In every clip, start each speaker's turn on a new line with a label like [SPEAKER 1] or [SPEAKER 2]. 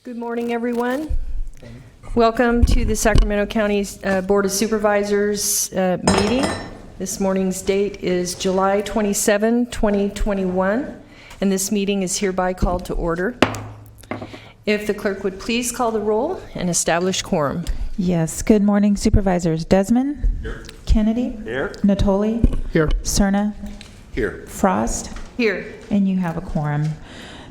[SPEAKER 1] Good morning, everyone. Welcome to the Sacramento County Board of Supervisors meeting. This morning's date is July 27, 2021, and this meeting is hereby called to order. If the clerk would please call the roll and establish quorum.
[SPEAKER 2] Yes. Good morning, Supervisors. Desmond?
[SPEAKER 3] Here.
[SPEAKER 2] Kennedy?
[SPEAKER 3] Here.
[SPEAKER 2] Natoli?
[SPEAKER 3] Here.
[SPEAKER 2] Cerna?
[SPEAKER 3] Here.
[SPEAKER 2] Frost?
[SPEAKER 1] Here.
[SPEAKER 2] And you have a quorum.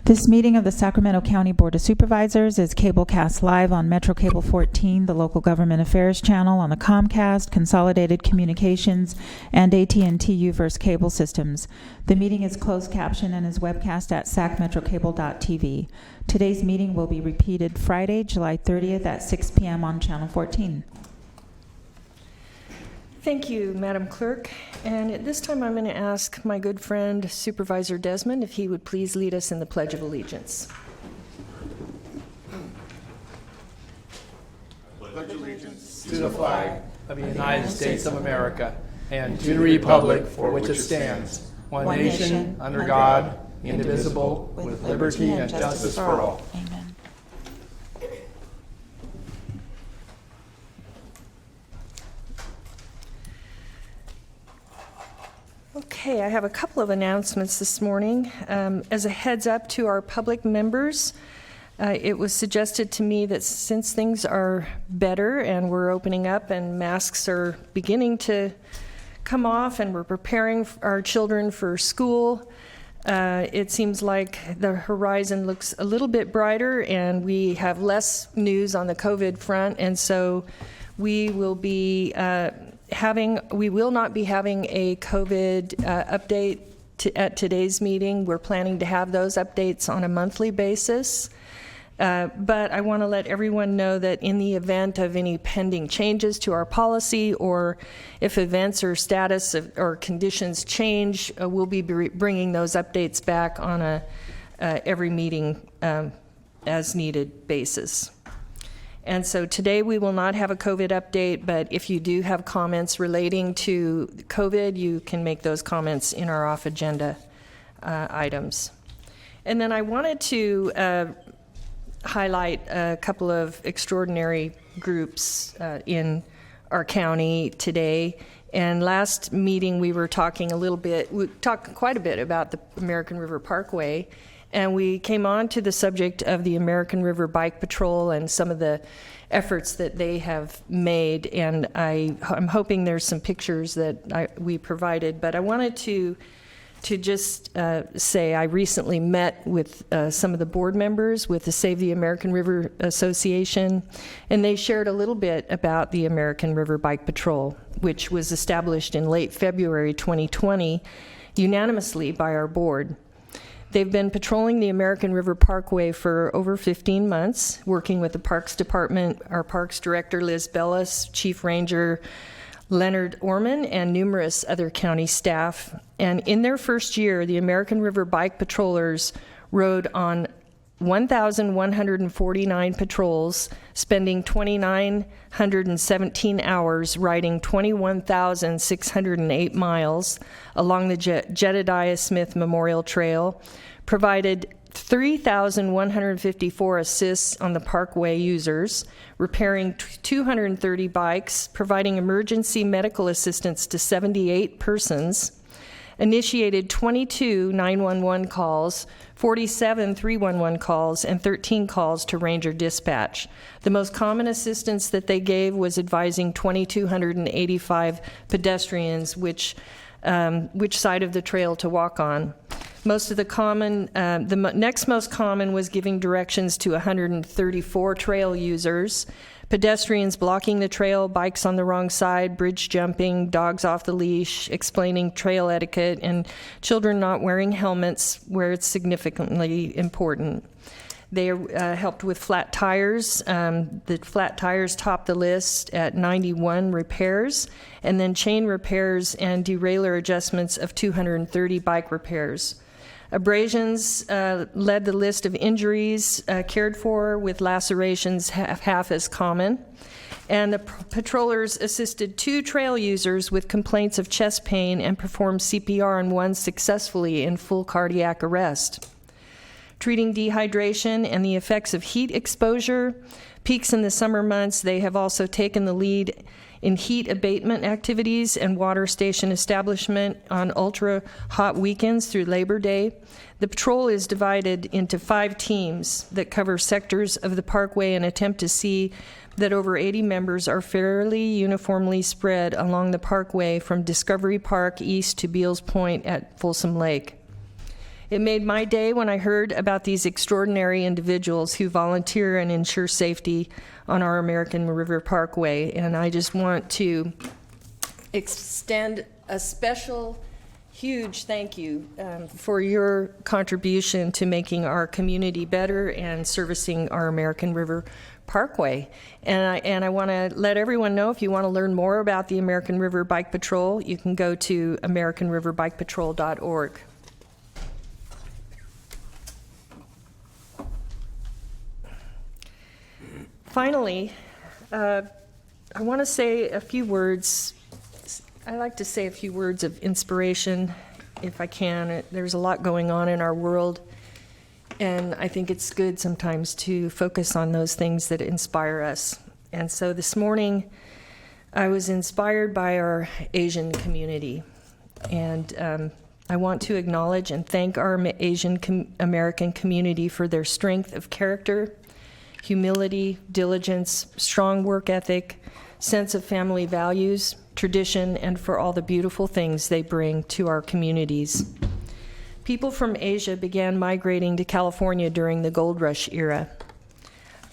[SPEAKER 2] This meeting of the Sacramento County Board of Supervisors is cablecast live on Metro Cable 14, the local government affairs channel on the Comcast, Consolidated Communications, and AT&T U-verse cable systems. The meeting is closed caption and is webcast at sacmetrocable.tv. Today's meeting will be repeated Friday, July 30th at 6 p.m. on Channel 14.
[SPEAKER 1] Thank you, Madam Clerk. And at this time, I'm going to ask my good friend, Supervisor Desmond, if he would please lead us in the Pledge of Allegiance.
[SPEAKER 4] Pledge allegiance to the flag of the United States of America and to the republic for which it stands, one nation, under God, indivisible, with liberty and justice for all.
[SPEAKER 2] Amen.
[SPEAKER 1] Okay, I have a couple of announcements this morning. As a heads up to our public members, it was suggested to me that since things are better and we're opening up and masks are beginning to come off and we're preparing our children for school, it seems like the horizon looks a little bit brighter and we have less news on the COVID front, and so we will be we will not be having a COVID update at today's meeting. We're planning to have those updates on a monthly basis. But I want to let everyone know that in the event of any pending changes to our policy, or if events or status or conditions change, we'll be bringing those updates back on a every meeting as needed basis. And so today we will not have a COVID update, but if you do have comments relating to COVID, you can make those comments in our off-agenda items. And then I wanted to highlight a couple of extraordinary groups in our county today. And last meeting we talked quite a bit about the American River Parkway. And we came on to the subject of the American River Bike Patrol and some of the efforts that they have made. And I'm hoping there's some pictures that we provided. But I wanted to just say I recently met with some of the board members with the Save the American River Association, and they shared a little bit about the American River Bike Patrol, which was established in late February 2020 unanimously by our board. They've been patrolling the American River Parkway for over 15 months, working with the Parks Department, our Parks Director, Liz Bellis, Chief Ranger Leonard Orman, and numerous other county staff. And in their first year, the American River Bike Patrollers rode on 1,149 patrols, spending 2,917 hours riding 21,608 miles along the Jedediah Smith Memorial Trail, provided 3,154 assists on the parkway users, repairing 230 bikes, providing emergency medical assistance to 78 persons, initiated 22 911 calls, 47 311 calls, and 13 calls to Ranger Dispatch. The most common assistance that they gave was advising 2,285 pedestrians which side of the trail to walk on. Most of the next most common was giving directions to 134 trail users, pedestrians blocking the trail, bikes on the wrong side, bridge jumping, dogs off the leash, explaining trail etiquette, and children not wearing helmets where it's significantly important. They helped with flat tires. The flat tires topped the list at 91 repairs, and then chain repairs and derailleur adjustments of 230 bike repairs. Abrasions led the list of injuries cared for, with lacerations half as common. And the patrollers assisted 2 trail users with complaints of chest pain and performed CPR on one successfully in full cardiac arrest. treating dehydration and the effects of heat exposure, peaks in the summer months. They have also taken the lead in heat abatement activities and water station establishment on ultra-hot weekends through Labor Day. The patrol is divided into 5 teams that cover sectors of the parkway and attempt to see that over 80 members are fairly uniformly spread along the parkway from Discovery Park east to Beals Point at Folsom Lake. It made my day when I heard about these extraordinary individuals who volunteer and ensure safety on our American River Parkway, and I just want to extend a special, huge thank you for your contribution to making our community better and servicing our American River Parkway. And I want to let everyone know, if you want to learn more about the American River Bike Patrol, you can go to americanriverbikepatrol.org. Finally, I want to say a few words. I like to say a few words of inspiration, if I can. There's a lot going on in our world, and I think it's good sometimes to focus on those things that inspire us. And so this morning, I was inspired by our Asian community, and I want to acknowledge and thank our Asian American community for their strength of character, humility, diligence, strong work ethic, sense of family values, tradition, and for all the beautiful things they bring to our communities. People from Asia began migrating to California during the Gold Rush era.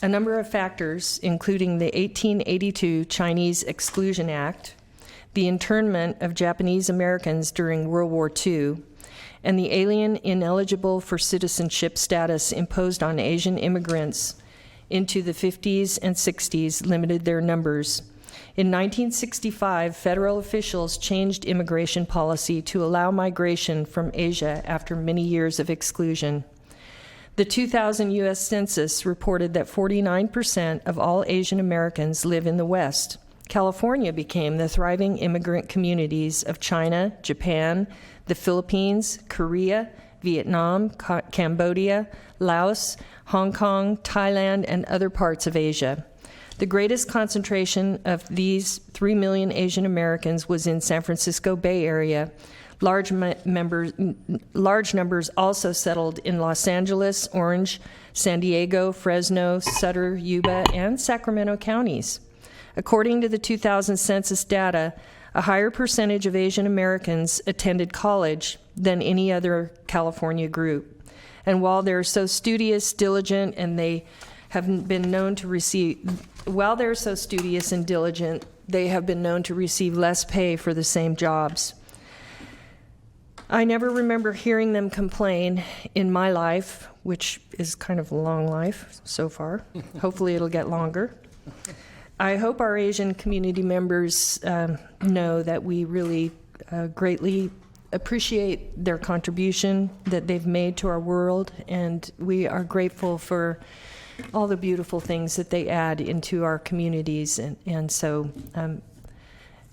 [SPEAKER 1] A number of factors, including the 1882 Chinese Exclusion Act, the internment of Japanese Americans during World War II, and the alien ineligible for citizenship status imposed on Asian immigrants into the 50s and 60s, limited their numbers. In 1965, federal officials changed immigration policy to allow migration from Asia after many years of exclusion. The 2000 U.S. Census reported that 49% of all Asian Americans live in the West. California became the thriving immigrant communities of China, Japan, the Philippines, Korea, Vietnam, Cambodia, Laos, Hong Kong, Thailand, and other parts of Asia. The greatest concentration of these 3 million Asian Americans was in San Francisco Bay Area. Large numbers also settled in Los Angeles, Orange, San Diego, Fresno, Sutter, Yuba, and Sacramento counties. According to the 2000 census data, a higher percentage of Asian Americans attended college than any other California group. And while they're so studious, diligent, and they have been known to receive, while they're so studious and diligent, they have been known to receive less pay for the same jobs. I never remember hearing them complain in my life, which is kind of a long life so far. Hopefully it'll get longer. I hope our Asian community members know that we really greatly appreciate their contribution that they've made to our world, and we are grateful for all the beautiful things that they add into our communities. And so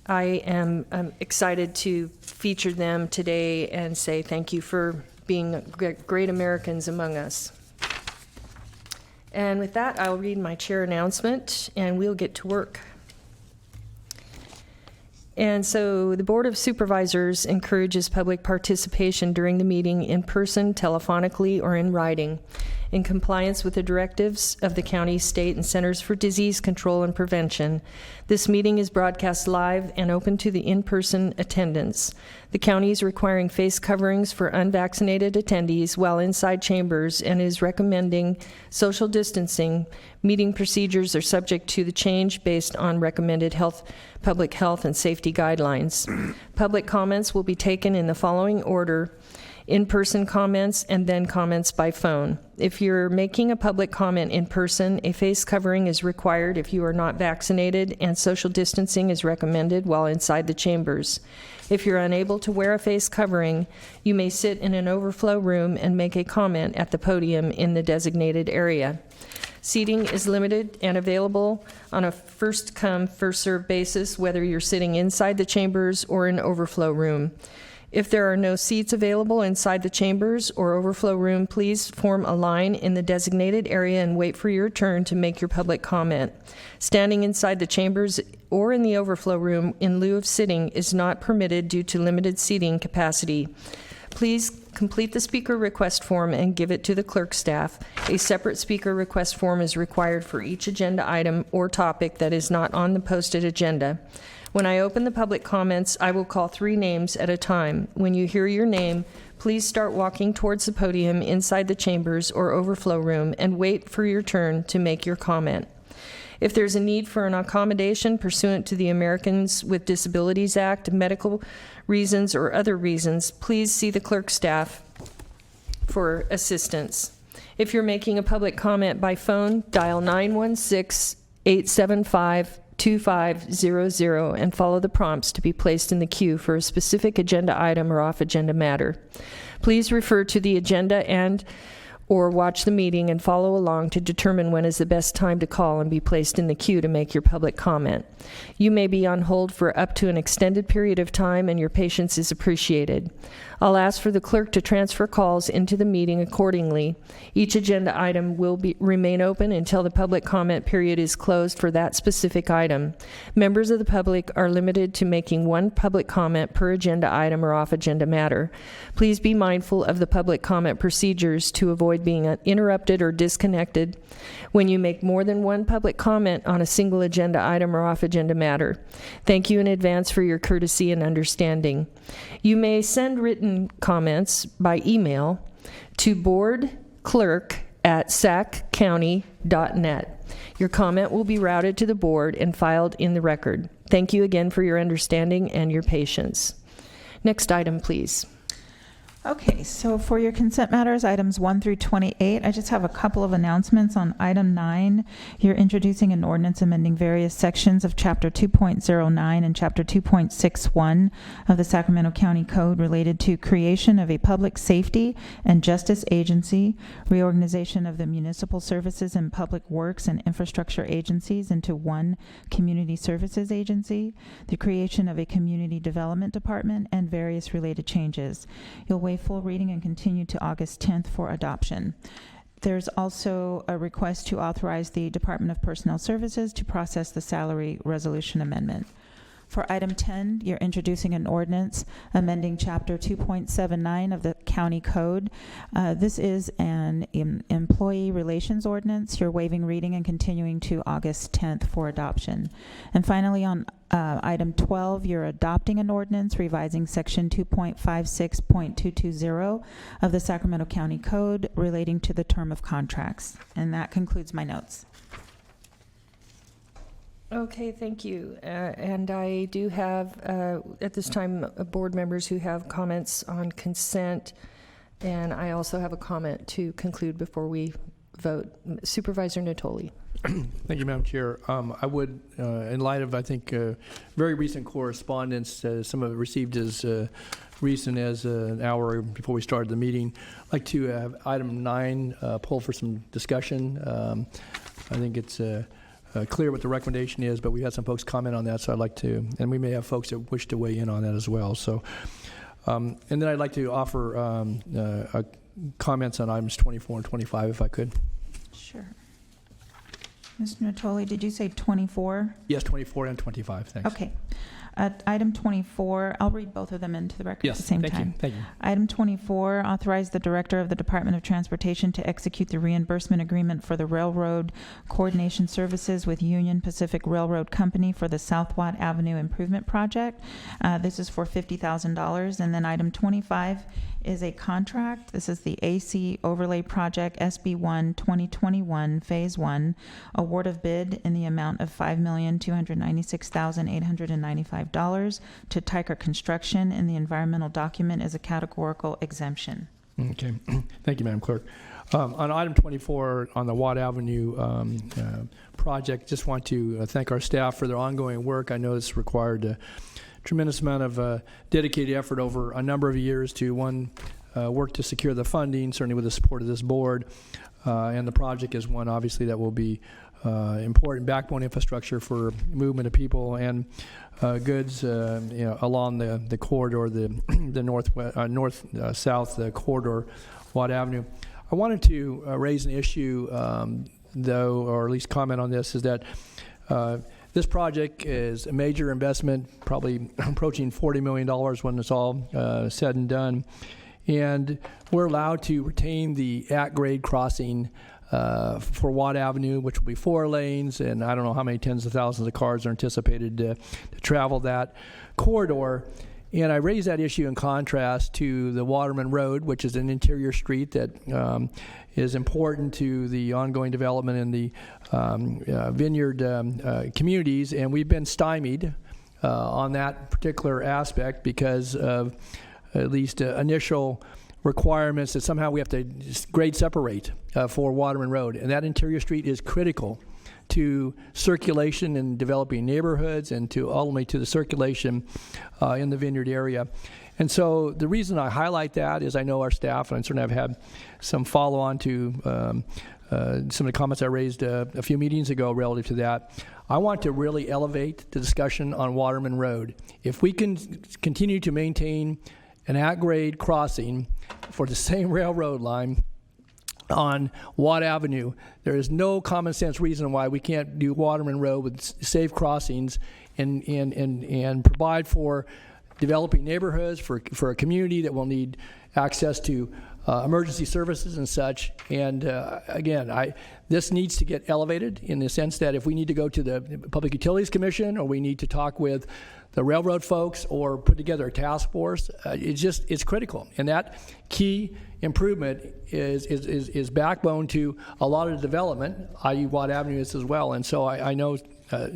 [SPEAKER 1] I am excited to feature them today and say thank you for being great Americans among us. And with that, I'll read my chair announcement, and we'll get to work. And so the Board of Supervisors encourages public participation during the meeting in person, telephonically, or in writing, in compliance with the directives of the county, state, and Centers for Disease Control and Prevention. This meeting is broadcast live and open to the in-person attendance. The county is requiring face coverings for unvaccinated attendees while inside chambers and is recommending social distancing. Meeting procedures are subject to the change based on recommended public health and safety guidelines. Public comments will be taken in the following order: in-person comments and then comments by phone. If you're making a public comment in person, a face covering is required if you are not vaccinated, and social distancing is recommended while inside the chambers. If you're unable to wear a face covering, you may sit in an overflow room and make a comment at the podium in the designated area. Seating is limited and available on a first-come, first-served basis, whether you're sitting inside the chambers or in an overflow room. If there are no seats available inside the chambers or overflow room, please form a line in the designated area and wait for your turn to make your public comment. Standing inside the chambers or in the overflow room in lieu of sitting is not permitted due to limited seating capacity. Please complete the speaker request form and give it to the clerk staff. A separate speaker request form is required for each agenda item or topic that is not on the posted agenda. When I open the public comments, I will call 3 names at a time. When you hear your name, please start walking towards the podium inside the chambers or overflow room and wait for your turn to make your comment. If there's a need for an accommodation pursuant to the Americans with Disabilities Act, medical reasons, or other reasons, please see the clerk staff for assistance. If you're making a public comment by phone, dial 916-875-2500 and follow the prompts to be placed in the queue for a specific agenda item or off-agenda matter. Please refer to the agenda or watch the meeting and follow along to determine when is the best time to call and be placed in the queue to make your public comment. You may be on hold for up to an extended period of time, and your patience is appreciated. I'll ask for the clerk to transfer calls into the meeting accordingly. Each agenda item will remain open until the public comment period is closed for that specific item. Members of the public are limited to making 1 public comment per agenda item or off-agenda matter. Please be mindful of the public comment procedures to avoid being interrupted or disconnected when you make more than 1 public comment on a single agenda item or off-agenda matter. Thank you in advance for your courtesy and understanding. You may send written comments by email to boardclerk@saccounty.net. Your comment will be routed to the board and filed in the record. Thank you again for your understanding and your patience. Next item, please.
[SPEAKER 2] Okay, so for your consent matters, items 1 through 28, I just have a couple of announcements. On item 9, you're introducing an ordinance amending various sections of Chapter 2.09 and Chapter 2.61 of the Sacramento County Code related to creation of a public safety and justice agency, reorganization of the municipal services and public works and infrastructure agencies into 1 community services agency, the creation of a community development department, and various related changes. You'll waive full reading and continue to August 10th for adoption. There's also a request to authorize the Department of Personnel Services to process the salary resolution amendment. For item 10, you're introducing an ordinance amending Chapter 2.79 of the County Code. This is an employee relations ordinance. You're waiving reading and continuing to August 10th for adoption. And finally, on item 12, you're adopting an ordinance revising Section 2.56.220 of the Sacramento County Code relating to the term of contracts. And that concludes my notes.
[SPEAKER 1] Okay, thank you. And I do have, at this time, board members who have comments on consent, and I also have a comment to conclude before we vote. Supervisor Natoli.
[SPEAKER 4] Thank you, Madam Chair. I would, in light of, I think, very recent correspondence, some of it received as recent as an hour before we started the meeting, I'd like to have item 9 pulled for some discussion. I think it's clear what the recommendation is, but we had some folks comment on that, so I'd like to, and we may have folks that wish to weigh in on that as well. So, and then I'd like to offer comments on items 24 and 25, if I could.
[SPEAKER 2] Sure. Mr. Natoli, did you say 24?
[SPEAKER 4] Yes, 24 and 25, thanks.
[SPEAKER 2] Okay. Item 24, I'll read both of them into the record at the same time.
[SPEAKER 4] Thank you.
[SPEAKER 2] Item 24, authorize the Director of the Department of Transportation to execute the reimbursement agreement for the railroad coordination services with Union Pacific Railroad Company for the South Watt Avenue Improvement Project. This is for $50,000. And then item 25 is a contract. This is the AC Overlay Project SB1 2021 Phase 1 award of bid in the amount of $5,296,895 to Tyker Construction, and the environmental document is a categorical exemption.
[SPEAKER 4] Okay. Thank you, Madam Clerk. On item 24 on the Watt Avenue project, just want to thank our staff for their ongoing work. I know this required a tremendous amount of dedicated effort over a number of years to, one, work to secure the funding, certainly with the support of this board, and the project is one, obviously, that will be important backbone infrastructure for movement of people and goods along the corridor, the north-south corridor, Watt Avenue. I wanted to raise an issue, though, or at least comment on this, is that this project is a major investment, probably approaching $40 million when it's all said and done. And we're allowed to retain the at-grade crossing for Watt Avenue, which will be 4 lanes, and I don't know how many tens of thousands of cars are anticipated to travel that corridor. And I raise that issue in contrast to the Waterman Road, which is an interior street that is important to the ongoing development in the vineyard communities, and we've been stymied on that particular aspect because of at least initial requirements that somehow we have to grade separate for Waterman Road. And that interior street is critical to circulation in developing neighborhoods and to ultimately to the circulation in the vineyard area. And so the reason I highlight that is I know our staff, and I certainly have had some follow-on to some of the comments I raised a few meetings ago relative to that. I want to really elevate the discussion on Waterman Road. If we can continue to maintain an at-grade crossing for the same railroad line on Watt Avenue, there is no common sense reason why we can't do Waterman Road with safe crossings and provide for developing neighborhoods, for a community that will need access to emergency services and such. And again, this needs to get elevated in the sense that if we need to go to the Public Utilities Commission or we need to talk with the railroad folks or put together a task force, it's critical. And that key improvement is backbone to a lot of the development, i.e. Watt Avenue is as well. And so I know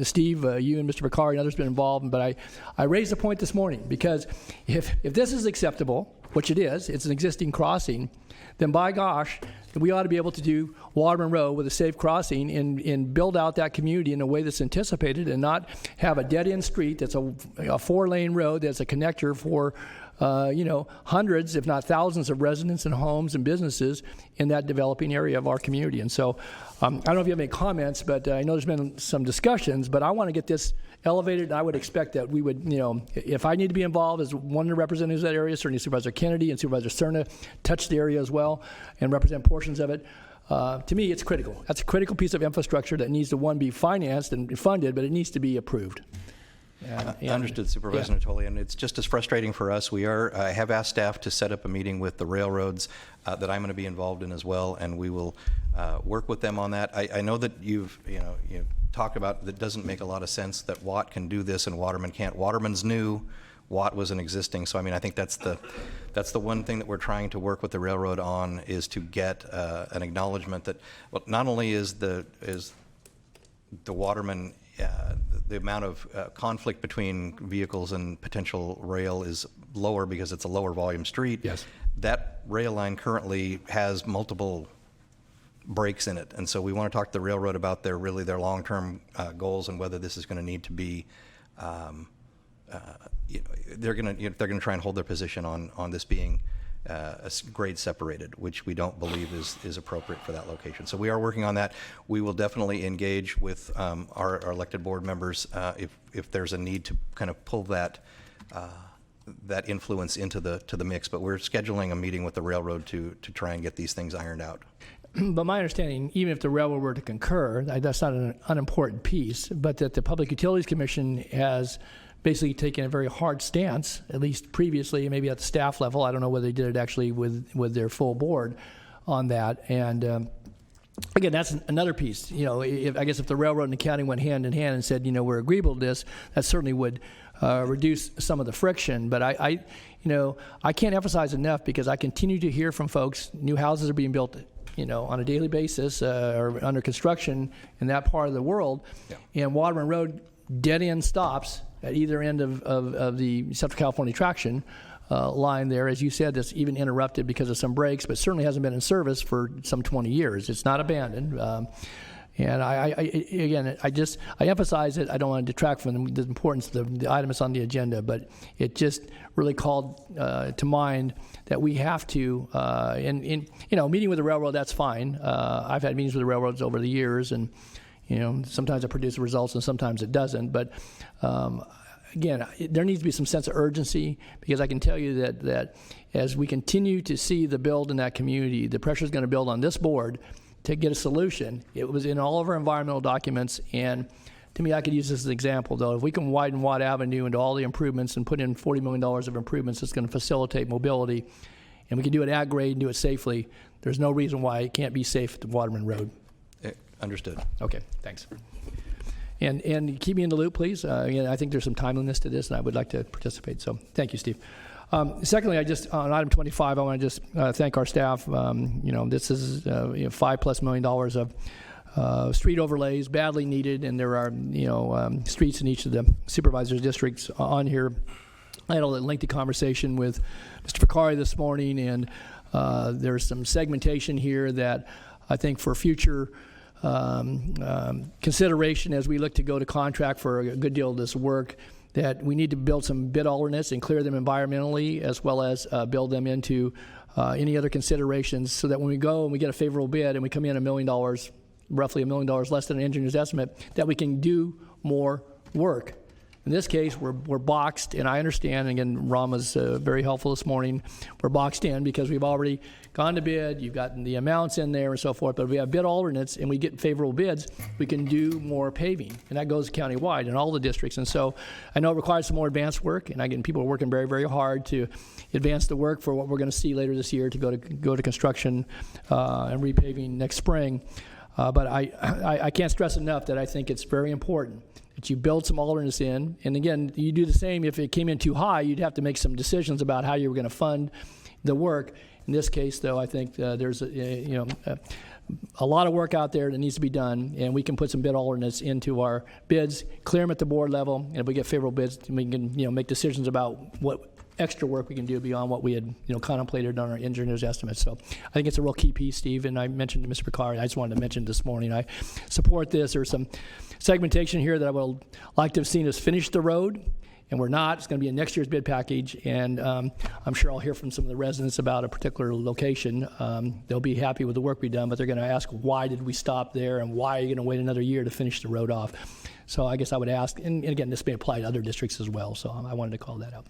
[SPEAKER 4] Steve, you and Mr. Vicari and others have been involved, but I raised the point this morning because if this is acceptable, which it is, it's an existing crossing, then by gosh, we ought to be able to do Waterman Road with a safe crossing and build out that community in a way that's anticipated and not have a dead-end street that's a 4-lane road that's a connector for hundreds, if not thousands of residents and homes and businesses in that developing area of our community. And so I don't know if you have any comments, but I know there's been some discussions, but I want to get this elevated, and I would expect that we would, if I need to be involved as one of the representatives of that area, certainly Supervisor Kennedy and Supervisor Cerna touch the area as well and represent portions of it. To me, it's critical. That's a critical piece of infrastructure that needs to, one, be financed and funded, but it needs to be approved.
[SPEAKER 3] Understood, Supervisor Natoli, and it's just as frustrating for us. I have asked staff to set up a meeting with the railroads that I'm going to be involved in as well, and we will work with them on that. I know that you've talked about that doesn't make a lot of sense that Watt can do this and Waterman can't. Waterman's new, Watt was an existing. So I think that's the one thing that we're trying to work with the railroad on is to get an acknowledgement that not only is the Waterman the amount of conflict between vehicles and potential rail is lower because it's a lower volume street.
[SPEAKER 4] Yes.
[SPEAKER 3] That rail line currently has multiple breaks in it, and so we want to talk to the railroad about their long-term goals and whether this is going to need to be. They're going to try and hold their position on this being grade separated, which we don't believe is appropriate for that location. So we are working on that. We will definitely engage with our elected board members if there's a need to kind of pull that influence into the mix. But we're scheduling a meeting with the railroad to try and get these things ironed out.
[SPEAKER 4] But my understanding, even if the railroad were to concur, that's not an unimportant piece, but that the Public Utilities Commission has basically taken a very hard stance, at least previously, maybe at the staff level. I don't know whether they did it actually with their full board on that. And again, that's another piece. I guess if the railroad and the county went hand in hand and said, we're agreeable to this, that certainly would reduce some of the friction. But I can't emphasize enough because I continue to hear from folks, new houses are being built on a daily basis or under construction in that part of the world. Yeah. And Waterman Road dead-end stops at either end of the Central California traction line there. As you said, that's even interrupted because of some breaks, but certainly hasn't been in service for some 20 years. It's not abandoned. And I emphasize it. I don't want to detract from the importance of the items on the agenda, but it just really called to mind that we have to, meeting with the railroad, that's fine. I've had meetings with the railroads over the years, and sometimes it produces results and sometimes it doesn't. But again, there needs to be some sense of urgency, because I can tell you that as we continue to see the build in that community, the pressure is going to build on this board to get a solution. It was in all of our environmental documents, and to me, I could use this as an example, though. If we can widen Watt Avenue into all the improvements and put in $40 million of improvements that's going to facilitate mobility, and we can do it at grade and do it safely, there's no reason why it can't be safe at Waterman Road.
[SPEAKER 3] Understood.
[SPEAKER 4] Okay, thanks. And keep me in the loop, please. Again, I think there's some timeliness to this, and I would like to participate. So thank you, Steve. Secondly, on item 25, I want to just thank our staff. This is $5+ million of street overlays, badly needed, and there are streets in each of the supervisors' districts on here. I had a lengthy conversation with Mr. Vicari this morning, and there's some segmentation here that I think for future consideration as we look to go to contract for a good deal of this work, that we need to build some bid alternates and clear them environmentally, as well as build them into any other considerations, so that when we go and we get a favorable bid and we come in $1 million, roughly $1 million less than an engineer's estimate, that we can do more work. In this case, we're boxed, and I understand, and again, Ron was very helpful this morning. We're boxed in because we've already gone to bid, you've gotten the amounts in there and so forth, but if we have bid alternates and we get favorable bids, we can do more paving, and that goes countywide in all the districts. And so I know it requires some more advanced work, and again, people are working very, very hard to advance the work for what we're going to see later this year to go to construction and repaving next spring. But I can't stress enough that I think it's very important that you build some alternates in. And again, you do the same. If it came in too high, you'd have to make some decisions about how you were going to fund the work. In this case, though, I think there's a lot of work out there that needs to be done, and we can put some bid alternates into our bids, clear them at the board level, and if we get favorable bids, we can make decisions about what extra work we can do beyond what we had contemplated on our engineer's estimates. So I think it's a real key piece, Steve, and I mentioned to Mr. Vicari, I just wanted to mention this morning, I support this. There's some segmentation here that I would like to have seen us finish the road, and we're not. It's going to be in next year's bid package, and I'm sure I'll hear from some of the residents about a particular location. They'll be happy with the work we've done, but they're going to ask, why did we stop there, and why are you going to wait another year to finish the road off? So I guess I would ask, and again, this may apply to other districts as well, so I wanted to call that out.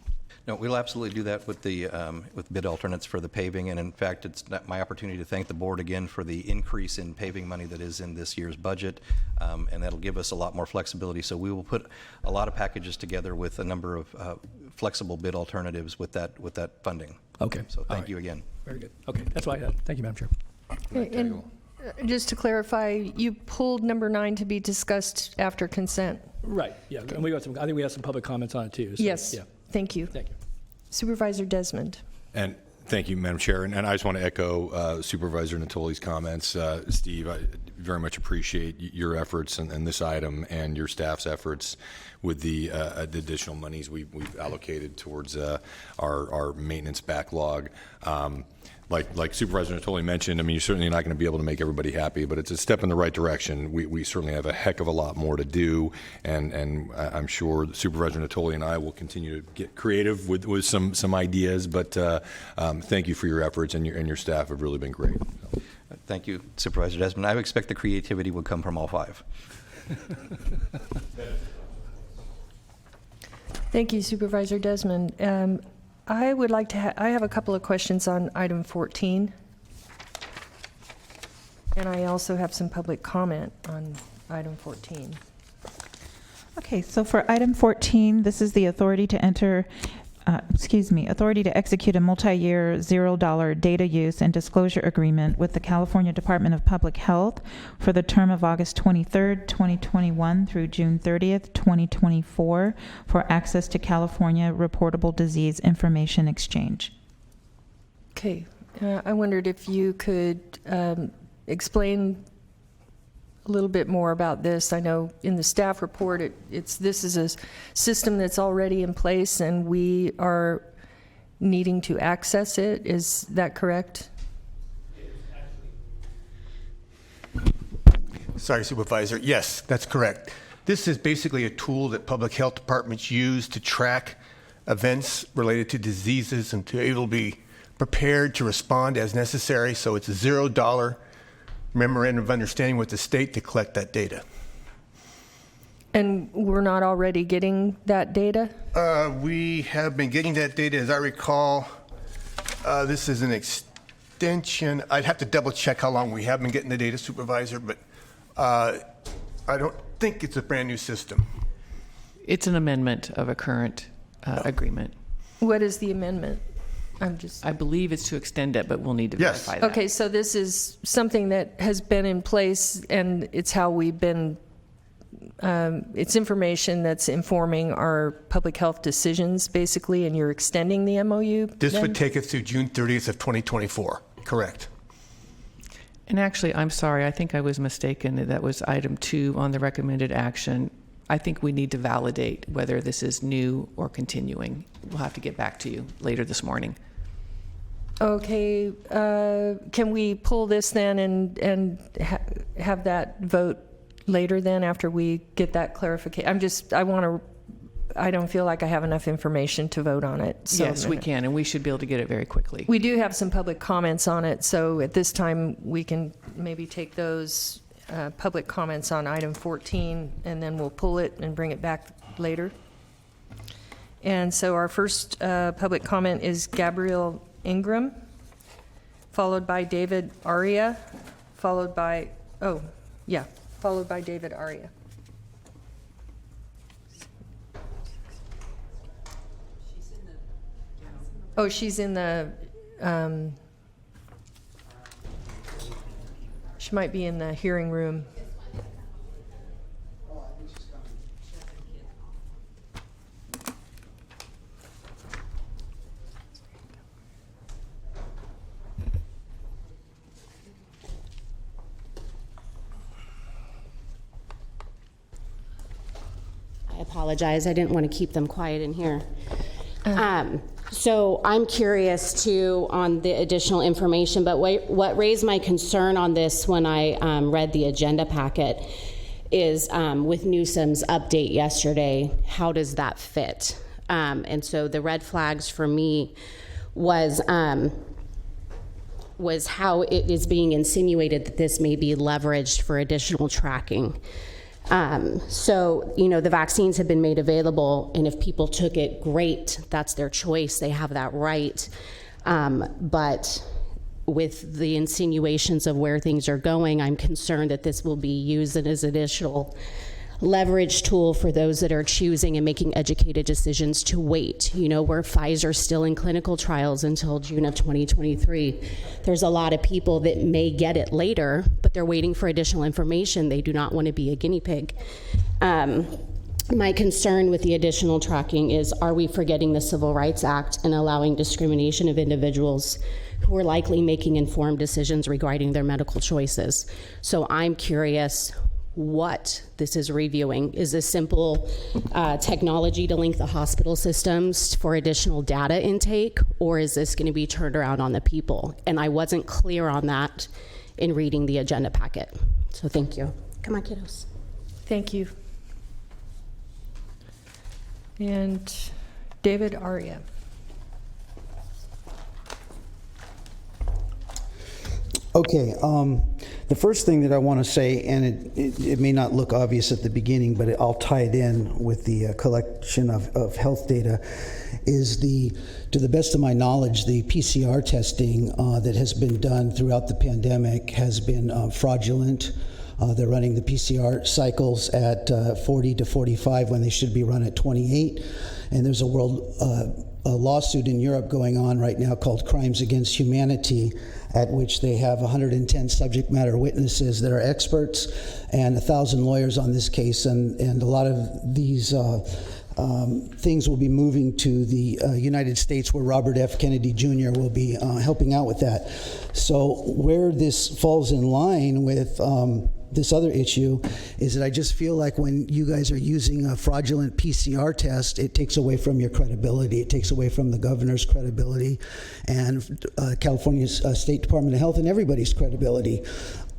[SPEAKER 3] No, we'll absolutely do that with the with bid alternates for the paving, and in fact, it's my opportunity to thank the board again for the increase in paving money that is in this year's budget, and that'll give us a lot more flexibility. So we will put a lot of packages together with a number of flexible bid alternatives with that funding.
[SPEAKER 4] Okay.
[SPEAKER 3] So thank you again.
[SPEAKER 4] Very good. Okay, that's all I had. Thank you, Madam Chair.
[SPEAKER 1] And just to clarify, you pulled number 9 to be discussed after consent.
[SPEAKER 4] Right. Yeah. Okay. And I think we have some public comments on it too. So,
[SPEAKER 1] Yes.
[SPEAKER 4] Yeah.
[SPEAKER 1] Thank you.
[SPEAKER 4] Thank you.
[SPEAKER 1] Supervisor Desmond.
[SPEAKER 5] And thank you, Madam Chair. And I just want to echo Supervisor Natoli's comments. Steve, I very much appreciate your efforts and this item and your staff's efforts with the additional monies we've allocated towards our maintenance backlog. Like Supervisor Natoli mentioned, I mean, you're certainly not going to be able to make everybody happy, but it's a step in the right direction. We certainly have a heck of a lot more to do, and I'm sure Supervisor Natoli and I will continue to get creative with some ideas, but thank you for your efforts, and your staff have really been great.
[SPEAKER 3] Thank you, Supervisor Desmond. I would expect the creativity would come from all 5.
[SPEAKER 1] Thank you, Supervisor Desmond. I would like to I have a couple of questions on item 14. And I also have some public comment on item 14.
[SPEAKER 2] Okay, so for item 14, this is the authority to execute a multi-year $0 data use and disclosure agreement with the California Department of Public Health for the term of August 23rd, 2021 through June 30th, 2024 for access to California Reportable Disease Information Exchange.
[SPEAKER 1] Okay, I wondered if you could explain a little bit more about this. I know in the staff report, this is a system that's already in place, and we are needing to access it. Is that correct?
[SPEAKER 6] Sorry, Supervisor. Yes, that's correct. This is basically a tool that public health departments use to track events related to diseases and to be able to be prepared to respond as necessary. So it's a $0 memorandum of understanding with the state to collect that data.
[SPEAKER 1] And we're not already getting that data?
[SPEAKER 6] We have been getting that data, as I recall. This is an extension. I'd have to double check how long we have been getting the data, Supervisor, but I don't think it's a brand new system.
[SPEAKER 7] It's an amendment of a current agreement.
[SPEAKER 1] What is the amendment?
[SPEAKER 7] I believe it's to extend it, but we'll need to
[SPEAKER 6] Yes.
[SPEAKER 7] verify that.
[SPEAKER 1] Okay, so this is something that has been in place, and it's how we've been, it's information that's informing our public health decisions, basically, and you're extending the MOU?
[SPEAKER 6] This
[SPEAKER 1] then?
[SPEAKER 6] would take us through June 30th of 2024. Correct.
[SPEAKER 7] And actually, I'm sorry, I think I was mistaken. That was item 2 on the recommended action. I think we need to validate whether this is new or continuing. We'll have to get back to you later this morning.
[SPEAKER 1] Okay, can we pull this then and have that vote later then after we get that clarification? I don't feel like I have enough information to vote on it. So
[SPEAKER 7] Yes, we can, and we should be able to get it very quickly.
[SPEAKER 1] We do have some public comments on it, so at this time, we can maybe take those public comments on item 14, and then we'll pull it and bring it back later. And so our first public comment is Gabrielle Ingram, followed by David Aria, followed by David Aria. Oh, she's in the, she might be in the hearing room.
[SPEAKER 8] I apologize. I didn't want to keep them quiet in here. So I'm curious too on the additional information, but what raised my concern on this when I read the agenda packet is with Newsom's update yesterday, how does that fit? And so the red flags for me was how it is being insinuated that this may be leveraged for additional tracking. So, the vaccines have been made available, and if people took it, great, that's their choice, they have that right. But with the insinuations of where things are going, I'm concerned that this will be used as an additional leverage tool for those that are choosing and making educated decisions to wait. Where Pfizer's still in clinical trials until June of 2023. There's a lot of people that may get it later, but they're waiting for additional information. They do not want to be a guinea pig. My concern with the additional tracking is, are we forgetting the Civil Rights Act and allowing discrimination of individuals who are likely making informed decisions regarding their medical choices? So I'm curious what this is reviewing. Is this simple technology to link the hospital systems for additional data intake, or is this going to be turned around on the people? And I wasn't clear on that in reading the agenda packet. So thank you. Come on, kiddos.
[SPEAKER 1] Thank you. And David Aria.
[SPEAKER 9] Okay, the first thing that I want to say, and it may not look obvious at the beginning, but I'll tie it in with the collection of health data, is to the best of my knowledge, the PCR testing that has been done throughout the pandemic has been fraudulent. They're running the PCR cycles at 40 to 45 when they should be run at 28. And there's a lawsuit in Europe going on right now called Crimes Against Humanity, at which they have 110 subject matter witnesses that are experts and 1,000 lawyers on this case. And a lot of these things will be moving to the United States, where Robert F. Kennedy Jr. will be helping out with that. So where this falls in line with this other issue is that I just feel like when you guys are using a fraudulent PCR test, it takes away from your credibility. It takes away from the governor's credibility and California's State Department of Health and everybody's credibility.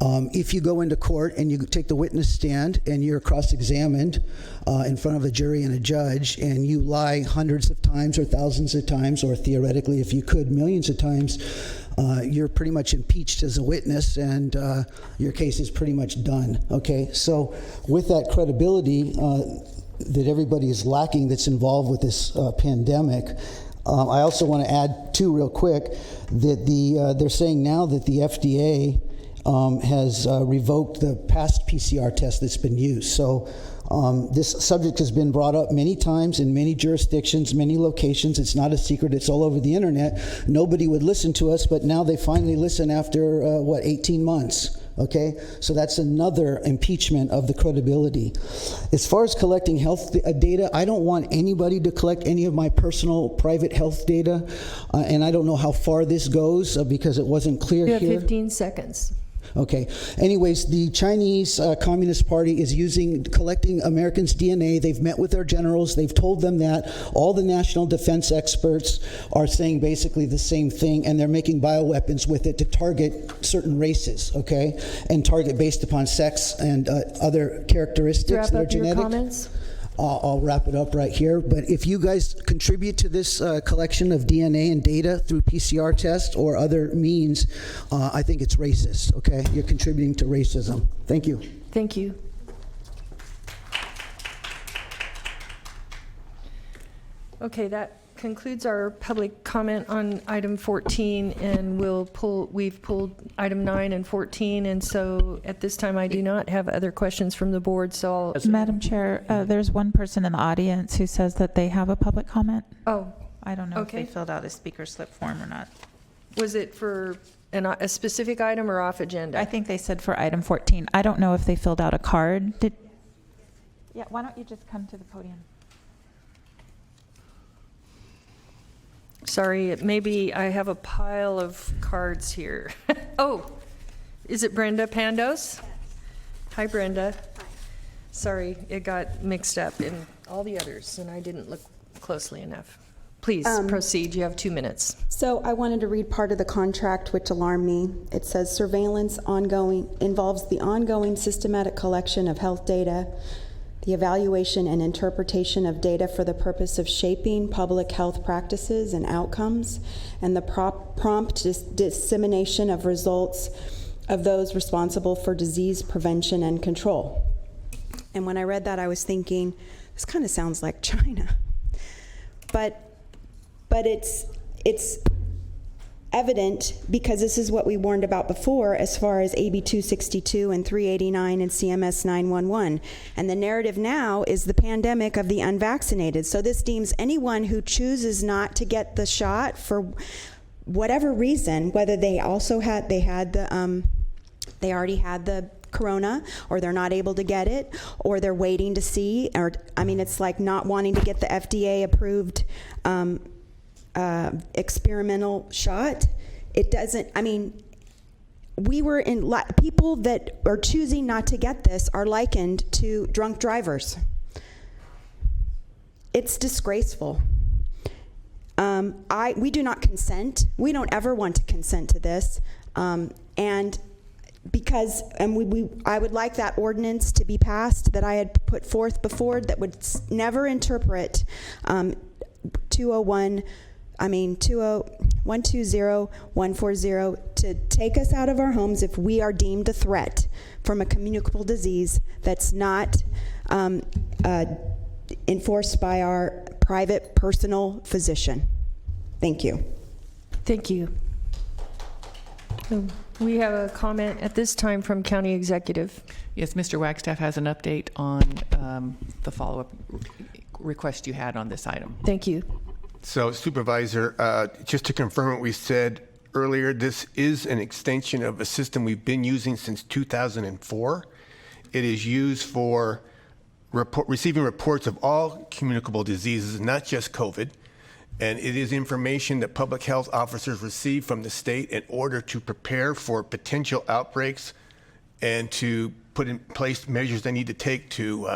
[SPEAKER 9] If you go into court and you take the witness stand and you're cross-examined in front of a jury and a judge, and you lie hundreds of times or thousands of times, or theoretically, if you could, millions of times, you're pretty much impeached as a witness, and your case is pretty much done. Okay, so with that credibility that everybody is lacking that's involved with this pandemic, I also want to add too, real quick, that they're saying now that the FDA has revoked the past PCR test that's been used. So this subject has been brought up many times in many jurisdictions, many locations. It's not a secret. It's all over the internet. Nobody would listen to us, but now they finally listen after, 18 months. Okay, so that's another impeachment of the credibility. As far as collecting health data, I don't want anybody to collect any of my personal private health data, and I don't know how far this goes because it wasn't clear
[SPEAKER 1] You
[SPEAKER 9] here.
[SPEAKER 1] have 15 seconds.
[SPEAKER 9] Okay. Anyways, the Chinese Communist Party is collecting Americans' DNA. They've met with their generals. They've told them that. All the national defense experts are saying basically the same thing, and they're making bioweapons with it to target certain races, okay, and target based upon sex and other characteristics that are
[SPEAKER 1] Wrap up your
[SPEAKER 9] genetic.
[SPEAKER 1] comments.
[SPEAKER 9] I'll wrap it up right here. But if you guys contribute to this collection of DNA and data through PCR tests or other means, I think it's racist, okay? You're contributing to racism. Thank you.
[SPEAKER 1] Thank you. Okay, that concludes our public comment on item 14, and we've pulled item 9 and 14, and so at this time I do not have other questions from the board, so I'll...
[SPEAKER 2] Madam Chair, there's one person in the audience who says that they have a public comment.
[SPEAKER 1] Oh,
[SPEAKER 2] I don't know if
[SPEAKER 1] Okay.
[SPEAKER 2] they filled out a speaker slip form or not.
[SPEAKER 1] was it for a specific item or off agenda?
[SPEAKER 2] I think they said for item 14. I don't know if they filled out a card. Yeah, why don't you just come to the podium?
[SPEAKER 1] Sorry, maybe I have a pile of cards here. Oh, is it Brenda Pandos? Hi, Brenda. Hi. Sorry, it got mixed up in all the others, and I didn't look closely enough. Please proceed. You have 2 minutes.
[SPEAKER 10] So I wanted to read part of the contract which alarmed me. It says surveillance involves the ongoing systematic collection of health data, the evaluation and interpretation of data for the purpose of shaping public health practices and outcomes, and the prompt dissemination of results of those responsible for disease prevention and control. And when I read that, I was thinking, this kind of sounds like China. But it's evident because this is what we warned about before as far as AB 262 and 389 and CMS 911. And the narrative now is the pandemic of the unvaccinated. So this deems anyone who chooses not to get the shot for whatever reason, whether they already had the corona, or they're not able to get it, or they're waiting to see, or it's like not wanting to get the FDA approved experimental shot. It doesn't, people that are choosing not to get this are likened to drunk drivers. It's disgraceful. We do not consent. We don't ever want to consent to this. I would like that ordinance to be passed that I had put forth before that would never interpret 120-140 to take us out of our homes if we are deemed a threat from a communicable disease that's not enforced by our private personal physician. Thank you.
[SPEAKER 1] Thank you. We have a comment at this time from County Executive.
[SPEAKER 7] Yes, Mr. Wagstaff has an update on the follow-up request you had on this item.
[SPEAKER 1] Thank you.
[SPEAKER 6] So, Supervisor, just to confirm what we said earlier, this is an extension of a system we've been using since 2004. It is used for receiving reports of all communicable diseases, not just COVID. And it is information that public health officers receive from the state in order to prepare for potential outbreaks and to put in place measures they need to take to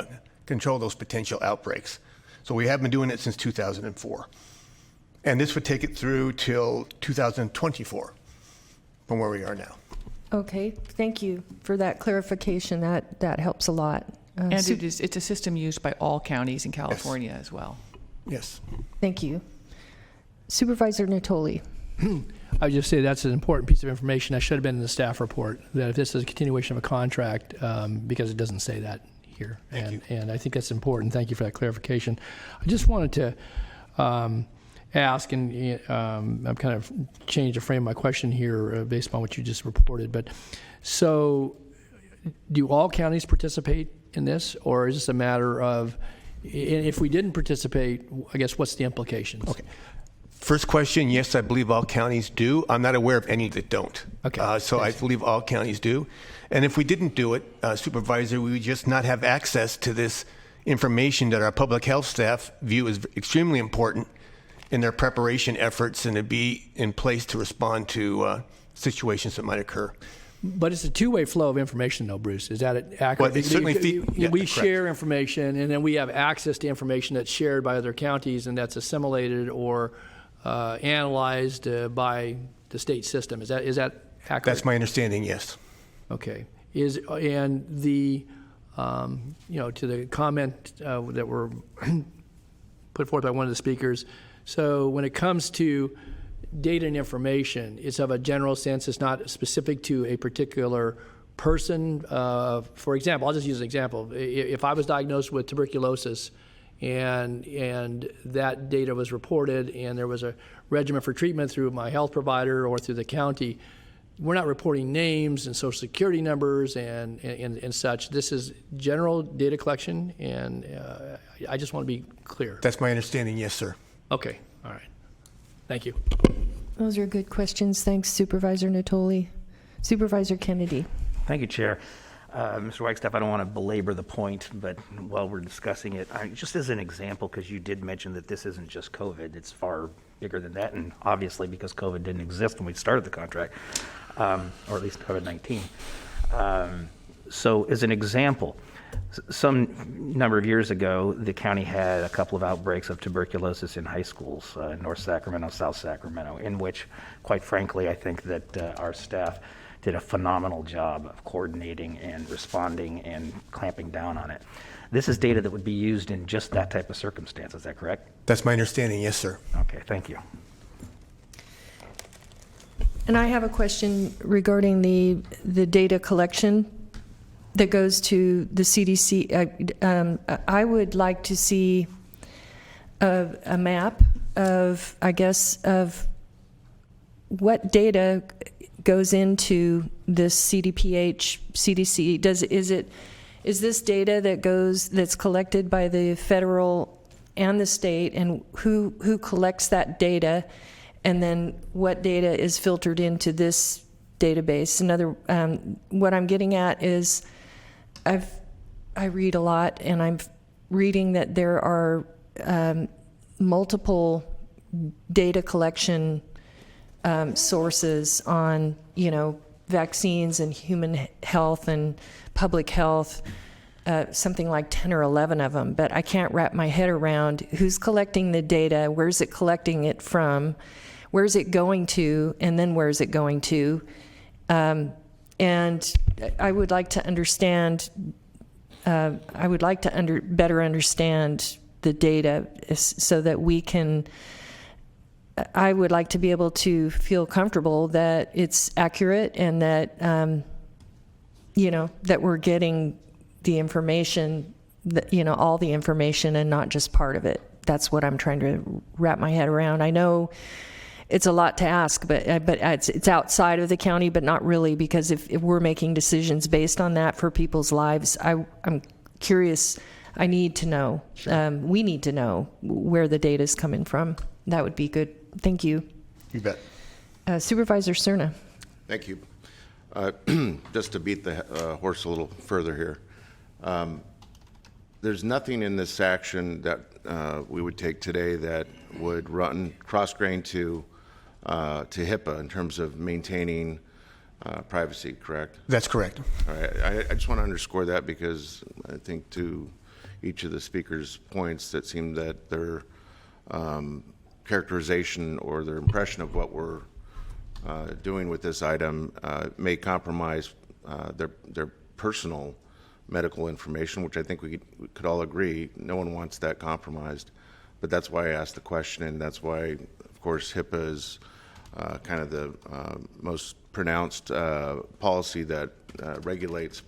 [SPEAKER 6] control those potential outbreaks. So we have been doing it since 2004. And this would take it through till 2024 from where we are now.
[SPEAKER 1] Okay, thank you for that clarification. That helps a lot.
[SPEAKER 7] And it's a system used by all counties in California as well.
[SPEAKER 6] Yes.
[SPEAKER 1] Thank you. Supervisor Natoli.
[SPEAKER 4] I would just say that's an important piece of information that should have been in the staff report, that if this is a continuation of a contract, because it doesn't say that here. And I think that's important. Thank you for that clarification. I just wanted to ask, and I'm kind of changed the frame of my question here based upon what you just reported, but so do all counties participate in this, or is this a matter of, if we didn't participate, I guess what's the implications?
[SPEAKER 6] Okay. First question, yes, I believe all counties do. I'm not aware of any that don't.
[SPEAKER 4] Okay.
[SPEAKER 6] So I believe all counties do. And if we didn't do it, Supervisor, we would just not have access to this information that our public health staff view as extremely important in their preparation efforts and to be in place to respond to situations that might occur.
[SPEAKER 4] But it's a two-way flow of information, though, Bruce. Is that accurate?
[SPEAKER 6] Well, it's certainly
[SPEAKER 4] we
[SPEAKER 6] correct.
[SPEAKER 4] share information, and then we have access to information that's shared by other counties, and that's assimilated or analyzed by the state system. Is that accurate?
[SPEAKER 6] That's my understanding, yes.
[SPEAKER 4] Okay. And the to the comment that were put forth by one of the speakers. So when it comes to data and information, it's of a general sense. It's not specific to a particular person. For example, I'll just use an example. If I was diagnosed with tuberculosis and that data was reported and there was a regimen for treatment through my health provider or through the county, we're not reporting names and social security numbers and such. This is general data collection, and I just want to be clear.
[SPEAKER 6] That's my understanding, yes, sir.
[SPEAKER 4] Okay, all right. Thank you.
[SPEAKER 1] Those are good questions. Thanks, Supervisor Natoli. Supervisor Kennedy.
[SPEAKER 11] Thank you, Chair. Mr. Wagstaff, I don't want to belabor the point, but while we're discussing it, just as an example, because you did mention that this isn't just COVID, it's far bigger than that, and obviously because COVID didn't exist when we started the contract, or at least COVID-19. So as an example, some number of years ago, the county had a couple of outbreaks of tuberculosis in high schools, in North Sacramento, South Sacramento, in which, quite frankly, I think that our staff did a phenomenal job of coordinating and responding and clamping down on it. This is data that would be used in just that type of circumstance, is that correct?
[SPEAKER 6] That's my understanding, yes, sir.
[SPEAKER 11] Okay, thank you.
[SPEAKER 1] And I have a question regarding the data collection that goes to the CDC. I would like to see a map of, I guess, of what data goes into this CDC. Is this data that's collected by the federal and the state, and who collects that data, and then what data is filtered into this database? What I'm getting at is, I read a lot, and I'm reading that there are multiple data collection sources on, vaccines and human health and public health, something like 10 or 11 of them, but I can't wrap my head around who's collecting the data, where's it collecting it from, where's it going to, and then where's it going to. And I would like to understand, better understand the data so that we can, I would like to be able to feel comfortable that it's accurate and that, that we're getting the information, all the information and not just part of it. That's what I'm trying to wrap my head around. I know it's a lot to ask, but it's outside of the county, but not really, because if we're making decisions based on that for people's lives, I'm curious. I need to know. Sure. We need to know where the data is coming from. That would be good. Thank you.
[SPEAKER 12] You bet.
[SPEAKER 1] Supervisor Cerna.
[SPEAKER 12] Thank you. Just to beat the horse a little further here, there's nothing in this action that we would take today that would run cross-grain to HIPAA in terms of maintaining privacy, correct?
[SPEAKER 6] That's correct.
[SPEAKER 12] All right. I just want to underscore that, because I think to each of the speakers' points, that seemed that their characterization or their impression of what we're doing with this item may compromise their personal medical information, which I think we could all agree no one wants that compromised. But that's why I asked the question, and that's why, of course, HIPAA is kind of the most pronounced policy that regulates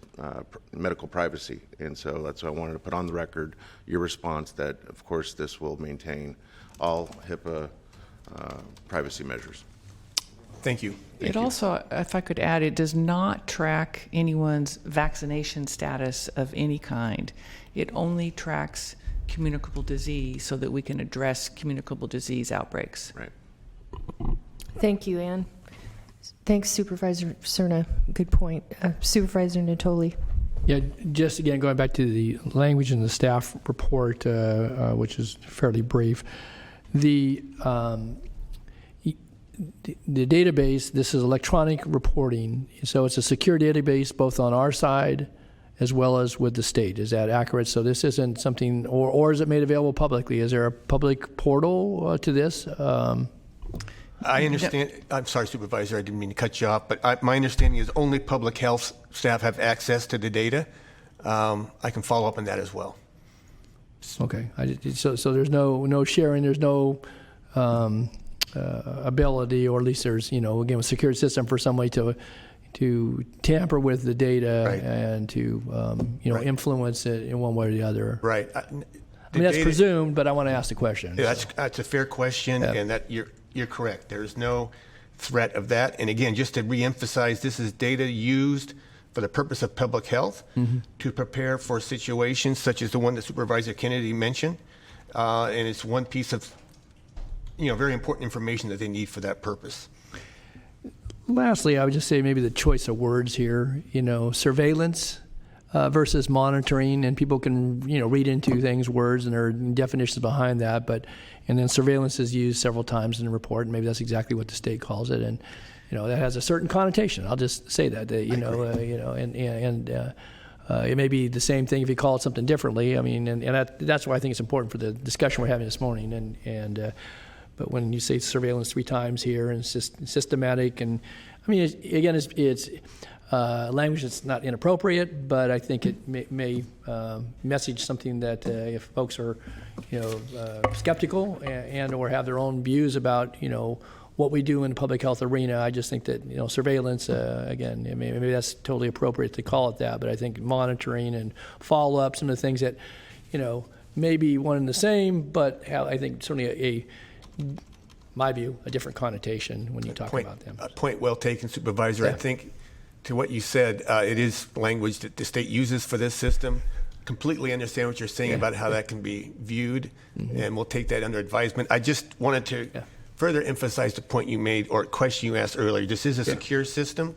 [SPEAKER 12] medical privacy. And so that's why I wanted to put on the record your response that, of course, this will maintain all HIPAA privacy measures.
[SPEAKER 6] Thank you.
[SPEAKER 7] It also, if I could add, it does not track anyone's vaccination status of any kind. It only tracks communicable disease so that we can address communicable disease outbreaks.
[SPEAKER 12] Right.
[SPEAKER 1] Thank you, Ann. Thanks, Supervisor Cerna. Good point. Supervisor Natoli.
[SPEAKER 4] Yeah, just again, going back to the language in the staff report, which is fairly brief, the database, this is electronic reporting, so it's a secure database both on our side as well as with the state. Is that accurate? So this isn't something, or is it made available publicly? Is there a public portal to this?
[SPEAKER 6] I understand. I'm sorry, Supervisor, I didn't mean to cut you off, but my understanding is only public health staff have access to the data. I can follow up on that as well.
[SPEAKER 4] Okay. So there's no sharing. There's no ability, or at least there's, again, a secure system for somebody to tamper with the data
[SPEAKER 6] Right.
[SPEAKER 4] and to
[SPEAKER 6] Right.
[SPEAKER 4] influence it in one way or the other.
[SPEAKER 6] Right.
[SPEAKER 4] I mean, that's presumed, but I want to ask the question.
[SPEAKER 6] Yeah, that's a fair question,
[SPEAKER 4] Yeah.
[SPEAKER 6] and that you're correct. There's no threat of that. And again, just to reemphasize, this is data used for the purpose of public health to prepare for situations such as the one that Supervisor Kennedy mentioned, and it's one piece of very important information that they need for that purpose.
[SPEAKER 4] Lastly, I would just say maybe the choice of words here, surveillance versus monitoring, and people can, read into things, words, and there are definitions behind that, and then surveillance is used several times in the report, and maybe that's exactly what the state calls it, and, that has a certain connotation. I'll just say that, it may be the same thing if you call it something differently. I mean, and that's why I think it's important for the discussion we're having this morning, but when you say surveillance 3 times here and systematic, and I mean, again, it's language that's not inappropriate, but I think it may message something that if folks are, skeptical and or have their own views about, what we do in the public health arena, I just think that, surveillance, again, maybe that's totally appropriate to call it that, but I think monitoring and follow-up, some of the things that, may be one and the same, but have, I think, certainly my view, a different connotation when you talk about them.
[SPEAKER 6] Point well taken, Supervisor.
[SPEAKER 4] Yeah.
[SPEAKER 6] I think to what you said, it is language that the state uses for this system. Completely understand what you're saying about how that can be viewed, and we'll take that under advisement. I just wanted to further emphasize the point you made, or question you asked earlier. This is a secure system,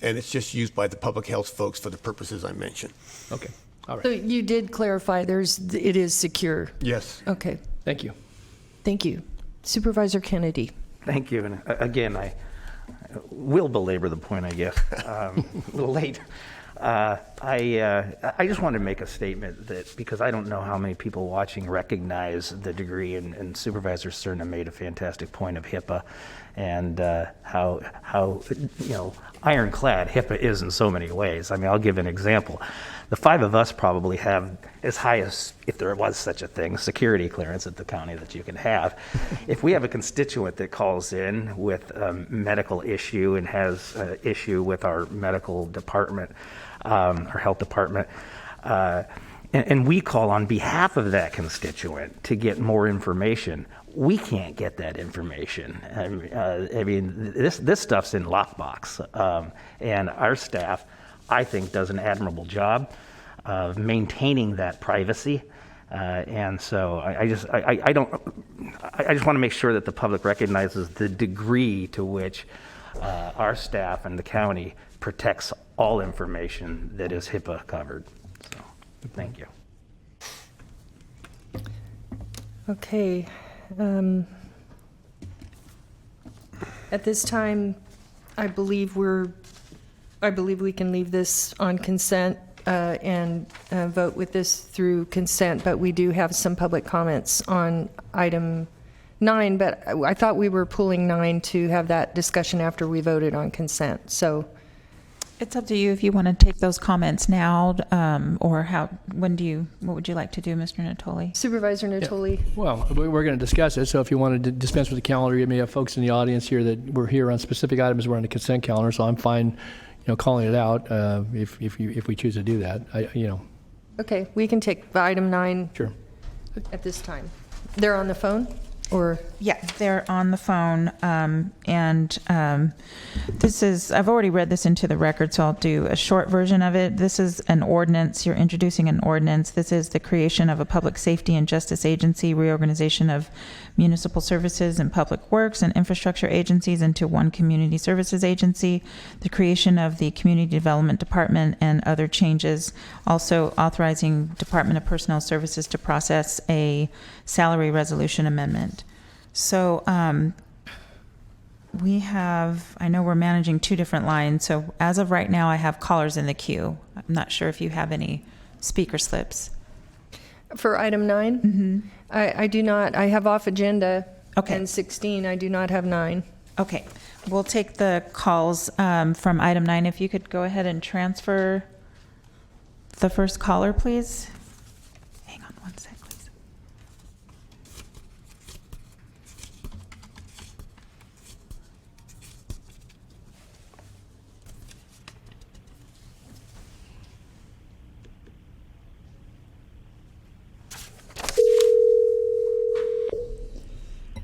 [SPEAKER 6] and it's just used by the public health folks for the purposes I mentioned.
[SPEAKER 4] Okay, all right.
[SPEAKER 1] So you did clarify it is secure.
[SPEAKER 6] Yes.
[SPEAKER 1] Okay.
[SPEAKER 4] Thank you.
[SPEAKER 1] Thank you. Supervisor Kennedy.
[SPEAKER 11] Thank you. And again, I will belabor the point, I guess, a little late. I just wanted to make a statement that, because I don't know how many people watching recognize the degree, and Supervisor Cerna made a fantastic point of HIPAA and how ironclad HIPAA is in so many ways. I mean, I'll give an example. The 5 of us probably have as high as, if there was such a thing, security clearance at the county that you can have. If we have a constituent that calls in with a medical issue and has an issue with our medical department, our health department, and we call on behalf of that constituent to get more information, we can't get that information. I mean, this stuff's in lockbox, and our staff, I think, does an admirable job of maintaining that privacy. And so I just want to make sure that the public recognizes the degree to which our staff and the county protects all information that is HIPAA covered. So, thank you.
[SPEAKER 1] Okay. At this time, I believe we can leave this on consent and vote with this through consent, but we do have some public comments on item 9, but I thought we were pulling 9 to have that discussion after we voted on consent. So
[SPEAKER 2] It's up to you if you want to take those comments now, or what would you like to do, Mr. Natoli?
[SPEAKER 1] Supervisor Natoli.
[SPEAKER 4] Well, we're going to discuss it, so if you wanted to dispense with the calendar, you may have folks in the audience here that we're here on specific items. We're on the consent calendar, so I'm fine, calling it out if we choose to do that.
[SPEAKER 1] Okay, we can take item 9
[SPEAKER 4] Sure.
[SPEAKER 1] at this time. They're on the phone, or?
[SPEAKER 2] Yeah, they're on the phone, I've already read this into the record, so I'll do a short version of it. This is an ordinance. You're introducing an ordinance. This is the creation of a public safety and justice agency, reorganization of municipal services and public works and infrastructure agencies into one community services agency, the creation of the community development department, and other changes. Also authorizing Department of Personnel Services to process a salary resolution amendment. So I know we're managing 2 different lines. So as of right now, I have callers in the queue. I'm not sure if you have any speaker slips.
[SPEAKER 1] For item 9?
[SPEAKER 2] Mm-hmm.
[SPEAKER 1] I do not. I have off agenda
[SPEAKER 2] Okay.
[SPEAKER 1] and 16. I do not have 9.
[SPEAKER 2] Okay, we'll take the calls from item 9. If you could go ahead and transfer the first caller, please. Hang on one sec, please.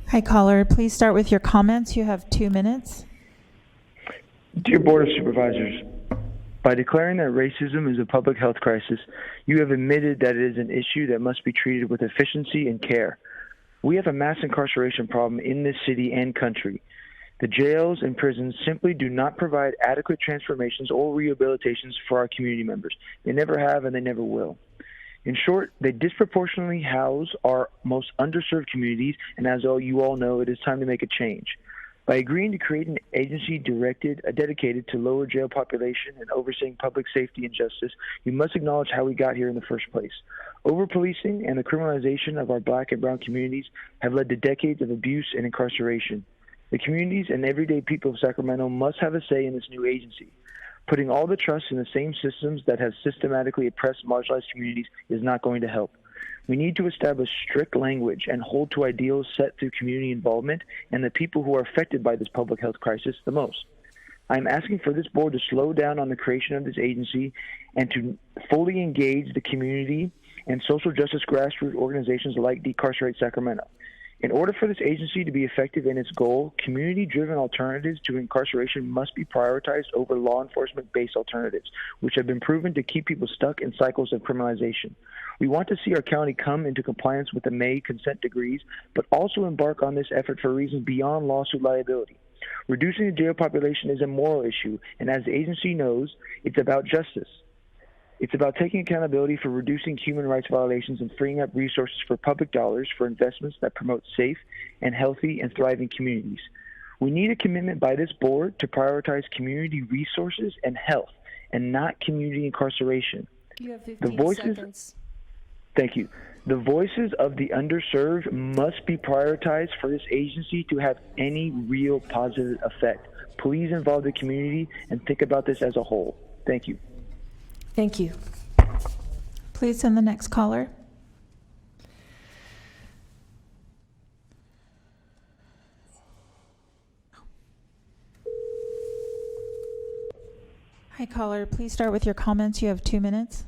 [SPEAKER 2] Hi, caller. Please start with your comments. You have 2 minutes.
[SPEAKER 13] Dear Board of Supervisors, by declaring that racism is a public health crisis, you have admitted that it is an issue that must be treated with efficiency and care. We have a mass incarceration problem in this city and country. The jails and prisons simply do not provide adequate transformations or rehabilitations for our community members. They never have and they never will. In short, they disproportionately house our most underserved communities, and as you all know, it is time to make a change. By agreeing to create an agency dedicated to lower jail population and overseeing public safety and justice, you must acknowledge how we got here in the first place. Over-policing and the criminalization of our Black and brown communities have led to decades of abuse and incarceration. The communities and everyday people of Sacramento must have a say in this new agency. Putting all the trust in the same systems that have systematically oppressed marginalized communities is not going to help. We need to establish strict language and hold to ideals set through community involvement and the people who are affected by this public health crisis the most. I am asking for this board to slow down on the creation of this agency and to fully engage the community and social justice grassroots organizations like Decarcerate Sacramento. In order for this agency to be effective in its goal, community-driven alternatives to incarceration must be prioritized over law enforcement-based alternatives, which have been proven to keep people stuck in cycles of criminalization. We want to see our county come into compliance with the May consent decrees, but also embark on this effort for reasons beyond lawsuit liability. Reducing the jail population is a moral issue, and as the agency knows, it's about justice. It's about taking accountability for reducing human rights violations and freeing up resources for public dollars for investments that promote safe and healthy and thriving communities. We need a commitment by this board to prioritize community resources and health and not community incarceration.
[SPEAKER 1] You have 15 seconds.
[SPEAKER 13] Thank you. The voices of the underserved must be prioritized for this agency to have any real positive effect. Please involve the community and think about this as a whole. Thank you.
[SPEAKER 1] Thank you.
[SPEAKER 2] Please send the next caller. Hi, caller. Please start with your comments. You have 2 minutes.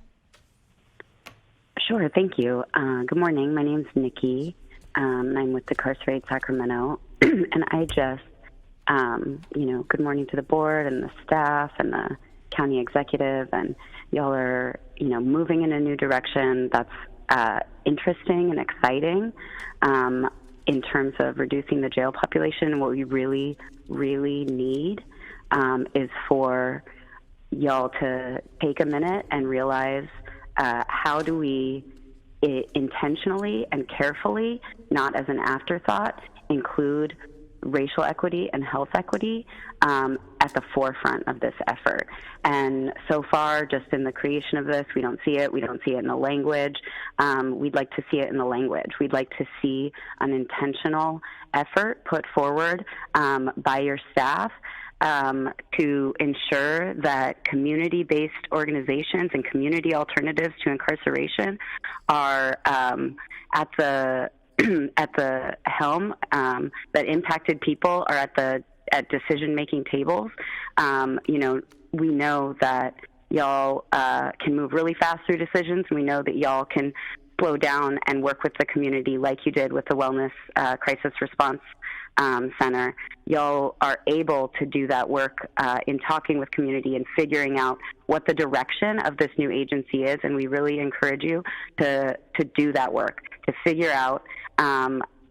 [SPEAKER 14] Sure, thank you. Good morning. My name's Nikki. I'm with Decarcerate Sacramento. And I just, good morning to the board and the staff and the county executive. And y'all are, moving in a new direction that's interesting and exciting in terms of reducing the jail population. And what we really, really need is for y'all to take a minute and realize how do we intentionally and carefully, not as an afterthought, include racial equity and health equity at the forefront of this effort. And so far, just in the creation of this, we don't see it. We don't see it in the language. We'd like to see it in the language. We'd like to see an intentional effort put forward by your staff to ensure that community-based organizations and community alternatives to incarceration are at the at the helm, that impacted people are at decision-making tables. We know that y'all can move really fast through decisions. We know that y'all can slow down and work with the community like you did with the Wellness Crisis Response Center. Y'all are able to do that work in talking with community and figuring out what the direction of this new agency is, and we really encourage you to do that work, to figure out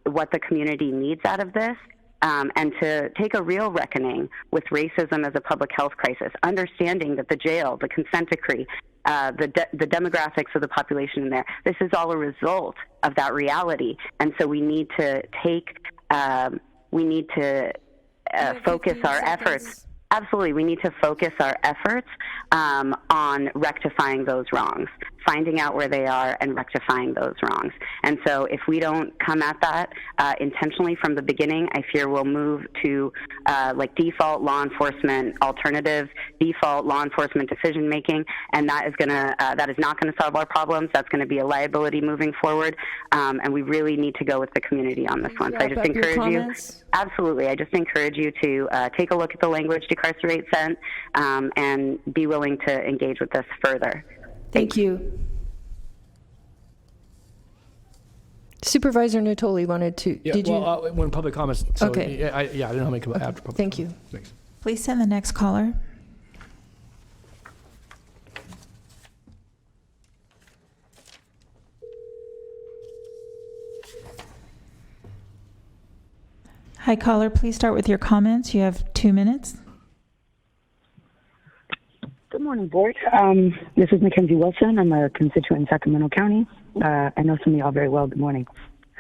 [SPEAKER 14] what the community needs out of this, and to take a real reckoning with racism as a public health crisis, understanding that the jail, the consent decree, the demographics of the population in there, this is all a result of that reality. And so we need to focus our efforts. Absolutely, we need to focus our efforts on rectifying those wrongs, finding out where they are and rectifying those wrongs. And so if we don't come at that intentionally from the beginning, I fear we'll move to like default law enforcement alternatives, default law enforcement decision making, and that is not gonna solve our problems. That's gonna be a liability moving forward, and we really need to go with the community on this one. So I just encourage you. Absolutely, I just encourage you to take a look at the language Decarcerate sent and be willing to engage with this further.
[SPEAKER 1] Thank you. Supervisor Natoli wanted to.
[SPEAKER 4] Yeah,
[SPEAKER 1] did
[SPEAKER 4] well, when public comments. So
[SPEAKER 1] Okay.
[SPEAKER 4] I don't know how many after public.
[SPEAKER 1] Thank you.
[SPEAKER 4] Thanks.
[SPEAKER 2] Please send the next caller. Hi, caller. Please start with your comments. You have 2 minutes.
[SPEAKER 15] Good morning, Board. This is Mackenzie Wilson. I'm a constituent in Sacramento County. I know some of y'all very well. Good morning.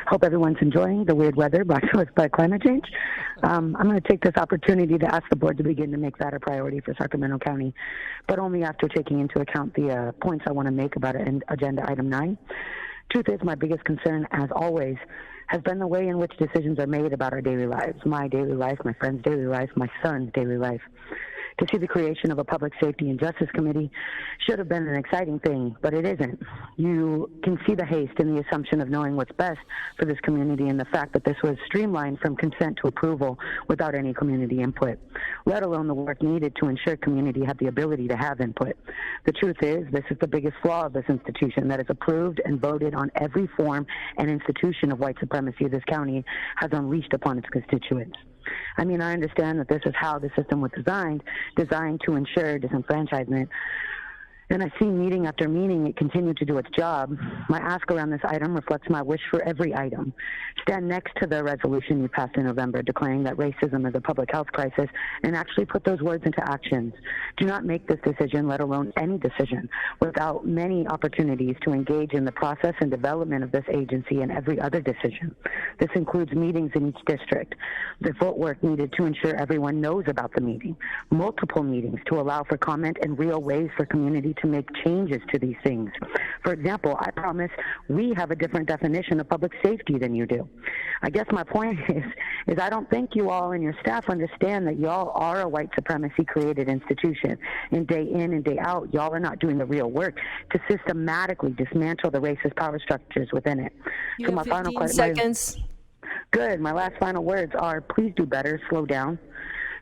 [SPEAKER 15] Hope everyone's enjoying the weird weather brought to us by climate change. I'm going to take this opportunity to ask the Board to begin to make that a priority for Sacramento County, but only after taking into account the points I want to make about Agenda Item 9. Truth is, my biggest concern, as always, has been the way in which decisions are made about our daily lives, my daily life, my friend's daily life, my son's daily life. To see the creation of a Public Safety and Justice Committee should have been an exciting thing, but it isn't. You can see the haste in the assumption of knowing what's best for this community and the fact that this was streamlined from consent to approval without any community input, let alone the work needed to ensure community had the ability to have input. The truth is, this is the biggest flaw of this institution, that is approved and voted on every form and institution of white supremacy this county has unleashed upon its constituents. I mean, I understand that this is how the system was designed to ensure disenfranchisement. And I see meeting after meeting it continue to do its job. My ask around this item reflects my wish for every item. Stand next to the resolution you passed in November declaring that racism is a public health crisis and actually put those words into actions. Do not make this decision, let alone any decision, without many opportunities to engage in the process and development of this agency and every other decision. This includes meetings in each district, the footwork needed to ensure everyone knows about the meeting, multiple meetings to allow for comment and real ways for community to make changes to these things. For example, I promise we have a different definition of public safety than you do. I guess my point is I don't think you all and your staff understand that y'all are a white supremacy created institution. And day in and day out, y'all are not doing the real work to systematically dismantle the racist power structures within it.
[SPEAKER 1] You have 15 seconds.
[SPEAKER 15] Good. My last final words are, please do better, slow down.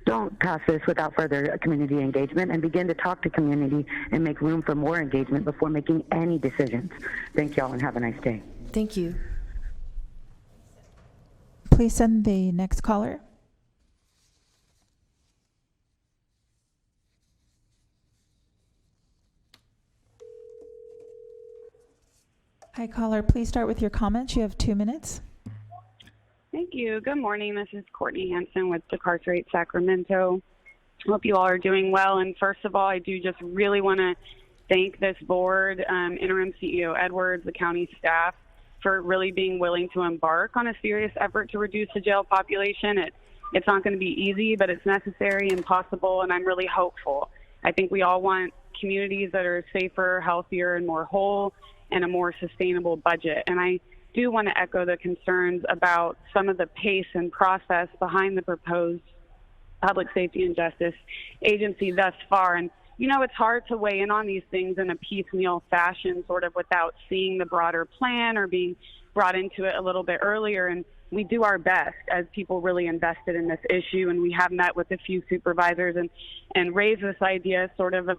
[SPEAKER 15] Don't pass this without further community engagement and begin to talk to community and make room for more engagement before making any decisions. Thank y'all and have a nice day.
[SPEAKER 1] Thank you.
[SPEAKER 2] Please send the next caller. Hi, caller. Please start with your comments. You have 2 minutes.
[SPEAKER 16] Thank you. Good morning. This is Courtney Hansen with Decarcerate Sacramento. Hope you all are doing well. And first of all, I do just really want to thank this board, Interim CEO Edwards, the county staff, for really being willing to embark on a serious effort to reduce the jail population. It's not going to be easy, but it's necessary and possible, and I'm really hopeful. I think we all want communities that are safer, healthier, and more whole, and a more sustainable budget. And I do want to echo the concerns about some of the pace and process behind the proposed public safety and justice agency thus far. And, you know, it's hard to weigh in on these things in a piecemeal fashion, sort of without seeing the broader plan or being brought into it a little bit earlier. And we do our best as people really invested in this issue. And we have met with a few supervisors and raised this idea sort of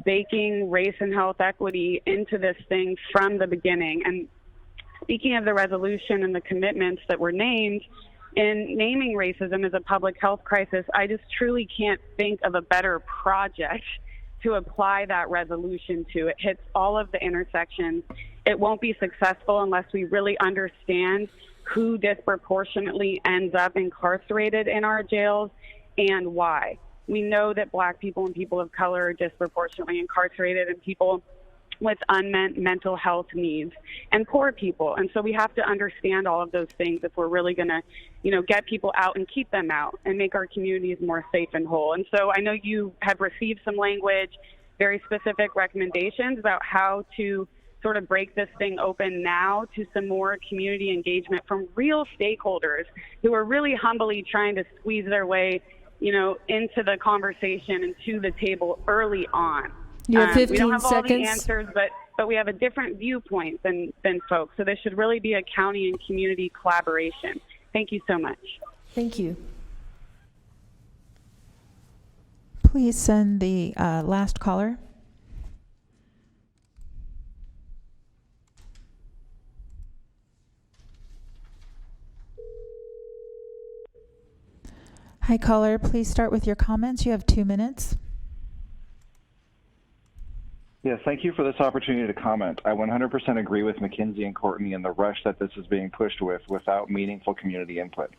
[SPEAKER 16] baking race and health equity into this thing from the beginning. And speaking of the resolution and the commitments that were named, in naming racism as a public health crisis, I just truly can't think of a better project to apply that resolution to. It hits all of the intersections. It won't be successful unless we really understand who disproportionately ends up incarcerated in our jails and why. We know that Black people and people of color are disproportionately incarcerated, and people with unmet mental health needs, and poor people. And so we have to understand all of those things if we're really going to, you know, get people out and keep them out and make our communities more safe and whole. And so I know you have received some language, very specific recommendations about how to sort of break this thing open now to some more community engagement from real stakeholders who are really humbly trying to squeeze their way, you know, into the conversation and to the table early on.
[SPEAKER 1] You have 15
[SPEAKER 16] we don't have all the
[SPEAKER 1] seconds.
[SPEAKER 16] answers, but we have a different viewpoint than folks. So this should really be a county and community collaboration. Thank you so much.
[SPEAKER 1] Thank you.
[SPEAKER 2] Please send the last caller. Hi, caller. Please start with your comments. You have 2 minutes.
[SPEAKER 17] Yes, thank you for this opportunity to comment. I 100% agree with Mackenzie and Courtney in the rush that this is being pushed with without meaningful community input.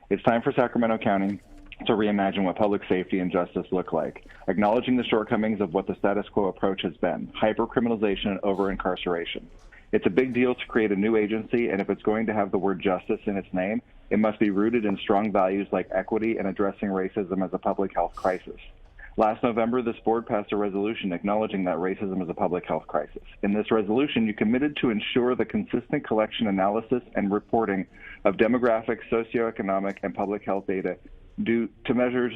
[SPEAKER 17] It's time for Sacramento County to reimagine what public safety and justice look like, acknowledging the shortcomings of what the status quo approach has been, hyper-criminalization and over-incarceration. It's a big deal to create a new agency, and if it's going to have the word justice in its name, it must be rooted in strong values like equity and addressing racism as a public health crisis. Last November, this board passed a resolution acknowledging that racism is a public health crisis. In this resolution, you committed to ensure the consistent collection, analysis, and reporting of demographic, socioeconomic, and public health data to measure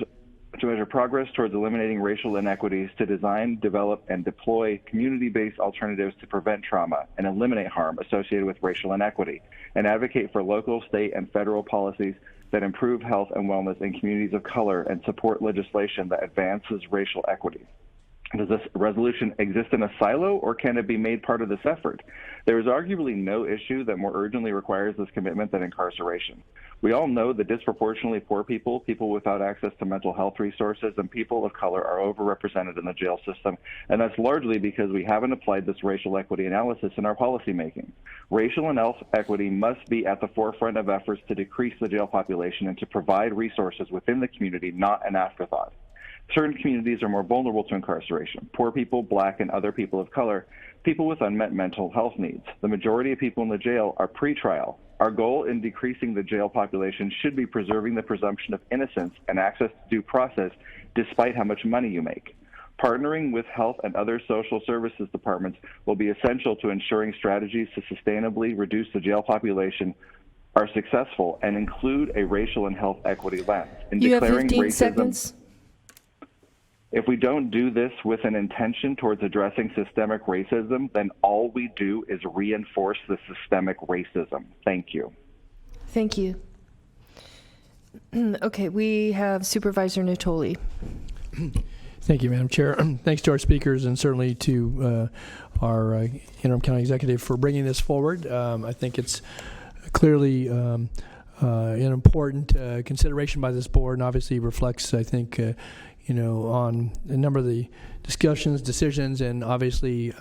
[SPEAKER 17] progress towards eliminating racial inequities, to design, develop, and deploy community-based alternatives to prevent trauma and eliminate harm associated with racial inequity, and advocate for local, state, and federal policies that improve health and wellness in communities of color and support legislation that advances racial equity. Does this resolution exist in a silo, or can it be made part of this effort? There is arguably no issue that more urgently requires this commitment than incarceration. We all know that disproportionately poor people, people without access to mental health resources, and people of color are overrepresented in the jail system, and that's largely because we haven't applied this racial equity analysis in our policymaking. Racial and health equity must be at the forefront of efforts to decrease the jail population and to provide resources within the community, not an afterthought. Certain communities are more vulnerable to incarceration: poor people, Black and other people of color, people with unmet mental health needs. The majority of people in the jail are pretrial. Our goal in decreasing the jail population should be preserving the presumption of innocence and access to due process despite how much money you make. Partnering with health and other social services departments will be essential to ensuring strategies to sustainably reduce the jail population are successful and include a racial and health equity lens. In
[SPEAKER 1] You have
[SPEAKER 17] declaring
[SPEAKER 1] 15
[SPEAKER 17] racism,
[SPEAKER 1] seconds.
[SPEAKER 17] if we don't do this with an intention towards addressing systemic racism, then all we do is reinforce the systemic racism. Thank you.
[SPEAKER 1] Thank you. Okay, we have Supervisor Natoli.
[SPEAKER 4] Thank you, Madam Chair. Thanks to our speakers and certainly to our interim county executive for bringing this forward. I think it's clearly an important consideration by this board, and obviously reflects, I think, on a number of the discussions, decisions, and obviously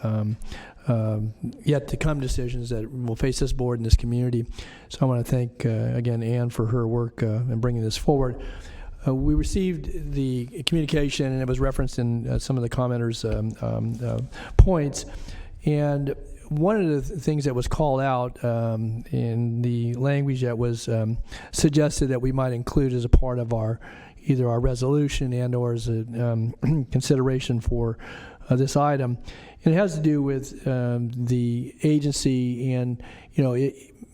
[SPEAKER 4] yet to come decisions that will face this board and this community. So I want to thank, again, Ann for her work in bringing this forward. We received the communication, and it was referenced in some of the commenters' points. And one of the things that was called out in the language that was suggested that we might include as a part of either our resolution and or as a consideration for this item, and it has to do with the agency, and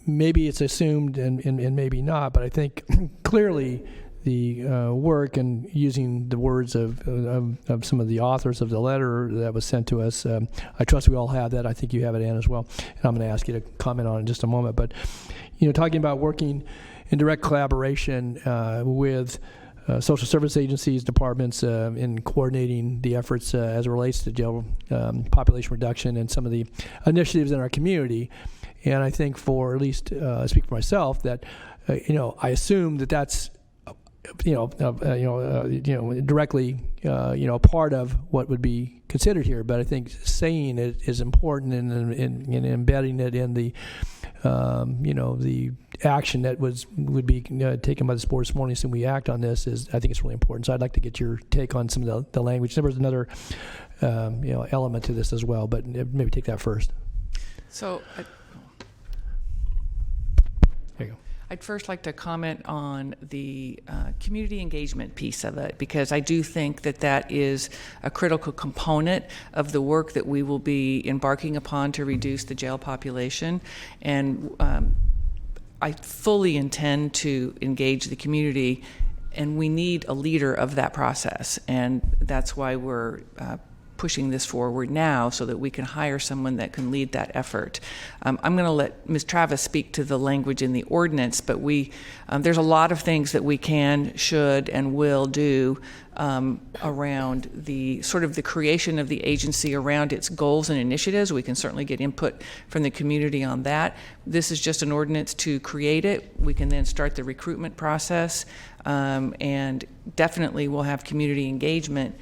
[SPEAKER 4] maybe it's assumed and maybe not, but I think clearly work and using the words of some of the authors of the letter that was sent to us. I trust we all have that. I think you have it, Ann, as well. And I'm going to ask you to comment on it in just a moment. But, talking about working in direct collaboration with social service agencies, departments, in coordinating the efforts as it relates to jail population reduction and some of the initiatives in our community. And I think for, at least speak for myself, that, I assume that that's directly, part of what would be considered here. But I think saying it is important in embedding it in the, the action that would be taken by this board this morning, so we act on this, I think it's really important. So I'd like to get your take on some of the language. There was another, element to this as well, but maybe take that first.
[SPEAKER 7] So
[SPEAKER 4] There you go.
[SPEAKER 7] I'd first like to comment on the community engagement piece of it, because I do think that is a critical component of the work that we will be embarking upon to reduce the jail population. And I fully intend to engage the community, and we need a leader of that process. And that's why we're pushing this forward now, so that we can hire someone that can lead that effort. I'm going to let Ms. Travis speak to the language in the ordinance, but there's a lot of things that we can, should, and will do around the sort of the creation of the agency, around its goals and initiatives. We can certainly get input from the community on that. This is just an ordinance to create it. We can then start the recruitment process, and definitely we'll have community engagement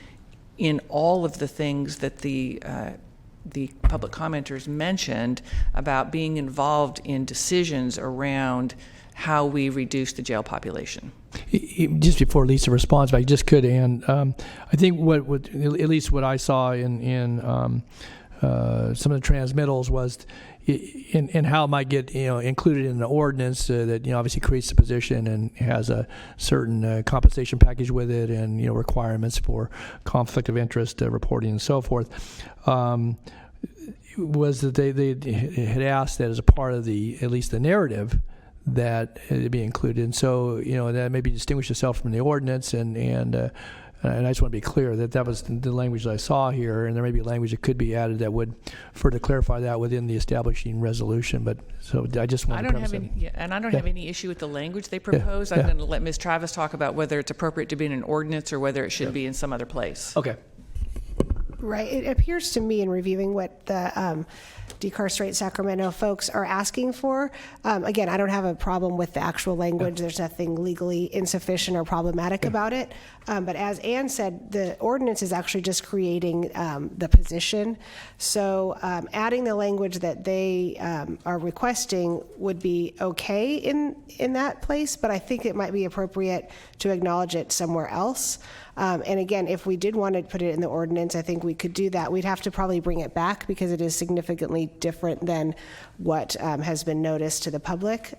[SPEAKER 7] in all of the things that the public commenters mentioned about being involved in decisions around how we reduce the jail population.
[SPEAKER 4] Just before Lisa responds, if I just could, Ann, I think at least what I saw in some of the transmittals was in how it might get included in the ordinance that obviously creates the position and has a certain compensation package with it, and requirements for conflict of interest reporting and so forth. Was that they had asked that as a part of at least the narrative, that it be included, and so that maybe distinguish itself from the ordinance, and I just want to be clear that was the language that I saw here, and there may be language that could be added that would further clarify that within the establishing resolution. But so I just want to premise that.
[SPEAKER 7] And I don't have any issue with the language they propose. I'm going to let Ms. Travis talk about whether it's appropriate to be in an ordinance or whether it should be in some other place.
[SPEAKER 4] Okay.
[SPEAKER 18] Right. It appears to me in reviewing what the Decarcerate Sacramento folks are asking for. Again, I don't have a problem with the actual language. There's nothing legally insufficient or problematic about it. But as Ann said, the ordinance is actually just creating the position. So adding the language that they are requesting would be okay in that place, but I think it might be appropriate to acknowledge it somewhere else. And again, if we did want to put it in the ordinance, I think we could do that. We'd have to probably bring it back because it is significantly different than what has been noticed to the public.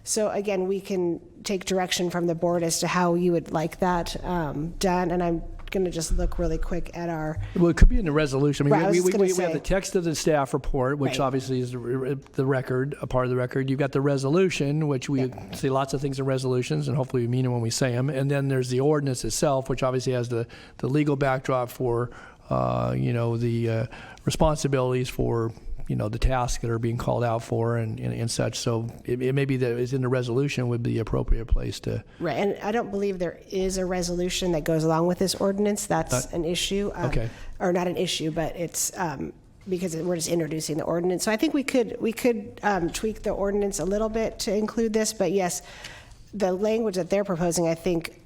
[SPEAKER 18] So again, we can take direction from the board as to how you would like that done. And I'm going to just look really quick at our...
[SPEAKER 4] Well, it could be in the resolution. I mean,
[SPEAKER 18] right,
[SPEAKER 4] we have the text of the staff report, which obviously is the record, a part of the record. You've got the resolution, which we see lots of things in resolutions, and hopefully we mean it when we say them. And then there's the ordinance itself, which obviously has the legal backdrop for, the responsibilities for, the tasks that are being called out for and such. So it may be that it's in the resolution would be the appropriate place to...
[SPEAKER 18] Right, and I don't believe there is a resolution that goes along with this ordinance. That's an issue.
[SPEAKER 4] Okay.
[SPEAKER 18] Or not an issue, but it's because we're just introducing the ordinance. So I think we could tweak the ordinance a little bit to include this, but yes, the language that they're proposing, I think,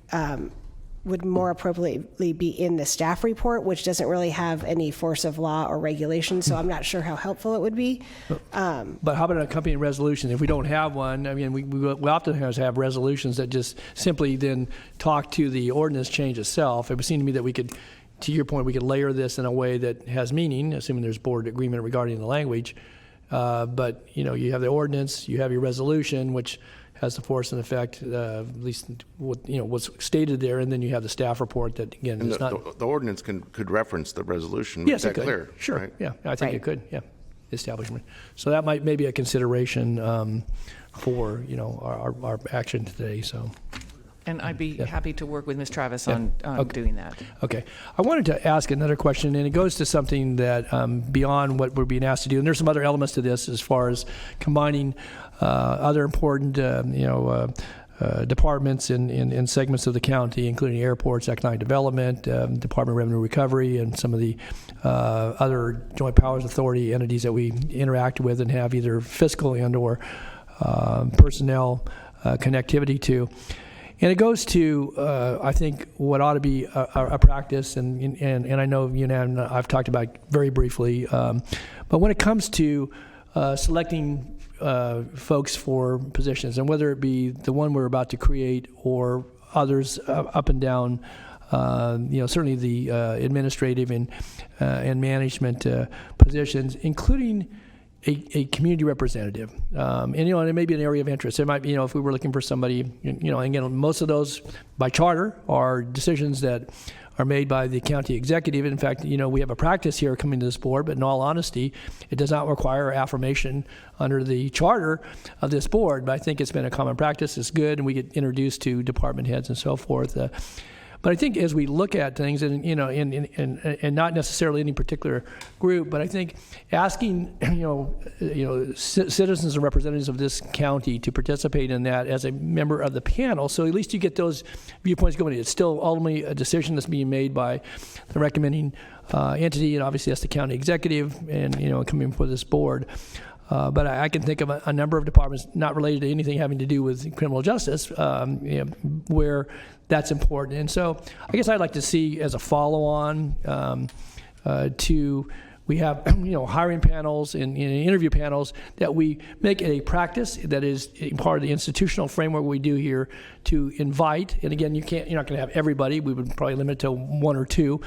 [SPEAKER 18] would more appropriately be in the staff report, which doesn't really have any force of law or regulation, so I'm not sure how helpful it would be.
[SPEAKER 4] But how about an accompanying resolution? If we don't have one, I mean, we often have resolutions that just simply then talk to the ordinance change itself. It would seem to me that we could, to your point, we could layer this in a way that has meaning, assuming there's board agreement regarding the language. But, you have the ordinance, you have your resolution, which has the force and effect, at least what's stated there, and then you have the staff report that, again,
[SPEAKER 12] and
[SPEAKER 4] is not...
[SPEAKER 12] The ordinance could reference the resolution.
[SPEAKER 4] Yes,
[SPEAKER 12] Is
[SPEAKER 4] it
[SPEAKER 12] that
[SPEAKER 4] could.
[SPEAKER 12] clear?
[SPEAKER 4] Sure,
[SPEAKER 12] right?
[SPEAKER 4] yeah, I think it could, yeah, establishment. So that might be a consideration for, our action today, so...
[SPEAKER 7] And I'd be happy to work with Ms. Travis on doing that.
[SPEAKER 4] Okay. I wanted to ask another question, and it goes to something that beyond what we're being asked to do, and there's some other elements to this as far as combining other important, departments in segments of the county, including airports, economic development, Department of Revenue Recovery, and some of the other joint powers authority entities that we interact with and have either fiscal and or personnel connectivity to. And it goes to, I think, what ought to be a practice, and I know you and I've talked about very briefly, but when it comes to selecting folks for positions, and whether it be the one we're about to create or others up and down, certainly the administrative and management positions, including a community representative, and it may be an area of interest. It might be, if we were looking for somebody, again, most of those by charter are decisions that are made by the county executive. In fact, we have a practice here coming to this board, but in all honesty, it does not require affirmation under the charter of this board. But I think it's been a common practice. It's good, and we get introduced to department heads and so forth. But I think as we look at things, and and not necessarily any particular group, but I think asking citizens and representatives of this county to participate in that as a member of the panel, so at least you get those viewpoints going. It's still ultimately a decision that's being made by the recommending entity, and obviously that's the county executive, and coming before this board. But I can think of a number of departments not related to anything having to do with criminal justice, where that's important. And so I guess I'd like to see as a follow-on we have hiring panels and interview panels, that we make it a practice that is part of the institutional framework we do here to invite. And again, you're not going to have everybody. We would probably limit it to one or two.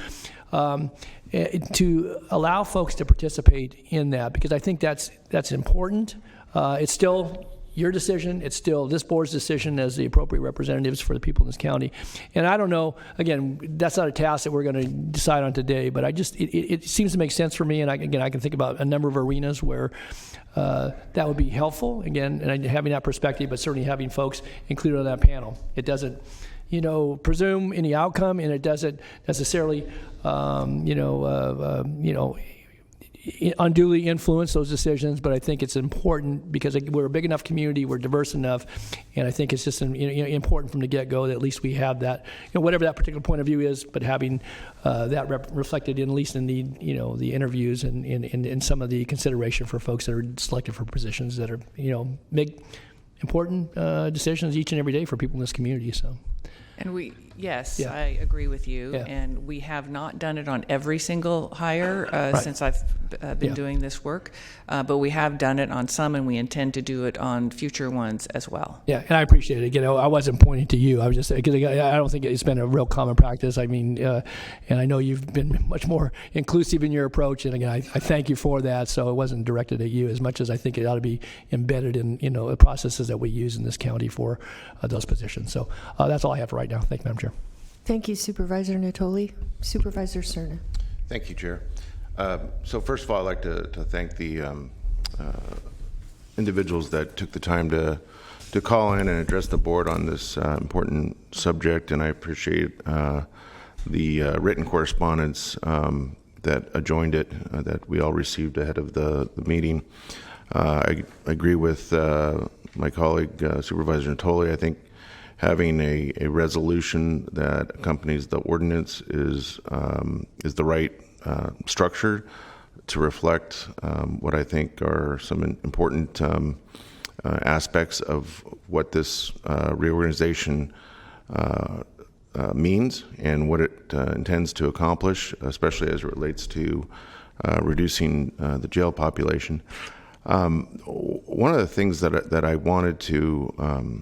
[SPEAKER 4] To allow folks to participate in that, because I think that's important. It's still your decision. It's still this board's decision as the appropriate representatives for the people in this county. And I don't know, again, that's not a task that we're going to decide on today, but it seems to make sense for me. And I can think about a number of arenas where that would be helpful, again, and having that perspective, but certainly having folks included on that panel. It doesn't presume any outcome, and it doesn't necessarily unduly influence those decisions. But I think it's important because we're a big enough community, we're diverse enough, and I think it's just important from the get-go that at least we have that, whatever that particular point of view is, but having that reflected in, at least in the the interviews and some of the consideration for folks that are selected for positions that are make important decisions each and every day for people in this community. So.
[SPEAKER 7] And I agree with you. Yeah. And we have not done it on every single hire since I've been doing this work, but we have done it on some, and we intend to do it on future ones as well. Yeah, and I appreciate it. I wasn't pointing to you. I was just because I don't think it's been a real common practice. I mean, and I know you've been much more inclusive in your approach, and again, I thank you for that. So it wasn't directed at you as much as I think it ought to be embedded in the processes that we use in this county for those positions. So that's all I have for right now. Thank you, Madam Chair.
[SPEAKER 1] Thank you, Supervisor Natoli. Supervisor Cerna.
[SPEAKER 12] Thank you, Chair. So first of all, I'd like to thank the individuals that took the time to call in and address the board on this important subject, and I appreciate the written correspondence that adjoined it that we all received ahead of the meeting. I agree with my colleague, Supervisor Natoli. I think having a resolution that accompanies the ordinance is the right structure to reflect what I think are some important aspects of what this reorganization means and what it intends to accomplish, especially as it relates to reducing the jail population. One of the things that I wanted to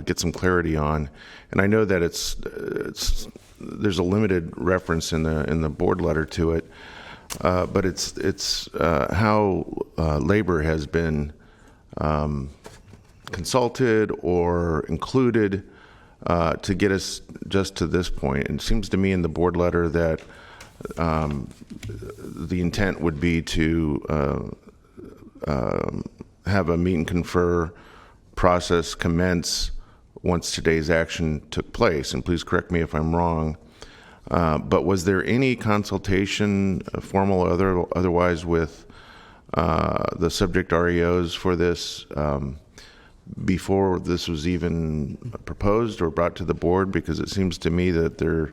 [SPEAKER 12] get some clarity on, and I know that there's a limited reference in the board letter to it, but it's how labor has been consulted or included to get us just to this point. And it seems to me in the board letter that the intent would be to have a meet and confer process commence once today's action took place, and please correct me if I'm wrong, but was there any consultation, formal or otherwise, with the subject REOs for this before this was even proposed or brought to the board? Because it seems to me that there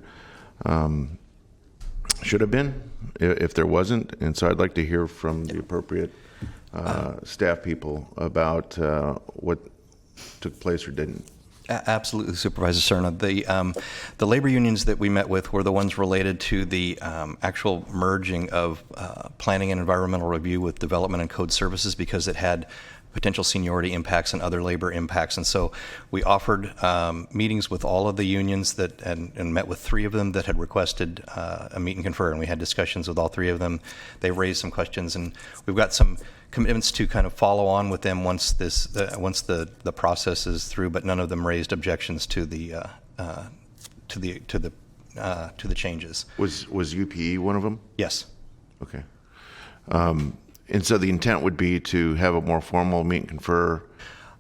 [SPEAKER 12] should have been, if there wasn't. And so I'd like to hear from the appropriate staff people about what took place or didn't.
[SPEAKER 3] Absolutely, Supervisor Cerna. The labor unions that we met with were the ones related to the actual merging of planning and environmental review with development and code services, because it had potential seniority impacts and other labor impacts. And so we offered meetings with all of the unions and met with 3 of them that had requested a meet and confer, and we had discussions with all 3 of them. They raised some questions, and we've got some commitments to kind of follow on with them once the process is through, but none of them raised objections to the changes.
[SPEAKER 12] Was UPE one of them?
[SPEAKER 3] Yes.
[SPEAKER 12] Okay. And so the intent would be to have a more formal meet and confer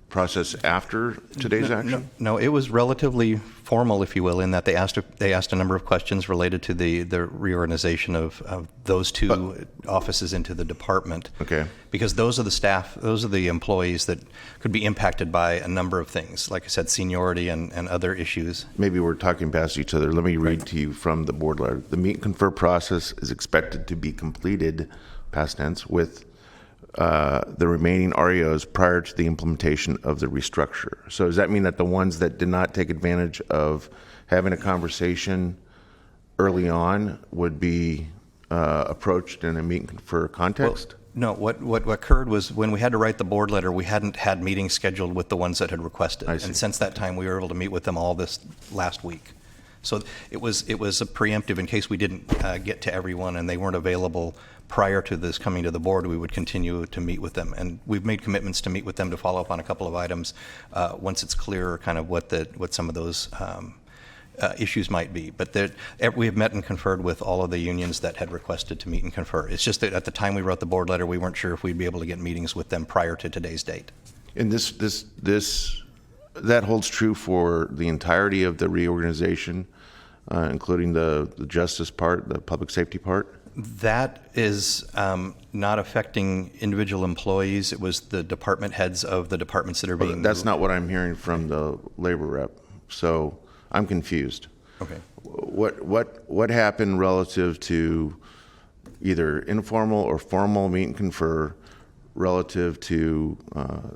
[SPEAKER 12] process after today's action?
[SPEAKER 3] No, it was relatively formal, if you will, in that they asked a number of questions related to the reorganization of those 2 offices into the department.
[SPEAKER 12] Okay.
[SPEAKER 3] Because those are the employees that could be impacted by a number of things, like I said, seniority and other issues.
[SPEAKER 12] Maybe we're talking past each other. Let me read to you from the board letter. The meet and confer process is expected to be completed, past tense, with the remaining REOs prior to the implementation of the restructure. So does that mean that the ones that did not take advantage of having a conversation early on would be approached in a meet and confer context?
[SPEAKER 3] No, what occurred was when we had to write the board letter, we hadn't had meetings scheduled with the ones that had requested. And since that time, we were able to meet with them all this last week. So it was a preemptive in case we didn't get to everyone and they weren't available prior to this coming to the board. We would continue to meet with them, and we've made commitments to meet with them to follow up on a couple of items once it's clear kind of what some of those issues might be. But we have met and conferred with all of the unions that had requested to meet and confer. It's just that at the time we wrote the board letter, we weren't sure if we'd be able to get meetings with them prior to today's date.
[SPEAKER 12] And that holds true for the entirety of the reorganization, including the justice part, the public safety part?
[SPEAKER 3] That is not affecting individual employees. It was the department heads of the departments that are being
[SPEAKER 12] That's
[SPEAKER 3] moved.
[SPEAKER 12] not what I'm hearing from the labor rep. So I'm confused.
[SPEAKER 3] Okay.
[SPEAKER 12] What happened relative to either informal or formal meet and confer relative to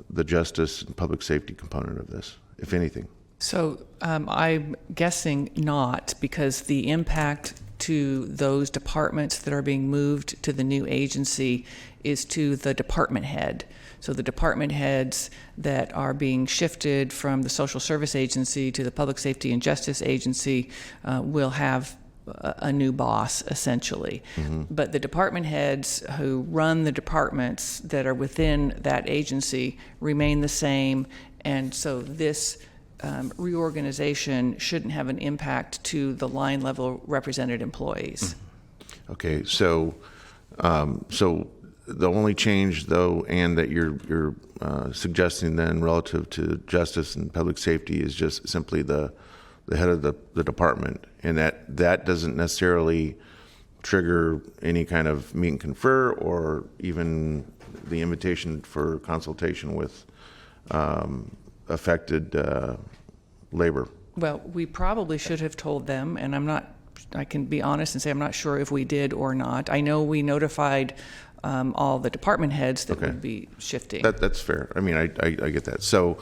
[SPEAKER 12] the justice and public safety component of this, if anything?
[SPEAKER 7] So I'm guessing not, because the impact to those departments that are being moved to the new agency is to the department head. So the department heads that are being shifted from the social service agency to the public safety and justice agency will have a new boss, essentially. Mm-hmm. But the department heads who run the departments that are within that agency remain the same, and so this reorganization shouldn't have an impact to the line level represented employees.
[SPEAKER 12] Okay, so the only change, though, and that you're suggesting then relative to justice and public safety is just simply the head of the department, and that doesn't necessarily trigger any kind of meet and confer or even the invitation for consultation with affected labor.
[SPEAKER 7] Well, we probably should have told them, and I can be honest and say I'm not sure if we did or not. I know we notified all the department heads that would be shifting.
[SPEAKER 12] That's fair. I mean, I get that. So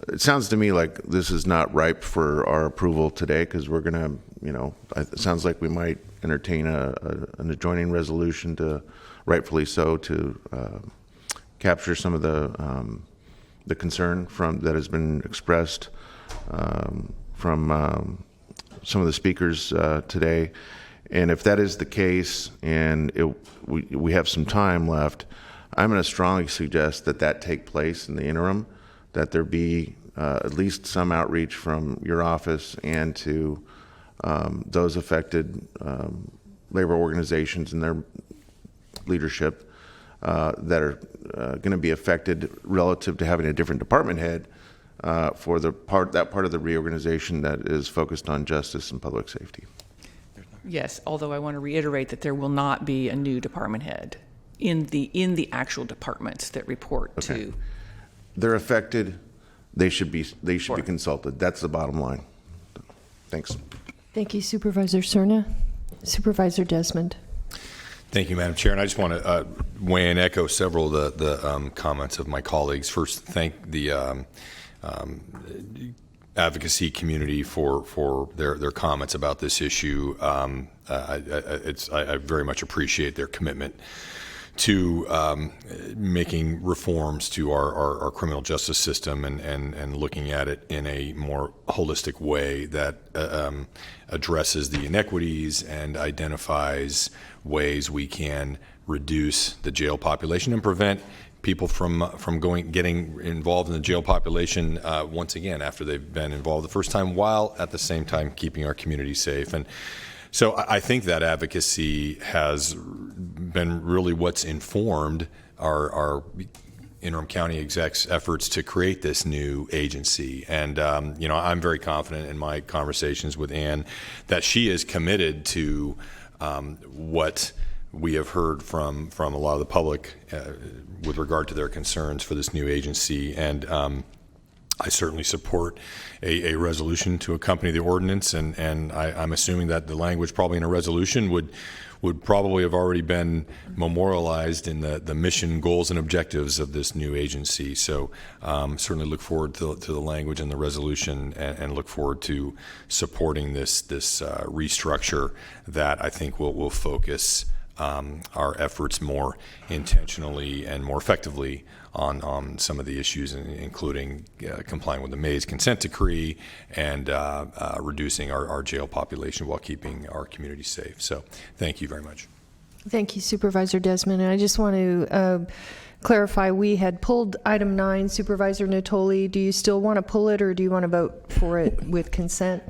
[SPEAKER 12] it sounds to me like this is not ripe for our approval today, because we're going to, it sounds like we might entertain an adjoining resolution to, rightfully so, to capture some of the concern that has been expressed from some of the speakers today. And if that is the case, and we have some time left, I'm going to strongly suggest that take place in the interim, that there be at least some outreach from your office and to those affected labor organizations and their leadership that are going to be affected relative to having a different department head, for that part of the reorganization that is focused on justice and public safety.
[SPEAKER 7] Yes, although I want to reiterate that there will not be a new department head in the actual departments that report to.
[SPEAKER 12] They're affected. They should be consulted. That's the bottom line. Thanks.
[SPEAKER 1] Thank you, Supervisor Cerna. Supervisor Desmond.
[SPEAKER 5] Thank you, Madam Chair. And I just want to weigh in, echo several of the comments of my colleagues. First, thank the advocacy community for their comments about this issue. I very much appreciate their commitment to making reforms to our criminal justice system and looking at it in a more holistic way that addresses the inequities and identifies ways we can reduce the jail population and prevent people from getting involved in the jail population once again after they've been involved the first time, while at the same time keeping our community safe. And so I think that advocacy has been really what's informed our interim county exec's efforts to create this new agency. And I'm very confident in my conversations with Ann that she is committed to what we have heard from a lot of the public with regard to their concerns for this new agency. And I certainly support a resolution to accompany the ordinance, and I'm assuming that the language probably in a resolution would probably have already been memorialized in the mission, goals, and objectives of this new agency. So certainly look forward to the language in the resolution and look forward to supporting this restructure that I think will focus our efforts more intentionally and more effectively on some of the issues, including complying with the Mays consent decree and reducing our jail population while keeping our community safe. So thank you very much.
[SPEAKER 1] Thank you, Supervisor Desmond. And I just want to clarify, we had pulled item 9. Supervisor Natoli, do you still want to pull it, or do you want to vote for it with consent?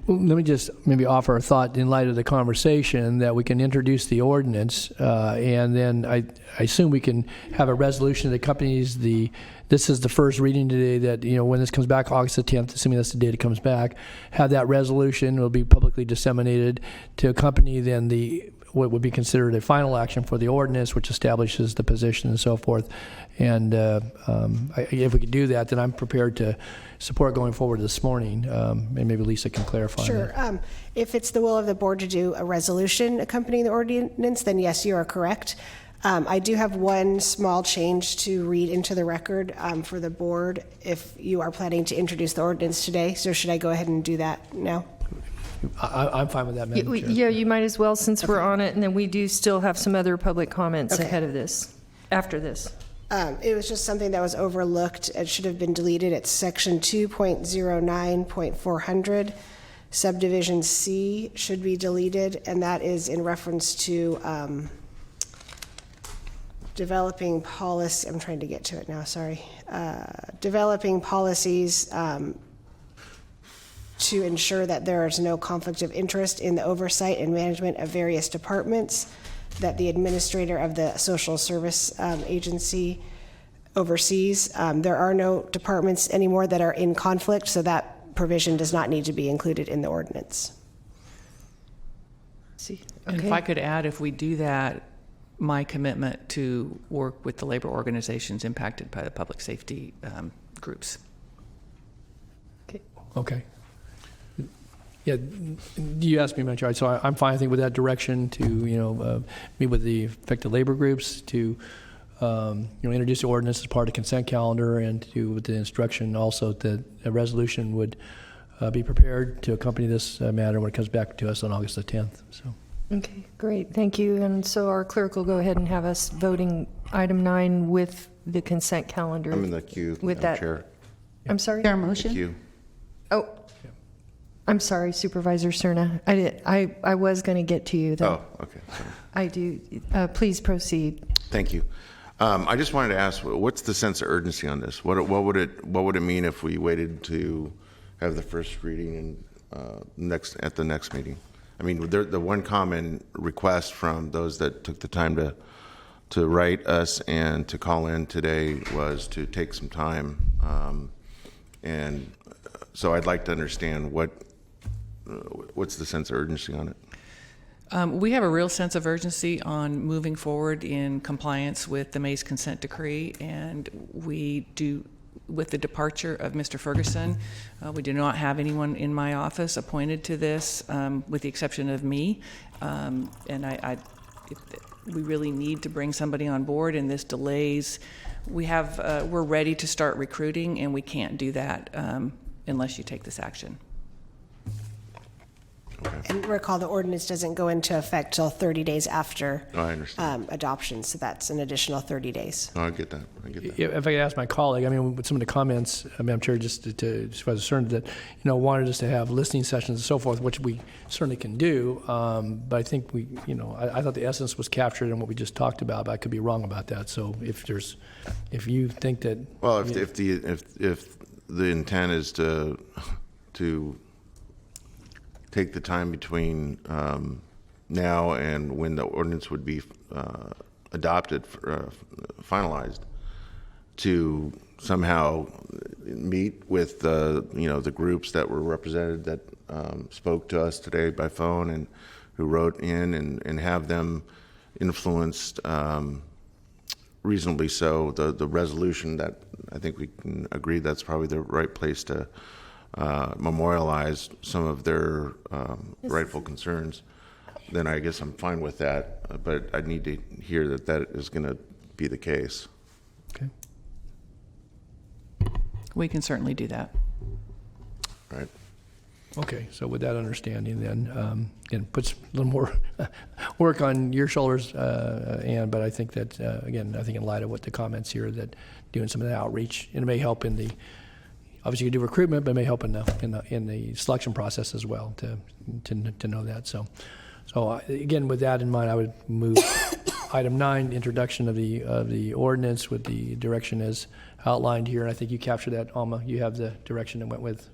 [SPEAKER 4] Let me just maybe offer a thought in light of the conversation that we can introduce the ordinance, and then I assume we can have a resolution that accompanies this is the first reading today that, when this comes back August the 10th, assuming that's the date it comes back, have that resolution will be publicly disseminated to accompany then what would be considered a final action for the ordinance, which establishes the position and so forth. And if we could do that, then I'm prepared to support going forward this morning. And maybe Lisa can clarify.
[SPEAKER 18] Sure.
[SPEAKER 4] That.
[SPEAKER 18] If it's the will of the board to do a resolution accompanying the ordinance, then yes, you are correct. I do have one small change to read into the record for the board if you are planning to introduce the ordinance today. So should I go ahead and do that now?
[SPEAKER 4] I'm fine with that, Madam Chair.
[SPEAKER 1] Yeah, you might as well, since we're on it, and then we do still have some other public comments ahead of this, after this.
[SPEAKER 18] It was just something that was overlooked. It should have been deleted. It's section 2.09.400. Subdivision C should be deleted, and that is in reference to developing policy. I'm trying to get to it now, sorry. Developing policies to ensure that there is no conflict of interest in the oversight and management of various departments that the administrator of the social service agency oversees. There are no departments anymore that are in conflict, so that provision does not need to be included in the ordinance.
[SPEAKER 1] See,
[SPEAKER 7] And if I could add, if we do that, my commitment to work with the labor organizations impacted by the public safety groups.
[SPEAKER 4] Okay. Yeah, you asked me, Madam Chair, so I'm fine, I think, with that direction to, meet with the affected labor groups to, introduce the ordinance as part of the consent calendar, and to, with the instruction also that a resolution would be prepared to accompany this matter when it comes back to us on August the 10th. So.
[SPEAKER 1] Okay, great, thank you. And so our clerk will go ahead and have us voting item 9 with the consent calendar.
[SPEAKER 12] I'm in the queue,
[SPEAKER 1] with
[SPEAKER 12] Madam
[SPEAKER 1] that.
[SPEAKER 12] Chair.
[SPEAKER 1] I'm sorry?
[SPEAKER 19] There a motion?
[SPEAKER 12] Queue.
[SPEAKER 1] Oh, I'm sorry, Supervisor Cerna. I was going to get to you, though.
[SPEAKER 12] Oh, okay. Sorry.
[SPEAKER 1] I do. Please proceed.
[SPEAKER 12] Thank you. I just wanted to ask, what's the sense of urgency on this? What would it mean if we waited to have the first reading at the next meeting? I mean, the one common request from those that took the time to write us and to call in today was to take some time And so I'd like to understand what's the sense of urgency on it?
[SPEAKER 7] We have a real sense of urgency on moving forward in compliance with the May's consent decree, and we do, with the departure of Mr. Ferguson, we do not have anyone in my office appointed to this, with the exception of me, and we really need to bring somebody on board, and this delays. We're ready to start recruiting, and we can't do that unless you take this action.
[SPEAKER 18] And recall the ordinance doesn't go into effect till 30 days after
[SPEAKER 12] I understand.
[SPEAKER 18] adoption, so that's an additional 30 days.
[SPEAKER 12] I get that.
[SPEAKER 4] If I could ask my colleague, I mean, with some of the comments, Madam Chair, just to Supervisor Cerna, that, wanted us to have listening sessions and so forth, which we certainly can do. But I think I thought the essence was captured in what we just talked about, but I could be wrong about that. So if you think that.
[SPEAKER 12] Well, if the intent is to take the time between now and when the ordinance would be adopted, finalized, to somehow meet with the groups that were represented that spoke to us today by phone and who wrote in, and have them influenced reasonably so the resolution that I think we can agree that's probably the right place to memorialize some of their rightful concerns, then I guess I'm fine with that. But I need to hear that is going to be the case.
[SPEAKER 4] Okay.
[SPEAKER 7] We can certainly do that.
[SPEAKER 12] Right.
[SPEAKER 4] Okay, so with that understanding, then, it puts a little more work on your shoulders, Ann, but I think that, again, I think in light of what the comments here, that doing some of the outreach, and it may help in the, obviously you can do recruitment, but it may help in the selection process as well to know that. So again, with that in mind, I would move item 9, introduction of the ordinance with the direction as outlined here. And I think you captured that, Alma. You have the direction that went with.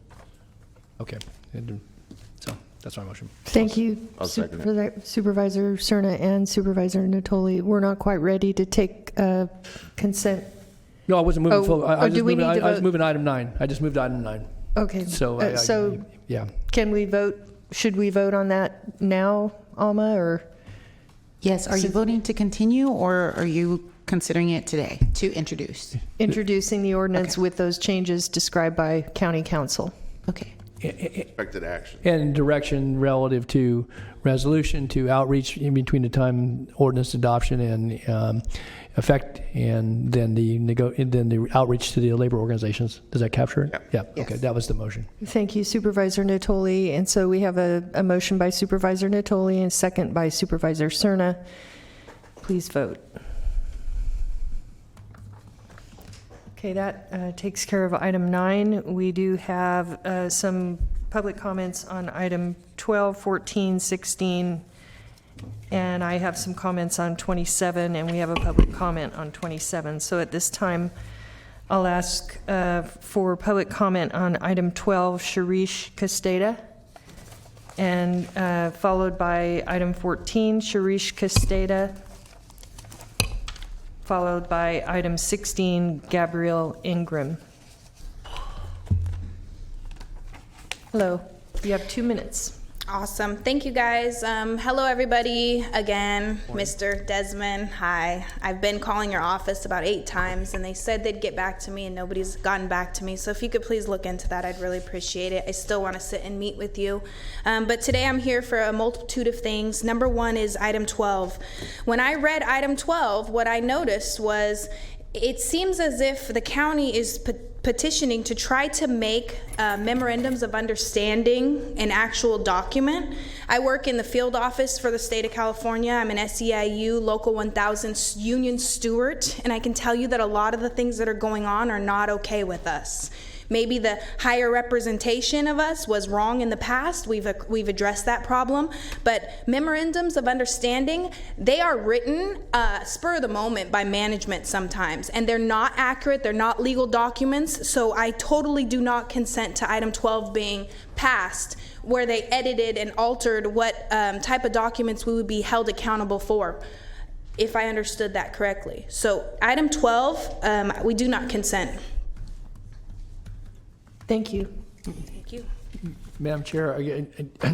[SPEAKER 4] Okay. So that's my motion.
[SPEAKER 1] Thank you,
[SPEAKER 12] I'll second it.
[SPEAKER 1] Supervisor Cerna and Supervisor Natoli. We're not quite ready to take consent.
[SPEAKER 4] No, I wasn't moving forward. I was
[SPEAKER 1] vote?
[SPEAKER 4] moving item 9. I just moved item 9.
[SPEAKER 1] Okay.
[SPEAKER 4] So, yeah.
[SPEAKER 1] Can we vote? Should we vote on that now, Alma, or?
[SPEAKER 19] Yes. Are you voting to continue, or are you considering it today to introduce?
[SPEAKER 1] Introducing the ordinance with those changes described by County Council.
[SPEAKER 19] Okay.
[SPEAKER 12] Expected action.
[SPEAKER 4] And direction relative to resolution, to outreach in between the time ordinance adoption and effect, and then the outreach to the labor organizations. Does that capture it?
[SPEAKER 12] Yeah.
[SPEAKER 19] Yes.
[SPEAKER 4] Okay, that was the motion.
[SPEAKER 1] Thank you, Supervisor Natoli. And so we have a motion by Supervisor Natoli and a second by Supervisor Cerna. Please vote. Okay, that takes care of item 9. We do have some public comments on item 12, 14, 16, and I have some comments on 27, and we have a public comment on 27. So at this time, I'll ask for public comment on item 12, Sharish Casteda, and followed by item 14, Sharish Casteda, followed by item 16, Gabrielle Ingram. Hello, you have 2 minutes.
[SPEAKER 20] Awesome. Thank you, guys. Hello, everybody. Again, Mr. Desmond. Hi. I've been calling your office about 8 times, and they said they'd get back to me, and nobody's gotten back to me. So if you could please look into that, I'd really appreciate it. I still want to sit and meet with you. But today I'm here for a multitude of things. Number 1 is item 12. When I read item 12, what I noticed was it seems as if the county is petitioning to try to make memorandums of understanding an actual document. I work in the field office for the state of California. I'm an SEIU Local 1000 union steward, and I can tell you that a lot of the things that are going on are not okay with us. Maybe the higher representation of us was wrong in the past. We've addressed that problem. But memorandums of understanding, they are written spur of the moment by management sometimes. And they're not accurate. They're not legal documents. So I totally do not consent to item 12 being passed, where they edited and altered what type of documents we would be held accountable for, if I understood that correctly. So item 12, we do not consent.
[SPEAKER 1] Thank you.
[SPEAKER 20] Thank you.
[SPEAKER 4] Madam Chair, again, I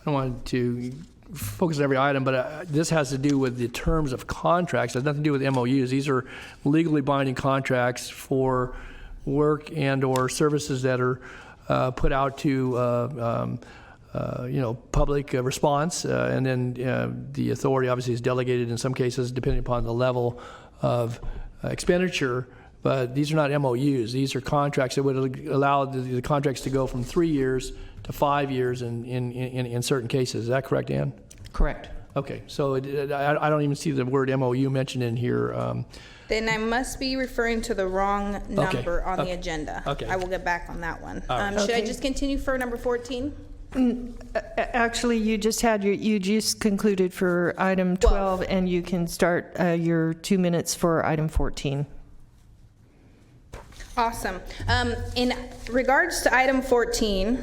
[SPEAKER 4] don't want to focus on every item, but this has to do with the terms of contracts. It has nothing to do with MOUs. These are legally binding contracts for work and or services that are put out to public response, and then the authority obviously is delegated in some cases depending upon the level of expenditure. But these are not MOUs. These are contracts that would allow the contracts to go from 3 years to 5 years in certain cases. Is that correct, Ann?
[SPEAKER 7] Correct.
[SPEAKER 4] Okay, so I don't even see the word MOU mentioned in here.
[SPEAKER 20] Then I must be referring to the wrong number on the agenda.
[SPEAKER 4] Okay.
[SPEAKER 20] I will get back on that one.
[SPEAKER 4] Right.
[SPEAKER 20] Should I just continue for number 14?
[SPEAKER 1] Actually, you just concluded for item 12, and you can start your 2 minutes for item 14.
[SPEAKER 20] Awesome. In regards to item 14,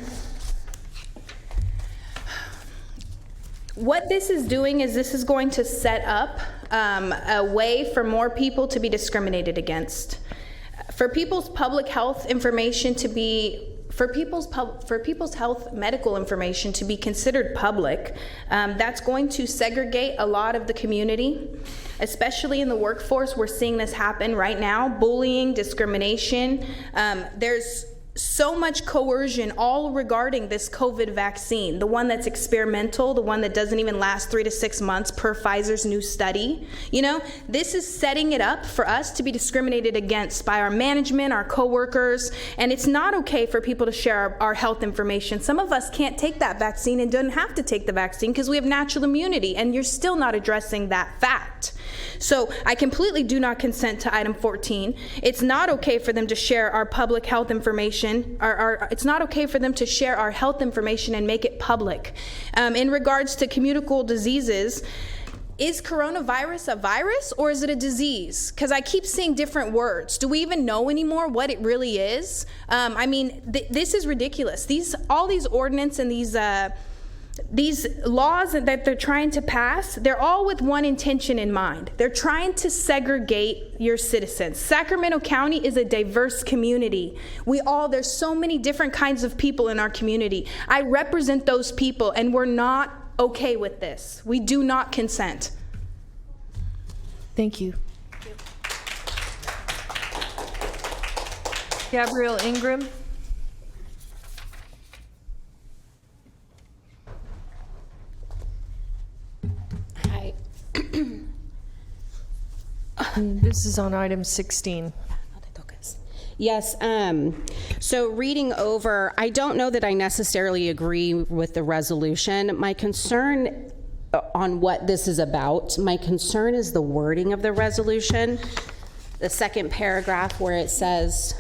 [SPEAKER 20] what this is doing is this is going to set up a way for more people to be discriminated against. For people's public health information to be for people's health medical information to be considered public, that's going to segregate a lot of the community, especially in the workforce. We're seeing this happen right now, bullying, discrimination. There's so much coercion all regarding this COVID vaccine, the one that's experimental, the one that doesn't even last 3 to 6 months per Pfizer's new study. This is setting it up for us to be discriminated against by our management, our coworkers, and it's not okay for people to share our health information. Some of us can't take that vaccine and don't have to take the vaccine because we have natural immunity, and you're still not addressing that fact. So I completely do not consent to item 14. It's not okay for them to share our public health information. It's not okay for them to share our health information and make it public. In regards to communicable diseases, is coronavirus a virus or is it a disease? Because I keep seeing different words. Do we even know anymore what it really is? This is ridiculous. All these ordinances and these laws that they're trying to pass, they're all with one intention in mind. They're trying to segregate your citizens. Sacramento County is a diverse community. There's so many different kinds of people in our community. I represent those people, and we're not okay with this. We do not consent.
[SPEAKER 1] Thank you. Gabrielle Ingram. This is on item 16.
[SPEAKER 8] Yes, so reading over, I don't know that I necessarily agree with the resolution. My concern on what this is about, my concern is the wording of the resolution. The second paragraph where it says,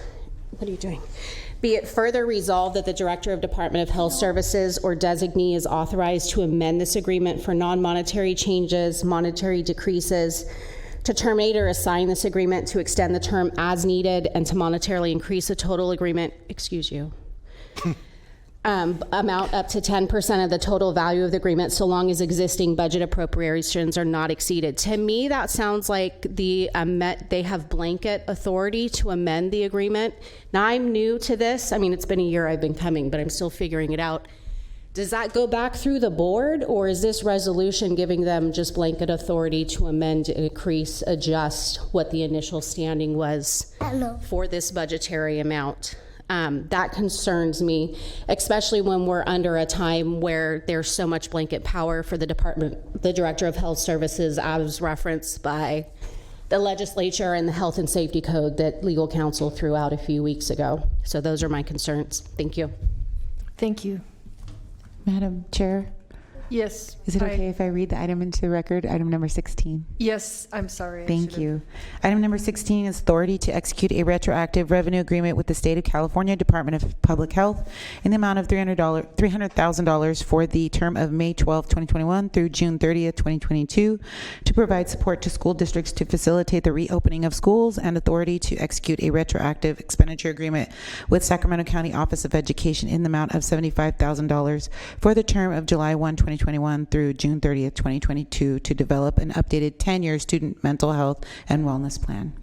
[SPEAKER 8] what are you doing? Be it further resolved that the Director of Department of Health Services or designee is authorized to amend this agreement for non-monetary changes, monetary decreases, to terminate or assign this agreement, to extend the term as needed, and to monetarily increase the total agreement, amount up to 10% of the total value of the agreement, so long as existing budget appropriations are not exceeded. To me, that sounds like they have blanket authority to amend the agreement. Now, I'm new to this. It's been a year I've been coming, but I'm still figuring it out. Does that go back through the board, or is this resolution giving them just blanket authority to amend, increase, adjust what the initial standing was for this budgetary amount? That concerns me, especially when we're under a time where there's so much blanket power for the Director of Health Services, as referenced by the legislature and the Health and Safety Code that legal counsel threw out a few weeks ago. So those are my concerns. Thank you.
[SPEAKER 1] Thank you.
[SPEAKER 19] Madam Chair?
[SPEAKER 1] Yes.
[SPEAKER 19] Is it okay if I read the item into the record, item number 16?
[SPEAKER 1] Yes, I'm sorry.
[SPEAKER 19] Thank you. Item number 16 is authority to execute a retroactive revenue agreement with the State of California Department of Public Health in the amount of $300,000 for the term of May 12, 2021 through June 30th, 2022 to provide support to school districts to facilitate the reopening of schools, and authority to execute a retroactive expenditure agreement with Sacramento County Office of Education in the amount of $75,000 for the term of July 1, 2021 through June 30th, 2022 to develop an updated 10-year student mental health and wellness plan.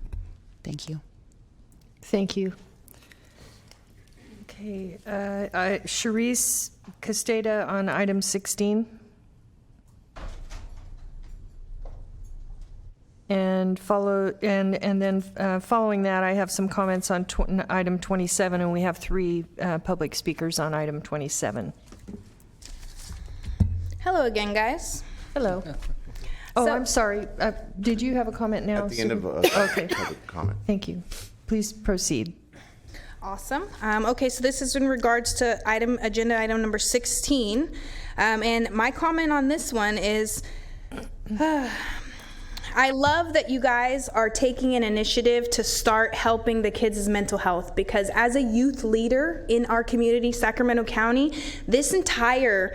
[SPEAKER 19] Thank you.
[SPEAKER 1] Thank you. Okay, Charisse Casteda on item 16. And then following that, I have some comments on item 27, and we have 3 public speakers on item 27.
[SPEAKER 20] Hello again, guys.
[SPEAKER 1] Hello. Oh, I'm sorry. Did you have a comment now?
[SPEAKER 12] At the end of
[SPEAKER 1] okay.
[SPEAKER 12] public comment.
[SPEAKER 1] Thank you. Please proceed.
[SPEAKER 20] Awesome. Okay, so this is in regards to agenda item number 16. And my comment on this one is, I love that you guys are taking an initiative to start helping the kids' mental health, because as a youth leader in our community, Sacramento County, this entire,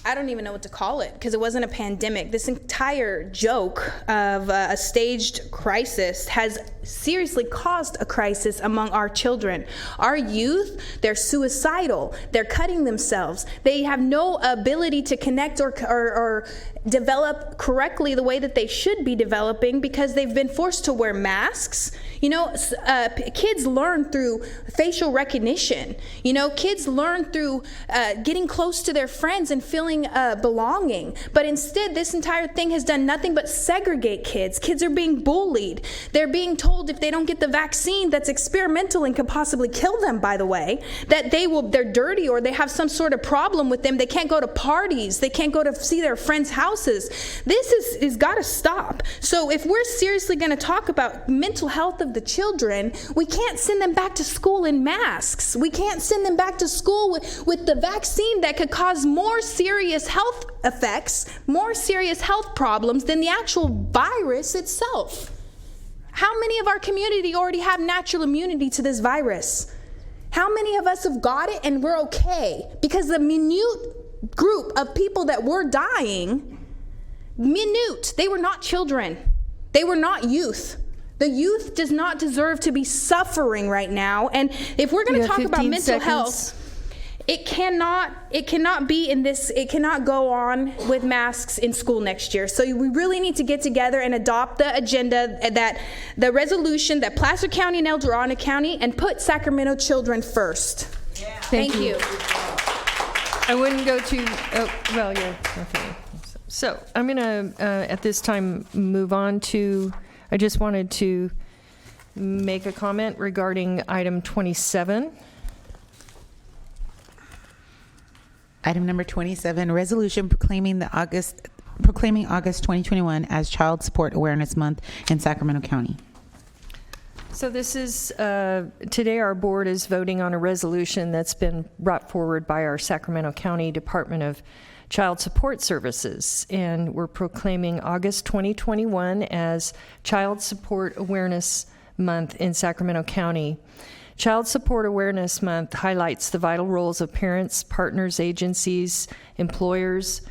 [SPEAKER 20] I don't even know what to call it because it wasn't a pandemic. This entire joke of a staged crisis has seriously caused a crisis among our children. Our youth, they're suicidal. They're cutting themselves. They have no ability to connect or develop correctly the way that they should be developing because they've been forced to wear masks. You know, kids learn through facial recognition. You know, kids learn through getting close to their friends and feeling belonging. But instead, this entire thing has done nothing but segregate kids. Kids are being bullied. They're being told if they don't get the vaccine that's experimental and could possibly kill them, by the way, that they're dirty or they have some sort of problem with them. They can't go to parties. They can't go to see their friends' houses. This is got to stop. So if we're seriously going to talk about mental health of the children, we can't send them back to school in masks. We can't send them back to school with the vaccine that could cause more serious health effects, more serious health problems than the actual virus itself. How many of our community already have natural immunity to this virus? How many of us have got it and we're okay? Because the minute group of people that were dying, they were not children. They were not youth. The youth does not deserve to be suffering right now. And if we're going to talk about mental health, it cannot be in this, it cannot go on with masks in school next year. So we really need to get together and adopt the agenda, the resolution that Placer County and El Dorado County, and put Sacramento children first. Yeah. Thank you.
[SPEAKER 1] I wouldn't go to, okay. So I'm going to, at this time, move on to, I just wanted to make a comment regarding item 27.
[SPEAKER 19] Item number 27, resolution proclaiming August 2021 as Child Support Awareness Month in Sacramento County.
[SPEAKER 1] So this is, today our board is voting on a resolution that's been brought forward by our Sacramento County Department of Child Support Services, and we're proclaiming August 2021 as Child Support Awareness Month in Sacramento County. Child Support Awareness Month highlights the vital roles of parents, partners, agencies, employers,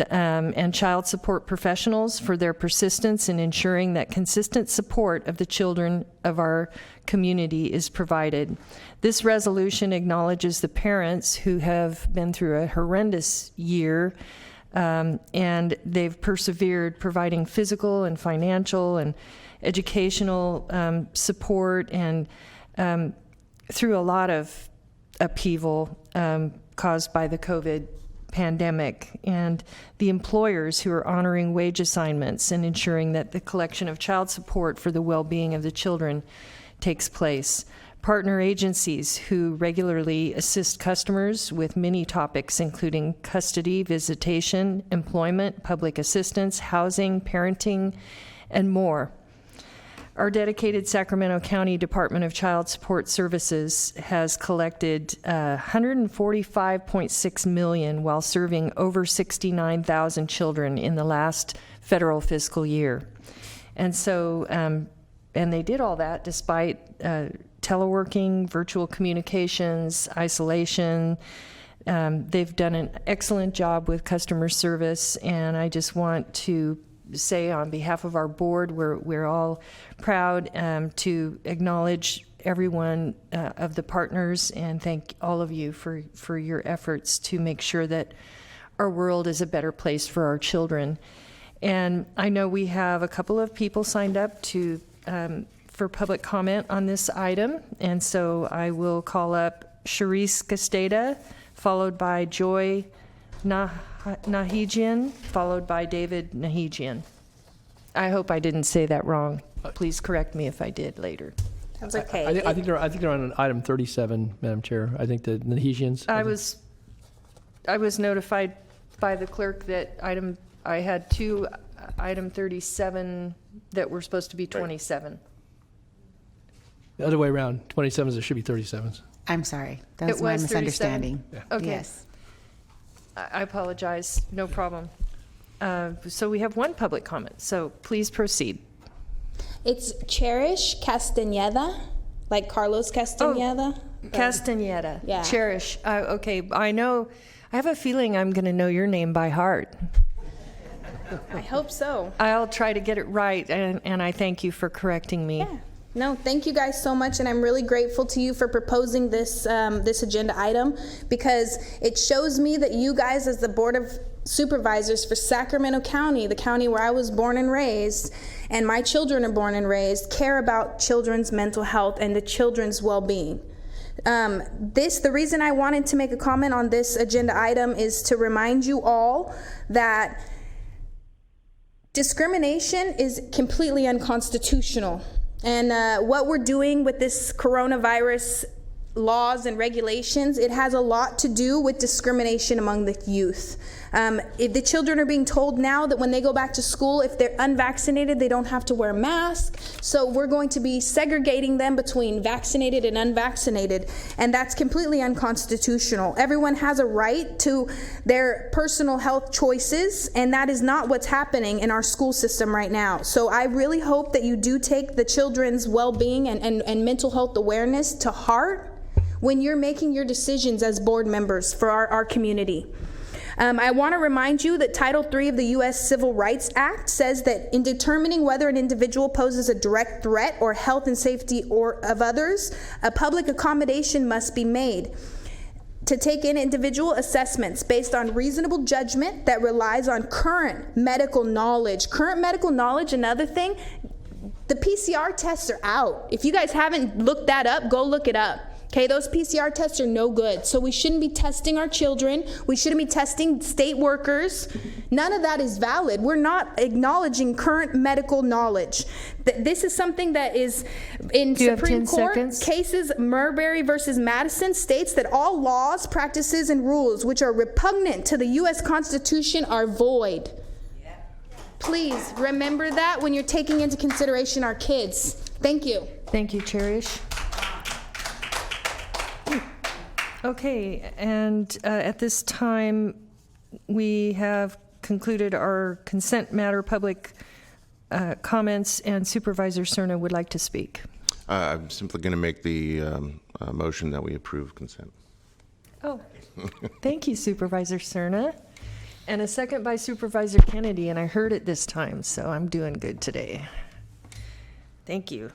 [SPEAKER 1] and child support professionals for their persistence in ensuring that consistent support of the children of our community is provided. This resolution acknowledges the parents who have been through a horrendous year, and they've persevered, providing physical and financial and educational support, and through a lot of upheaval caused by the COVID pandemic, and the employers who are honoring wage assignments and ensuring that the collection of child support for the well-being of the children takes place. Partner agencies who regularly assist customers with many topics, including custody, visitation, employment, public assistance, housing, parenting, and more. Our dedicated Sacramento County Department of Child Support Services has collected $145.6 million while serving over 69,000 children in the last federal fiscal year. And so, and they did all that despite teleworking, virtual communications, isolation. They've done an excellent job with customer service, and I just want to say on behalf of our board, we're all proud to acknowledge everyone of the partners and thank all of you for your efforts to make sure that our world is a better place for our children. And I know we have a couple of people signed up to for public comment on this item, and so I will call up Sharice Casteda, followed by Joy Nahijian, followed by David Nahijian. I hope I didn't say that wrong. Please correct me if I did later.
[SPEAKER 20] That's okay.
[SPEAKER 4] I think they're on item 37, Madam Chair. I think the Nahesians.
[SPEAKER 1] I was notified by the clerk that I had two item 37 that were supposed to be 27.
[SPEAKER 4] The other way around, 27s, it should be 37s.
[SPEAKER 19] I'm sorry. That was my
[SPEAKER 1] 37?
[SPEAKER 19] misunderstanding.
[SPEAKER 1] Yeah. Okay.
[SPEAKER 19] Yes.
[SPEAKER 1] I apologize. No problem. So we have one public comment, so please proceed.
[SPEAKER 20] It's Cherish Castañeda, like Carlos Castañeda.
[SPEAKER 1] Castañeda.
[SPEAKER 20] Yeah.
[SPEAKER 1] Cherish. Okay, I have a feeling I'm going to know your name by heart.
[SPEAKER 20] I hope so.
[SPEAKER 1] I'll try to get it right, and I thank you for correcting me.
[SPEAKER 20] Yeah. No, thank you guys so much, and I'm really grateful to you for proposing this this agenda item, because it shows me that you guys, as the Board of Supervisors for Sacramento County, the county where I was born and raised, and my children are born and raised, care about children's mental health and the children's well-being. The reason I wanted to make a comment on this agenda item is to remind you all that discrimination is completely unconstitutional. And what we're doing with this coronavirus laws and regulations, it has a lot to do with discrimination among the youth. If the children are being told now that when they go back to school, if they're unvaccinated, they don't have to wear a mask. So we're going to be segregating them between vaccinated and unvaccinated, and that's completely unconstitutional. Everyone has a right to their personal health choices, and that is not what's happening in our school system right now. So I really hope that you do take the children's well-being and mental health awareness to heart when you're making your decisions as board members for our community. I want to remind you that Title III of the U.S. Civil Rights Act says that in determining whether an individual poses a direct threat or health and safety of others, a public accommodation must be made to take in individual assessments based on reasonable judgment that relies on current medical knowledge. Current medical knowledge, another thing, the PCR tests are out. If you guys haven't looked that up, go look it up. Okay, those PCR tests are no good. So we shouldn't be testing our children. We shouldn't be testing state workers. None of that is valid. We're not acknowledging current medical knowledge. This is something that is in Supreme Court cases. Marbury versus Madison states that all laws, practices, and rules which are repugnant to the U.S. Constitution are void. Please remember that when you're taking into consideration our kids. Thank you.
[SPEAKER 1] Thank you, Cherish. Okay, and at this time, we have concluded our consent matter public comments, and Supervisor Cerna would like to speak.
[SPEAKER 12] I'm simply going to make the motion that we approve consent.
[SPEAKER 1] Oh, thank you, Supervisor Cerna. And a second by Supervisor Kennedy, and I heard it this time, so I'm doing good today. Thank you.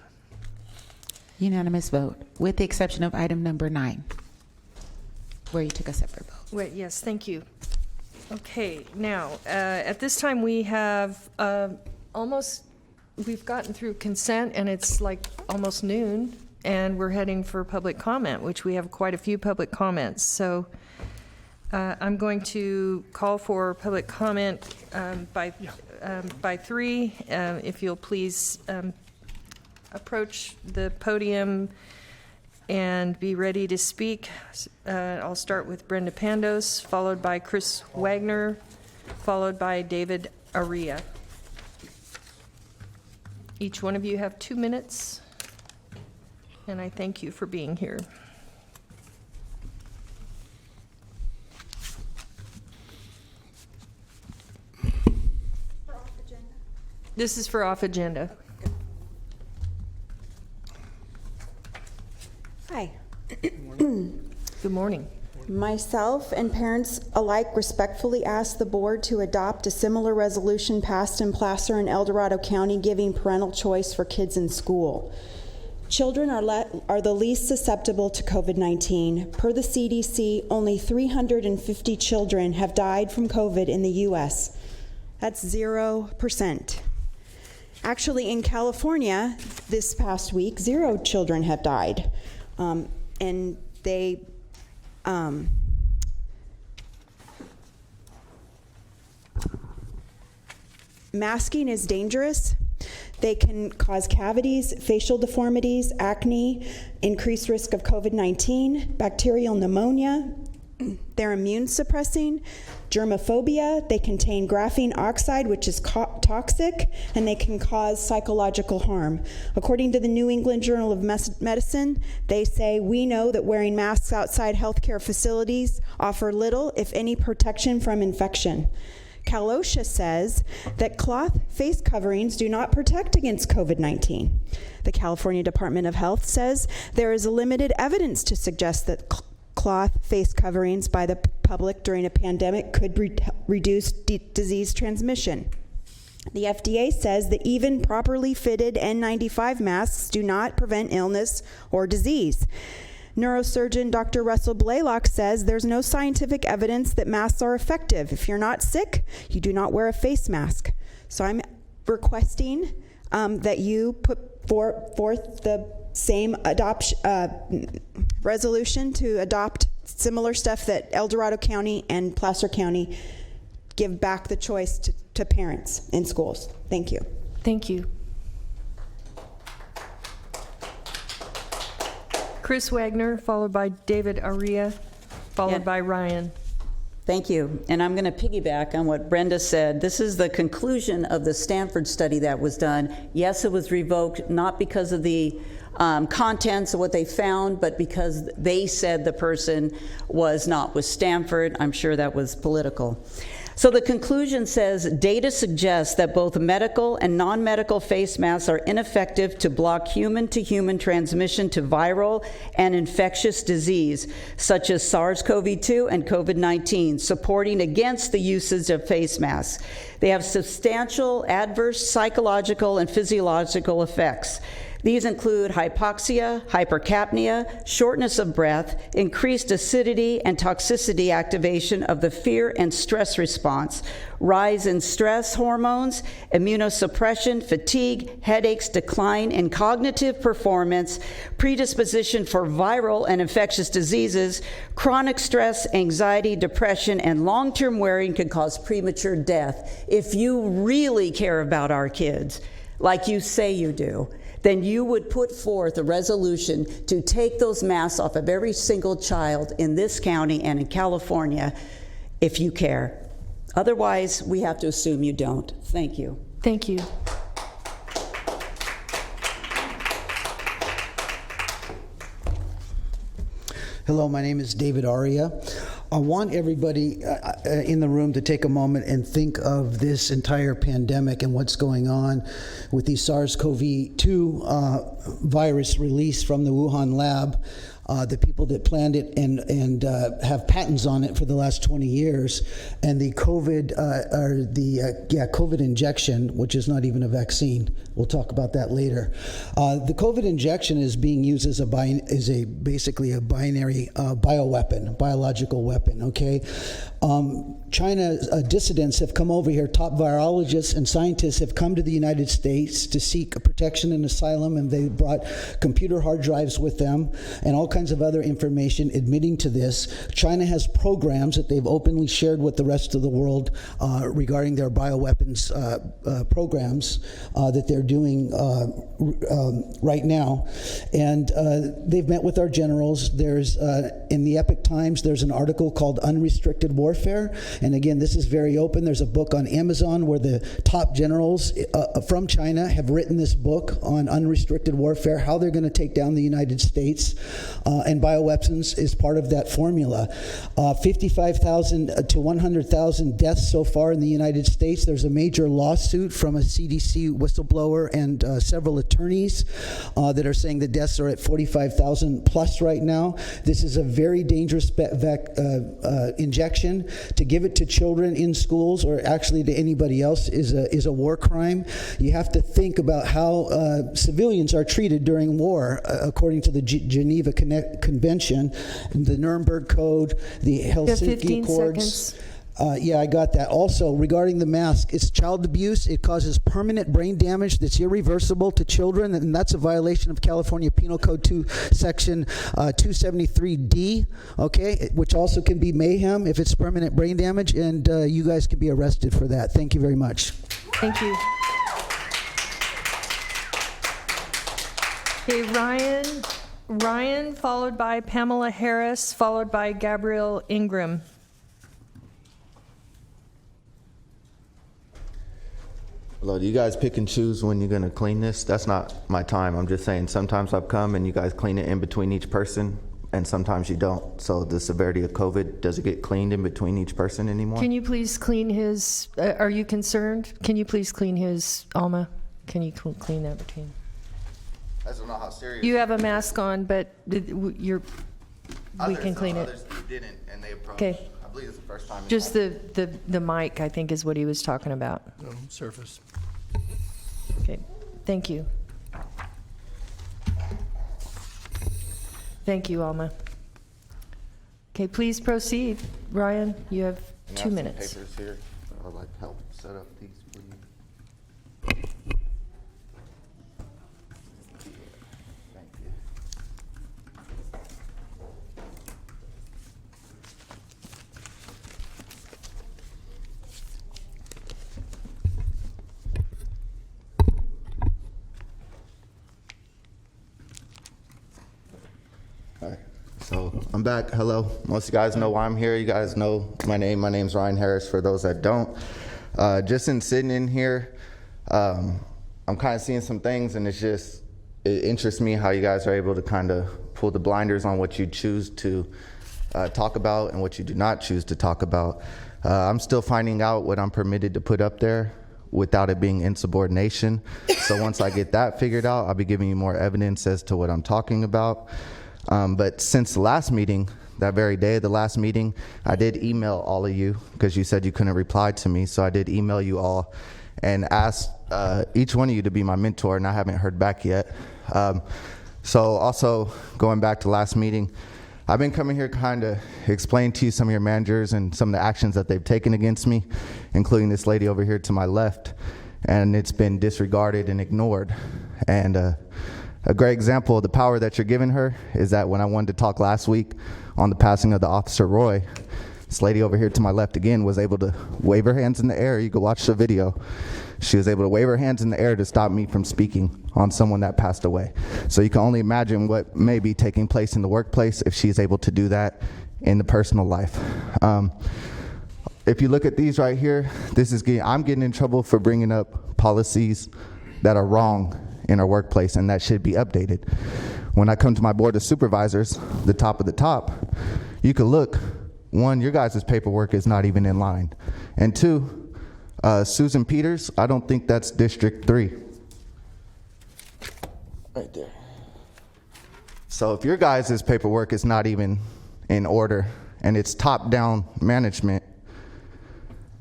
[SPEAKER 19] Unanimous vote, with the exception of item number 9, where you took a separate vote.
[SPEAKER 1] Wait, yes, thank you. Okay, now, at this time, we have we've gotten through consent, and it's like almost noon, and we're heading for public comment, which we have quite a few public comments. So I'm going to call for public comment by 3. If you'll please approach the podium and be ready to speak. I'll start with Brenda Pandos, followed by Chris Wagner, followed by David Aria. Each one of you have 2 minutes, and I thank you for being here. This is for off agenda.
[SPEAKER 10] Hi.
[SPEAKER 1] Good morning.
[SPEAKER 10] Myself and parents alike respectfully ask the board to adopt a similar resolution passed in Placer and El Dorado County giving parental choice for kids in school. Children are the least susceptible to COVID-19. Per the CDC, only 350 children have died from COVID in the U.S. That's 0%. Actually, in California, this past week, 0 children have died. And they, masking is dangerous. They can cause cavities, facial deformities, acne, increased risk of COVID-19, bacterial pneumonia. They're immune suppressing, germophobia. They contain graphene oxide, which is toxic, and they can cause psychological harm. According to the New England Journal of Medicine, they say, we know that wearing masks outside healthcare facilities offer little, if any, protection from infection. Cal OSHA says that cloth face coverings do not protect against COVID-19. The California Department of Health says there is limited evidence to suggest that cloth face coverings by the public during a pandemic could reduce disease transmission. The FDA says that even properly fitted N95 masks do not prevent illness or disease. Neurosurgeon Dr. Russell Blaylock says there's no scientific evidence that masks are effective. If you're not sick, you do not wear a face mask. So I'm requesting that you put forth the same resolution to adopt similar stuff that El Dorado County and Placer County give back the choice to parents in schools. Thank you.
[SPEAKER 1] Thank you. Chris Wagner, followed by David Aria, followed by Ryan.
[SPEAKER 21] Thank you. And I'm going to piggyback on what Brenda said. This is the conclusion of the Stanford study that was done. Yes, it was revoked, not because of the contents of what they found, but because they said the person was not with Stanford. I'm sure that was political. So the conclusion says, data suggests that both medical and non-medical face masks are ineffective to block human-to-human transmission to viral and infectious disease, such as SARS-CoV-2 and COVID-19, supporting against the usage of face masks. They have substantial adverse psychological and physiological effects. These include hypoxia, hypercapnia, shortness of breath, increased acidity and toxicity activation of the fear and stress response, rise in stress hormones, immunosuppression, fatigue, headaches, decline in cognitive performance, predisposition for viral and infectious diseases, chronic stress, anxiety, depression, and long-term wearing can cause premature death. If you really care about our kids, like you say you do, then you would put forth a resolution to take those masks off of every single child in this county and in California if you care. Otherwise, we have to assume you don't. Thank you.
[SPEAKER 1] Thank you.
[SPEAKER 9] Hello, my name is David Aria. I want everybody in the room to take a moment and think of this entire pandemic and what's going on with the SARS-CoV-2 virus released from the Wuhan lab. The people that planned it and have patents on it for the last 20 years, and the COVID COVID injection, which is not even a vaccine. We'll talk about that later. The COVID injection is being used as basically a binary bioweapon, biological weapon. Okay, China dissidents have come over here. Top virologists and scientists have come to the United States to seek protection and asylum, and they brought computer hard drives with them and all kinds of other information admitting to this. China has programs that they've openly shared with the rest of the world regarding their bioweapons programs that they're doing right now. And they've met with our generals. There's, in the Epoch Times, there's an article called Unrestricted Warfare. And again, this is very open. There's a book on Amazon where the top generals from China have written this book on unrestricted warfare, how they're going to take down the United States. And bioweapons is part of that formula. 55,000 to 100,000 deaths so far in the United States. There's a major lawsuit from a CDC whistleblower and several attorneys that are saying the deaths are at 45,000 plus right now. This is a very dangerous injection. To give it to children in schools or actually to anybody else is a war crime. You have to think about how civilians are treated during war, according to the Geneva Convention, the Nuremberg Code, the Helsinki Accords. Yeah, I got that. Also, regarding the mask, it's child abuse. It causes permanent brain damage that's irreversible to children, and that's a violation of California Penal Code 2, Section 273D, okay, which also can be mayhem if it's permanent brain damage, and you guys could be arrested for that. Thank you very much.
[SPEAKER 1] Thank you. Okay, Ryan, followed by Pamela Harris, followed by Gabrielle Ingram.
[SPEAKER 6] Hello, do you guys pick and choose when you're gonna clean this? That's not my time. I'm just saying sometimes I've come and you guys clean it in between each person and sometimes you don't. So the severity of COVID, does it get cleaned in between each person anymore?
[SPEAKER 1] Can you please clean his, are you concerned? Can you please clean his, Alma? Can you clean that between?
[SPEAKER 6] I don't know how serious.
[SPEAKER 1] You have a mask on, but we can clean it.
[SPEAKER 6] Others didn't and they approached.
[SPEAKER 1] Okay.
[SPEAKER 6] I believe it's the first time.
[SPEAKER 1] Just the mic, I think, is what he was talking about.
[SPEAKER 4] No, surface.
[SPEAKER 1] Okay, thank you. Thank you, Alma. Okay, please proceed. Ryan, you have 2 minutes.
[SPEAKER 6] Papers here, or like help set up these, please. Thank you. All right, so I'm back. Hello. Most of you guys know why I'm here. You guys know my name. My name's Ryan Harris, for those that don't. Just in sitting in here, I'm kind of seeing some things, and it interests me how you guys are able to kind of pull the blinders on what you choose to talk about and what you do not choose to talk about. I'm still finding out what I'm permitted to put up there without it being insubordination. So once I get that figured out, I'll be giving you more evidence as to what I'm talking about. But since the last meeting, that very day of the last meeting, I did email all of you because you said you couldn't reply to me. So I did email you all and asked each one of you to be my mentor, and I haven't heard back yet. So also going back to last meeting, I've been coming here kind of explain to you some of your managers and some of the actions that they've taken against me, including this lady over here to my left, and it's been disregarded and ignored. And a great example of the power that you're giving her is that when I wanted to talk last week on the passing of the Officer Roy, this lady over here to my left again was able to wave her hands in the air. You can watch the video. She was able to wave her hands in the air to stop me from speaking on someone that passed away. So you can only imagine what may be taking place in the workplace if she's able to do that in the personal life. If you look at these right here, I'm getting in trouble for bringing up policies that are wrong in our workplace and that should be updated. When I come to my board of supervisors, the top of the top, you can look, one, your guys' paperwork is not even in line. And two, Susan Peters, I don't think that's District 3. Right there. So if your guys' paperwork is not even in order and it's top-down management,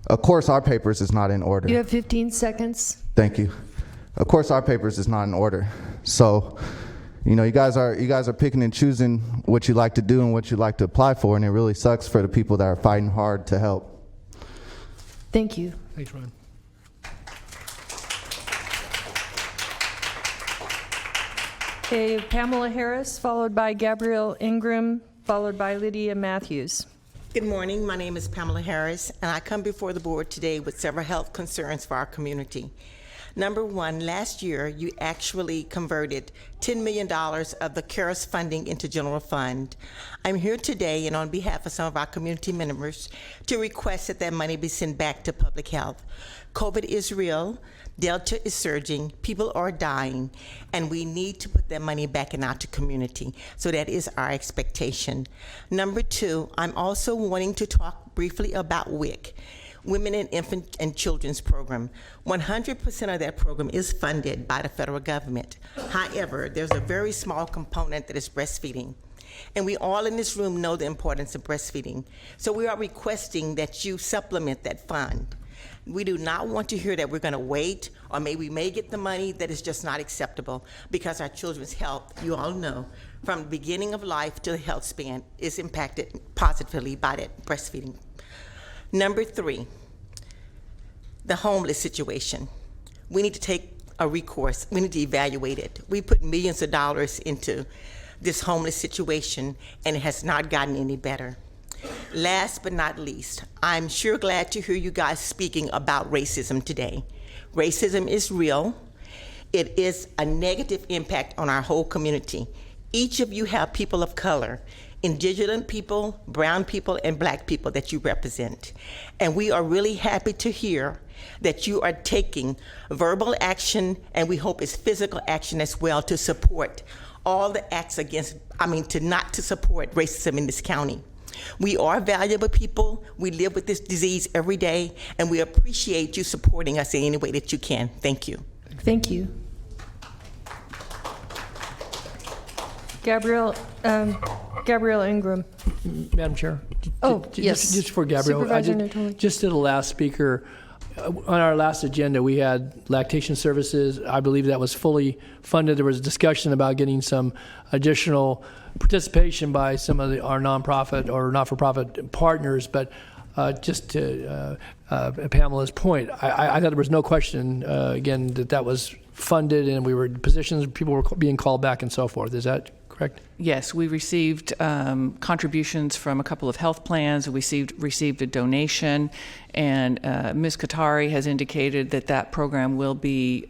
[SPEAKER 6] of course our papers is not in order.
[SPEAKER 1] You have 15 seconds.
[SPEAKER 6] Thank you. Of course our papers is not in order. So, you know, you guys are picking and choosing what you like to do and what you like to apply for, and it really sucks for the people that are fighting hard to help.
[SPEAKER 1] Thank you.
[SPEAKER 4] Thanks, Ryan.
[SPEAKER 1] Okay, Pamela Harris, followed by Gabrielle Ingram, followed by Lydia Matthews.
[SPEAKER 22] Good morning. My name is Pamela Harris, and I come before the board today with several health concerns for our community. Number one, last year you actually converted $10 million of the CARES funding into general fund. I'm here today and on behalf of some of our community members to request that money be sent back to public health. COVID is real, Delta is surging, people are dying, and we need to put that money back in our community. So that is our expectation. Number two, I'm also wanting to talk briefly about WIC. Women and Infant and Children's Program. 100% of that program is funded by the federal government. However, there's a very small component that is breastfeeding. And we all in this room know the importance of breastfeeding. So we are requesting that you supplement that fund. We do not want to hear that we're going to wait or maybe we may get the money. That is just not acceptable because our children's health, you all know, from the beginning of life to the health span is impacted positively by that breastfeeding. Number 3, the homeless situation. We need to take a recourse. We need to evaluate it. We put millions of dollars into this homeless situation, and it has not gotten any better. Last but not least, I'm sure glad to hear you guys speaking about racism today. Racism is real. It is a negative impact on our whole community. Each of you have people of color, indigenous people, brown people, and black people that you represent. And we are really happy to hear that you are taking verbal action, and we hope it's physical action as well, to support all the acts to support racism in this county. We are valuable people. We live with this disease every day, and we appreciate you supporting us in any way that you can. Thank you.
[SPEAKER 1] Thank you. Gabrielle Ingram.
[SPEAKER 4] Madam Chair.
[SPEAKER 1] Yes.
[SPEAKER 4] Just for Gabrielle.
[SPEAKER 1] Supervisor Natoli.
[SPEAKER 4] Just to the last speaker, on our last agenda, we had lactation services. I believe that was fully funded. There was a discussion about getting some additional participation by some of our nonprofit or not-for-profit partners. But just to Pamela's point, I thought there was no question, again, that was funded and we were in positions, people were being called back and so forth. Is that correct?
[SPEAKER 7] Yes, we received contributions from a couple of health plans. We received a donation, and Ms. Katari has indicated that program will be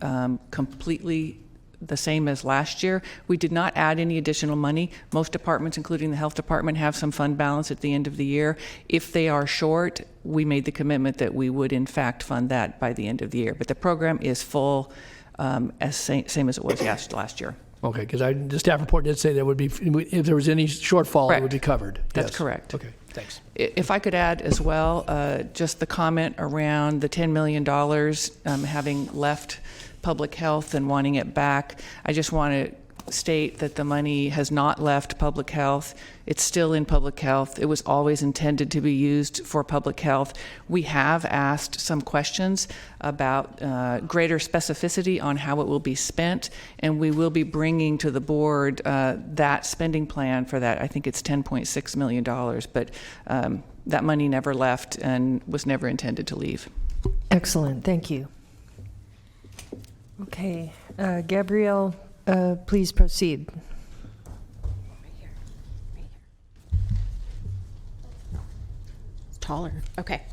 [SPEAKER 7] completely the same as last year. We did not add any additional money. Most departments, including the health department, have some fund balance at the end of the year. If they are short, we made the commitment that we would in fact fund that by the end of the year. But the program is full, same as it was last year.
[SPEAKER 4] Okay, because the staff report did say there would be, if there was any shortfall,
[SPEAKER 7] Correct.
[SPEAKER 4] it would be covered.
[SPEAKER 7] That's
[SPEAKER 4] Yes.
[SPEAKER 7] correct.
[SPEAKER 4] Okay, thanks.
[SPEAKER 7] If I could add as well, just the comment around the $10 million having left public health and wanting it back. I just want to state that the money has not left public health. It's still in public health. It was always intended to be used for public health. We have asked some questions about greater specificity on how it will be spent, and we will be bringing to the board that spending plan for that. I think it's $10.6 million, but that money never left and was never intended to leave.
[SPEAKER 1] Excellent, thank you. Okay, Gabrielle, please proceed.
[SPEAKER 8] Taller. Okay.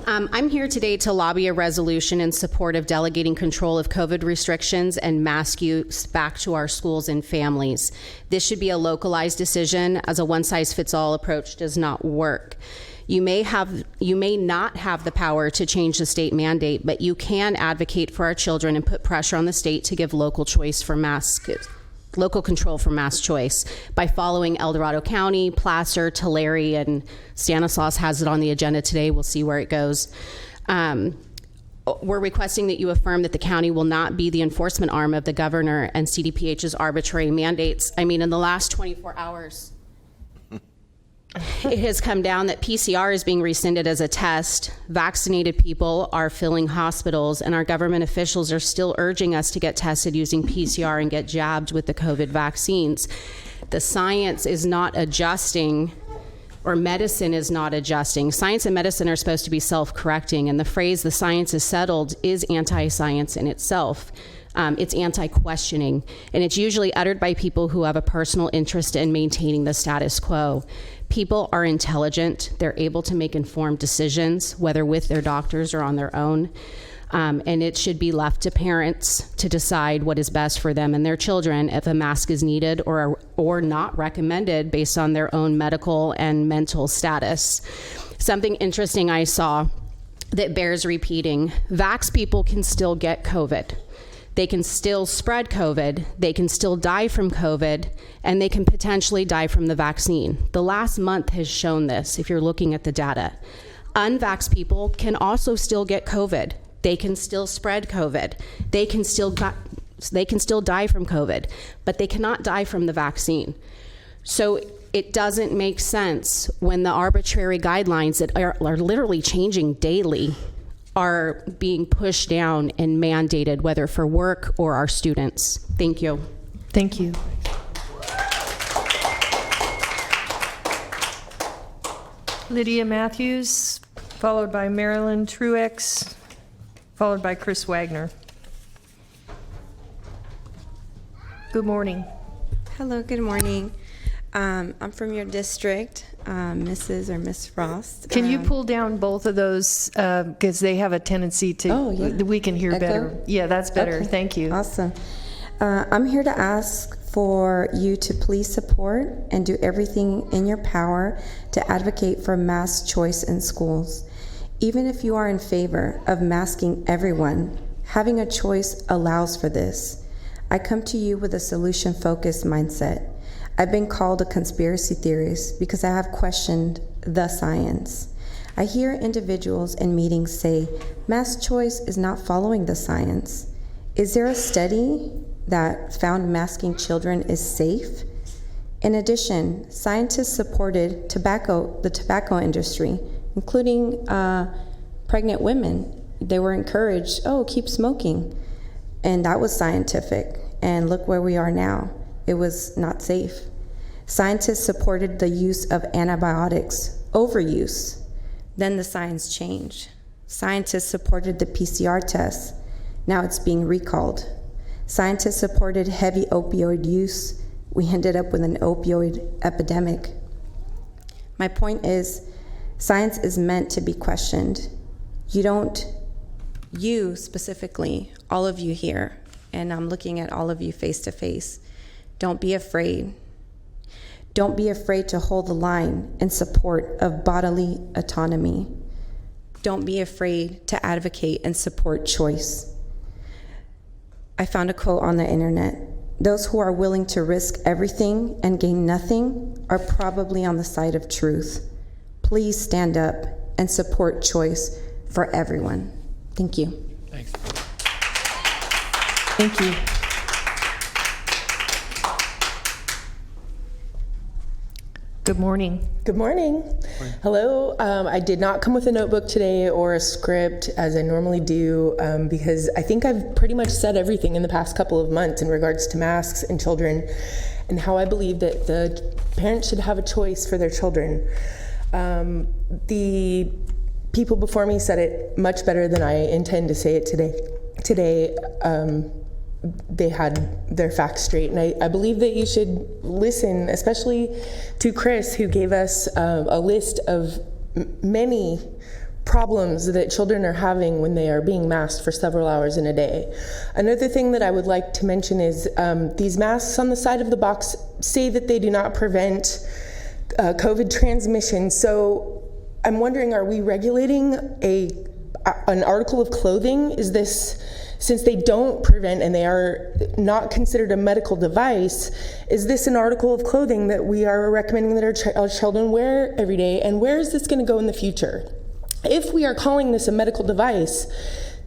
[SPEAKER 8] I'm here today to lobby a resolution in support of delegating control of COVID restrictions and mask use back to our schools and families. This should be a localized decision, as a one-size-fits-all approach does not work. You may not have the power to change the state mandate, but you can advocate for our children and put pressure on the state to give local control for mask choice by following El Dorado County, Placer, Tulare, and Stanislaus has it on the agenda today. We'll see where it goes. We're requesting that you affirm that the county will not be the enforcement arm of the governor and CDPH's arbitrary mandates. I mean, in the last 24 hours, it has come down that PCR is being rescinded as a test. Vaccinated people are filling hospitals, and our government officials are still urging us to get tested using PCR and get jabbed with the COVID vaccines. The science is not adjusting, or medicine is not adjusting. Science and medicine are supposed to be self-correcting, and the phrase "the science is settled" is anti-science in itself. It's anti-questioning, and it's usually uttered by people who have a personal interest in maintaining the status quo. People are intelligent. They're able to make informed decisions, whether with their doctors or on their own. And it should be left to parents to decide what is best for them and their children if a mask is needed or not recommended based on their own medical and mental status. Something interesting I saw that bears repeating: vax people can still get COVID. They can still spread COVID, they can still die from COVID, and they can potentially die from the vaccine. The last month has shown this, if you're looking at the data. Unvaxxed people can also still get COVID. They can still spread COVID. They can still die from COVID, but they cannot die from the vaccine. So it doesn't make sense when the arbitrary guidelines that are literally changing daily are being pushed down and mandated, whether for work or our students. Thank you.
[SPEAKER 1] Thank you. Lydia Matthews, followed by Marilyn Truex, followed by Chris Wagner. Good morning.
[SPEAKER 11] Hello, good morning. I'm from your district, Mrs. or Miss Frost.
[SPEAKER 1] Can you pull down both of those, because they have a tendency to, we can hear
[SPEAKER 11] Echo?
[SPEAKER 1] better. Yeah, that's better.
[SPEAKER 11] Okay.
[SPEAKER 1] Thank you.
[SPEAKER 11] Awesome. I'm here to ask for you to please support and do everything in your power to advocate for mask choice in schools. Even if you are in favor of masking everyone, having a choice allows for this. I come to you with a solution-focused mindset. I've been called a conspiracy theorist because I have questioned the science. I hear individuals in meetings say, mask choice is not following the science. Is there a study that found masking children is safe? In addition, scientists supported the tobacco industry, including pregnant women. They were encouraged, keep smoking. And that was scientific. And look where we are now. It was not safe. Scientists supported the use of antibiotics, overuse. Then the science changed. Scientists supported the PCR test. Now it's being recalled. Scientists supported heavy opioid use. We ended up with an opioid epidemic. My point is, science is meant to be questioned. You specifically, all of you here, and I'm looking at all of you face to face, don't be afraid. Don't be afraid to hold the line in support of bodily autonomy. Don't be afraid to advocate and support choice. I found a quote on the internet. Those who are willing to risk everything and gain nothing are probably on the side of truth. Please stand up and support choice for everyone. Thank you.
[SPEAKER 4] Thanks.
[SPEAKER 1] Thank you. Good morning.
[SPEAKER 13] Good morning. Hello. I did not come with a notebook today or a script as I normally do because I think I've pretty much said everything in the past couple of months in regards to masks and children and how I believe that the parents should have a choice for their children. The people before me said it much better than I intend to say it today. They had their facts straight, and I believe that you should listen, especially to Chris, who gave us a list of many problems that children are having when they are being masked for several hours in a day. Another thing that I would like to mention is these masks on the side of the box say that they do not prevent COVID transmission. So I'm wondering, are we regulating an article of clothing? Is this, since they don't prevent and they are not considered a medical device, is this an article of clothing that we are recommending that our children wear every day? And where is this going to go in the future? If we are calling this a medical device,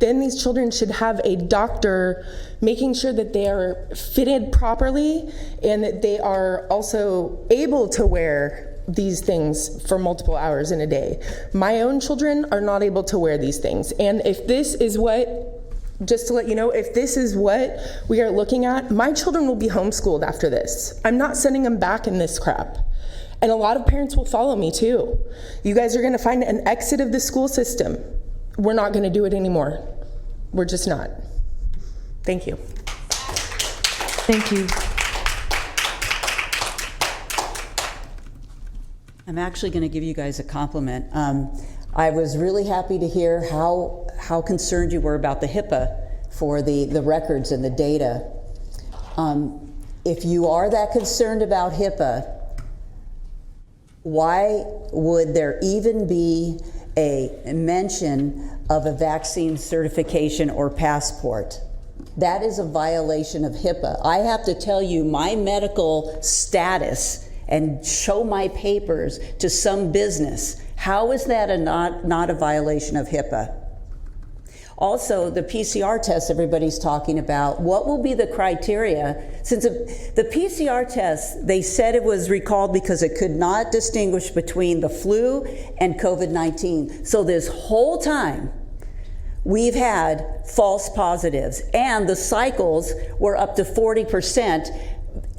[SPEAKER 13] then these children should have a doctor making sure that they are fitted properly and that they are also able to wear these things for multiple hours in a day. My own children are not able to wear these things. And if this is what, just to let you know, if this is what we are looking at, my children will be homeschooled after this. I'm not sending them back in this crap. And a lot of parents will follow me too. You guys are gonna find an exit of the school system. We're not gonna do it anymore. We're just not. Thank you.
[SPEAKER 1] Thank you.
[SPEAKER 21] I'm actually going to give you guys a compliment. I was really happy to hear how concerned you were about the HIPAA for the records and the data. If you are that concerned about HIPAA, why would there even be a mention of a vaccine certification or passport? That is a violation of HIPAA. I have to tell you my medical status and show my papers to some business. How is that not a violation of HIPAA? Also, the PCR test everybody's talking about, what will be the criteria? Since the PCR test, they said it was recalled because it could not distinguish between the flu and COVID-19. So this whole time, we've had false positives, and the cycles were up to 40%.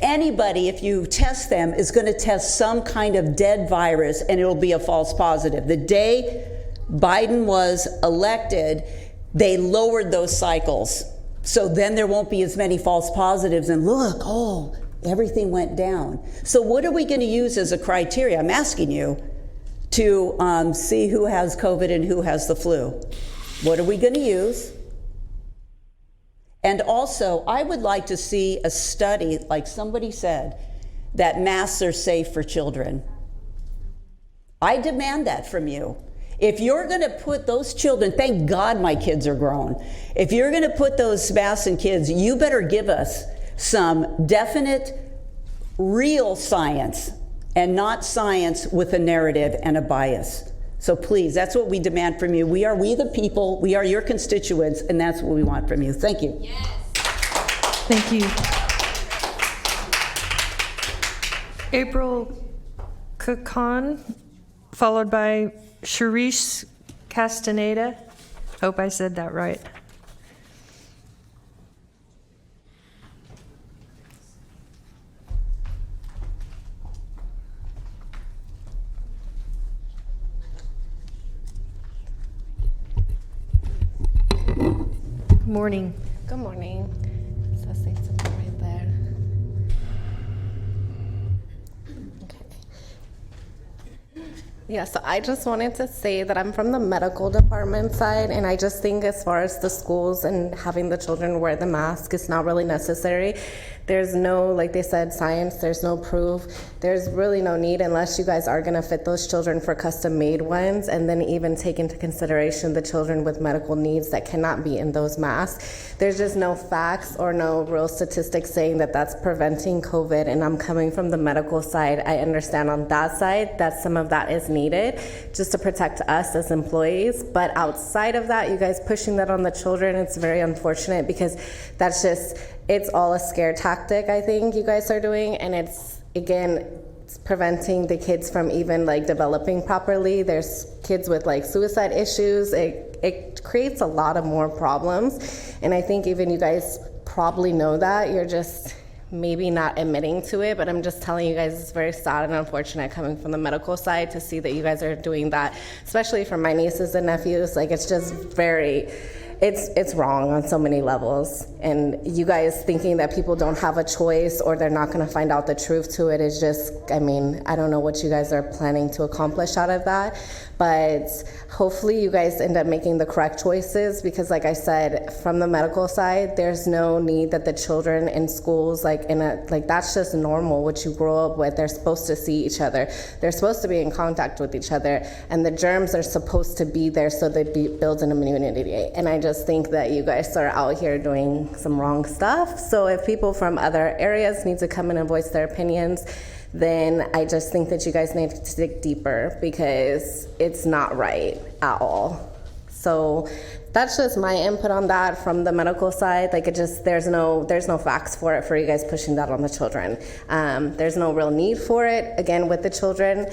[SPEAKER 21] Anybody, if you test them, is going to test some kind of dead virus and it'll be a false positive. The day Biden was elected, they lowered those cycles. So then there won't be as many false positives, and look, oh, everything went down. So what are we going to use as a criteria? I'm asking you to see who has COVID and who has the flu. What are we going to use? And also, I would like to see a study, like somebody said, that masks are safe for children. I demand that from you. If you're going to put those children, thank God my kids are grown. If you're going to put those masks in kids, you better give us some definite, real science, and not science with a narrative and a bias. So please, that's what we demand from you. We the people, we are your constituents, and that's what we want from you. Thank you.
[SPEAKER 1] Yes. Thank you. April Kakan, followed by Sharice Castaneda. Hope I said that right. Good morning.
[SPEAKER 14] Good morning. So say something right there. Yeah, so I just wanted to say that I'm from the medical department side, and I just think as far as the schools and having the children wear the mask, it's not really necessary. There's no, like they said, science, there's no proof. There's really no need unless you guys are gonna fit those children for custom-made ones, and then even take into consideration the children with medical needs that cannot be in those masks. There's just no facts or no real statistics saying that that's preventing COVID, and I'm coming from the medical side. I understand on that side that some of that is needed just to protect us as employees, but outside of that, you guys pushing that on the children, it's very unfortunate because that's just, it's all a scare tactic, I think you guys are doing, and it's, again, it's preventing the kids from even like developing properly. There's kids with like suicide issues. It creates a lot of more problems, and I think even you guys probably know that. You're just maybe not admitting to it, but I'm just telling you guys it's very sad and unfortunate coming from the medical side to see that you guys are doing that, especially for my nieces and nephews. Like, it's just very, it's wrong on so many levels, and you guys thinking that people don't have a choice or they're not going to find out the truth to it is just, I mean, I don't know what you guys are planning to accomplish out of that, but hopefully you guys end up making the correct choices, because like I said, from the medical side, there's no need that the children in schools, like that's just normal, what you grow up with. They're supposed to see each other. They're supposed to be in contact with each other, and the germs are supposed to be there so they build an immunity. And I just think that you guys are out here doing some wrong stuff. So if people from other areas need to come in and voice their opinions, then I just think that you guys need to dig deeper, because it's not right at all. So that's just my input on that from the medical side. Like, it just, there's no facts for it, for you guys pushing that on the children. There's no real need for it, again, with the children.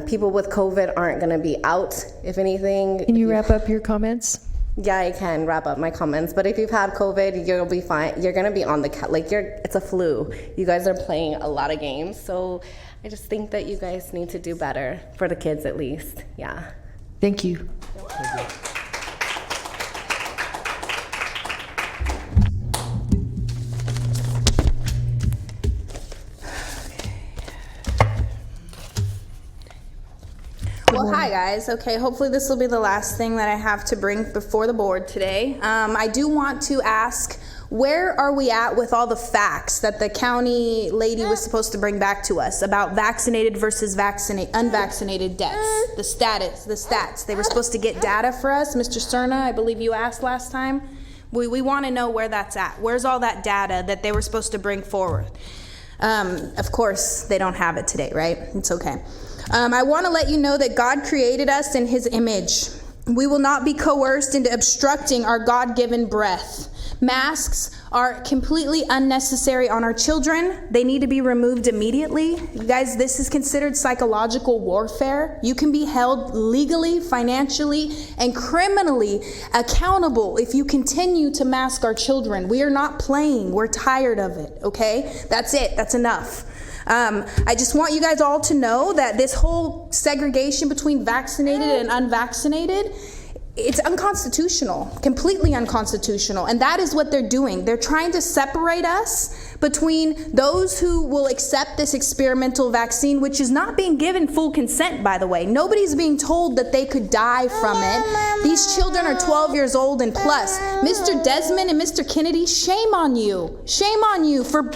[SPEAKER 14] People with COVID aren't gonna be out, if anything.
[SPEAKER 1] Can you wrap up your comments?
[SPEAKER 14] Yeah, I can wrap up my comments, but if you've had COVID, you'll be fine. You're gonna be on the it's a flu. You guys are playing a lot of games, so I just think that you guys need to do better for the kids, at least. Yeah.
[SPEAKER 1] Thank you.
[SPEAKER 20] Well, hi guys. Okay, hopefully this will be the last thing that I have to bring before the board today. I do want to ask, where are we at with all the facts that the county lady was supposed to bring back to us about vaccinated versus unvaccinated deaths? The stats. They were supposed to get data for us. Mr. Cerna, I believe you asked last time. We want to know where that's at. Where's all that data that they were supposed to bring forward? Of course, they don't have it today, right? It's okay. I want to let you know that God created us in His image. We will not be coerced into obstructing our God-given breath. Masks are completely unnecessary on our children. They need to be removed immediately. You guys, this is considered psychological warfare. You can be held legally, financially, and criminally accountable if you continue to mask our children. We are not playing. We're tired of it, okay? That's it. That's enough. I just want you guys all to know that this whole segregation between vaccinated and unvaccinated, it's unconstitutional, completely unconstitutional. And that is what they're doing. They're trying to separate us between those who will accept this experimental vaccine, which is not being given full consent, by the way. Nobody's being told that they could die from it. These children are 12 years old and plus. Mr. Desmond and Mr. Kennedy, shame on you. Shame on you for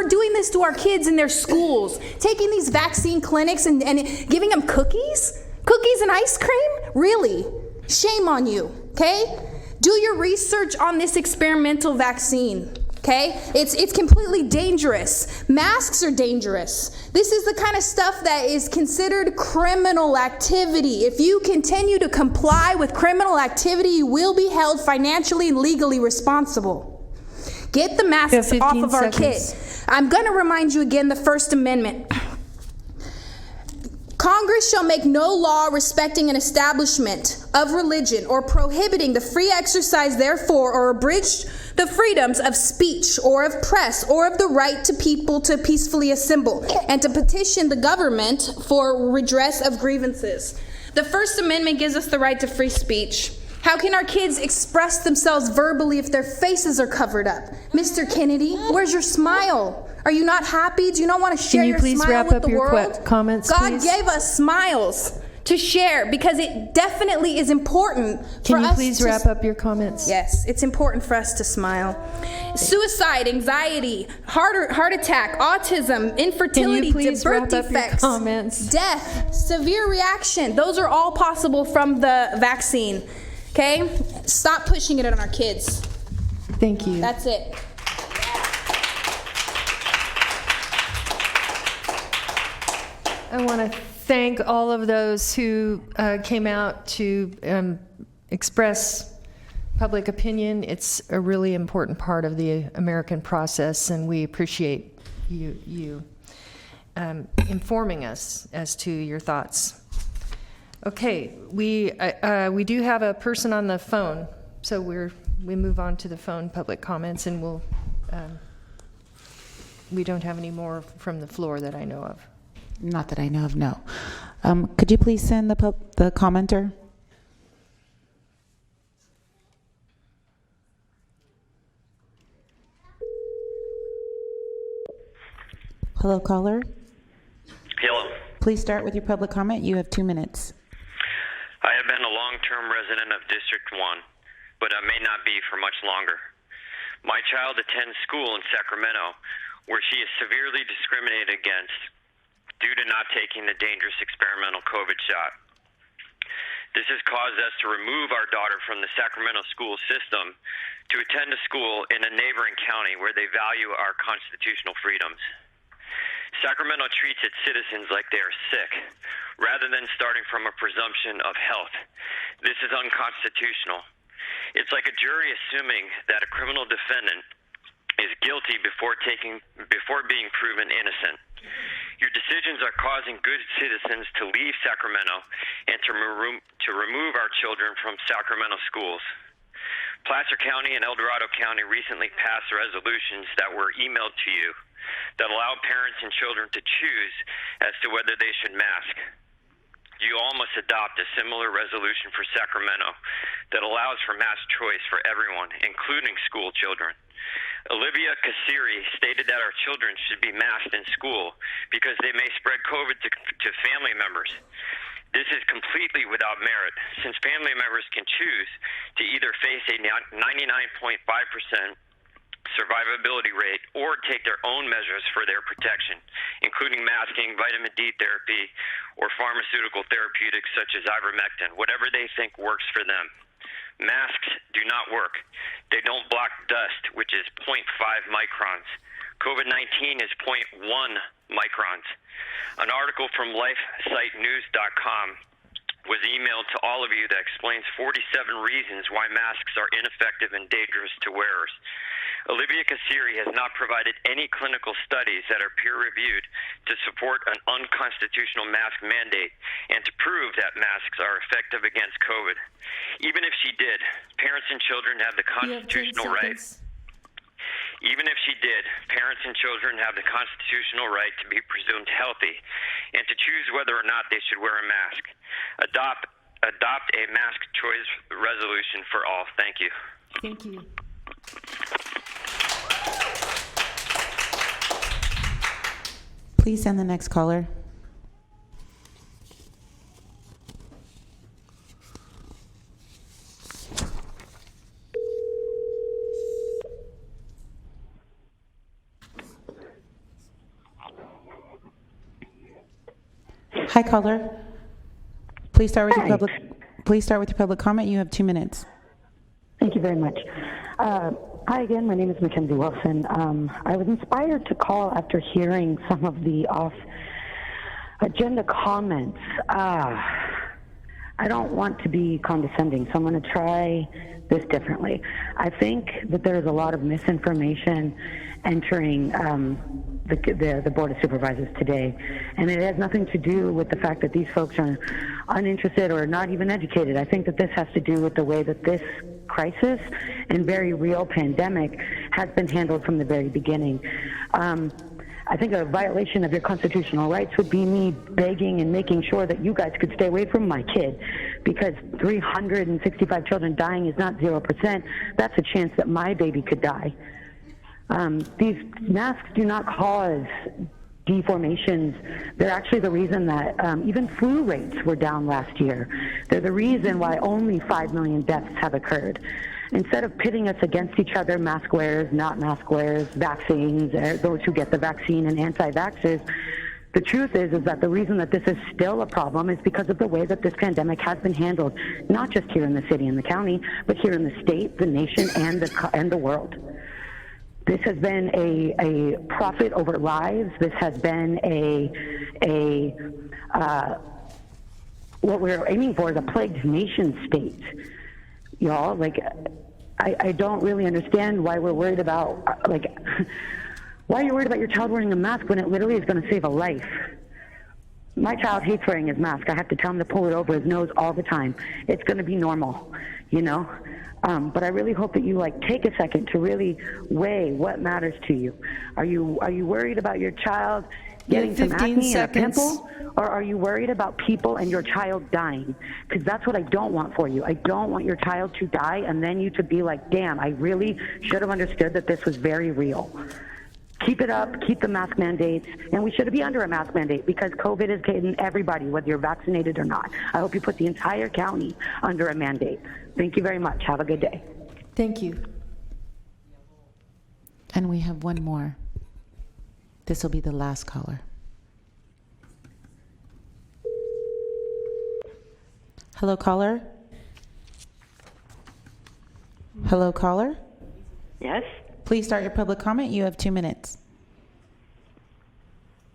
[SPEAKER 20] doing this to our kids in their schools. Taking these vaccine clinics and giving them cookies? Cookies and ice cream? Really? Shame on you, okay? Do your research on this experimental vaccine, okay? It's completely dangerous. Masks are dangerous. This is the kind of stuff that is considered criminal activity. If you continue to comply with criminal activity, you will be held financially and legally responsible. Get the masks off of our kids. I'm going to remind you again the First Amendment. Congress shall make no law respecting an establishment of religion or prohibiting the free exercise therefore or abridge the freedoms of speech or of press or of the right to people to peacefully assemble and to petition the government for redress of grievances. The First Amendment gives us the right to free speech. How can our kids express themselves verbally if their faces are covered up? Mr. Kennedy, where's your smile? Are you not happy? Do you not want to share your smile with the world?
[SPEAKER 1] Can you please wrap up your comments,
[SPEAKER 20] God
[SPEAKER 1] please?
[SPEAKER 20] gave us smiles to share because it definitely is important for us.
[SPEAKER 1] Can you please wrap up your comments?
[SPEAKER 20] Yes, it's important for us to smile. Suicide, anxiety, heart attack, autism, infertility, birth defects, death, severe reaction. Those are all possible from the vaccine. Okay? Stop pushing it on our kids.
[SPEAKER 1] Thank you.
[SPEAKER 20] That's it.
[SPEAKER 1] I want to thank all of those who came out to express public opinion. It's a really important part of the American process, and we appreciate you informing us as to your thoughts. Okay, we do have a person on the phone, so we move on to the phone public comments, and we don't have any more from the floor that I know of.
[SPEAKER 19] Not that I know of, no. Could you please send the commenter? Hello, caller.
[SPEAKER 15] Hello.
[SPEAKER 19] Please start with your public comment. You have 2 minutes.
[SPEAKER 15] I have been a long-term resident of District 1, but I may not be for much longer. My child attends school in Sacramento, where she is severely discriminated against due to not taking the dangerous experimental COVID shot. This has caused us to remove our daughter from the Sacramento school system to attend a school in a neighboring county where they value our constitutional freedoms. Sacramento treats its citizens like they are sick, rather than starting from a presumption of health. This is unconstitutional. It's like a jury assuming that a criminal defendant is guilty before being proven innocent. Your decisions are causing good citizens to leave Sacramento and to remove our children from Sacramento schools. Placer County and El Dorado County recently passed resolutions that were emailed to you that allow parents and children to choose as to whether they should mask. You all must adopt a similar resolution for Sacramento that allows for mask choice for everyone, including school children. Olivia Kasiri stated that our children should be masked in school because they may spread COVID to family members. This is completely without merit, since family members can choose to either face a 99.5% survivability rate or take their own measures for their protection, including masking, vitamin D therapy, or pharmaceutical therapeutics such as ivermectin, whatever they think works for them. Masks do not work. They don't block dust, which is 0.5 microns. COVID-19 is 0.1 microns. An article from LifeSiteNews.com was emailed to all of you that explains 47 reasons why masks are ineffective and dangerous to wearers. Olivia Kasiri has not provided any clinical studies that are peer-reviewed to support an unconstitutional mask mandate and to prove that masks are effective against COVID. Even if she did, parents and children have the constitutional right. Even if she did, parents and children have the constitutional right to be presumed healthy and to choose whether or not they should wear a mask. Adopt a mask choice resolution for all. Thank you.
[SPEAKER 1] Thank you.
[SPEAKER 19] Please send the next caller. Hi, caller. Please start with your public. Please start with your public comment. You have 2 minutes.
[SPEAKER 2] Thank you very much. Hi again. My name is Mackenzie Wilson. I was inspired to call after hearing some of the off-agenda comments. I don't want to be condescending, so I'm going to try this differently. I think that there is a lot of misinformation entering the Board of Supervisors today, and it has nothing to do with the fact that these folks are uninterested or not even educated. I think that this has to do with the way that this crisis and very real pandemic has been handled from the very beginning. I think a violation of your constitutional rights would be me begging and making sure that you guys could stay away from my kid, because 365 children dying is not 0%. That's a chance that my baby could die. These masks do not cause deformations. They're actually the reason that even flu rates were down last year. They're the reason why only 5 million deaths have occurred. Instead of pitting us against each other, mask wearers, not mask wearers, vaccines, those who get the vaccine and anti-vaxxers, the truth is that the reason that this is still a problem is because of the way that this pandemic has been handled, not just here in the city and the county, but here in the state, the nation, and the world. This has been a profit over lives. This has been what we're aiming for is a plagued nation state. Y'all, I don't really understand why we're worried about, why you're worried about your child wearing a mask when it literally is going to save a life. My child hates wearing his mask. I have to tell him to pull it over his nose all the time. It's going to be normal, you know? But I really hope that you take a second to really weigh what matters to you. Are you worried about your child getting some acne and a pimple, or are you worried about people and your child dying? Because that's what I don't want for you. I don't want your child to die and then you to be like, damn, I really should have understood that this was very real. Keep it up, keep the mask mandates, and we should be under a mask mandate because COVID is hitting everybody, whether you're vaccinated or not. I hope you put the entire county under a mandate. Thank you very much. Have a good day.
[SPEAKER 1] Thank you.
[SPEAKER 19] And we have one more. This will be the last caller. Hello, caller? Hello, caller?
[SPEAKER 16] Yes?
[SPEAKER 19] Please start your public comment. You have 2 minutes.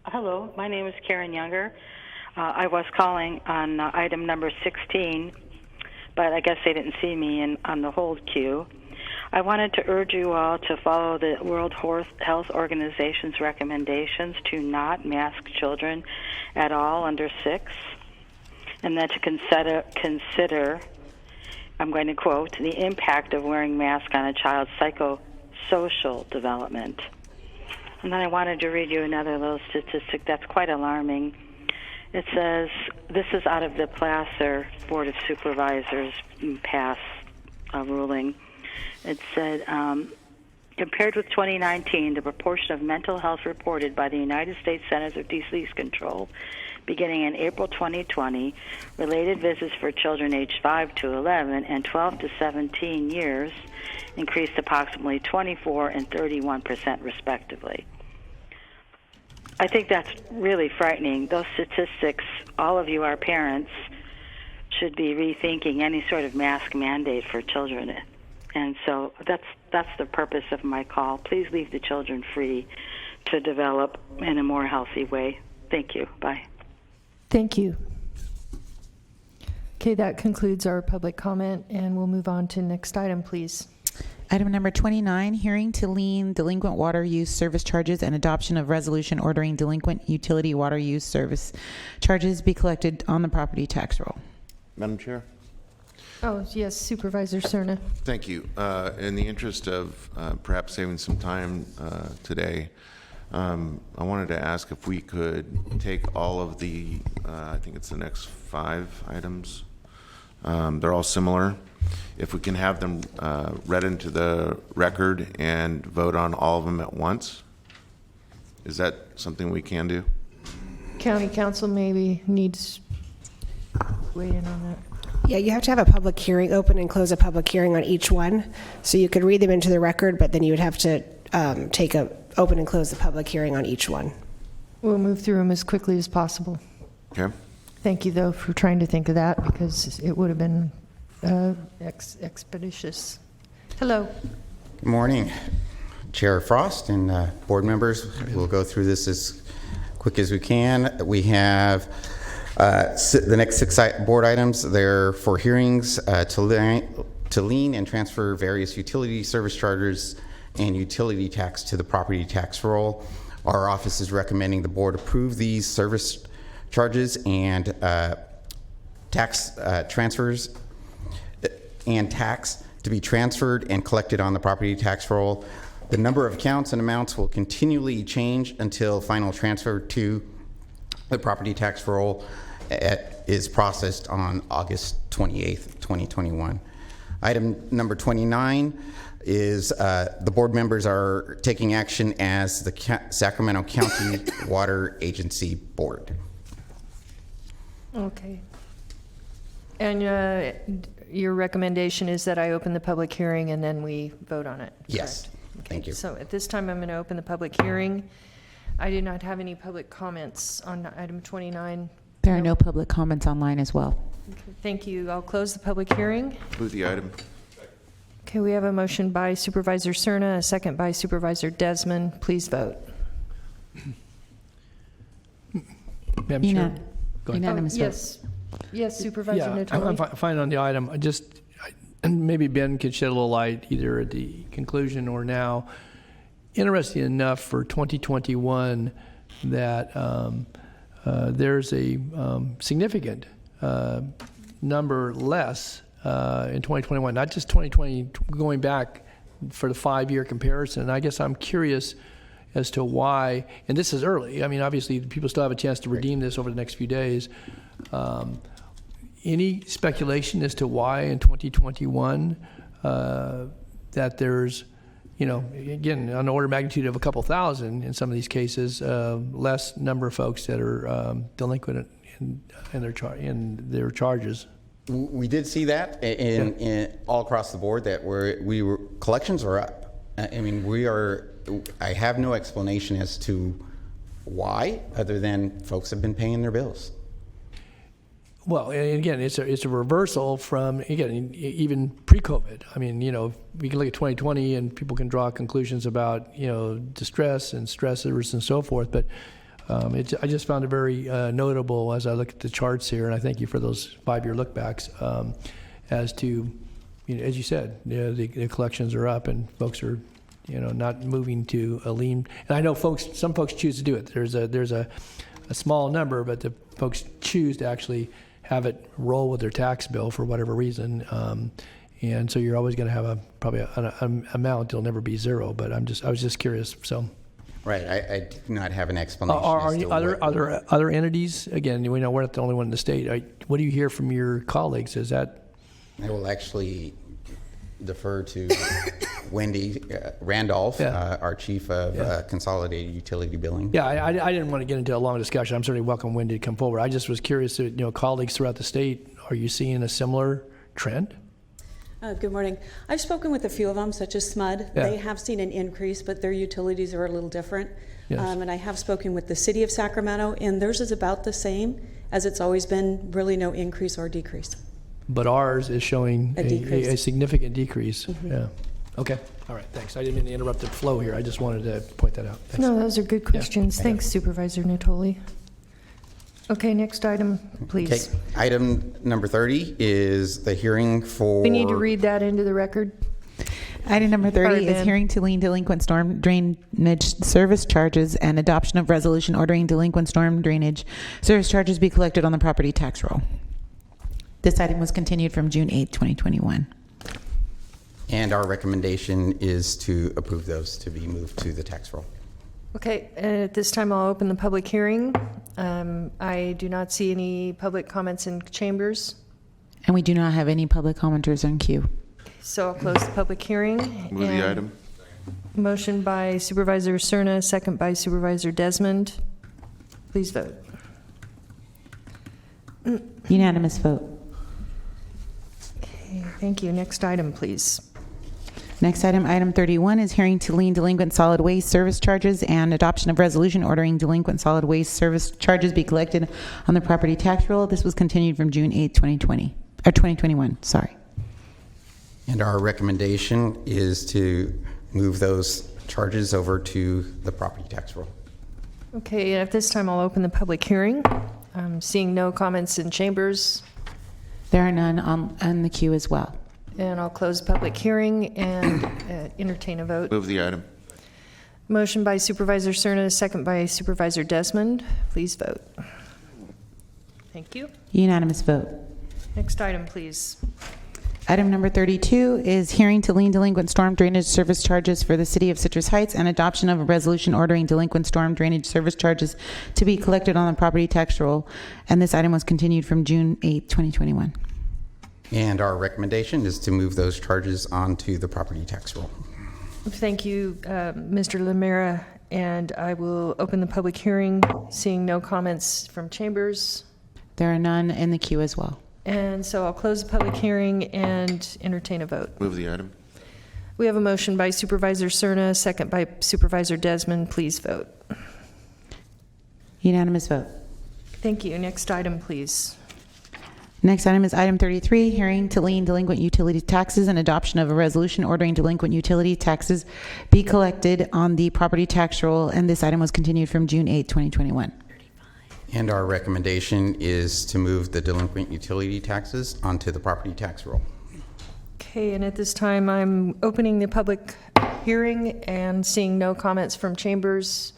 [SPEAKER 16] Hello, my name is Karen Younger. I was calling on item number 16, but I guess they didn't see me on the hold queue. I wanted to urge you all to follow the World Health Organization's recommendations to not mask children at all under 6, and then to consider, I'm going to quote, the impact of wearing masks on a child's psychosocial development. And then I wanted to read you another little statistic that's quite alarming. It says, this is out of the Placer Board of Supervisors past ruling. It said, compared with 2019, the proportion of mental health reported by the United States Centers of Disease Control beginning in April 2020, related visits for children aged 5 to 11 and 12 to 17 years increased approximately 24 and 31% respectively. I think that's really frightening. Those statistics, all of you are parents, should be rethinking any sort of mask mandate for children. And so that's the purpose of my call. Please leave the children free to develop in a more healthy way. Thank you. Bye.
[SPEAKER 1] Thank you. Okay, that concludes our public comment, and we'll move on to next item, please.
[SPEAKER 19] Item number 29, hearing to lien delinquent water use service charges and adoption of resolution ordering delinquent utility water use service charges be collected on the property tax roll.
[SPEAKER 12] Madam Chair.
[SPEAKER 1] Oh, yes, Supervisor Cerna.
[SPEAKER 12] Thank you. In the interest of perhaps saving some time today, I wanted to ask if we could take all of the, I think it's the next 5 items. They're all similar. If we can have them read into the record and vote on all of them at once, is that something we can do?
[SPEAKER 1] County Council maybe needs weigh in on that.
[SPEAKER 18] Yeah, you have to have a public hearing, open and close a public hearing on each one. So you could read them into the record, but then you would have to open and close the public hearing on each one.
[SPEAKER 1] We'll move through them as quickly as possible.
[SPEAKER 12] Okay.
[SPEAKER 1] Thank you, though, for trying to think of that, because it would have been expeditious. Hello.
[SPEAKER 3] Good morning, Chair Frost and board members. We'll go through this as quick as we can. We have the next 6 board items. They're for hearings to lien and transfer various utility service charges and utility tax to the property tax roll. Our office is recommending the board approve these service charges and tax transfers and tax to be transferred and collected on the property tax roll. The number of accounts and amounts will continually change until final transfer to the property tax roll is processed on August 28th, 2021. Item number 29 is the board members are taking action as the Sacramento County Water Agency Board.
[SPEAKER 1] Okay. And your recommendation is that I open the public hearing and then we vote on it?
[SPEAKER 3] Yes.
[SPEAKER 1] Correct?
[SPEAKER 3] Thank you.
[SPEAKER 1] So at this time, I'm going to open the public hearing. I do not have any public comments on item 29.
[SPEAKER 19] There are no public comments online as well.
[SPEAKER 1] Okay, thank you. I'll close the public hearing.
[SPEAKER 12] Move the item.
[SPEAKER 1] Okay, we have a motion by Supervisor Cerna, a second by Supervisor Desmond. Please vote.
[SPEAKER 4] Madam Chair. Go ahead.
[SPEAKER 19] Unanimous vote.
[SPEAKER 1] Yes. Yes, Supervisor
[SPEAKER 4] Yeah,
[SPEAKER 1] Natoli.
[SPEAKER 4] I'm fine on the item. And maybe Ben could shed a little light either at the conclusion or now. Interesting enough for 2021 that there's a significant number less in 2021, not just 2020, going back for the 5-year comparison. I guess I'm curious as to why, and this is early. I mean, obviously, people still have a chance to redeem this over the next few days. Any speculation as to why in 2021 that there's, again, on the order of magnitude of a couple thousand in some of these cases, less number of folks that are delinquent in their charges?
[SPEAKER 3] We did see that in all across the board that collections are up. I mean, I have no explanation as to why, other than folks have been paying their bills.
[SPEAKER 4] Well, and again, it's a reversal from, again, even pre-COVID. I mean, we can look at 2020 and people can draw conclusions about, distress and stressors and so forth. But I just found it very notable as I look at the charts here, and I thank you for those 5-year lookbacks, as to, as you said, the collections are up and folks are, not moving to a lien. And I know some folks choose to do it. There's a small number, but the folks choose to actually have it roll with their tax bill for whatever reason, and so you're always going to have probably an amount. It'll never be zero. But I was just curious. So,
[SPEAKER 3] right, I do not have an explanation.
[SPEAKER 4] Are other entities? Again, we know we're not the only one in the state. What do you hear from your colleagues? Is that?
[SPEAKER 3] I will actually defer to Wendy Randolph, our chief of consolidated utility billing.
[SPEAKER 4] Yeah, I didn't want to get into a long discussion. I'm certainly welcome Wendy to come forward. I just was curious, colleagues throughout the state, are you seeing a similar trend?
[SPEAKER 17] Good morning. I've spoken with a few of them, such as SMUD.
[SPEAKER 4] Yeah.
[SPEAKER 17] They have seen an increase, but their utilities are a little different.
[SPEAKER 4] Yes.
[SPEAKER 17] And I have spoken with the city of Sacramento, and theirs is about the same as it's always been, really no increase or decrease.
[SPEAKER 4] But ours is showing a significant decrease.
[SPEAKER 17] Mm-hmm.
[SPEAKER 4] Yeah. Okay. All right. Thanks. I didn't mean to interrupt the flow here. I just wanted to point that out. Thanks.
[SPEAKER 1] No, those are good questions. Thanks, Supervisor Natoli. Okay, next item, please.
[SPEAKER 3] Okay. Item number 30 is the hearing for...
[SPEAKER 1] We need to read that into the record.
[SPEAKER 19] Item number 30
[SPEAKER 1] Sorry,
[SPEAKER 19] is
[SPEAKER 1] Ben.
[SPEAKER 19] hearing to lien delinquent storm drainage service charges and adoption of resolution ordering delinquent storm drainage service charges be collected on the property tax roll. This item was continued from June 8, 2021.
[SPEAKER 3] And our recommendation is to approve those to be moved to the tax roll.
[SPEAKER 1] Okay, at this time I'll open the public hearing. I do not see any public comments in chambers,
[SPEAKER 19] And we do not have any public commenters in queue.
[SPEAKER 1] so I'll close the public hearing.
[SPEAKER 12] Move the item.
[SPEAKER 1] Motion by Supervisor Cerna, second by Supervisor Desmond. Please vote.
[SPEAKER 19] Unanimous vote.
[SPEAKER 1] Okay, thank you. Next item, please.
[SPEAKER 19] Next item, item 31, is hearing to lien delinquent solid waste service charges and adoption of resolution ordering delinquent solid waste service charges be collected on the property tax roll. This was continued from June 8, 2021, sorry.
[SPEAKER 3] And our recommendation is to move those charges over to the property tax roll.
[SPEAKER 1] Okay, at this time I'll open the public hearing. Seeing no comments in chambers,
[SPEAKER 19] There are none on the queue as well.
[SPEAKER 1] and I'll close the public hearing and entertain a vote.
[SPEAKER 12] Move the item.
[SPEAKER 1] Motion by Supervisor Cerna, second by Supervisor Desmond. Please vote. Thank you.
[SPEAKER 19] Unanimous vote.
[SPEAKER 1] Next item, please.
[SPEAKER 19] Item number 32 is hearing to lien delinquent storm drainage service charges for the City of Citrus Heights and adoption of a resolution ordering delinquent storm drainage service charges to be collected on the property tax roll. And this item was continued from June 8, 2021.
[SPEAKER 3] And our recommendation is to move those charges onto the property tax roll.
[SPEAKER 1] Thank you, Mr. Lamera, and I will open the public hearing. Seeing no comments from chambers,
[SPEAKER 19] There are none in the queue as well.
[SPEAKER 1] and so I'll close the public hearing and entertain a vote.
[SPEAKER 12] Move the item.
[SPEAKER 1] We have a motion by Supervisor Cerna, second by Supervisor Desmond. Please vote.
[SPEAKER 19] Unanimous vote.
[SPEAKER 1] Thank you. Next item, please.
[SPEAKER 19] Next item is item 33, hearing to lien delinquent utility taxes and adoption of a resolution ordering delinquent utility taxes be collected on the property tax roll, and this item was continued from June 8, 2021.
[SPEAKER 3] And our recommendation is to move the delinquent utility taxes onto the property tax roll.
[SPEAKER 1] Okay, and at this time, I'm opening the public hearing and seeing no comments from chambers.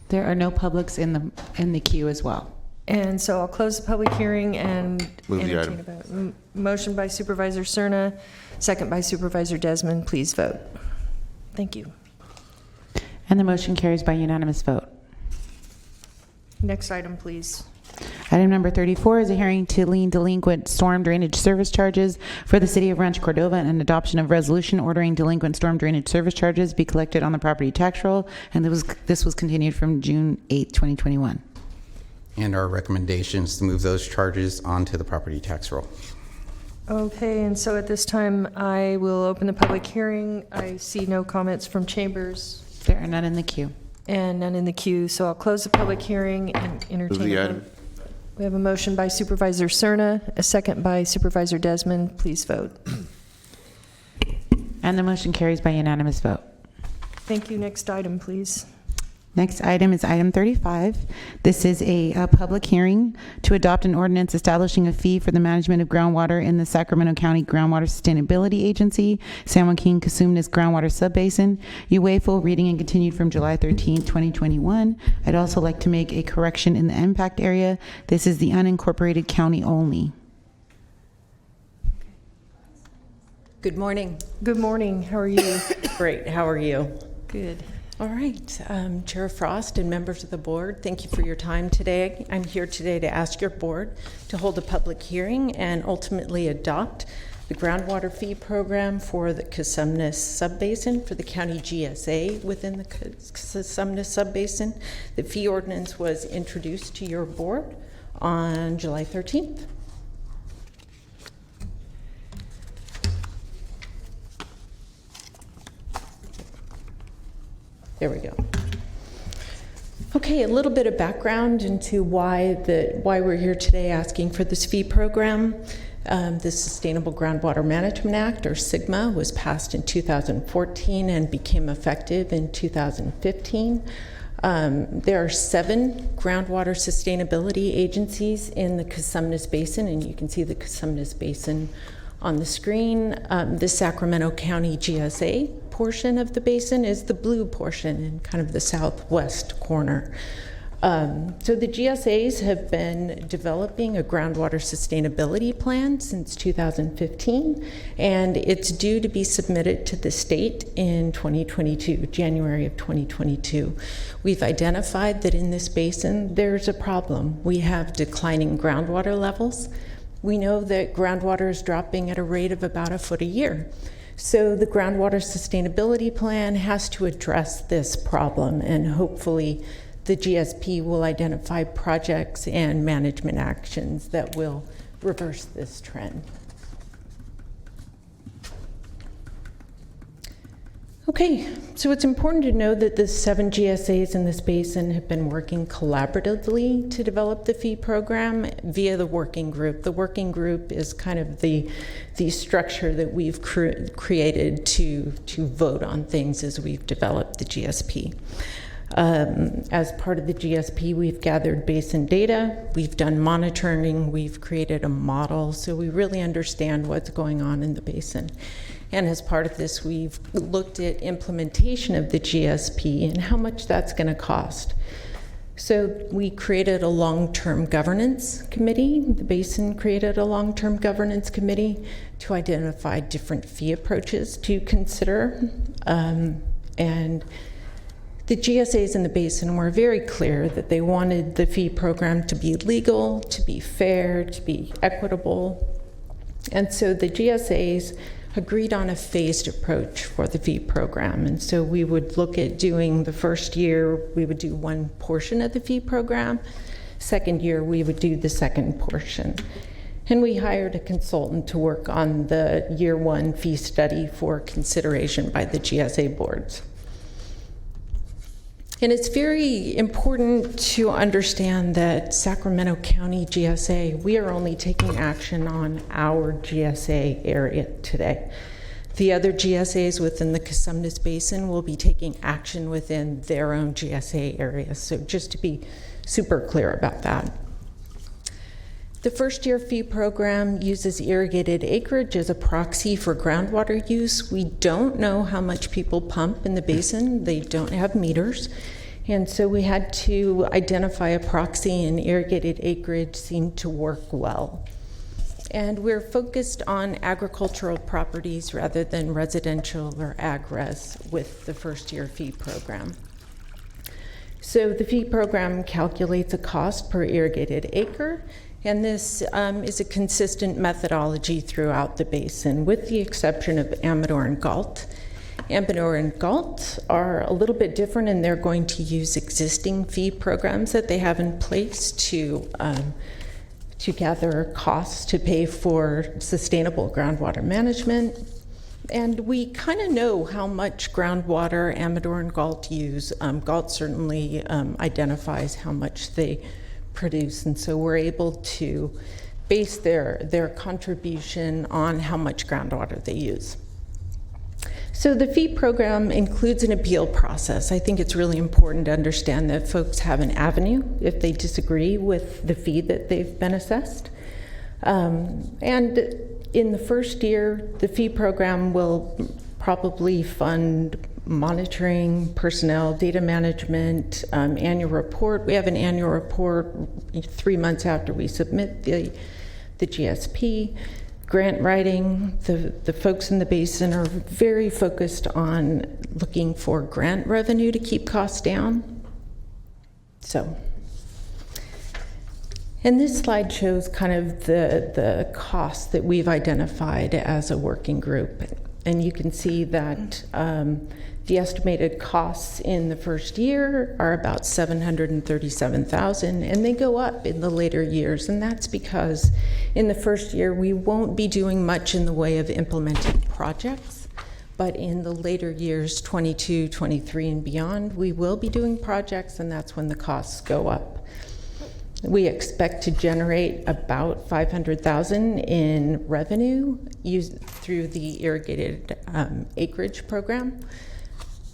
[SPEAKER 19] There are no publics in the queue as well.
[SPEAKER 1] And so I'll close the public hearing and
[SPEAKER 12] Move the
[SPEAKER 1] entertain a vote. Motion by Supervisor Cerna, second by Supervisor Desmond. Please vote. Thank you.
[SPEAKER 19] And the motion carries by unanimous vote.
[SPEAKER 1] Next item, please.
[SPEAKER 19] Item number 34 is a hearing to lien delinquent storm drainage service charges for the City of Rancho Cordova and adoption of resolution ordering delinquent storm drainage service charges be collected on the property tax roll, and this was continued from June 8, 2021.
[SPEAKER 3] And our recommendation is to move those charges onto the property tax roll.
[SPEAKER 1] Okay, and so at this time, I will open the public hearing. I see no comments from chambers.
[SPEAKER 19] There are none in the queue.
[SPEAKER 1] And none in the queue, so I'll close the public hearing and entertain
[SPEAKER 12] Move the
[SPEAKER 1] a
[SPEAKER 12] item.
[SPEAKER 1] vote. We have a motion by Supervisor Cerna, a second by Supervisor Desmond. Please vote.
[SPEAKER 19] And the motion carries by unanimous vote.
[SPEAKER 1] Thank you. Next item, please.
[SPEAKER 19] Next item is item 35. This is a public hearing to adopt an ordinance establishing a fee for the management of groundwater in the Sacramento County Groundwater Sustainability Agency, San Joaquin Cosumnes Groundwater Subbasin, UAFO, reading and continued from July 13, 2021. I'd also like to make a correction in the impact area. This is the unincorporated county only.
[SPEAKER 5] Good morning.
[SPEAKER 1] Good morning. How are you?
[SPEAKER 5] Great. How are you?
[SPEAKER 1] Good.
[SPEAKER 5] All right. Chair Frost and members of the board, thank you for your time today. I'm here today to ask your board to hold a public hearing and ultimately adopt the groundwater fee program for the Cosumnes Subbasin for the county GSA within the Cosumnes Subbasin. The fee ordinance was introduced to your board on July 13th. There we go. Okay, a little bit of background into why we're here today asking for this fee program. The Sustainable Groundwater Management Act, or SGMA, was passed in 2014 and became effective in 2015. There are 7 groundwater sustainability agencies in the Cosumnes Basin, and you can see the Cosumnes Basin on the screen. The Sacramento County GSA portion of the basin is the blue portion in kind of the southwest corner. So the GSAs have been developing a groundwater sustainability plan since 2015, and it's due to be submitted to the state in 2022, January of 2022. We've identified that in this basin, there's a problem. We have declining groundwater levels. We know that groundwater is dropping at a rate of about a foot a year. So the groundwater sustainability plan has to address this problem, and hopefully the GSP will identify projects and management actions that will reverse this trend. Okay, so it's important to know that the 7 GSAs in this basin have been working collaboratively to develop the fee program via the working group. The working group is kind of the structure that we've created to vote on things as we've developed the GSP. As part of the GSP, we've gathered basin data, we've done monitoring, we've created a model, so we really understand what's going on in the basin. And as part of this, we've looked at implementation of the GSP and how much that's going to cost. So we created a long-term governance committee. The basin created a long-term governance committee to identify different fee approaches to consider. And the GSAs in the basin were very clear that they wanted the fee program to be legal, to be fair, to be equitable. And so the GSAs agreed on a phased approach for the fee program. And so we would look at doing the first year, we would do one portion of the fee program. Second year, we would do the second portion. And we hired a consultant to work on the year 1 fee study for consideration by the GSA boards. And it's very important to understand that Sacramento County GSA, we are only taking action on our GSA area today. The other GSAs within the Cosumnes Basin will be taking action within their own GSA areas. So just to be super clear about that. The first year fee program uses irrigated acreage as a proxy for groundwater use. We don't know how much people pump in the basin. They don't have meters. And so we had to identify a proxy, and irrigated acreage seemed to work well. And we're focused on agricultural properties rather than residential or ag-res with the first year fee program. So the fee program calculates a cost per irrigated acre, and this is a consistent methodology throughout the basin, with the exception of Amador and Galt. Amador and Galt are a little bit different, and they're going to use existing fee programs that they have in place to gather costs to pay for sustainable groundwater management. And we kind of know how much groundwater Amador and Galt use. Galt certainly identifies how much they produce, and so we're able to base their contribution on how much groundwater they use. So the fee program includes an appeal process. I think it's really important to understand that folks have an avenue if they disagree with the fee that they've been assessed. And in the first year, the fee program will probably fund monitoring, personnel, data management, annual report. We have an annual report 3 months after we submit the GSP. Grant writing, the folks in the basin are very focused on looking for grant revenue to keep costs down. So, and this slide shows kind of the costs that we've identified as a working group. And you can see that the estimated costs in the first year are about $737,000, and they go up in the later years. And that's because in the first year, we won't be doing much in the way of implementing projects. But in the later years, 22, 23, and beyond, we will be doing projects, and that's when the costs go up. We expect to generate about $500,000 in revenue through the irrigated acreage program.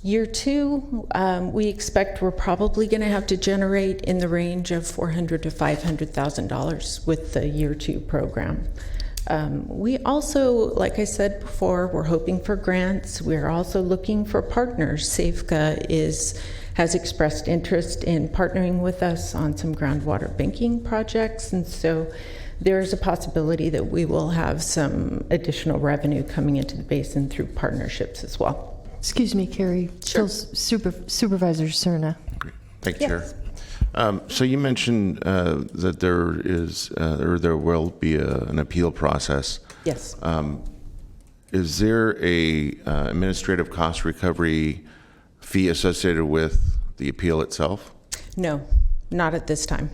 [SPEAKER 5] Year 2, we expect we're probably going to have to generate in the range of $400,000 to $500,000 with the year 2 program. We also, like I said before, we're hoping for grants. We're also looking for partners. SAFCA has expressed interest in partnering with us on some groundwater banking projects, and so there's a possibility that we will have some additional revenue coming into the basin through partnerships as well.
[SPEAKER 1] Excuse me, Carrie.
[SPEAKER 5] Sure.
[SPEAKER 1] Supervisor Cerna.
[SPEAKER 12] Thank you, Chair. So you mentioned that there is, or there will be an appeal process.
[SPEAKER 5] Yes.
[SPEAKER 12] Is there a administrative cost recovery fee associated with the appeal itself?
[SPEAKER 5] No, not at this time.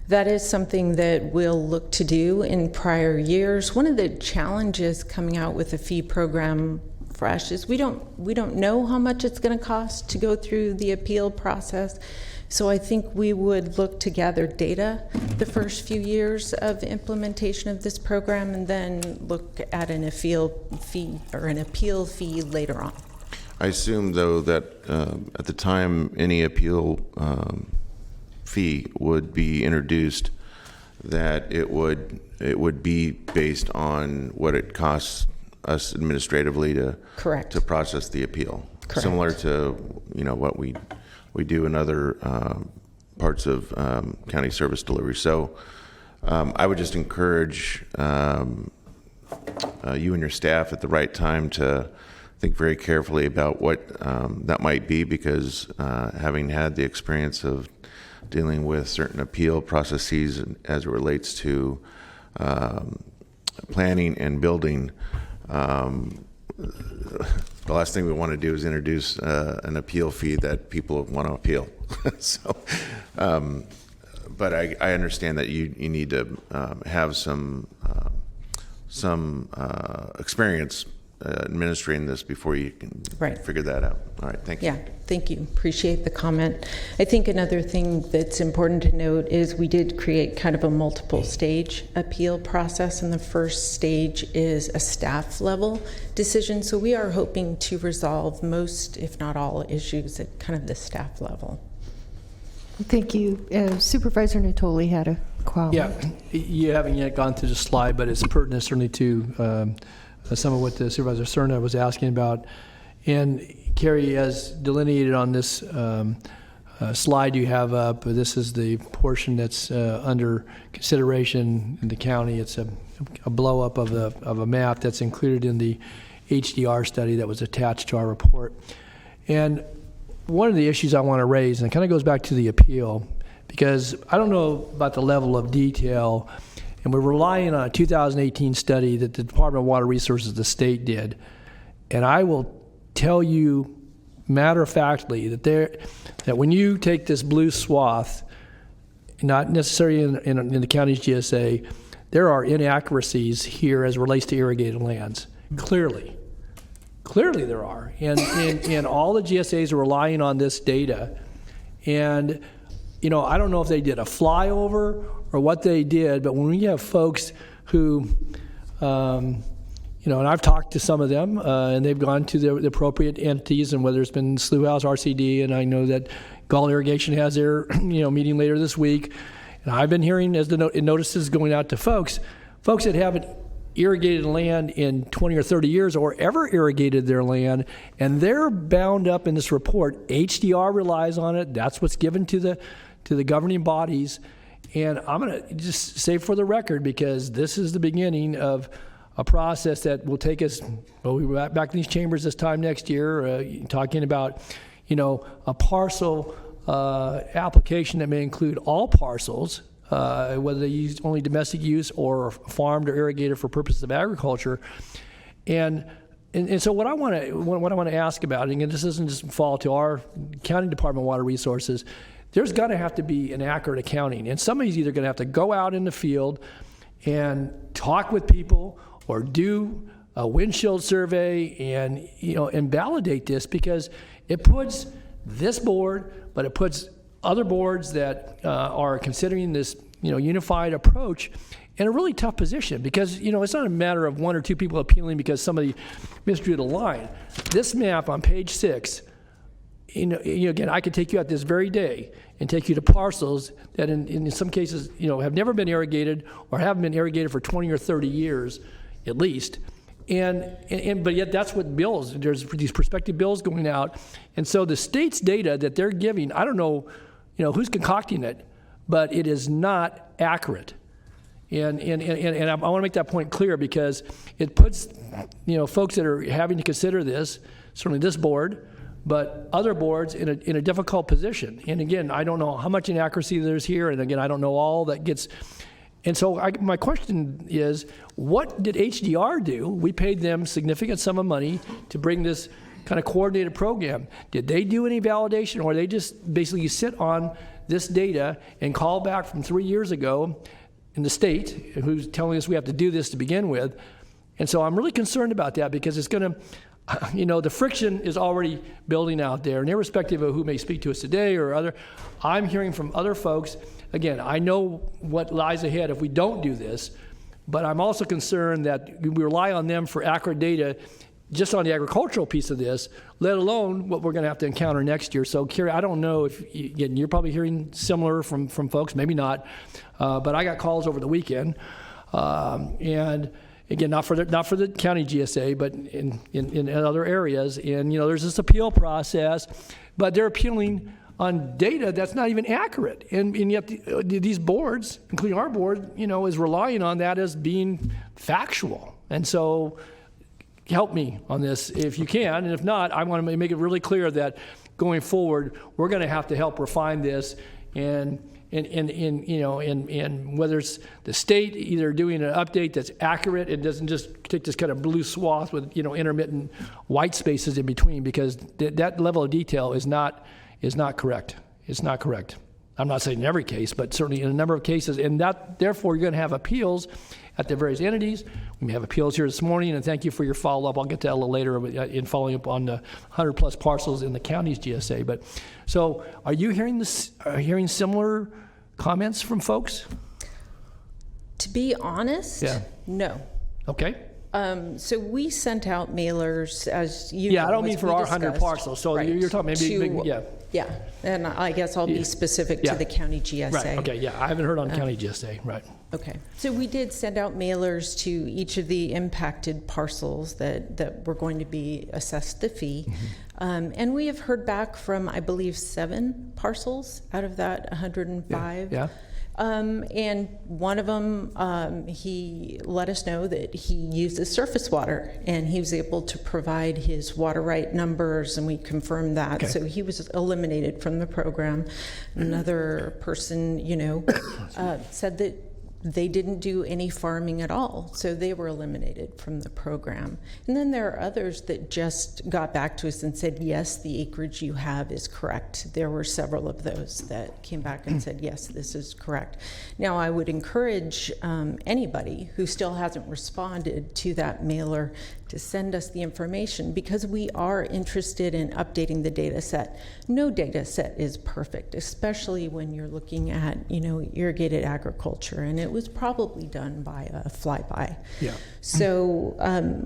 [SPEAKER 5] That is something that we'll look to do in prior years. One of the challenges coming out with the fee program fresh is we don't know how much it's going to cost to go through the appeal process. So I think we would look to gather data the first few years of implementation of this program and then look at an appeal fee later on.
[SPEAKER 12] I assume, though, that at the time any appeal fee would be introduced, that it would be based on what it costs us administratively to process the appeal.
[SPEAKER 5] Correct.
[SPEAKER 12] Similar to what we do in other parts of county service delivery. So I would just encourage you and your staff at the right time to think very carefully about what that might be, because having had the experience of dealing with certain appeal processes as it relates to planning and building, the last thing we want to do is introduce an appeal fee that people want to appeal. So, but I understand that you need to have some experience administering this before you can figure that out. All right, thank you.
[SPEAKER 5] Yeah, thank you. Appreciate the comment. I think another thing that's important to note is we did create kind of a multiple stage appeal process, and the first stage is a staff level decision. So we are hoping to resolve most, if not all, issues at kind of the staff level.
[SPEAKER 1] Thank you. Supervisor Natoli had a comment.
[SPEAKER 4] Yeah, you haven't yet gone through the slide, but it's pertinent certainly to some of what the Supervisor Cerna was asking about. And Carrie, as delineated on this slide you have up, this is the portion that's under consideration in the county. It's a blow up of a map that's included in the HDR study that was attached to our report. And one of the issues I want to raise, and it kind of goes back to the appeal, because I don't know about the level of detail, and we're relying on a 2018 study that the Department of Water Resources, the state, did. And I will tell you matter-of-factly that when you take this blue swath, not necessarily in the county's GSA, there are inaccuracies here as it relates to irrigated lands. Clearly there are. And all the GSAs are relying on this data. And I don't know if they did a flyover or what they did, but when we have folks who, and I've talked to some of them, and they've gone to the appropriate entities, and whether it's been Slough House, RCD, and I know that Gall Irrigation has their, meeting later this week, and I've been hearing as the notices going out to folks that haven't irrigated land in 20 or 30 years or ever irrigated their land, and they're bound up in this report. HDR relies on it. That's what's given to the governing bodies. And I'm going to just say for the record, because this is the beginning of a process that will take us, we'll be back in these chambers this time next year, talking about, a parcel application that may include all parcels, whether they use only domestic use or farmed or irrigated for purposes of agriculture. And so what I want to ask about, and this doesn't just fall to our county Department of Water Resources, there's going to have to be an accurate accounting. And somebody's either going to have to go out in the field and talk with people or do a windshield survey and validate this, because it puts this board, but it puts other boards that are considering this unified approach in a really tough position, because it's not a matter of one or two people appealing because somebody misdrew the line. This map on page 6 again, I could take you out this very day and take you to parcels that in some cases, have never been irrigated or haven't been irrigated for 20 or 30 years at least. But yet that's what bills, there's these prospective bills going out. And so the state's data that they're giving, I don't know, who's concocting it, but it is not accurate. And I want to make that point clear because it puts, folks that are having to consider this, certainly this board, but other boards in a difficult position. And again, I don't know how much inaccuracy there's here, and again, I don't know all that gets. And so my question is, what did HDR do? We paid them significant sum of money to bring this kind of coordinated program. Did they do any validation, or they just basically sit on this data and call back from 3 years ago in the state, who's telling us we have to do this to begin with? And so I'm really concerned about that because it's going to, the friction is already building out there, and irrespective of who may speak to us today or other, I'm hearing from other folks. Again, I know what lies ahead if we don't do this, but I'm also concerned that we rely on them for accurate data just on the agricultural piece of this, let alone what we're going to have to encounter next year. So, Carrie, I don't know if, again, you're probably hearing similar from folks, maybe not, but I got calls over the weekend, and again, not for the county GSA, but in other areas. And, there's this appeal process, but they're appealing on data that's not even accurate. And yet these boards, including our board, is relying on that as being factual. And so help me on this if you can. And if not, I want to make it really clear that going forward, we're going to have to help refine this and whether it's the state either doing an update that's accurate, it doesn't just take this kind of blue swath with intermittent white spaces in between, because that level of detail is not correct. It's not correct. I'm not saying in every case, but certainly in a number of cases, and that therefore you're going to have appeals at the various entities. We may have appeals here this morning, and thank you for your follow-up. I'll get to that a little later in following up on the 100+ parcels in the county's GSA. But so, are you hearing this? Are you hearing similar comments from folks?
[SPEAKER 5] To be honest, no.
[SPEAKER 4] Okay.
[SPEAKER 5] So we sent out mailers, as you
[SPEAKER 4] Yeah,
[SPEAKER 5] know,
[SPEAKER 4] I don't
[SPEAKER 5] as
[SPEAKER 4] mean for
[SPEAKER 5] we
[SPEAKER 4] our
[SPEAKER 5] discussed.
[SPEAKER 4] 100 parcels. So
[SPEAKER 5] Right.
[SPEAKER 4] you're talking maybe, yeah.
[SPEAKER 5] Yeah, and I guess I'll be specific to the county GSA.
[SPEAKER 4] Right, okay, yeah, I haven't heard on county GSA, right.
[SPEAKER 5] Okay, so we did send out mailers to each of the impacted parcels that were going to be assessed the fee. And we have heard back from, I believe, 7 parcels out of that 105.
[SPEAKER 4] Yeah.
[SPEAKER 5] And one of them, he let us know that he uses surface water, and he was able to provide his water right numbers, and we confirmed that.
[SPEAKER 4] Okay.
[SPEAKER 5] So he was eliminated from the program. Another person, said that they didn't do any farming at all, so they were eliminated from the program. And then there are others that just got back to us and said, yes, the acreage you have is correct. There were several of those that came back and said, yes, this is correct. Now, I would encourage anybody who still hasn't responded to that mailer to send us the information, because we are interested in updating the data set. No data set is perfect, especially when you're looking at, irrigated agriculture, and it was probably done by a flyby.
[SPEAKER 4] Yeah.
[SPEAKER 5] So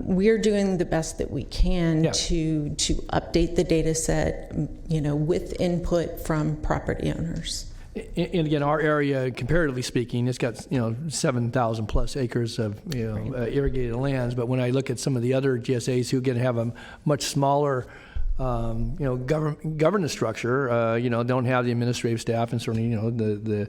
[SPEAKER 5] we're doing the best that we can to update the data set, with input from property owners.
[SPEAKER 4] And again, our area, comparatively speaking, it's got 7,000 plus acres of irrigated lands. But when I look at some of the other GSAs who again have a much smaller governance structure, don't have the administrative staff, and certainly the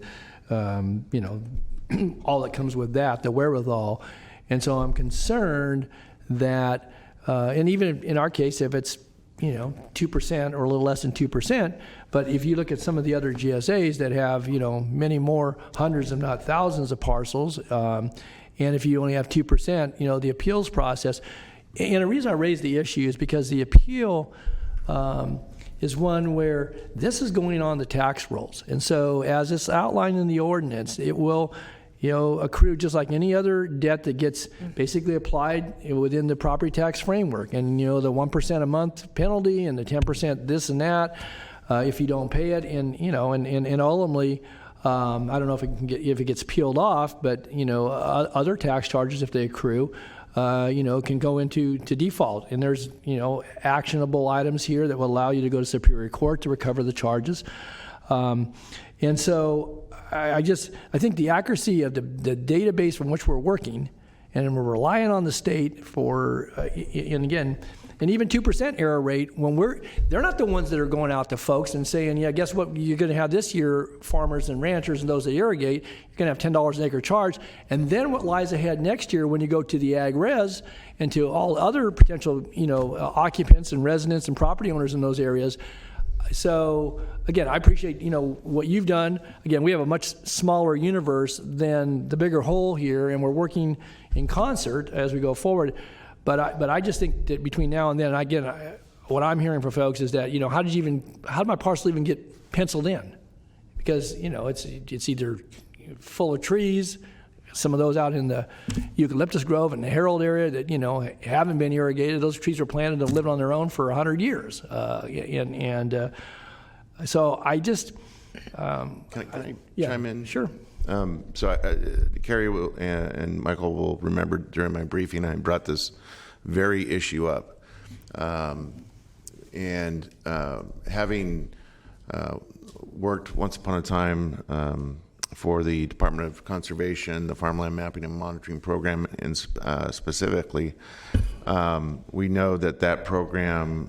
[SPEAKER 4] all that comes with that, the wherewithal. And so I'm concerned that, and even in our case, if it's 2% or a little less than 2%. But if you look at some of the other GSAs that have, many more hundreds, if not thousands of parcels, and if you only have 2%, the appeals process, and the reason I raise the issue is because the appeal is one where this is going on the tax rolls. And so as it's outlined in the ordinance, it will accrue just like any other debt that gets basically applied within the property tax framework. And, the 1% a month penalty and the 10% this and that, if you don't pay it. And, and ultimately, I don't know if it gets peeled off, but, other tax charges, if they accrue, can go into default. And there's, actionable items here that will allow you to go to Superior Court to recover the charges. And so I think the accuracy of the database from which we're working, and we're relying on the state for, and again, and even 2% error rate, they're not the ones that are going out to folks and saying, yeah, guess what you're going to have this year, farmers and ranchers and those that irrigate, you're going to have $10 an acre charge. And then what lies ahead next year when you go to the ag res and to all other potential, occupants and residents and property owners in those areas. So again, I appreciate, what you've done. Again, we have a much smaller universe than the bigger whole here, and we're working in concert as we go forward. But I just think that between now and then, again, what I'm hearing from folks is that, how did my parcel even get penciled in? Because, it's either full of trees, some of those out in the eucalyptus grove and the Herald area that, haven't been irrigated. Those trees were planted and lived on their own for 100 years. So I just...
[SPEAKER 12] Can I chime in?
[SPEAKER 4] Sure.
[SPEAKER 12] Carrie and Michael will remember during my briefing I brought this very issue up. Having worked once upon a time for the Department of Conservation, the Farmland Mapping and Monitoring Program, and specifically, we know that program,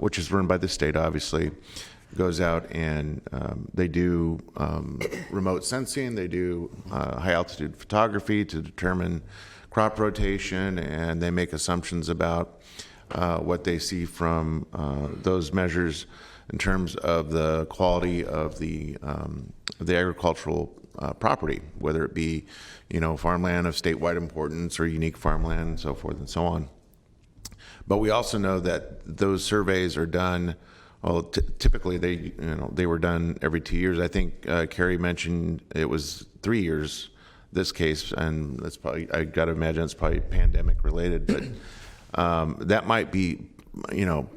[SPEAKER 12] which is run by the state, obviously, goes out and they do remote sensing, they do high altitude photography to determine crop rotation, and they make assumptions about what they see from those measures in terms of the quality of the agricultural property, whether it be, farmland of statewide importance or unique farmland and so forth and so on. But we also know that those surveys are done. Well, typically they were done every 2 years. I think Carrie mentioned it was 3 years. This case, and that's probably, I got to imagine it's probably pandemic related, but that might be,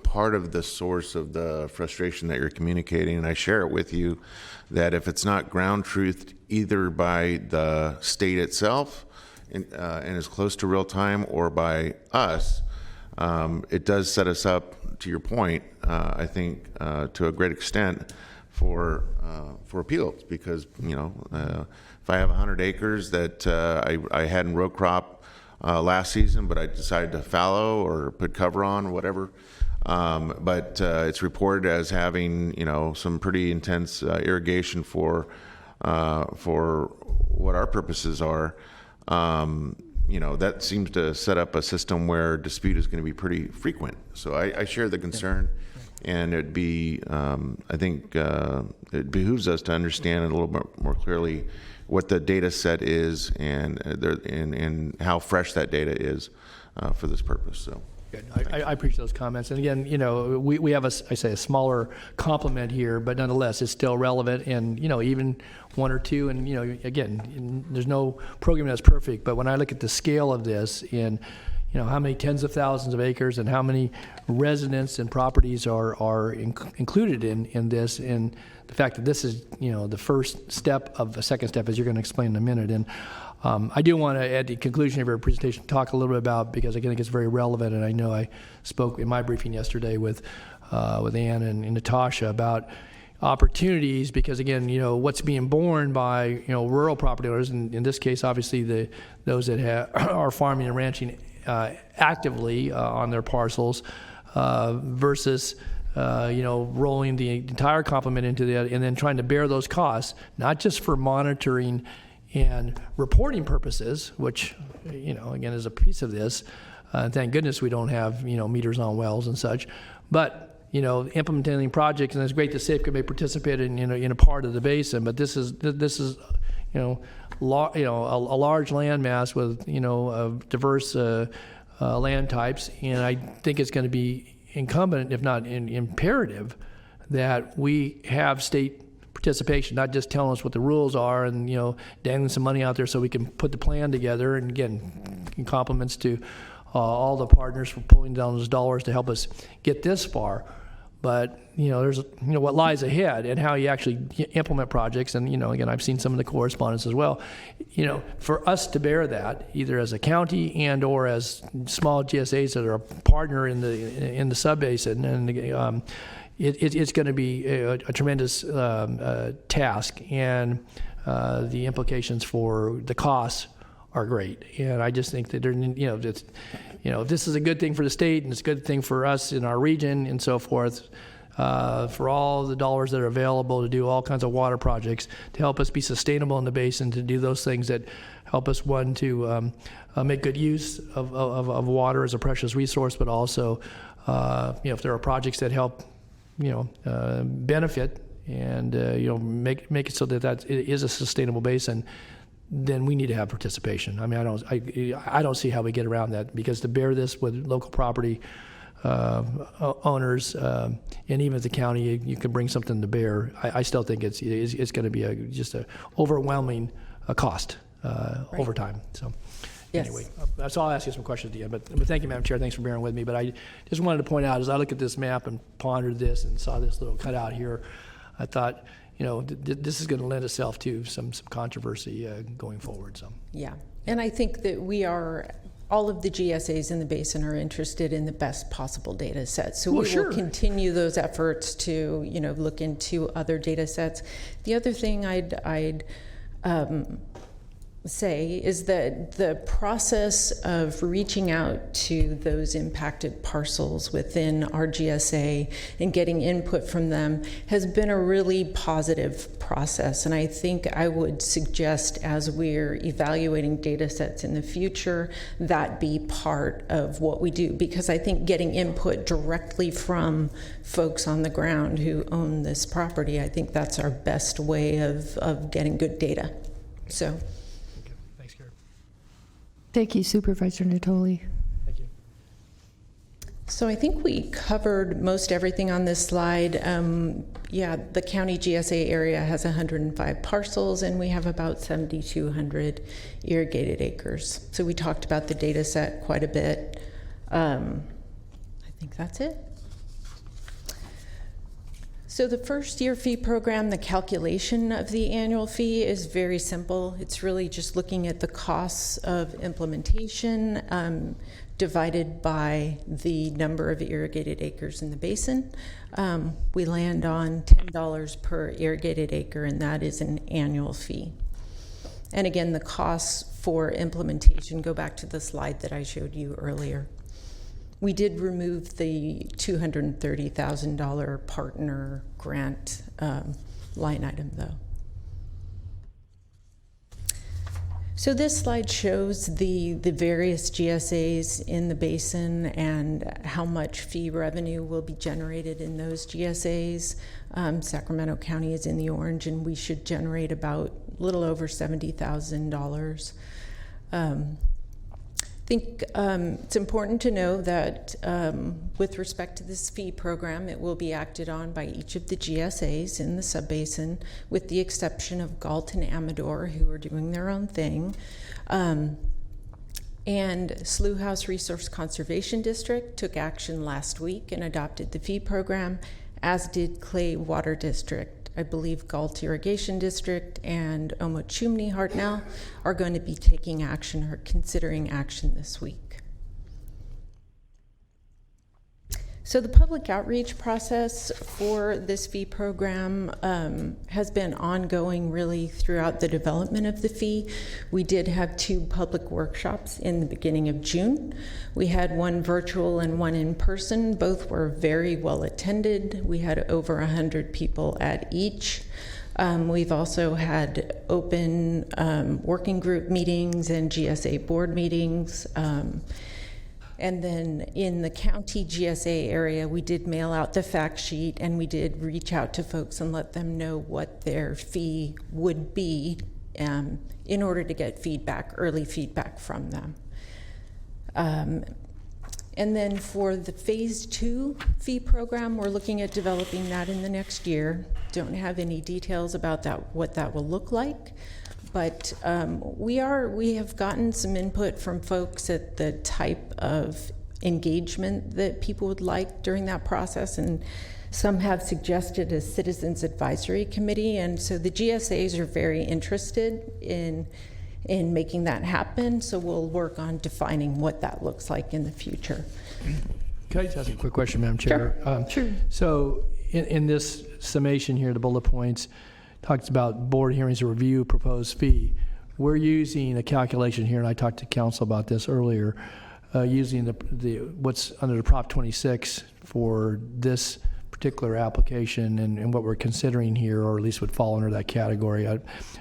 [SPEAKER 12] part of the source of the frustration that you're communicating. And I share it with you that if it's not ground truthed either by the state itself and is close to real time, or by us, it does set us up, to your point, I think, to a great extent for appeals, because if I have 100 acres that I had in row crop last season, but I decided to fallow or put cover on or whatever, but it's reported as having some pretty intense irrigation for what our purposes are. That seems to set up a system where dispute is going to be pretty frequent. So I share the concern, and it'd be, I think, it behooves us to understand a little bit more clearly what the data set is and how fresh that data is for this purpose. So.
[SPEAKER 4] Good. I appreciate those comments. And again, we have a smaller complement here, but nonetheless, it's still relevant. And, even one or two, and, again, there's no program that's perfect. But when I look at the scale of this and, how many tens of thousands of acres and how many residents and properties are included in this, and the fact that this is, the first step of a second step, as you're going to explain in a minute. And I do want to, at the conclusion of your presentation, talk a little bit about, because I think it's very relevant, and I know I spoke in my briefing yesterday with Ann and Natasha about opportunities, because again, what's being borne by rural property owners, and in this case, obviously those that are farming and ranching actively on their parcels, versus rolling the entire complement into that, and then trying to bear those costs, not just for monitoring and reporting purposes, which, again, is a piece of this. Thank goodness we don't have, meters on wells and such. But, implementing projects, and it's great that Safeco may participate in a part of the basin, but this is a large landmass with, diverse land types. And I think it's going to be incumbent, if not imperative, that we have state participation, not just telling us what the rules are and dangling some money out there so we can put the plan together. And again, compliments to all the partners for pulling down those dollars to help us get this far. but there's what lies ahead and how you actually implement projects. And again, I've seen some of the correspondence as well. For us to bear that, either as a county and or as small GSAs that are a partner in the sub-basin, and it's going to be a tremendous task, and the implications for the costs are great. And I just think that if this is a good thing for the state and it's a good thing for us in our region and so forth, for all the dollars that are available to do all kinds of water projects to help us be sustainable in the basin, to do those things that help us, one, to make good use of water as a precious resource, but also, if there are projects that help, benefit and, make it so that it is a sustainable basin, then we need to have participation. I mean, I don't see how we get around that, because to bear this with local property owners, and even the county, you can bring something to bear. I still think it's going to be just a overwhelming cost over time. So.
[SPEAKER 5] Yes.
[SPEAKER 4] Anyway, so I'll ask you some questions at the end, but thank you, Madam Chair. Thanks for bearing with me. But I just wanted to point out, as I look at this map and pondered this and saw this little cutout here, I thought, this is going to lend itself to some controversy going forward. So.
[SPEAKER 5] Yeah, and I think that all of the GSAs in the basin are interested in the best possible data sets. So we will continue those efforts to, look into other data sets. The other thing I'd say is that the process of reaching out to those impacted parcels within our GSA and getting input from them has been a really positive process. And I think I would suggest, as we're evaluating data sets in the future, that be part of what we do, because I think getting input directly from folks on the ground who own this property, I think that's our best way of getting good data. So.
[SPEAKER 1] Thank you, Supervisor Natoli.
[SPEAKER 4] Thank you.
[SPEAKER 5] So I think we covered most everything on this slide. The county GSA area has 105 parcels, and we have about 7,200 irrigated acres. So we talked about the data set quite a bit. I think that's it. So the first year fee program, the calculation of the annual fee is very simple. It's really just looking at the costs of implementation divided by the number of irrigated acres in the basin. We land on $10 per irrigated acre, and that is an annual fee. And again, the costs for implementation go back to the slide that I showed you earlier. We did remove the $230,000 partner grant line item, though. So this slide shows the various GSAs in the basin and how much fee revenue will be generated in those GSAs. Sacramento County is in the orange, and we should generate about a little over $70,000. I think it's important to know that with respect to this fee program, it will be acted on by each of the GSAs in the subbasin, with the exception of Galt and Amador, who are doing their own thing. And Slough House Resource Conservation District took action last week and adopted the fee program, as did Clay Water District. I believe Galt Irrigation District and Omochumni Hartnell are going to be taking action or considering action this week. So the public outreach process for this fee program has been ongoing really throughout the development of the fee. We did have 2 public workshops in the beginning of June. We had one virtual and one in person. Both were very well attended. We had over 100 people at each. We've also had open working group meetings and GSA board meetings. And then in the county GSA area, we did mail out the fact sheet, and we did reach out to folks and let them know what their fee would be in order to get early feedback from them. And then for the phase 2 fee program, we're looking at developing that in the next year. Don't have any details about what that will look like. But we have gotten some input from folks at the type of engagement that people would like during that process, and Some have suggested a citizens advisory committee, and so the GSAs are very interested in making that happen. So we'll work on defining what that looks like in the future.
[SPEAKER 4] Can I just ask a quick question, Madam Chair?
[SPEAKER 5] Sure.
[SPEAKER 4] So in this summation here, the bullet points talks about board hearings to review proposed fee. We're using a calculation here, and I talked to council about this earlier, using the what's under the Prop 26 for this particular application and what we're considering here, or at least would fall under that category.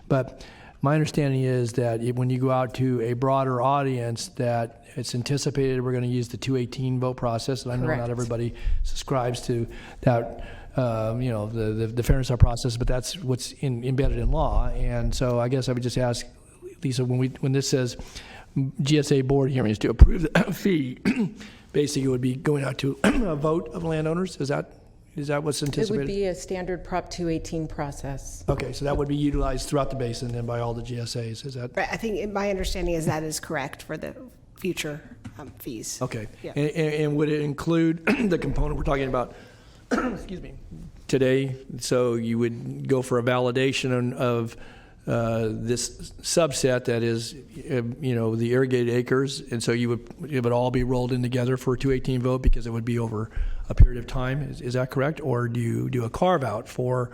[SPEAKER 4] But my understanding is that when you go out to a broader audience, that it's anticipated we're going to use the 218 vote process, and I know
[SPEAKER 5] Correct.
[SPEAKER 4] not everybody subscribes to that, the fairness of our process, but that's what's embedded in law. And so I guess I would just ask, Lisa, when this says GSA board hearings to approve the fee, basically it would be going out to a vote of landowners. Is that what's anticipated?
[SPEAKER 5] It would be a standard Prop 218 process.
[SPEAKER 4] Okay, so that would be utilized throughout the basin and by all the GSAs. Is that?
[SPEAKER 18] Right, I think my understanding is that is correct for the future fees.
[SPEAKER 4] Okay.
[SPEAKER 18] Yeah.
[SPEAKER 4] And would it include the component we're talking about, excuse me, today? So you would go for a validation of this subset that is, the irrigated acres, and so it would all be rolled in together for a 218 vote because it would be over a period of time. Is that correct? Or do you do a carve out for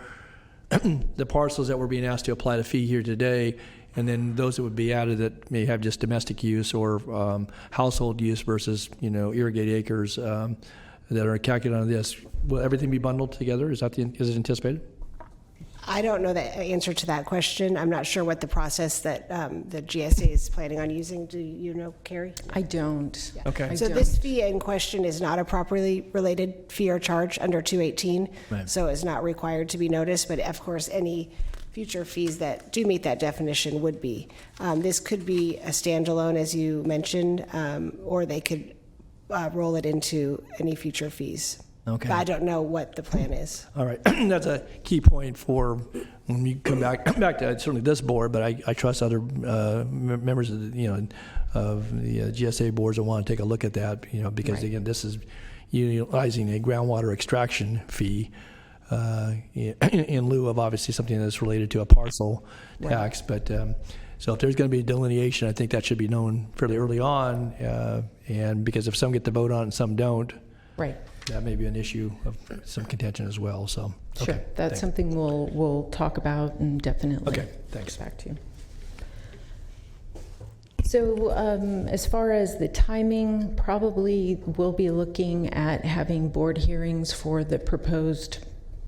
[SPEAKER 4] the parcels that were being asked to apply the fee here today, and then those that would be added that may have just domestic use or household use versus irrigated acres that are calculated on this? Will everything be bundled together? Is it anticipated?
[SPEAKER 18] I don't know the answer to that question. I'm not sure what the process that the GSA is planning on using. Do you know, Carrie?
[SPEAKER 5] I don't.
[SPEAKER 18] Yeah.
[SPEAKER 4] Okay.
[SPEAKER 18] So this fee in question is not a properly related fee or charge under 218,
[SPEAKER 4] Right.
[SPEAKER 18] so it's not required to be noticed, but of course, any future fees that do meet that definition would be. This could be a standalone, as you mentioned, or they could roll it into any future fees.
[SPEAKER 4] Okay.
[SPEAKER 18] But I don't know what the plan is.
[SPEAKER 4] All right, that's a key point for when we come back to certainly this board, but I trust other members of the GSA boards that want to take a look at that, because
[SPEAKER 5] Right.
[SPEAKER 4] again, this is utilizing a groundwater extraction fee in lieu of obviously something that's related to a parcel tax. But so if there's going to be a delineation, I think that should be known fairly early on, and because if some get the vote on it and some don't,
[SPEAKER 5] Right.
[SPEAKER 4] that may be an issue of some contention as well. So,
[SPEAKER 5] Sure.
[SPEAKER 4] okay,
[SPEAKER 5] That's
[SPEAKER 4] thanks.
[SPEAKER 5] something we'll talk about and definitely
[SPEAKER 4] Okay, thanks.
[SPEAKER 5] get back to you. So as far as the timing, probably we'll be looking at having board hearings for the proposed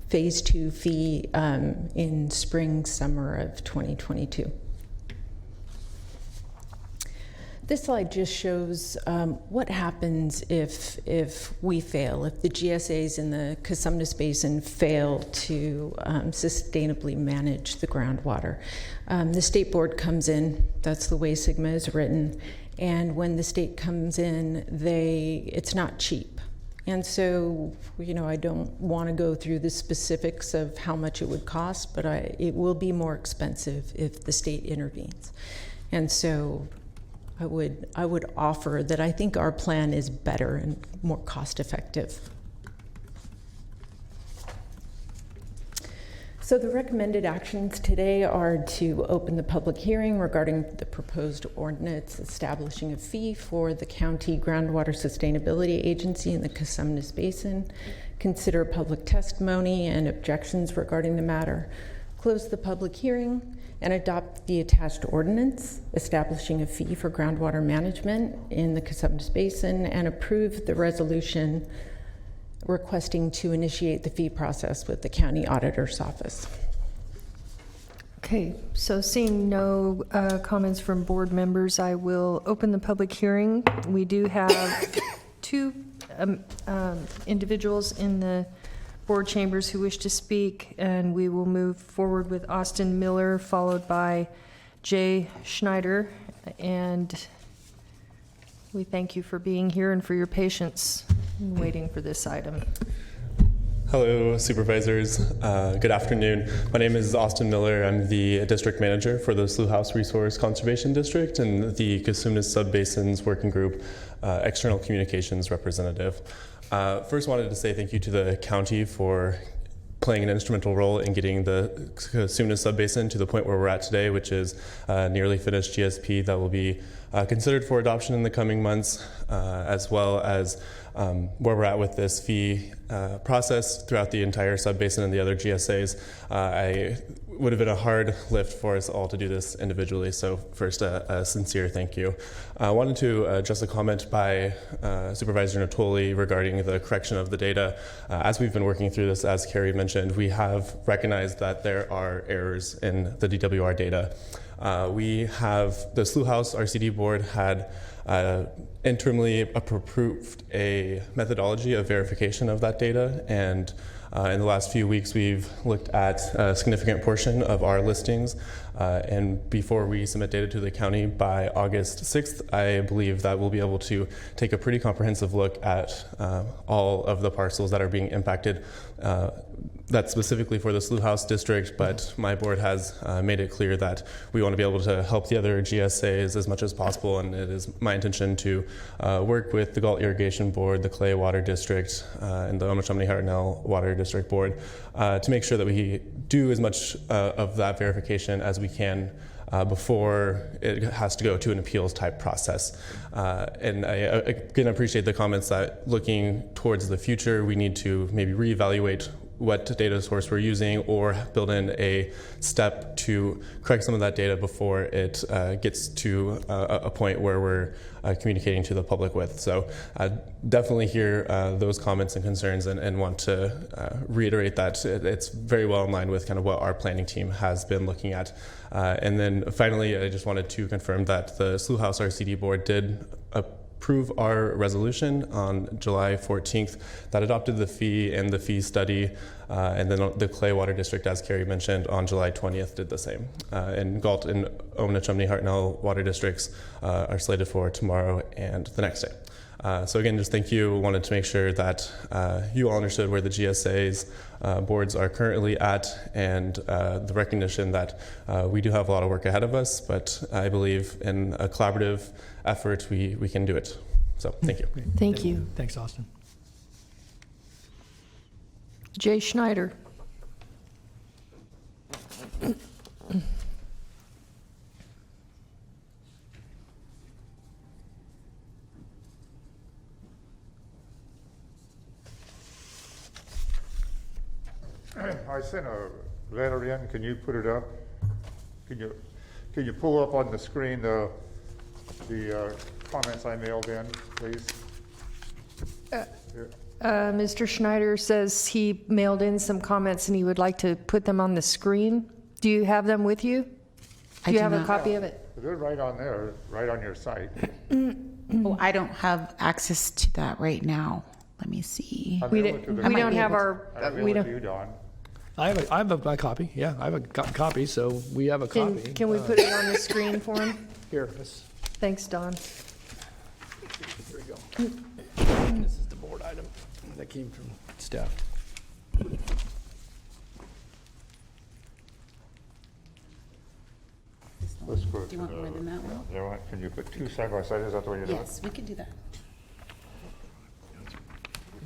[SPEAKER 5] Phase 2 fee in spring, summer of 2022. This slide just shows what happens if we fail, if the GSAs in the Cosumnes Basin fail to sustainably manage the groundwater. The state board comes in, that's the way SGMA is written, and when the state comes in, it's not cheap. And so, I don't want to go through the specifics of how much it would cost, but it will be more expensive if the state intervenes. And so I would offer that I think our plan is better and more cost effective. So the recommended actions today are to open the public hearing regarding the proposed ordinance establishing a fee for the county groundwater sustainability agency in the Cosumnes Basin, consider public testimony and objections regarding the matter, close the public hearing, and adopt the attached ordinance establishing a fee for groundwater management in the Cosumnes Basin, and approve the resolution requesting to initiate the fee process with the county auditor's office.
[SPEAKER 1] Okay, so seeing no comments from board members, I will open the public hearing. We do have two individuals in the board chambers who wish to speak, and we will move forward with Austin Miller, followed by Jay Schneider. And we thank you for being here and for your patience in waiting for this item.
[SPEAKER 9] Hello, supervisors. Good afternoon. My name is Austin Miller. I'm the district manager for the Slough House Resource Conservation District and the Cosumnes Subbasins Working Group external communications representative. First, wanted to say thank you to the county for playing an instrumental role in getting the Kasumna Subbasin to the point where we're at today, which is nearly finished GSP that will be considered for adoption in the coming months, as well as where we're at with this fee process throughout the entire subbasin and the other GSAs. It would have been a hard lift for us all to do this individually, so first a sincere thank you. I wanted to address a comment by Supervisor Natoli regarding the correction of the data. As we've been working through this, as Carrie mentioned, we have recognized that there are errors in the DWR data. We have, the Slough House RCD board had interimly approved a methodology of verification of that data, and in the last few weeks we've looked at a significant portion of our listings, and before we submit data to the county by August 6th, I believe that we'll be able to take a pretty comprehensive look at all of the parcels that are being impacted. That's specifically for the Slough House district, but my board has made it clear that we want to be able to help the other GSAs as much as possible, and it is my intention to work with the Galt Irrigation Board, the Clay Water District, and the Omichomny-Hartnell Water District Board to make sure that we do as much of that verification as we can before it has to go to an appeals type process. And I again appreciate the comments that looking towards the future, we need to maybe reevaluate what data source we're using or build in a step to correct some of that data before it gets to a point where we're communicating to the public with. So definitely hear those comments and concerns and want to reiterate that it's very well in line with kind of what our planning team has been looking at. And then finally, I just wanted to confirm that the Slough House RCD board did approve our resolution on July 14th that adopted the fee and the fee study, and then the Clay Water District, as Carrie mentioned, on July 20th did the same. And Galt and Omichomny-Hartnell Water Districts are slated for tomorrow and the next day. So again, just thank you. Wanted to make sure that you all understood where the GSA's boards are currently at, and the recognition that we do have a lot of work ahead of us, but I believe in a collaborative effort, we can do it. So thank you.
[SPEAKER 1] Thank you.
[SPEAKER 4] Thanks, Austin.
[SPEAKER 1] Jay Schneider.
[SPEAKER 6] I sent a letter in. Can you put it up? Can you pull up on the screen the comments I mailed in, please?
[SPEAKER 1] Mr. Schneider says he mailed in some comments and he would like to put them on the screen. Do you have them with you? Do you have a copy of it?
[SPEAKER 6] They're right on there, right on your site.
[SPEAKER 19] Oh, I don't have access to that right now. Let me see.
[SPEAKER 1] We don't have our. We don't.
[SPEAKER 6] You, Don.
[SPEAKER 4] I have a copy. Yeah, I have a copy, so we have a copy.
[SPEAKER 1] Can we put it on the screen for him?
[SPEAKER 4] Here.
[SPEAKER 1] Thanks, Don.
[SPEAKER 4] Here we go. This is the board item that came from staff.
[SPEAKER 6] Let's go.
[SPEAKER 21] Do you want more than that one?
[SPEAKER 6] You know what? Can you put two side by side? Is that the way you do it?
[SPEAKER 21] Yes, we can do that.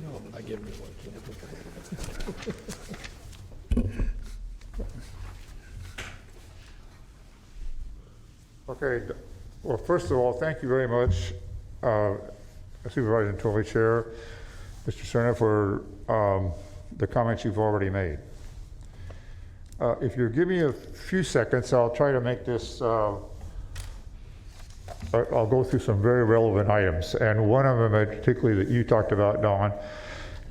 [SPEAKER 4] No, I give you one.
[SPEAKER 6] Okay. Well, first of all, thank you very much, Supervisor Natoli, Chair, Mr. Cerna, for the comments you've already made. If you give me a few seconds, I'll try to make this, I'll go through some very relevant items. And one of them, particularly that you talked about, Dawn,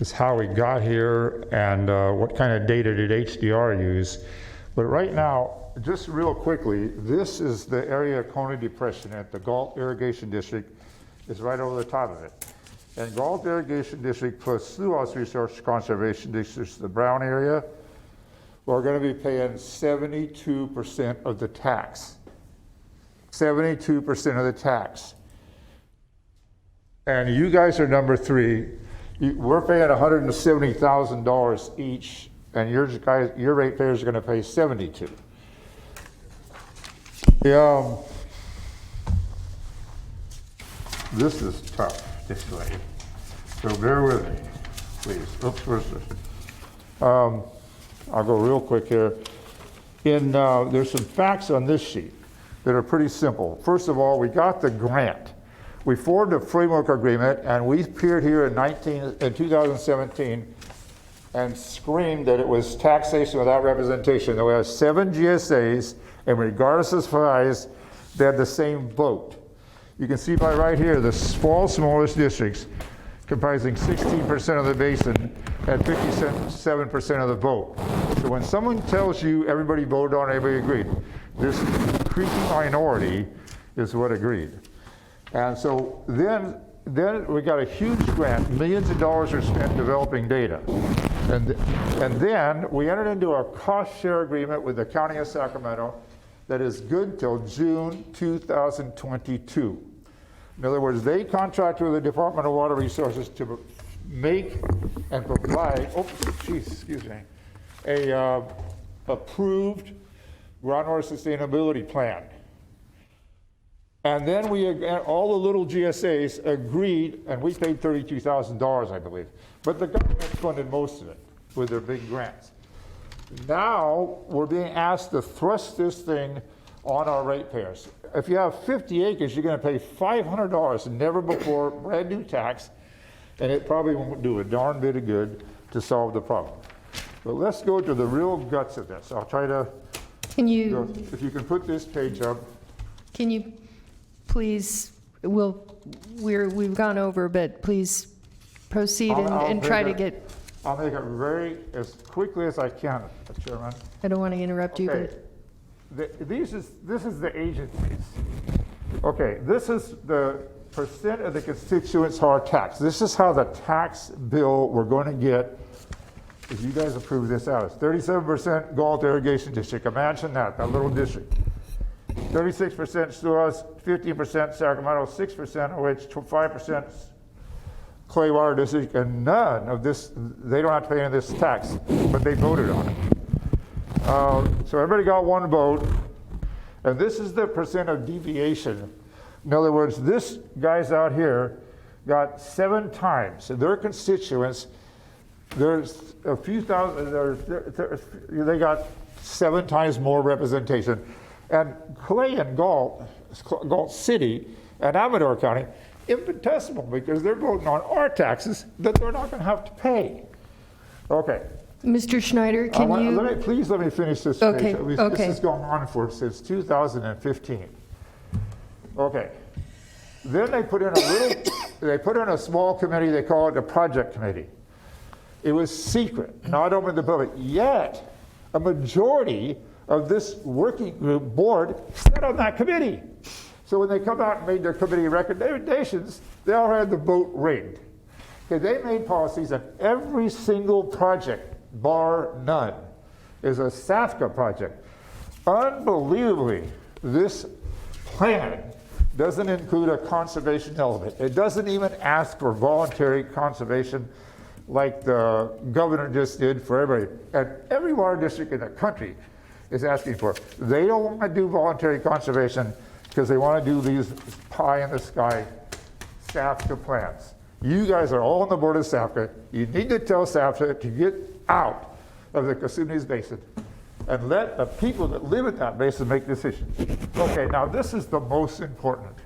[SPEAKER 6] is how we got here and what kind of data did HDR use. But right now, just real quickly, this is the area of Coney Depression at the Galt Irrigation District. Is right over the top of it. And Galt Irrigation District plus Slough House Resource Conservation District, the brown area, we're going to be paying 72% of the tax. 72% of the tax. And you guys are number 3. We're paying $170,000 each, and your ratepayers are going to pay 72. This is tough, this way. So bear with me, please. Oops, where's this? I'll go real quick here. There's some facts on this sheet that are pretty simple. First of all, we got the grant. We formed a framework agreement, and we appeared here in 2017 and screamed that it was taxation without representation. That we have 7 GSAs, and regardless of size, they had the same vote. You can see by right here, the smallest districts, comprising 16% of the basin, had 57% of the vote. So when someone tells you everybody voted on, everybody agreed, this creepy minority is what agreed. And so then we got a huge grant. Millions of dollars are spent developing data. And then we entered into a cost share agreement with the County of Sacramento that is good till June 2022. In other words, they contract with the Department of Water Resources to make and provide, a approved groundwater sustainability plan. And then all the little GSAs agreed, and we paid $32,000, I believe. But the government funded most of it with their big grants. Now we're being asked to thrust this thing on our ratepayers. If you have 50 acres, you're going to pay $500, never before, brand new tax, and it probably won't do a darn bit of good to solve the problem. But let's go to the real guts of this. I'll try to. If you can put this page up.
[SPEAKER 1] Can you please? We've gone over, but please proceed and try to get.
[SPEAKER 6] I'll make it as quickly as I can, Chairman.
[SPEAKER 1] I don't want to interrupt you, but.
[SPEAKER 6] This is the agencies. Okay, this is the percent of the constituents who are taxed. This is how the tax bill we're going to get if you guys approve this out. It's 37% Galt Irrigation District. Imagine that little district. 36% Suez, 15% Sacramento, 6% OH, 5% Clay Water District, and none of this, they don't have to pay any of this tax, but they voted on it. So everybody got one vote, and this is the percent of deviation. In other words, this guys out here got 7 times. Their constituents, there's a few thousand, they got 7 times more representation. And Clay and Galt City and Amador County, infinitesimal, because they're voting on our taxes that they're not going to have to pay. Okay.
[SPEAKER 1] Mr. Schneider,
[SPEAKER 6] please let me finish this page. This has gone on since 2015. Okay. Then they put in a small committee, they call it a project committee. It was secret, not open to the public. Yet, a majority of this working group board sat on that committee. So when they come out and made their committee recommendations, they all had the vote rigged. Okay, they made policies on every single project, bar none, is a SAFCA project. Unbelievably, this plan doesn't include a conservation element. It doesn't even ask for voluntary conservation like the governor just did for everybody. And every water district in the country is asking for it. They don't want to do voluntary conservation because they want to do these pie-in-the-sky SAFCA plans. You guys are all on the board of SAFCA. You need to tell SAFCA to get out of the Casunis Basin and let the people that live in that basin make decisions. Okay, now this is the most important.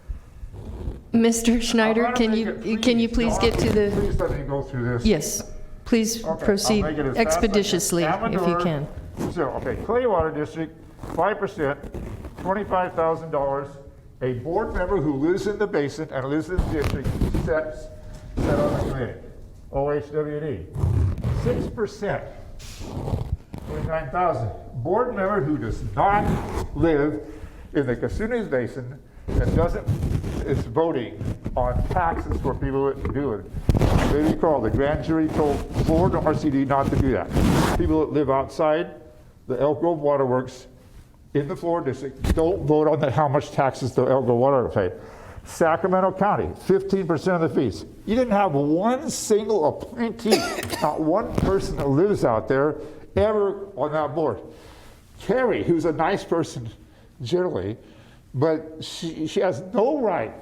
[SPEAKER 1] Mr. Schneider, can you please get to the...
[SPEAKER 6] Please let me go through this.
[SPEAKER 1] Yes, please proceed expeditiously if you can.
[SPEAKER 6] Okay, Clay Water District, 5%, $25,000. A board member who lives in the basin and lives in the district set on the committee. OHWD. 6%, $29,000. Board member who does not live in the Casunis Basin and is voting on taxes for people that do it. They recall the grand jury told Florida RCD not to do that. People that live outside the Elk Grove Waterworks in the Florida district don't vote on how much taxes the Elk Grove Water pay. Sacramento County, 15% of the fees. You didn't have one single appointee, not one person that lives out there ever on that board. Carrie, who's a nice person generally, but she has no right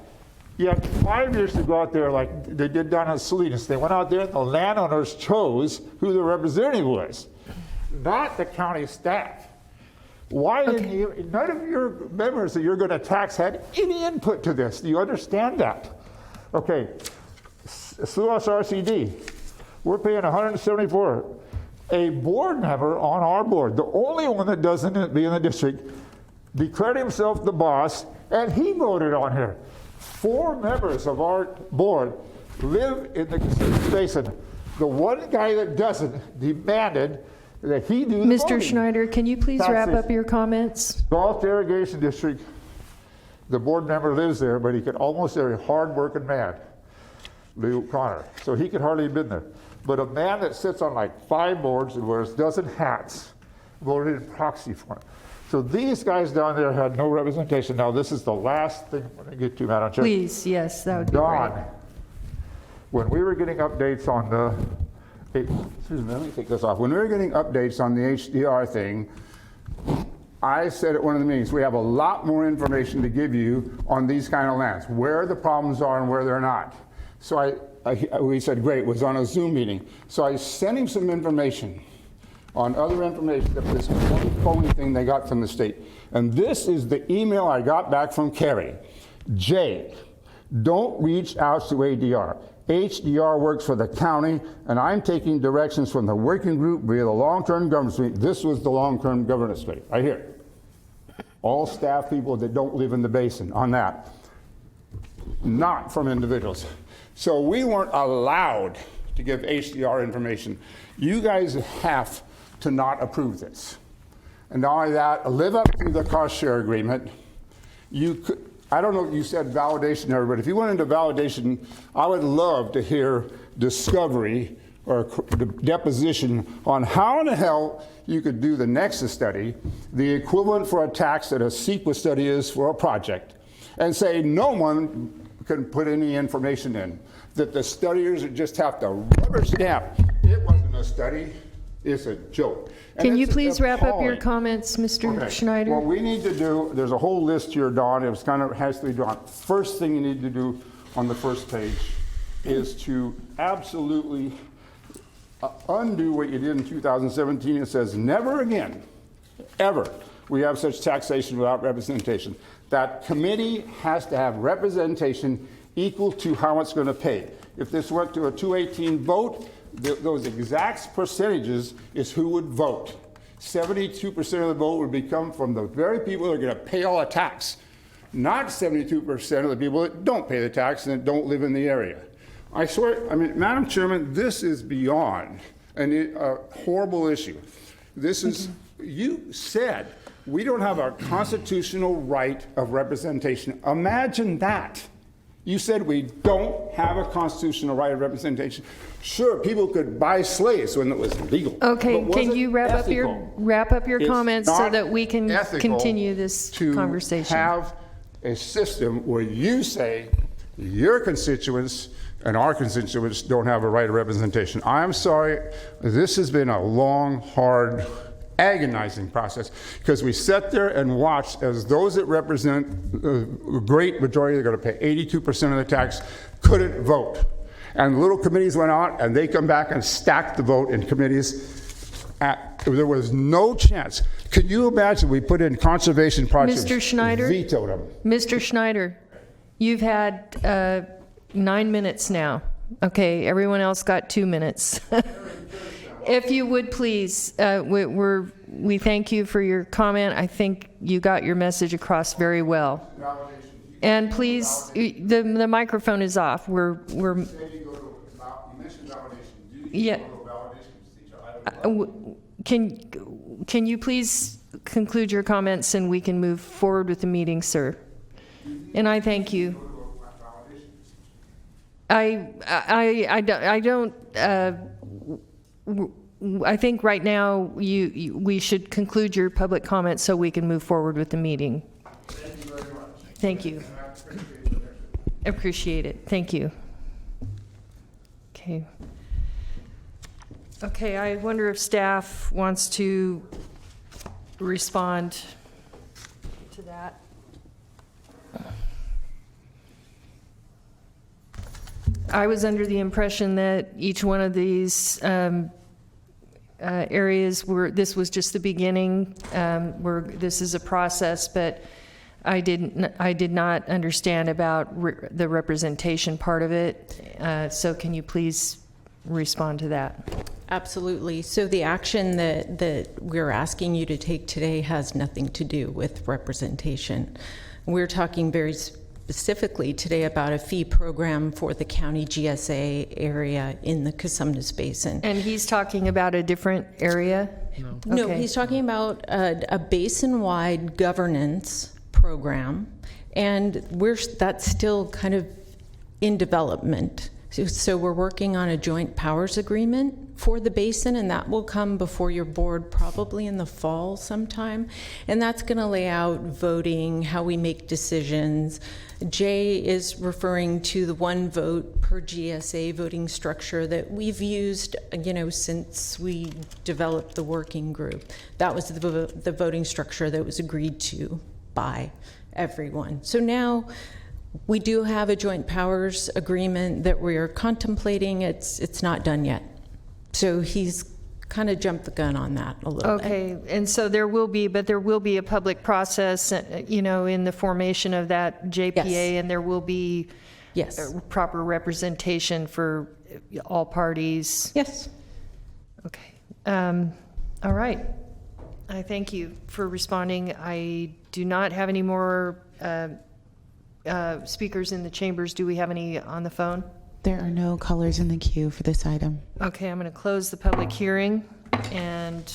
[SPEAKER 6] You had 5 years to go out there like they did down in Salinas. They went out there and the landowners chose who the representative was, not the county staff. Why didn't you, none of your members that you're going to tax had any input to this? Do you understand that? Okay, SUAS RCD, we're paying $174. A board member on our board, the only one that doesn't be in the district, declared himself the boss, and he voted on her. 4 members of our board live in the Casitas Basin. The one guy that doesn't demanded that he do the
[SPEAKER 1] Mr.
[SPEAKER 6] voting.
[SPEAKER 1] Schneider, can you please wrap up your comments?
[SPEAKER 6] Gulf Irrigation District, the board member lives there, but he could almost a hard-working man, Lou Connor. So he could hardly have been there. But a man that sits on like 5 boards and wears a dozen hats voted in proxy for him. So these guys down there had no representation. Now this is the last thing I'm going to get to, Madam Chair.
[SPEAKER 1] Please, yes, that would be great.
[SPEAKER 6] When we were getting updates on the, excuse me, let me take this off. When we were getting updates on the HDR thing, I said at one of the meetings, we have a lot more information to give you on these kind of lands, where the problems are and where they're not. So we said, great, it was on a Zoom meeting. So I sent him some information on other information of this phony thing they got from the state. And this is the email I got back from Kerry. Jay, don't reach out to ADR. HDR works for the county, and I'm taking directions from the working group via the long-term governance meeting. This was the long-term governance meeting, right here. All staff people that don't live in the basin on that. Not from individuals. So we weren't allowed to give HDR information. You guys have to not approve this. And not only that, live up to the cost share agreement. You could, I don't know if you said validation there, but if you went into validation, I would love to hear discovery or deposition on how in the hell you could do the Nexus study, the equivalent for a tax that a CEQA study is for a project, and say no one can put any information in, that the studiers just have to rubber stamp. It wasn't a study, it's a joke.
[SPEAKER 1] Can you please wrap up your comments, Mr. Schneider?
[SPEAKER 6] What we need to do, there's a whole list here, Dawn, it was kind of hastily drawn. First thing you need to do on the first page is to absolutely undo what you did in 2017. It says never again, ever, we have such taxation without representation. That committee has to have representation equal to how it's going to pay. If this went to a 218 vote, those exact percentages is who would vote. 72% of the vote would become from the very people that are going to pay all the tax, not 72% of the people that don't pay the tax and that don't live in the area. I swear, I mean, Madam Chairman, this is beyond a horrible issue. This is, you said we don't have a constitutional right of representation. Imagine that. You said we don't have a constitutional right of representation. Sure, people could buy slaves when it was legal.
[SPEAKER 1] Okay, can you wrap up your comments so that we can continue this conversation?
[SPEAKER 6] To have a system where you say your constituents and our constituents don't have a right of representation. I'm sorry, this has been a long, hard, agonizing process, because we sat there and watched as those that represent a great majority, they're going to pay 82% of the tax, couldn't vote. And little committees went out and they come back and stacked the vote in committees. There was no chance. Can you imagine we put in conservation projects,
[SPEAKER 1] Mr. Schneider,
[SPEAKER 6] vetoed them?
[SPEAKER 1] Mr. Schneider, you've had 9 minutes now. Okay, everyone else got 2 minutes. If you would please, we thank you for your comment. I think you got your message across very well. And please, the microphone is off. Yeah. Can you please conclude your comments and we can move forward with the meeting, sir? And I thank you. I think right now we should conclude your public comments so we can move forward with the meeting.
[SPEAKER 6] Thank you very much.
[SPEAKER 1] Thank you. Appreciate it. Thank you. Okay. Okay, I wonder if staff wants to respond to that. I was under the impression that each one of these areas this was just the beginning, where this is a process, but I did not understand about the representation part of it. So can you please respond to that?
[SPEAKER 5] Absolutely. So the action that we're asking you to take today has nothing to do with representation. We're talking very specifically today about a fee program for the county GSA area in the Cosumnes Basin.
[SPEAKER 1] And he's talking about a different area?
[SPEAKER 5] No,
[SPEAKER 1] Okay.
[SPEAKER 5] he's talking about a basin-wide governance program, and that's still kind of in development. So we're working on a joint powers agreement for the basin, and that will come before your board probably in the fall sometime. And that's going to lay out voting, how we make decisions. Jay is referring to the one vote per GSA voting structure that we've used, since we developed the working group. That was the voting structure that was agreed to by everyone. So now we do have a joint powers agreement that we are contemplating. It's not done yet. So he's kind of jumped the gun on that a little bit.
[SPEAKER 1] Okay, and so there will be a public process, in the formation of that JPA,
[SPEAKER 5] Yes.
[SPEAKER 1] and there will be proper representation for all parties.
[SPEAKER 5] Yes.
[SPEAKER 1] Okay. All right. I thank you for responding. I do not have any more speakers in the chambers. Do we have any on the phone?
[SPEAKER 19] There are no callers in the queue for this item.
[SPEAKER 1] Okay, I'm going to close the public hearing, and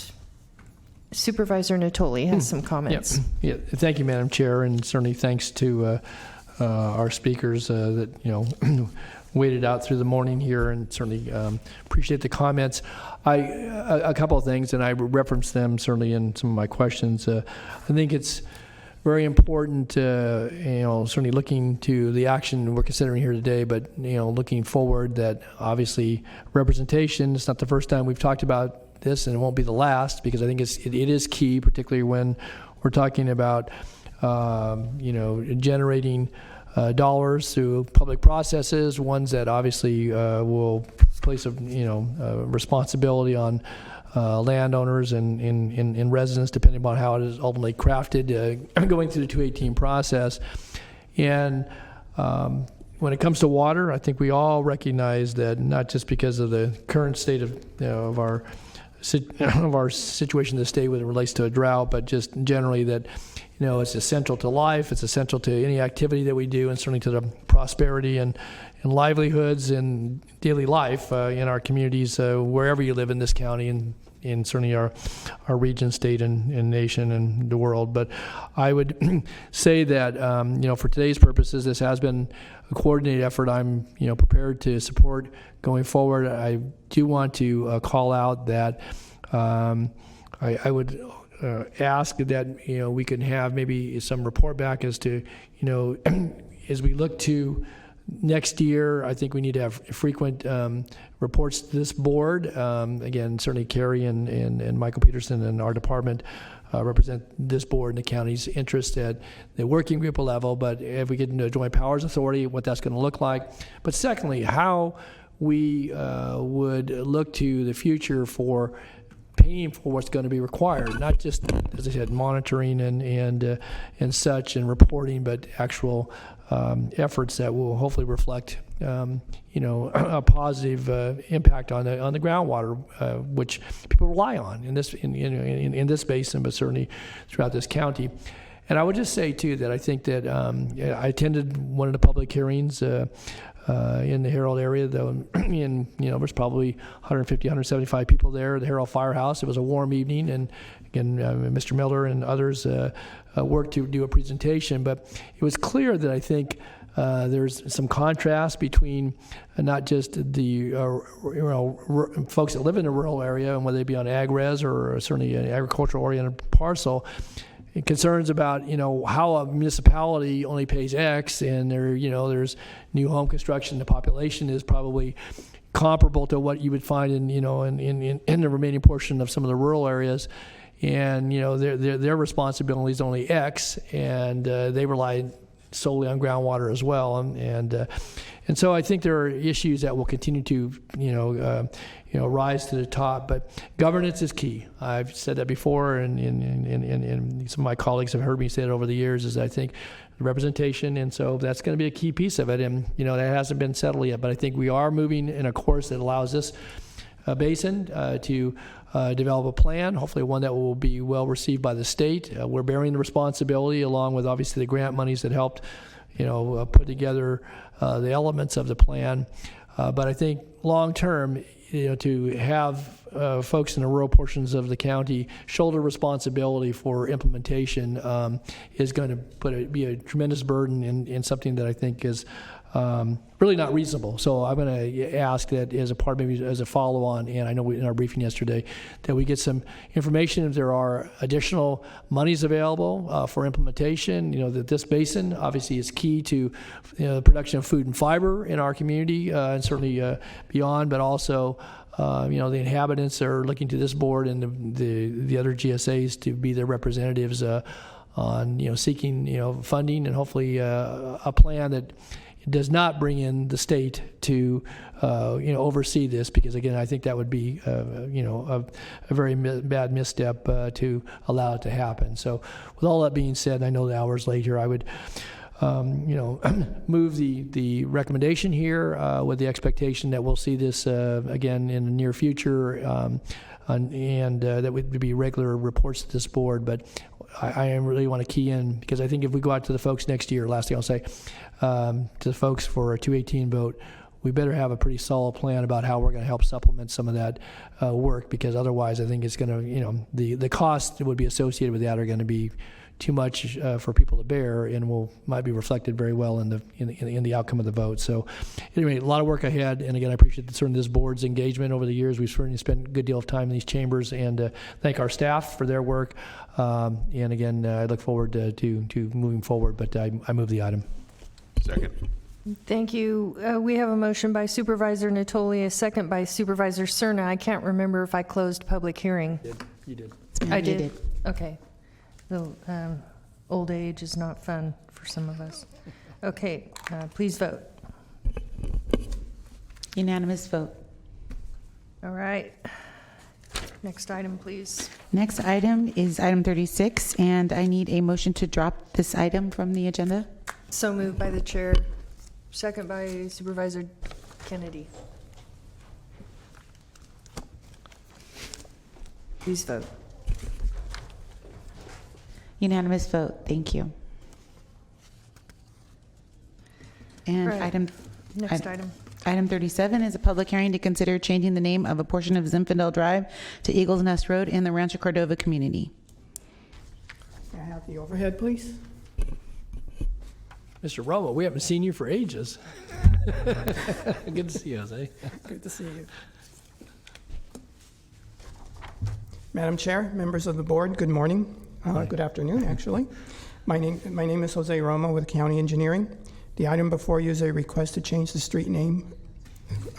[SPEAKER 1] Supervisor Natoli has some comments.
[SPEAKER 4] Yeah, thank you, Madam Chair, and certainly thanks to our speakers that waited out through the morning here, and certainly appreciate the comments. A couple of things, and I referenced them certainly in some of my questions. I think it's very important, certainly looking to the action we're considering here today, but, looking forward that obviously representation, it's not the first time we've talked about this, and it won't be the last, because I think it is key, particularly when we're talking about, generating dollars through public processes, ones that obviously will place a responsibility on landowners and residents, depending upon how it is ultimately crafted, going through the 218 process. And when it comes to water, I think we all recognize that, not just because of the current state of our situation in the state when it relates to a drought, but just generally that it's essential to life, it's essential to any activity that we do, and certainly to the prosperity and livelihoods and daily life in our communities, wherever you live in this county, and certainly our region, state, and nation, and the world. But I would say that for today's purposes, this has been a coordinated effort. I'm prepared to support going forward. I do want to call out that I would ask that we can have maybe some report back as to as we look to next year. I think we need to have frequent reports to this board. Again, certainly Carrie and Michael Peterson and our department represent this board and the county's interest at the working group level, but if we get into a joint powers authority, what that's going to look like. But secondly, how we would look to the future for paying for what's going to be required, not just, as I said, monitoring and such and reporting, but actual efforts that will hopefully reflect a positive impact on the groundwater, which people rely on in this basin, but certainly throughout this county. And I would just say too that I think that I attended one of the public hearings in the Herald area, though, there's probably 150, 175 people there at the Herald Firehouse. It was a warm evening, and again, Mr. Miller and others worked to do a presentation, but it was clear that I think there's some contrast between not just the folks that live in the rural area, and whether they be on ag-res or certainly an agricultural-oriented parcel, concerns about how a municipality only pays X, and there's new home construction. The population is probably comparable to what you would find in the remaining portion of some of the rural areas, and their responsibility is only X, and they rely solely on groundwater as well, and And so I think there are issues that will continue to, rise to the top. But governance is key. I've said that before, and some of my colleagues have heard me say it over the years. Is I think representation, and so that's going to be a key piece of it. And that hasn't been settled yet. But I think we are moving in a course that allows this basin to develop a plan, hopefully one that will be well received by the state. We're bearing the responsibility, along with obviously the grant monies that helped, put together the elements of the plan. But I think long term, to have folks in the rural portions of the county shoulder responsibility for implementation is going to be a tremendous burden in something that I think is really not reasonable. So I'm going to ask that as a part, maybe as a follow-on, and I know in our briefing yesterday, that we get some information if there are additional monies available for implementation. That this basin obviously is key to the production of food and fiber in our community, and certainly beyond, but also the inhabitants are looking to this board and the other GSAs to be their representatives on seeking funding, and hopefully a plan that does not bring in the state to oversee this, because again I think that would be a very bad misstep to allow it to happen. So with all that being said, I know the hour's late here, I would move the recommendation here with the expectation that we'll see this again in the near future, and that would be regular reports to this board. But I really want to key in, because I think if we go out to the folks next year, last thing I'll say, to the folks for a 218 vote, we better have a pretty solid plan about how we're going to help supplement some of that work, because otherwise I think it's going to, the costs that would be associated with that are going to be too much for people to bear, and might be reflected very well in the outcome of the vote. So anyway, a lot of work ahead, and again I appreciate certainly this board's engagement over the years. We've certainly spent a good deal of time in these chambers, and thank our staff for their work, and again I look forward to moving forward, but I move the item.
[SPEAKER 12] Second.
[SPEAKER 1] Thank you. We have a motion by Supervisor Natoli, a second by Supervisor Cerna. I can't remember if I closed public hearing.
[SPEAKER 4] You did.
[SPEAKER 1] I did? Okay. The old age is not fun for some of us. Okay, please vote.
[SPEAKER 19] Unanimous vote.
[SPEAKER 1] All right. Next item, please.
[SPEAKER 19] Next item is item 36, and I need a motion to drop this item from the agenda.
[SPEAKER 1] So moved by the chair. Second by Supervisor Kennedy. Please vote.
[SPEAKER 19] Unanimous vote. Thank you. And
[SPEAKER 1] Right. Next item.
[SPEAKER 19] Item 37 is a public hearing to consider changing the name of a portion of Zinfandel Drive to Eagles Nest Road in the Rancho Cordova community.
[SPEAKER 10] Can I have the overhead, please?
[SPEAKER 4] Mr. Romo, we haven't seen you for ages. Good to see you, Jose.
[SPEAKER 10] Good to see you. Madam Chair, members of the board, good morning. Good afternoon, actually. My name is Jose Romo with County Engineering. The item before you is a request to change the street name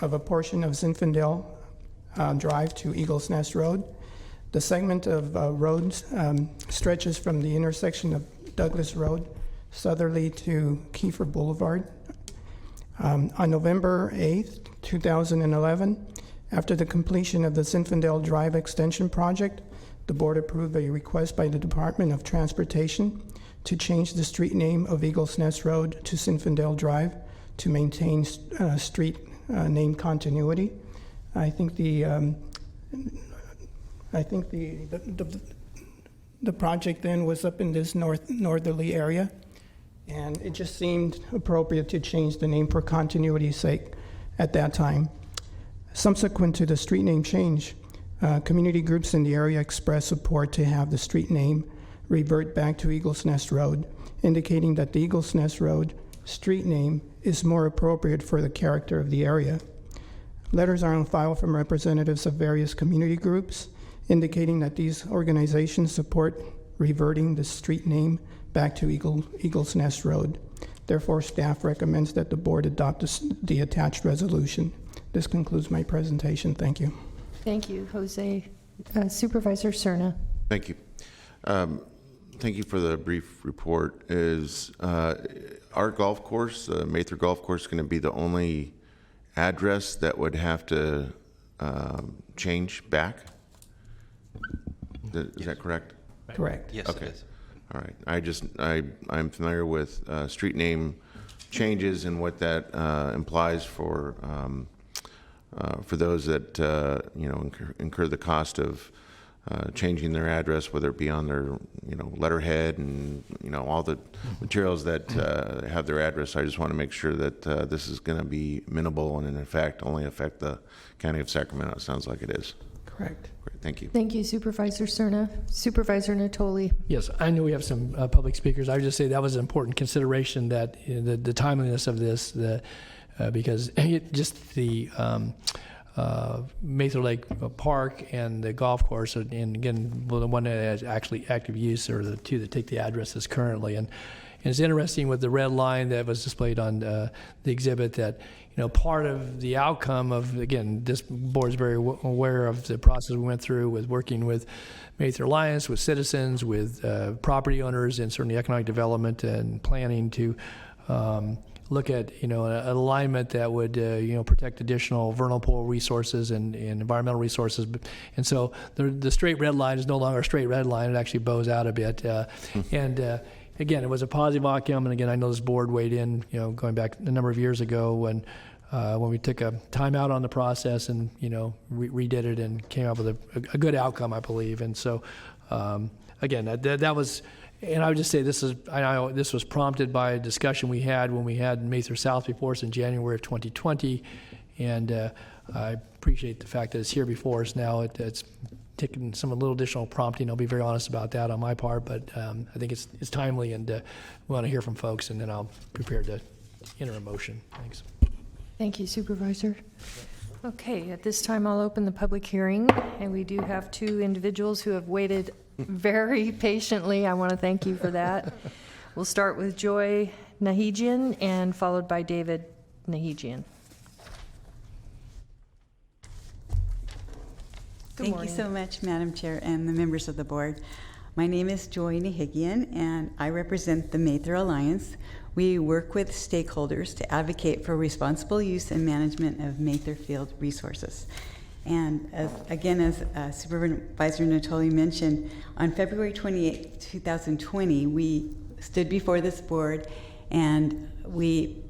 [SPEAKER 10] of a portion of Zinfandel Drive to Eagles Nest Road. The segment of roads stretches from the intersection of Douglas Road southerly to Kiefer Boulevard. On November 8th, 2011, after the completion of the Zinfandel Drive Extension Project, the board approved a request by the Department of Transportation to change the street name of Eagles Nest Road to Zinfandel Drive to maintain street name continuity. I think the project then was up in this northerly area, and it just seemed appropriate to change the name for continuity's sake at that time. Subsequent to the street name change, community groups in the area expressed support to have the street name revert back to Eagles Nest Road, indicating that the Eagles Nest Road street name is more appropriate for the character of the area. Letters are on file from representatives of various community groups, indicating that these organizations support reverting the street name back to Eagles Nest Road. Therefore, staff recommends that the board adopt the attached resolution. This concludes my presentation. Thank you.
[SPEAKER 1] Thank you, Jose. Supervisor Cerna.
[SPEAKER 12] Thank you. Thank you for the brief report. Is our golf course, Mather Golf Course, going to be the only address that would have to change back? Is that correct?
[SPEAKER 10] Correct.
[SPEAKER 7] Yes,
[SPEAKER 12] Okay.
[SPEAKER 7] it is.
[SPEAKER 12] All right. I'm familiar with street name changes and what that implies for those that incur the cost of changing their address, whether it be on their letterhead and all the materials that have their address. I just want to make sure that this is going to be minimal and in fact only affect the County of Sacramento. It sounds like it is.
[SPEAKER 10] Correct.
[SPEAKER 12] Great. Thank you.
[SPEAKER 1] Thank you, Supervisor Cerna. Supervisor Natoli.
[SPEAKER 4] Yes, I know we have some public speakers. I would just say that was an important consideration, that the timeliness of this, because the Mather Lake Park and the golf course, and again, the one that has actually active use are the two that take the addresses currently. And it's interesting with the red line that was displayed on the exhibit that, part of the outcome of, again, this board is very aware of the process we went through with working with Mather Alliance, with citizens, with property owners, and certainly economic development and planning to look at an alignment that would protect additional vernal pool resources and environmental resources. And so the straight red line is no longer a straight red line. It actually bows out a bit. And again, it was a positive outcome. And again, I know this board weighed in, going back a number of years ago when we took a time out on the process and redid it and came up with a good outcome, I believe. And so again, that was. And I would just say this was prompted by a discussion we had when we had Mather South before us in January of 2020, and I appreciate the fact that it's here before us now. It's taken some little additional prompting. I'll be very honest about that on my part, but I think it's timely, and we want to hear from folks, and then I'll prepare to enter a motion. Thanks.
[SPEAKER 1] Thank you, Supervisor. Okay, at this time I'll open the public hearing, and we do have two individuals who have waited very patiently. I want to thank you for that. We'll start with Joy Nahigian and followed by David Nahigian.
[SPEAKER 22] Thank you so much, Madam Chair and the members of the board. My name is Joy Nahigian, and I represent the Mather Alliance. We work with stakeholders to advocate for responsible use and management of Mather Field resources. And as Supervisor Natoli mentioned, on February 28, 2020, we stood before this board and we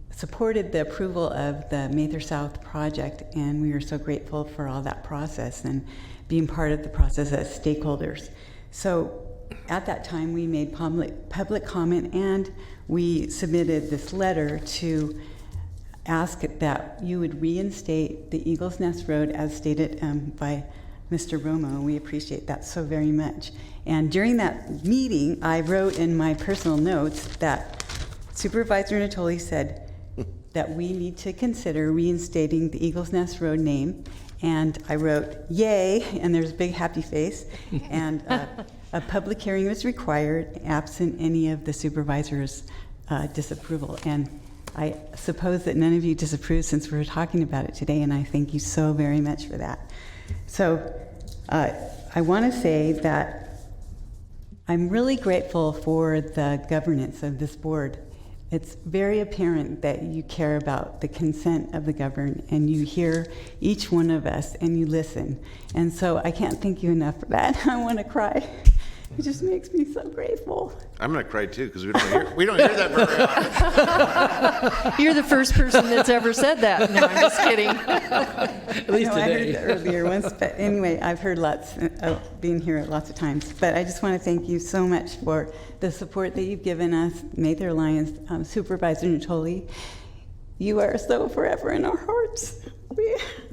[SPEAKER 22] supported the approval of the Mather South project, and we are so grateful for all that process and being part of the process as stakeholders. So at that time, we made public comment, and we submitted this letter to ask that you would reinstate the Eagles Nest Road as stated by Mr. Romo. We appreciate that so very much. And during that meeting, I wrote in my personal notes that Supervisor Natoli said that we need to consider reinstating the Eagles Nest Road name. And I wrote, yay, and there's a big happy face. And a public hearing was required absent any of the supervisor's disapproval. And I suppose that none of you disapprove since we're talking about it today, and I thank you so very much for that. So I want to say that I'm really grateful for the governance of this board. It's very apparent that you care about the consent of the governed, and you hear each one of us and you listen. And so I can't thank you enough for that. I want to cry. It just makes me so grateful.
[SPEAKER 12] I'm going to cry too, because we don't hear that very often.
[SPEAKER 1] You're the first person that's ever said that. No, I'm just kidding.
[SPEAKER 4] At least today.
[SPEAKER 22] I heard it earlier once, but anyway, I've heard lots, being here lots of times. But I just want to thank you so much for the support that you've given us, Mather Alliance, Supervisor Natoli. You are so forever in our hearts.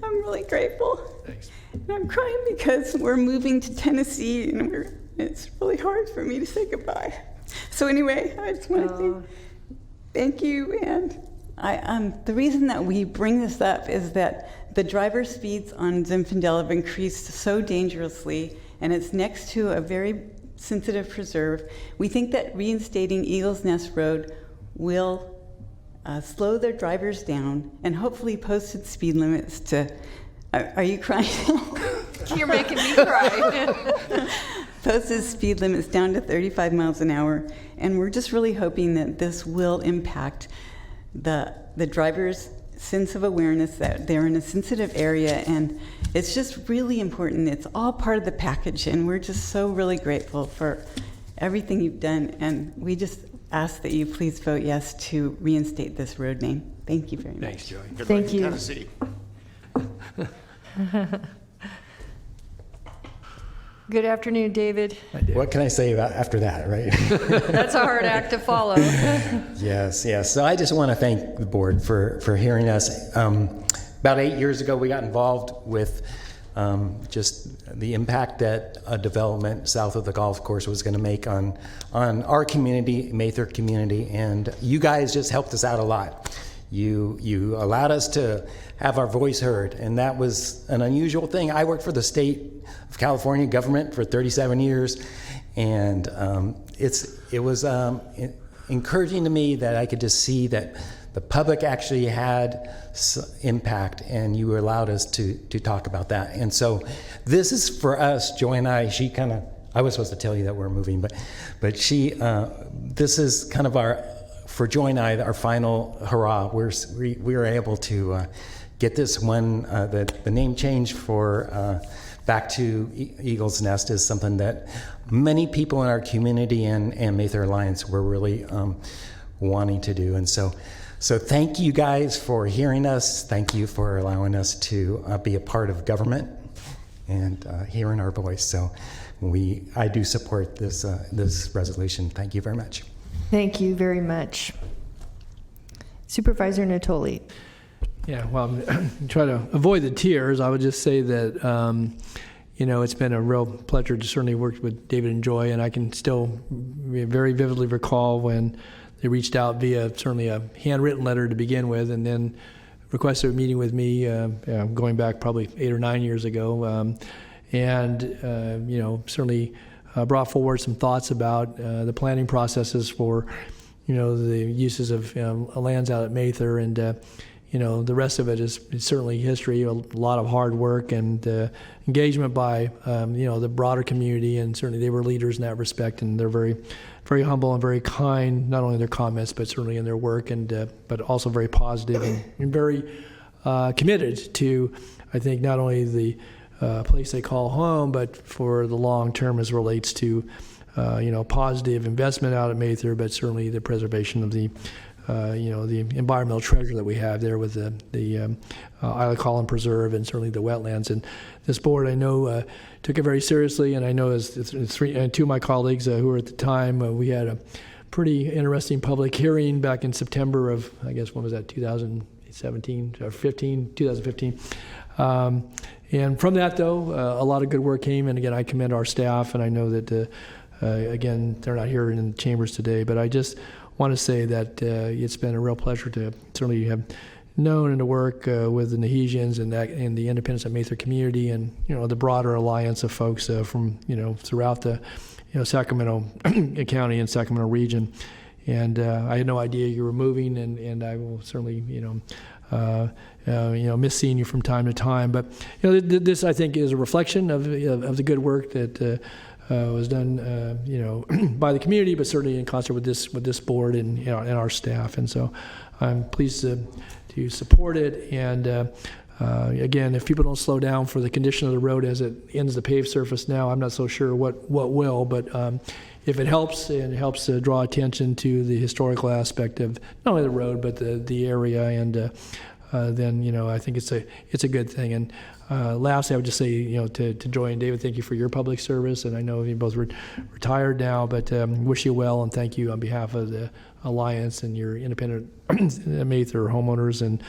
[SPEAKER 22] I'm really grateful.
[SPEAKER 4] Thanks.
[SPEAKER 22] And I'm crying because we're moving to Tennessee, and it's really hard for me to say goodbye. So anyway, I just want to say thank you. And the reason that we bring this up is that the driver speeds on Zinfandel have increased so dangerously, and it's next to a very sensitive preserve. We think that reinstating Eagles Nest Road will slow their drivers down and hopefully posted speed limits to. Are you crying?
[SPEAKER 1] You're making me cry.
[SPEAKER 22] proposes speed limits down to 35 miles an hour, and we're just really hoping that this will impact the driver's sense of awareness that they're in a sensitive area, and it's just really important. It's all part of the package, and we're just so really grateful for everything you've done, and we just ask that you please vote yes to reinstate this road name. Thank you very much.
[SPEAKER 4] Thanks, Joey.
[SPEAKER 1] Thank you.
[SPEAKER 12] Tennessee.
[SPEAKER 1] Good afternoon, David.
[SPEAKER 7] What can I say about after that, right?
[SPEAKER 1] That's a hard act to follow.
[SPEAKER 7] Yes. So I just want to thank the board for hearing us. About 8 years ago, we got involved with just the impact that a development south of the golf course was going to make on our community, Mather community, and you guys just helped us out a lot. You allowed us to have our voice heard, and that was an unusual thing. I worked for the state of California government for 37 years, and it was encouraging to me that I could just see that the public actually had impact, and you allowed us to talk about that. And so this is for us, Joy and I, I was supposed to tell you that we're moving, but this is kind of for Joy and I, our final hurrah. We were able to get this one, the name change for back to Eagle's Nest is something that many people in our community and Mather Alliance were really wanting to do. And so thank you guys for hearing us. Thank you for allowing us to be a part of government and hearing our voice. So I do support this resolution. Thank you very much.
[SPEAKER 1] Thank you very much. Supervisor Natoli.
[SPEAKER 4] Yeah, well, try to avoid the tears. I would just say that, it's been a real pleasure to certainly work with David and Joy, and I can still very vividly recall when they reached out via certainly a handwritten letter to begin with, and then requested a meeting with me going back probably 8 or 9 years ago, certainly brought forward some thoughts about the planning processes for, the uses of lands out at Mather, and the rest of it is certainly history, a lot of hard work and engagement by, the broader community, and certainly they were leaders in that respect, and they're very, very humble and very kind, not only in their comments, but certainly in their work, and but also very positive and very committed to, I think, not only the place they call home, but for the long term as relates to, positive investment out at Mather, but certainly the preservation of the environmental treasure that we have there with the Isla Collin Preserve and certainly the wetlands. And this board, I know, took it very seriously, and I know as two of my colleagues who were at the time, we had a pretty interesting public hearing back in September of, I guess, when was that, 2017 or 2015. And from that, though, a lot of good work came, and again, I commend our staff, and I know that, again, they're not here in the chambers today, but I just want to say that it's been a real pleasure to certainly have known and to work with the Nahesians and the Independence at Mather community, and the broader alliance of folks from throughout the Sacramento County and Sacramento region. And I had no idea you were moving, and I will certainly miss seeing you from time to time. But this, I think, is a reflection of the good work that was done, by the community, but certainly in concert with this board and our staff. And so I'm pleased to support it. And again, if people don't slow down for the condition of the road as it ends the paved surface now, I'm not so sure what will. But if it helps, and it helps to draw attention to the historical aspect of not only the road but the area, and then I think it's a good thing. And lastly, I would just say, to Joy and David, thank you for your public service. And I know you both retired now, but wish you well, and thank you on behalf of the Alliance and your independent Mather homeowners and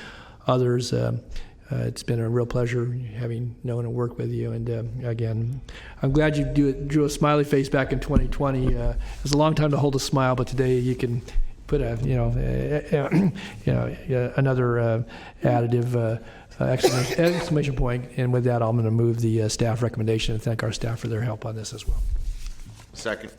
[SPEAKER 4] others. It's been a real pleasure having known and worked with you. And again, I'm glad you drew a smiley face back in 2020. It was a long time to hold a smile, but today you can put another additive exclamation point. And with that, I'm going to move the staff recommendation and thank our staff for their help on this as well.
[SPEAKER 12] Second.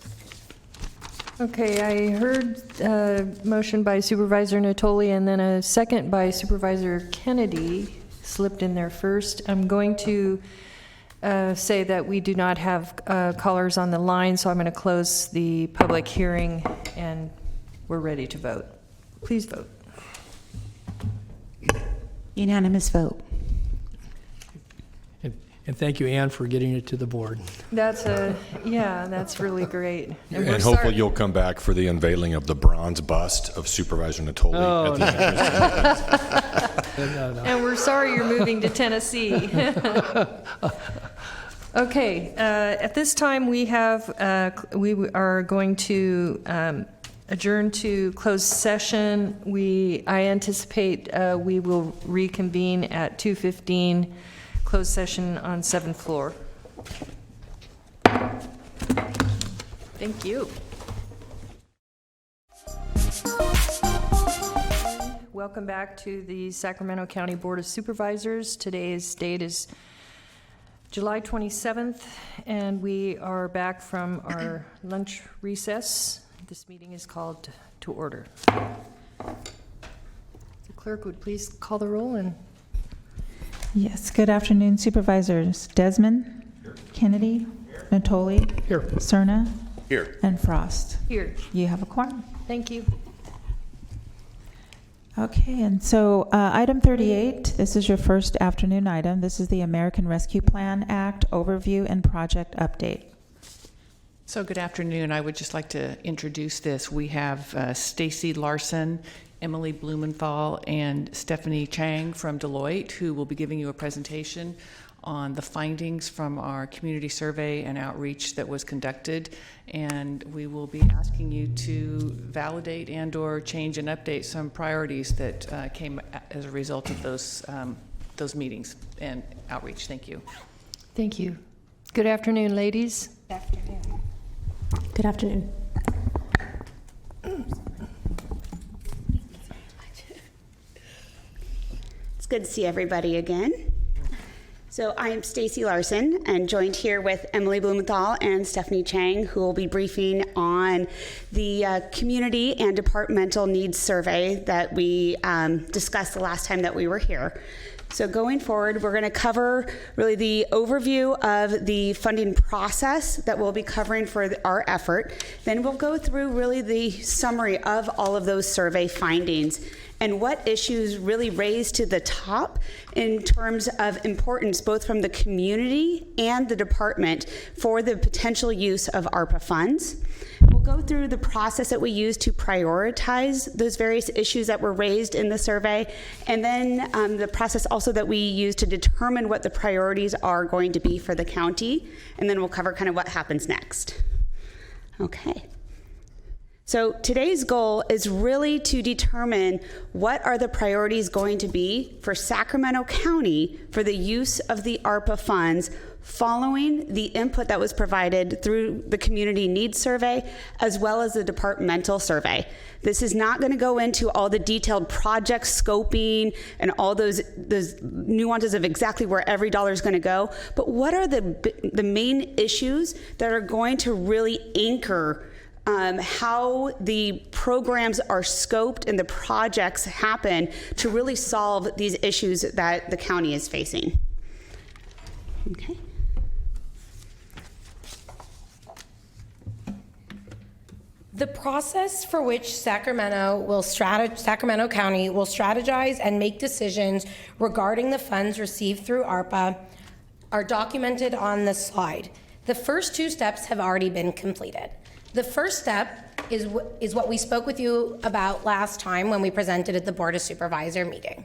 [SPEAKER 1] Okay, I heard a motion by Supervisor Natoli and then a second by Supervisor Kennedy slipped in there first. I'm going to say that we do not have callers on the line, so I'm going to close the public hearing, and we're ready to vote. Please vote.
[SPEAKER 19] Unanimous vote.
[SPEAKER 4] And thank you, Ann, for getting it to the board.
[SPEAKER 1] That's really great.
[SPEAKER 8] And
[SPEAKER 1] we're
[SPEAKER 8] hopefully
[SPEAKER 1] sorry-
[SPEAKER 8] you'll come back for the unveiling of the bronze bust of Supervisor Natoli.
[SPEAKER 4] Oh,
[SPEAKER 8] at the end.
[SPEAKER 4] No.
[SPEAKER 1] And we're sorry you're moving to Tennessee. Okay, at this time we are going to adjourn to closed session. I anticipate we will reconvene at 2:15, closed session on 7th floor. Thank you. Welcome back to the Sacramento County Board of Supervisors. Today's date is July 27th, and we are back from our lunch recess. This meeting is called to order. The clerk would please call the roll. And
[SPEAKER 11] yes, good afternoon, Supervisors. Desmond? Here. Kennedy? Here. Natoli?
[SPEAKER 4] Here.
[SPEAKER 11] Cerna?
[SPEAKER 8] Here.
[SPEAKER 11] And Frost?
[SPEAKER 1] Here.
[SPEAKER 11] You have a quorum.
[SPEAKER 1] Thank you.
[SPEAKER 11] Okay, and so item 38, this is your first afternoon item. This is the American Rescue Plan Act Overview and Project Update.
[SPEAKER 23] So good afternoon. I would just like to introduce this. We have Stacy Larson, Emily Blumenthal, and Stephanie Chang from Deloitte, who will be giving you a presentation on the findings from our community survey and outreach that was conducted. And we will be asking you to validate and or change and update some priorities that came as a result of those meetings and outreach. Thank you.
[SPEAKER 1] Thank you. Good afternoon, ladies.
[SPEAKER 24] Good afternoon.
[SPEAKER 11] Good afternoon.
[SPEAKER 24] It's good to see everybody again. So I am Stacy Larson and joined here with Emily Blumenthal and Stephanie Chang, who will be briefing on the community and departmental needs survey that we discussed the last time that we were here. So going forward, we're going to cover really the overview of the funding process that we'll be covering for our effort. Then we'll go through really the summary of all of those survey findings and what issues really raised to the top in terms of importance both from the community and the department for the potential use of ARPA funds. We'll go through the process that we use to prioritize those various issues that were raised in the survey, and then the process also that we use to determine what the priorities are going to be for the county, and then we'll cover kind of what happens next. Okay. So today's goal is really to determine what are the priorities going to be for Sacramento County for the use of the ARPA funds following the input that was provided through the community needs survey as well as the departmental survey. This is not going to go into all the detailed project scoping and all those nuances of exactly where every dollar is going to go, but what are the main issues that are going to really anchor how the programs are scoped and the projects happen to really solve these issues that the county is facing. Okay.
[SPEAKER 25] The process for which Sacramento County will strategize and make decisions regarding the funds received through ARPA are documented on this slide. The first two steps have already been completed. The first step is what we spoke with you about last time when we presented at the Board of Supervisor meeting.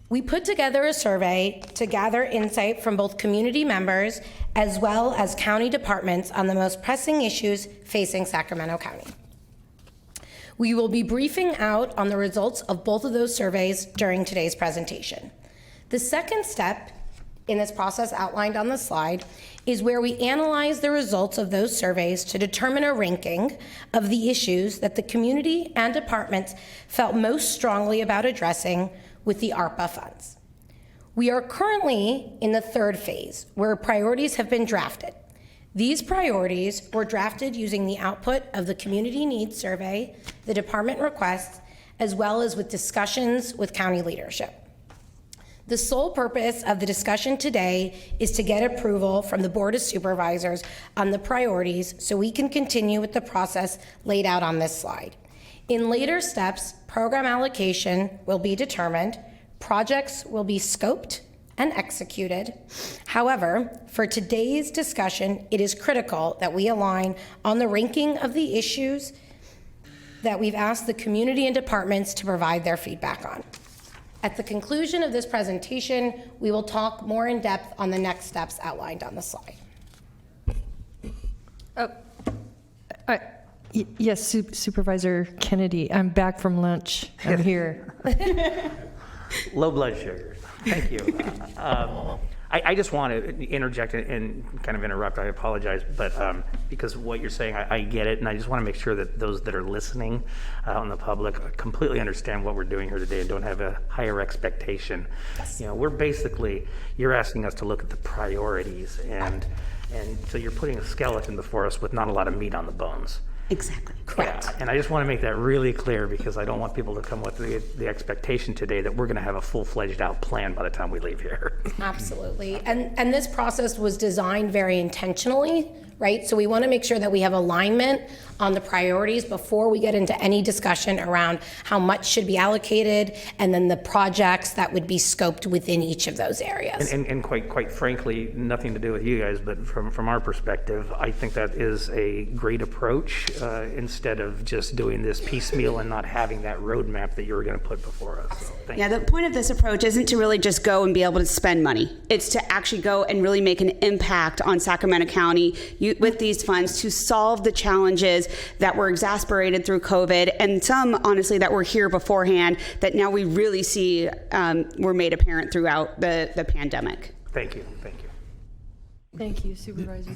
[SPEAKER 25] We put together a survey to gather insight from both community members as well as county departments on the most pressing issues facing Sacramento County. We will be briefing out on the results of both of those surveys during today's presentation. The second step in this process outlined on the slide is where we analyze the results of those surveys to determine a ranking of the issues that the community and departments felt most strongly about addressing with the ARPA funds. We are currently in the third phase where priorities have been drafted. These priorities were drafted using the output of the community needs survey, the department requests, as well as with discussions with county leadership. The sole purpose of the discussion today is to get approval from the Board of Supervisors on the priorities so we can continue with the process laid out on this slide. In later steps, program allocation will be determined, projects will be scoped and executed. However, for today's discussion, it is critical that we align on the ranking of the issues that we've asked the community and departments to provide their feedback on. At the conclusion of this presentation, we will talk more in depth on the next steps outlined on the slide.
[SPEAKER 1] Yes, Supervisor Kennedy, I'm back from lunch. I'm here.
[SPEAKER 2] Low blood sugar. Thank you. I just want to interject and kind of interrupt. I apologize, but because what you're saying, I get it, and I just want to make sure that those that are listening on the public completely understand what we're doing here today and don't have a higher expectation. Yes. You know, we're basically, you're asking us to look at the priorities, and so you're putting a skeleton before us with not a lot of meat on the bones.
[SPEAKER 24] Exactly. Correct.
[SPEAKER 2] Yeah, and I just want to make that really clear because I don't want people to come with the expectation today that we're going to have a full-fledged out plan by the time we leave here.
[SPEAKER 25] Absolutely. And this process was designed very intentionally, right? So we want to make sure that we have alignment on the priorities before we get into any discussion around how much should be allocated and then the projects that would be scoped within each of those areas.
[SPEAKER 2] And quite frankly, nothing to do with you guys, but from our perspective, I think that is a great approach instead of just doing this piecemeal and not having that roadmap that you were going to put before us. So, thank you.
[SPEAKER 24] The point of this approach isn't to really just go and be able to spend money. It's to actually go and really make an impact on Sacramento County with these funds to solve the challenges that were exacerbated through COVID, and some, honestly, that were here beforehand that now we really see were made apparent throughout the pandemic.
[SPEAKER 2] Thank you. Thank you.
[SPEAKER 1] Thank you, Supervisor.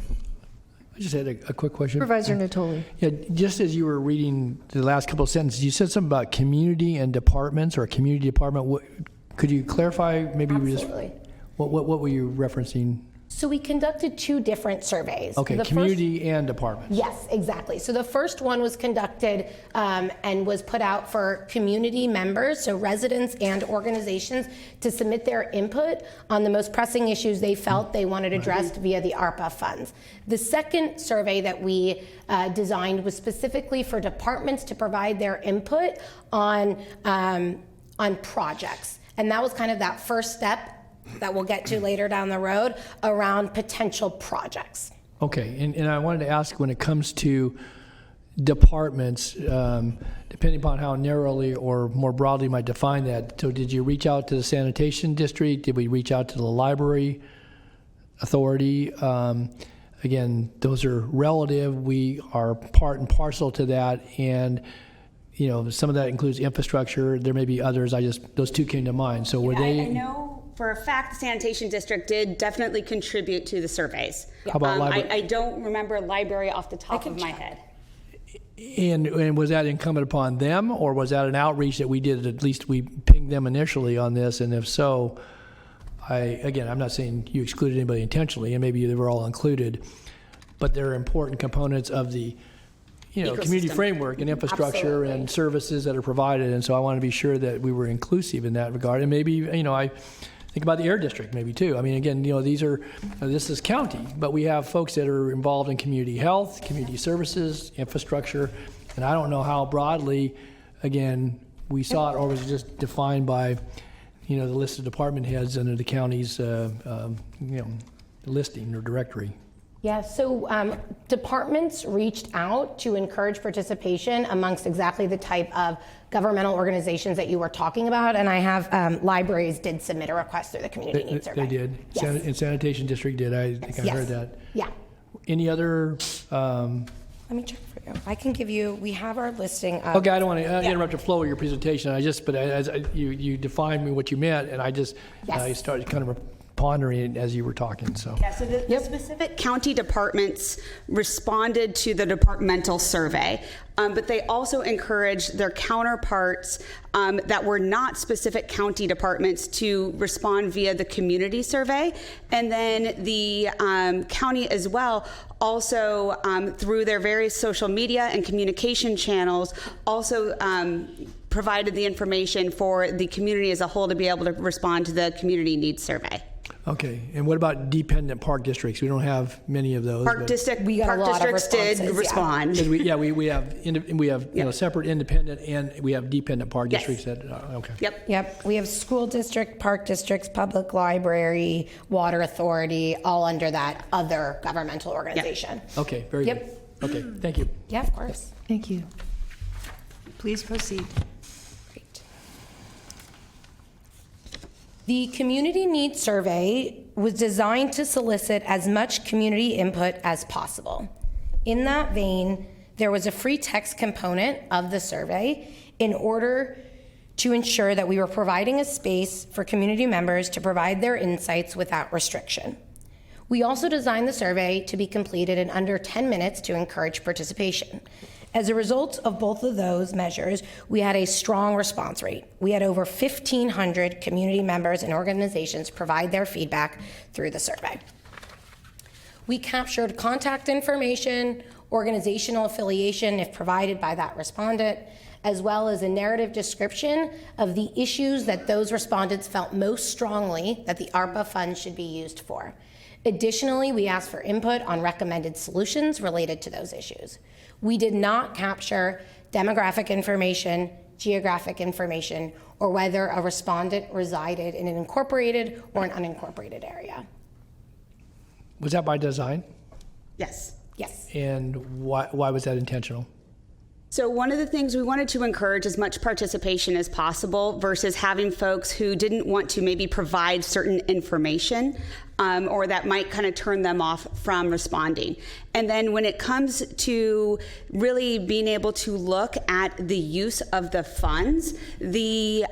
[SPEAKER 4] I just had a quick question.
[SPEAKER 1] Supervisor Natoli.
[SPEAKER 4] Yeah, just as you were reading the last couple of sentences, you said something about community and departments or a community department. Could you clarify maybe
[SPEAKER 25] Absolutely.
[SPEAKER 4] What were you referencing?
[SPEAKER 25] So we conducted two different surveys.
[SPEAKER 4] Okay, community and departments.
[SPEAKER 25] Yes, exactly. So the first one was conducted and was put out for community members, so residents and organizations, to submit their input on the most pressing issues they felt they wanted addressed via the ARPA funds. The second survey that we designed was specifically for departments to provide their input on projects. And that was kind of that first step that we'll get to later down the road around potential projects.
[SPEAKER 4] Okay, and I wanted to ask, when it comes to departments, depending upon how narrowly or more broadly you might define that, so did you reach out to the sanitation district? Did we reach out to the library authority? Again, those are relative. We are part and parcel to that, and you know, some of that includes infrastructure. There may be others. Those two came to mind. So were they?
[SPEAKER 24] I know for a fact the sanitation district did definitely contribute to the surveys.
[SPEAKER 4] How about library?
[SPEAKER 24] I don't remember library off the top of my head.
[SPEAKER 4] And was that incumbent upon them, or was that an outreach that we did? At least we pinged them initially on this, and if so, I'm not saying you excluded anybody intentionally, and maybe they were all included, but they're important components of the community framework and infrastructure
[SPEAKER 25] Absolutely.
[SPEAKER 4] and services that are provided. And so I want to be sure that we were inclusive in that regard. And maybe, I think about the Air District maybe too. I mean, again, this is county, but we have folks that are involved in community health, community services, infrastructure. And I don't know how broadly, again, we saw it, or was it just defined by, the list of department heads under the county's, listing or directory.
[SPEAKER 25] Yeah, so departments reached out to encourage participation amongst exactly the type of governmental organizations that you were talking about, and I have libraries did submit a request through the community needs survey.
[SPEAKER 4] They did.
[SPEAKER 25] Yes.
[SPEAKER 4] And sanitation district did. I think I heard that.
[SPEAKER 25] Yeah.
[SPEAKER 4] Any other?
[SPEAKER 25] Let me check for you. I can give you. We have our listing. Of,
[SPEAKER 4] Okay, I don't want to interrupt the flow of your presentation. As you defined me what you meant, and I started kind of pondering it as you were talking. So
[SPEAKER 24] So the specific county departments responded to the departmental survey, but they also encouraged their counterparts that were not specific county departments to respond via the community survey. And then the county as well also through their various social media and communication channels also provided the information for the community as a whole to be able to respond to the community needs survey.
[SPEAKER 4] Okay, and what about dependent park districts? We don't have many of those.
[SPEAKER 24] Park districts did respond.
[SPEAKER 4] We have separate independent and we have dependent park districts that, okay.
[SPEAKER 25] Yep. We have school district, park districts, public library, water authority, all under that other governmental organization.
[SPEAKER 4] Okay, very good. Okay, thank you.
[SPEAKER 25] Yeah, of course.
[SPEAKER 1] Thank you. Please proceed.
[SPEAKER 25] The Community Needs Survey was designed to solicit as much community input as possible. In that vein, there was a free text component of the survey in order to ensure that we were providing a space for community members to provide their insights without restriction. We also designed the survey to be completed in under 10 minutes to encourage participation. As a result of both of those measures, we had a strong response rate. We had over 1,500 community members and organizations provide their feedback through the survey. We captured contact information, organizational affiliation if provided by that respondent, as well as a narrative description of the issues that those respondents felt most strongly that the ARPA funds should be used for. Additionally, we asked for input on recommended solutions related to those issues. We did not capture demographic information, geographic information, or whether a respondent resided in an incorporated or an unincorporated area.
[SPEAKER 4] Was that by design?
[SPEAKER 24] Yes.
[SPEAKER 4] And why was that intentional?
[SPEAKER 24] So one of the things we wanted to encourage as much participation as possible versus having folks who didn't want to maybe provide certain information or that might kind of turn them off from responding. And then when it comes to really being able to look at the use of the funds, the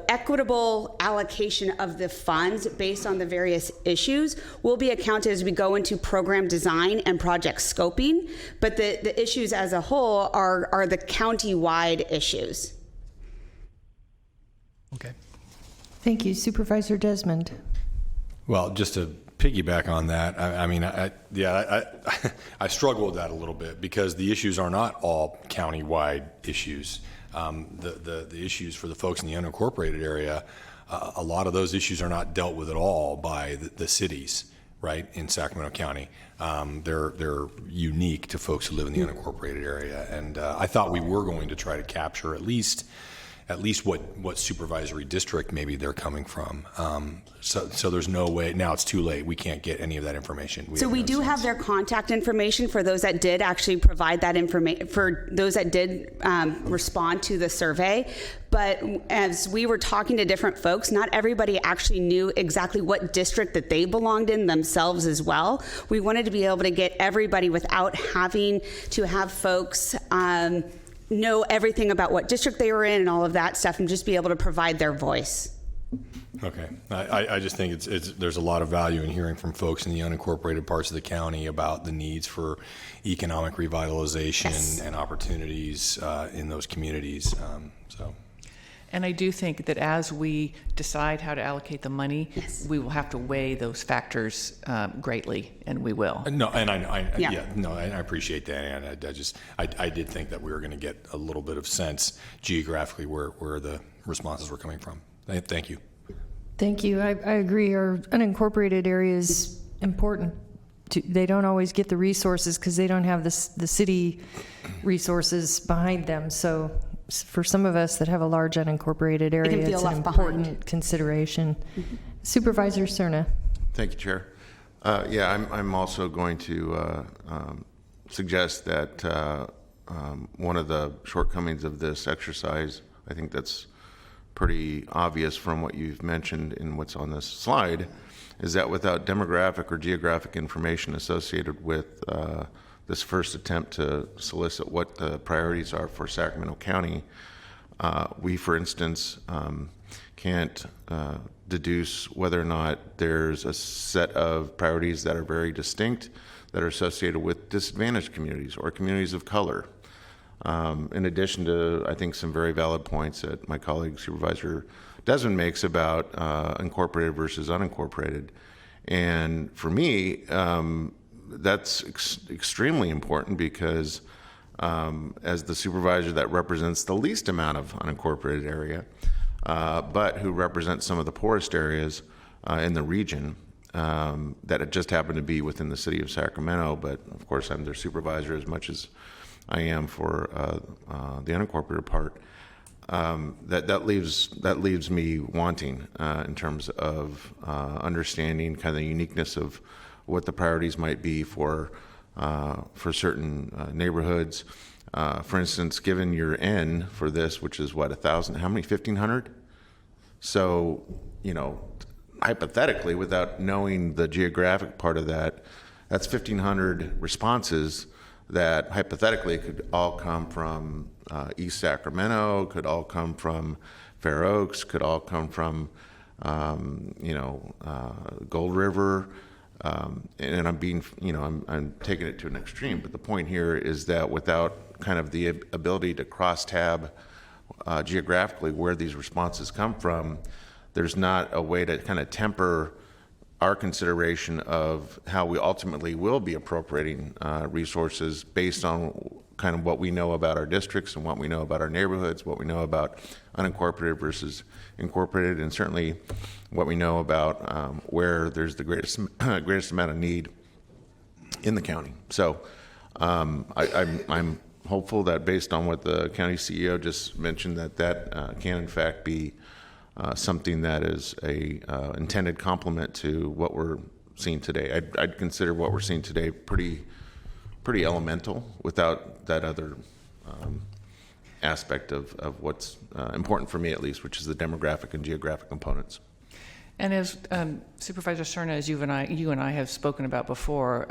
[SPEAKER 24] equitable allocation of the funds based on the various issues will be accounted as we go into program design and project scoping. But the issues as a whole are the county-wide issues.
[SPEAKER 4] Okay.
[SPEAKER 1] Thank you. Supervisor Desmond.
[SPEAKER 8] Well, just to piggyback on that, I struggle with that a little bit because the issues are not all county-wide issues. The issues for the folks in the unincorporated area, a lot of those issues are not dealt with at all by the cities, right, in Sacramento County. They're unique to folks who live in the unincorporated area, and I thought we were going to try to capture at least what supervisory district maybe they're coming from. So there's no way, now it's too late, we can't get any of that information.
[SPEAKER 24] We do have their contact information for those that did actually provide that information, for those that did respond to the survey. But as we were talking to different folks, not everybody actually knew exactly what district that they belonged in themselves as well. We wanted to be able to get everybody without having to have folks know everything about what district they were in and all of that stuff, and just be able to provide their voice.
[SPEAKER 8] Okay, I just think there's a lot of value in hearing from folks in the unincorporated parts of the county about the needs for economic revitalization and opportunities in those communities.
[SPEAKER 23] And I do think that as we decide how to allocate the money, we will have to weigh those factors greatly, and we will.
[SPEAKER 8] No, and I appreciate that, and I did think that we were going to get a little bit of sense geographically where the responses were coming from. Thank you.
[SPEAKER 1] Thank you. I agree. Our unincorporated area is important. They don't always get the resources because they don't have the city resources behind them. So for some of us that have a large unincorporated area, it's an important consideration. Mm-hmm. Supervisor Cerna.
[SPEAKER 12] Thank you, Chair. I'm also going to suggest that one of the shortcomings of this exercise, I think that's pretty obvious from what you've mentioned in what's on this slide, is that without demographic or geographic information associated with this first attempt to solicit what the priorities are for Sacramento County, we, for instance, can't deduce whether or not there's a set of priorities that are very distinct that are associated with disadvantaged communities or communities of color. In addition to, I think, some very valid points that my colleague Supervisor Desmond makes about incorporated versus unincorporated. And for me, that's extremely important because as the supervisor that represents the least amount of unincorporated area, but who represents some of the poorest areas in the region that it just happened to be within the city of Sacramento. But of course, I'm their supervisor as much as I am for the unincorporated part. That leaves me wanting in terms of understanding kind of the uniqueness of what the priorities might be for certain neighborhoods. For instance, given your N for this, which is what, 1,000? How many? 1,500? So, hypothetically, without knowing the geographic part of that, that's 1,500 responses that hypothetically could all come from East Sacramento, could all come from Fair Oaks, could all come from Gold River, and I'm being, I'm taking it to an extreme. But the point here is that without kind of the ability to cross-tab geographically where these responses come from, there's not a way to kind of temper our consideration of how we ultimately will be appropriating resources based on kind of what we know about our districts and what we know about our neighborhoods, what we know about unincorporated versus incorporated, and certainly what we know about where there's the greatest amount of need in the county. So I'm hopeful that based on what the county CEO just mentioned, that can in fact be something that is a intended complement to what we're seeing today. I'd consider what we're seeing today pretty elemental without that other aspect of what's important for me, at least, which is the demographic and geographic components.
[SPEAKER 23] And as Supervisor Cerna, as you and I have spoken about before,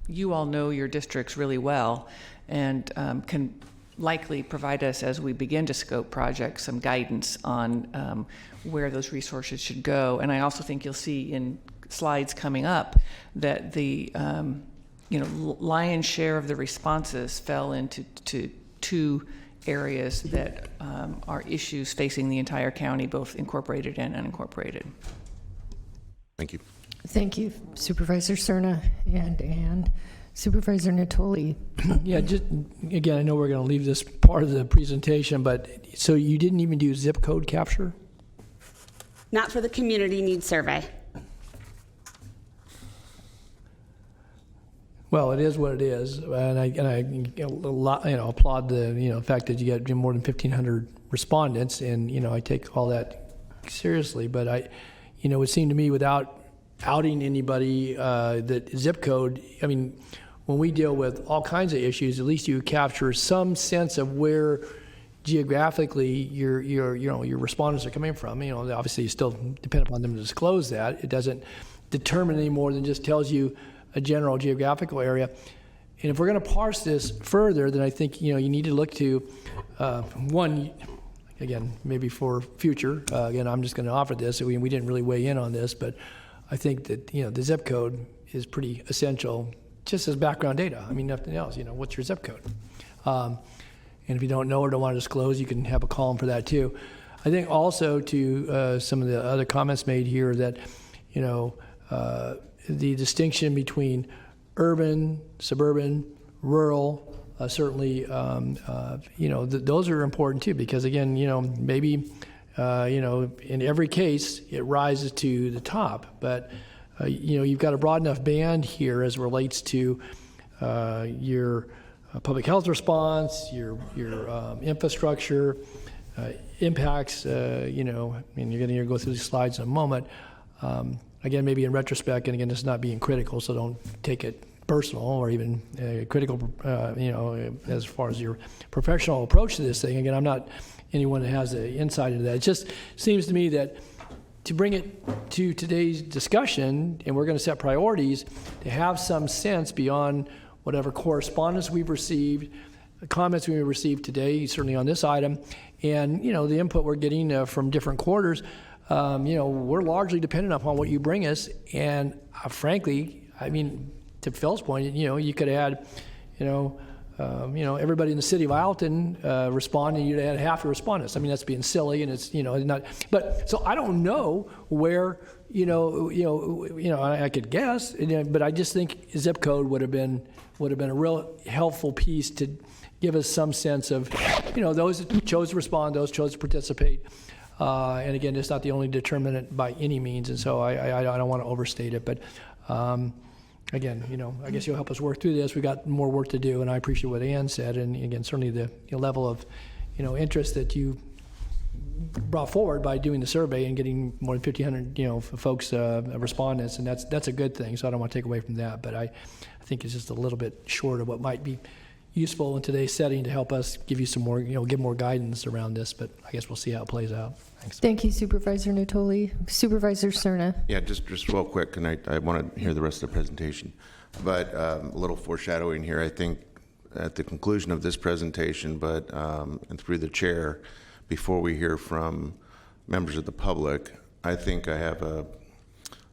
[SPEAKER 23] you all know your districts really well and can likely provide us, as we begin to scope projects, some guidance on where those resources should go. And I also think you'll see in slides coming up that the lion's share of the responses fell into two areas that are issues facing the entire county, both incorporated and unincorporated.
[SPEAKER 12] Thank you.
[SPEAKER 1] Thank you, Supervisor Cerna and Supervisor Natoli.
[SPEAKER 4] Yeah, just again, I know we're going to leave this part of the presentation, but so you didn't even do zip code capture?
[SPEAKER 24] Not for the community needs survey.
[SPEAKER 4] Well, it is what it is, and I applaud the fact that you got more than 1,500 respondents, and I take all that seriously. But it would seem to me without outing anybody that zip code, I mean, when we deal with all kinds of issues, at least you capture some sense of where geographically your respondents are coming from. Obviously you still depend upon them to disclose that. It doesn't determine any more than just tells you a general geographical area. And if we're going to parse this further, then I think you need to look to one, again, maybe for future. Again, I'm just going to offer this. We didn't really weigh in on this, but I think that the zip code is pretty essential, just as background data. I mean, nothing else. What's your zip code? And if you don't know or don't want to disclose, you can have a column for that too. I think also to some of the other comments made here that the distinction between urban, suburban, rural, certainly, those are important too, because again, maybe, in every case it rises to the top, but, you've got a broad enough band here as it relates to your public health response, your infrastructure, impacts, and you're going to go through these slides in a moment. Again, maybe in retrospect, and again, it's not being critical, so don't take it personal or even critical, as far as your professional approach to this thing. Again, I'm not anyone that has the insight into that. It just seems to me that to bring it to today's discussion, and we're going to set priorities, to have some sense beyond whatever correspondence we've received, the comments we've received today, certainly on this item, and the input we're getting from different quarters. We're largely dependent upon what you bring us, and frankly, I mean, to Phil's point, you could add, everybody in the city of Alton responded, you'd add half the respondents. I mean, that's being silly, and it's, not. But so I don't know where, I could guess, but I just think zip code would have been a real helpful piece to give us some sense of, those that chose to respond, those chose to participate. And again, it's not the only determinant by any means, and so I don't want to overstate it, but. Again, I guess you'll help us work through this. We got more work to do, and I appreciate what Ann said. And again, certainly the level of, interest that you brought forward by doing the survey and getting more than 1,500, folks, respondents, and that's a good thing. So I don't want to take away from that, but I think it's just a little bit short of what might be useful in today's setting to help us give you some more, give more guidance around this. But I guess we'll see how it plays out. Thanks.
[SPEAKER 1] Thank you, Supervisor Natoli. Supervisor Cerna.
[SPEAKER 12] Yeah, just real quick, and I want to hear the rest of the presentation. But a little foreshadowing here, I think at the conclusion of this presentation, but and through the chair, before we hear from members of the public, I think I have a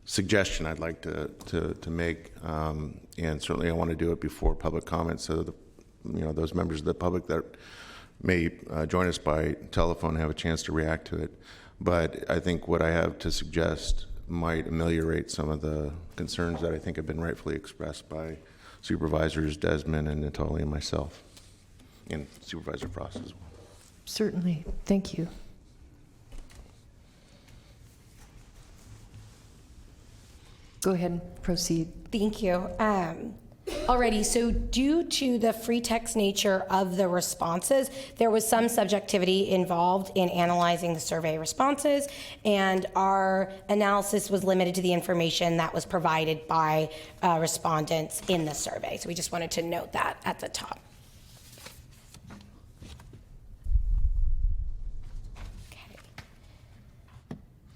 [SPEAKER 12] suggestion I'd like to make, and certainly I want to do it before public comment, so that those members of the public that may join us by telephone have a chance to react to it. But I think what I have to suggest might ameliorate some of the concerns that I think have been rightfully expressed by Supervisors Desmond and Natoli and myself, and Supervisor Frost as well.
[SPEAKER 1] Certainly. Thank you. Go ahead and proceed.
[SPEAKER 25] Thank you. Alrighty, so due to the free text nature of the responses, there was some subjectivity involved in analyzing the survey responses, and our analysis was limited to the information that was provided by respondents in the survey. So we just wanted to note that at the top.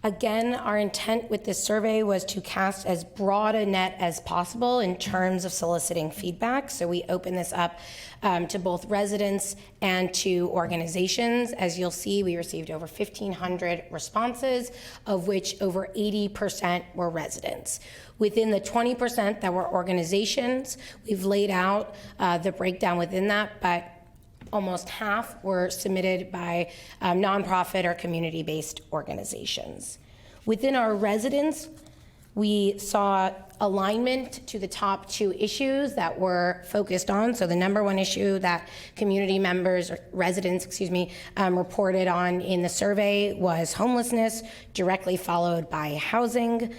[SPEAKER 25] Again, our intent with this survey was to cast as broad a net as possible in terms of soliciting feedback. So we open this up to both residents and to organizations. As you'll see, we received over 1,500 responses, of which over 80% were residents. Within the 20% that were organizations, we've laid out the breakdown within that, but almost half were submitted by nonprofit or community-based organizations. Within our residents, we saw alignment to the top two issues that were focused on. So the number one issue that community members, or residents, reported on in the survey was homelessness, directly followed by housing.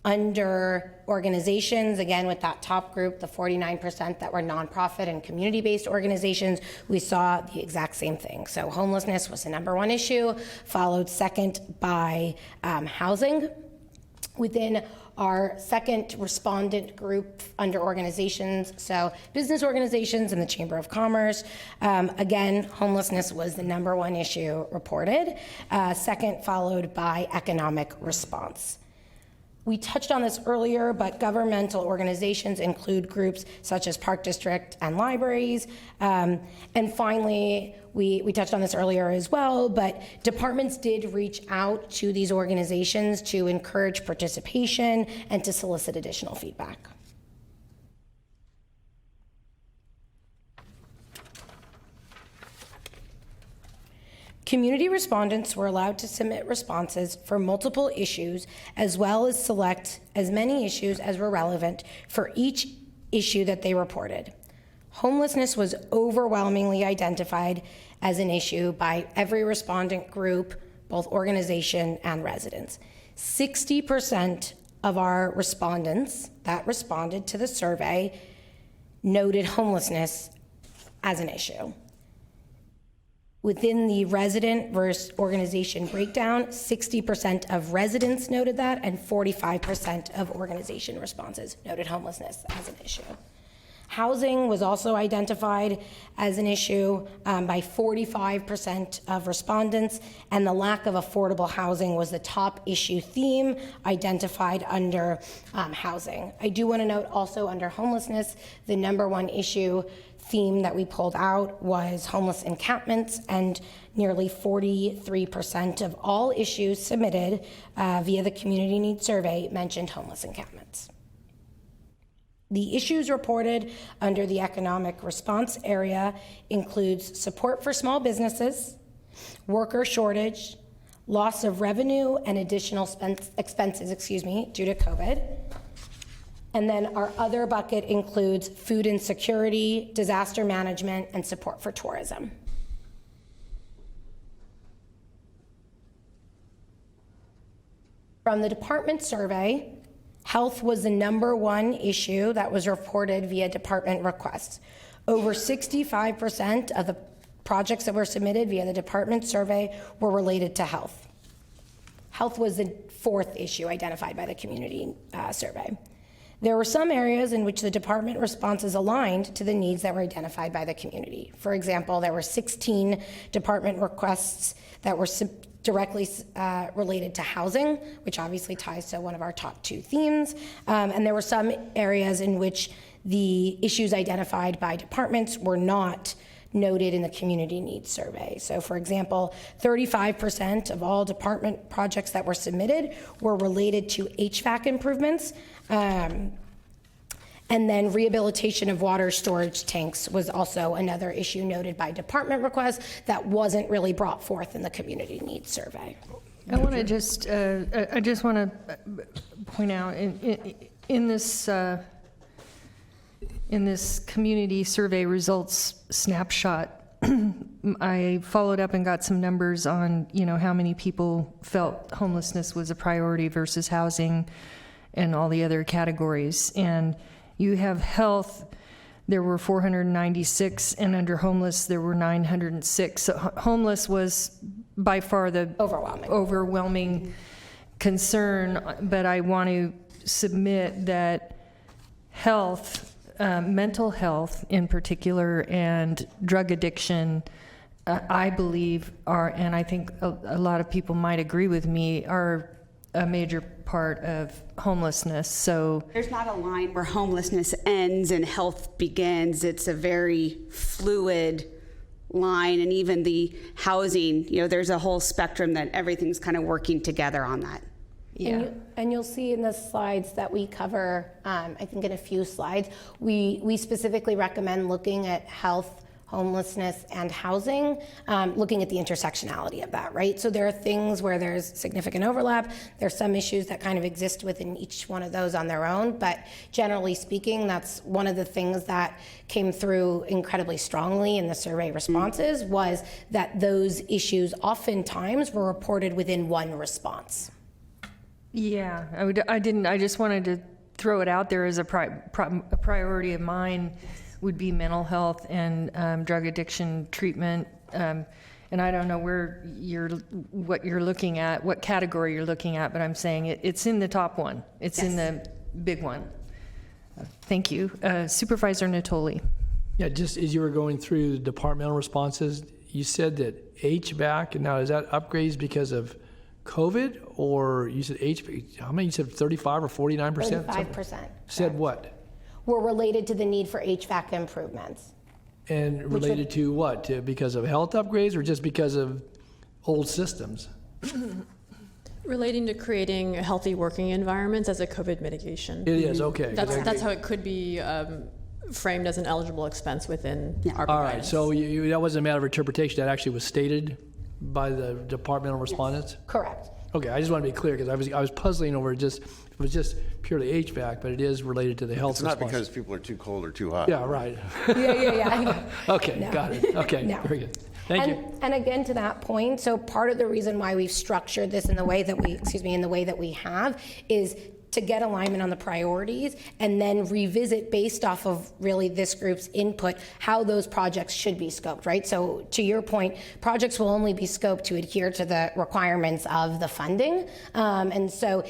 [SPEAKER 25] Under organizations, again, with that top group, the 49% that were nonprofit and community-based organizations, we saw the exact same thing. So homelessness was the number one issue, followed second by housing. Within our second respondent group under organizations, so business organizations and the Chamber of Commerce, again, homelessness was the number one issue reported, second followed by economic response. We touched on this earlier, but governmental organizations include groups such as Park District and libraries. And finally, we touched on this earlier as well, but departments did reach out to these organizations to encourage participation and to solicit additional feedback. Community respondents were allowed to submit responses for multiple issues, as well as select as many issues as were relevant for each issue that they reported. Homelessness was overwhelmingly identified as an issue by every respondent group, both organization and residents. 60% of our respondents that responded to the survey noted homelessness as an issue. Within the resident versus organization breakdown, 60% of residents noted that, and 45% of organization responses noted homelessness as an issue. Housing was also identified as an issue by 45% of respondents, and the lack of affordable housing was the top issue theme identified under housing. I do want to note also under homelessness, the number one issue theme that we pulled out was homeless encampments, and nearly 43% of all issues submitted via the Community Needs Survey mentioned homeless encampments. The issues reported under the economic response area includes support for small businesses, worker shortage, loss of revenue and additional expenses, due to COVID. And then our other bucket includes food insecurity, disaster management, and support for tourism. From the department survey, health was the #1 issue that was reported via department requests. Over 65% of the projects that were submitted via the department survey were related to health. Health was the 4th issue identified by the community survey. There were some areas in which the department responses aligned to the needs that were identified by the community. For example, there were 16 department requests that were directly related to housing, which obviously ties to one of our top 2 themes. And there were some areas in which the issues identified by departments were not noted in the community needs survey. So for example, 35% of all department projects that were submitted were related to HVAC improvements. And then rehabilitation of water storage tanks was also another issue noted by department requests that wasn't really brought forth in the community needs survey.
[SPEAKER 1] I want to just, I just want to point out in this community survey results snapshot, I followed up and got some numbers on, how many people felt homelessness was a priority versus housing and all the other categories. And you have health, there were 496, and under homeless, there were 906. So homeless was by far the overwhelming concern, but I want to submit that health, mental health in particular, and drug addiction, I believe are, and I think a lot of people might agree with me, are a major part of homelessness. So
[SPEAKER 24] there's not a line where homelessness ends and health begins. It's a very fluid line, and even the housing, there's a whole spectrum that everything's kind of working together on that.
[SPEAKER 25] Yeah. And you'll see in the slides that we cover, I think in a few slides, we specifically recommend looking at health, homelessness, and housing, looking at the intersectionality of that, right? So there are things where there's significant overlap. There's some issues that kind of exist within each one of those on their own, but generally speaking, that's one of the things that came through incredibly strongly in the survey responses, was that those issues oftentimes were reported within one response.
[SPEAKER 1] Yeah, I just wanted to throw it out there as a priority of mine would be mental health and drug addiction treatment. And I don't know what you're looking at, what category you're looking at, but I'm saying it's in the top one. It's in the big one. Thank you. Supervisor Natoli.
[SPEAKER 4] Yeah, just as you were going through the departmental responses, you said that HVAC, and now is that upgrades because of COVID, or you said HVAC, how many? You said 35 or 49%?
[SPEAKER 25] 35%.
[SPEAKER 4] Said what?
[SPEAKER 25] Were related to the need for HVAC improvements.
[SPEAKER 4] And related to what? Because of health upgrades or just because of old systems?
[SPEAKER 13] Relating to creating healthy working environments as a COVID mitigation.
[SPEAKER 4] It is, okay.
[SPEAKER 13] That's how it could be framed as an eligible expense within our
[SPEAKER 4] All right, so that wasn't a matter of interpretation, that actually was stated by the departmental respondents?
[SPEAKER 25] Yes, correct.
[SPEAKER 4] Okay, I just want to be clear, because I was puzzling over it was just purely HVAC, but it is related to the health
[SPEAKER 12] It's not
[SPEAKER 4] response.
[SPEAKER 12] because people are too cold or too hot.
[SPEAKER 4] Yeah, right.
[SPEAKER 25] Yeah.
[SPEAKER 4] Okay,
[SPEAKER 25] No.
[SPEAKER 4] got it. Okay,
[SPEAKER 25] No.
[SPEAKER 4] very good. Thank you.
[SPEAKER 25] And again, to that point, so part of the reason why we've structured this in the way that we have is to get alignment on the priorities and then revisit based off of really this group's input how those projects should be scoped, right? So to your point, projects will only be scoped to adhere to the requirements of the funding. And so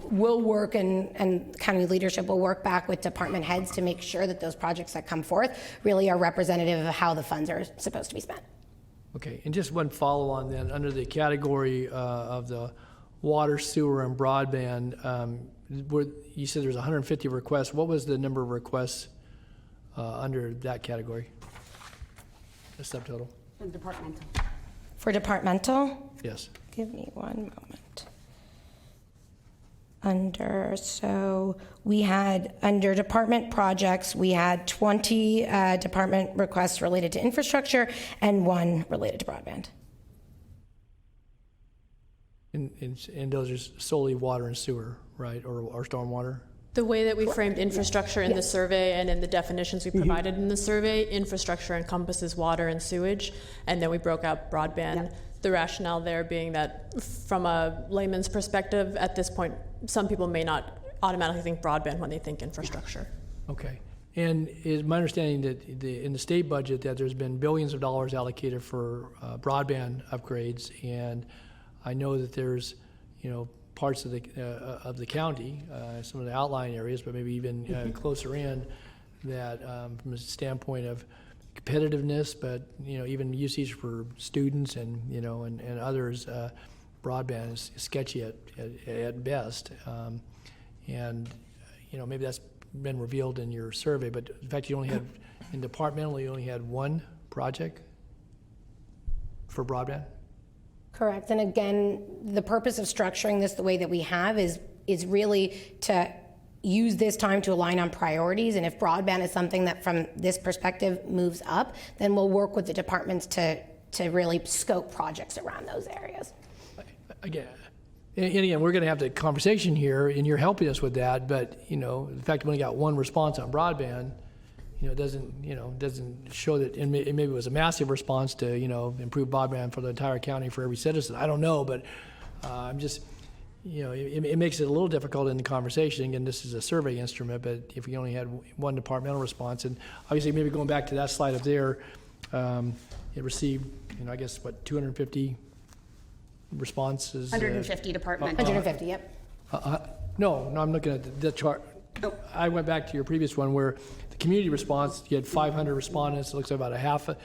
[SPEAKER 25] we'll work and county leadership will work back with department heads to make sure that those projects that come forth really are representative of how the funds are supposed to be spent.
[SPEAKER 4] Okay, and just one follow on then, under the category of the water, sewer, and broadband, where you said there's 150 requests. What was the number of requests under that category? The subtotal?
[SPEAKER 25] For departmental?
[SPEAKER 4] Yes.
[SPEAKER 25] Give me one moment. So we had, under department projects, we had 20 department requests related to infrastructure and 1 related to broadband.
[SPEAKER 4] And those are solely water and sewer, right, or stormwater?
[SPEAKER 13] The way that we framed infrastructure in the survey and in the definitions we provided in the survey, infrastructure encompasses water and sewage, and then we broke out broadband. The rationale there being that from a layman's perspective, at this point, some people may not automatically think broadband when they think infrastructure.
[SPEAKER 4] Okay. And is my understanding that in the state budget that there's been billions of dollars allocated for broadband upgrades, and I know that there's, parts of the county, some of the outlying areas, but maybe even closer in, that from a standpoint of competitiveness, but even usage for students and and others, broadband is sketchy at best, and maybe that's been revealed in your survey. But in fact, you only had departmentally you only had 1 project for broadband.
[SPEAKER 25] Correct. And again, the purpose of structuring this the way that we have is really to use this time to align on priorities. And if broadband is something that from this perspective moves up, then we'll work with the departments to really scope projects around those areas.
[SPEAKER 4] Again, and again, we're going to have the conversation here, and you're helping us with that. But the fact we only got 1 response on broadband, doesn't show that. And maybe it was a massive response to improve broadband for the entire county for every citizen. I don't know, but I'm just. It makes it a little difficult in the conversation. Again, this is a survey instrument, but if we only had 1 departmental response, and obviously maybe going back to that slide up there, it received, I guess, 250 responses?
[SPEAKER 24] 150 department.
[SPEAKER 25] 150, yep.
[SPEAKER 4] No, I'm looking at the chart. Oh. I went back to your previous one where the community response, you had 500 respondents. It looks like about half of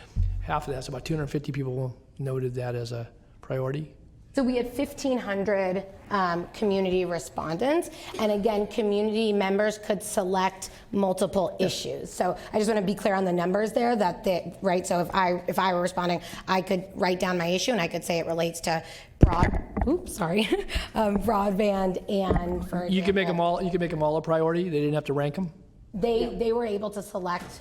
[SPEAKER 4] that, so about 250 people noted that as a priority.
[SPEAKER 25] So we had 1,500 community respondents, and again, community members could select multiple issues. So I just want to be clear on the numbers there. Right. So if I were responding, I could write down my issue, and I could say it relates to broadband, and for
[SPEAKER 4] you could make them all. You could make them all a priority. They didn't have to rank them.
[SPEAKER 25] They were able to select,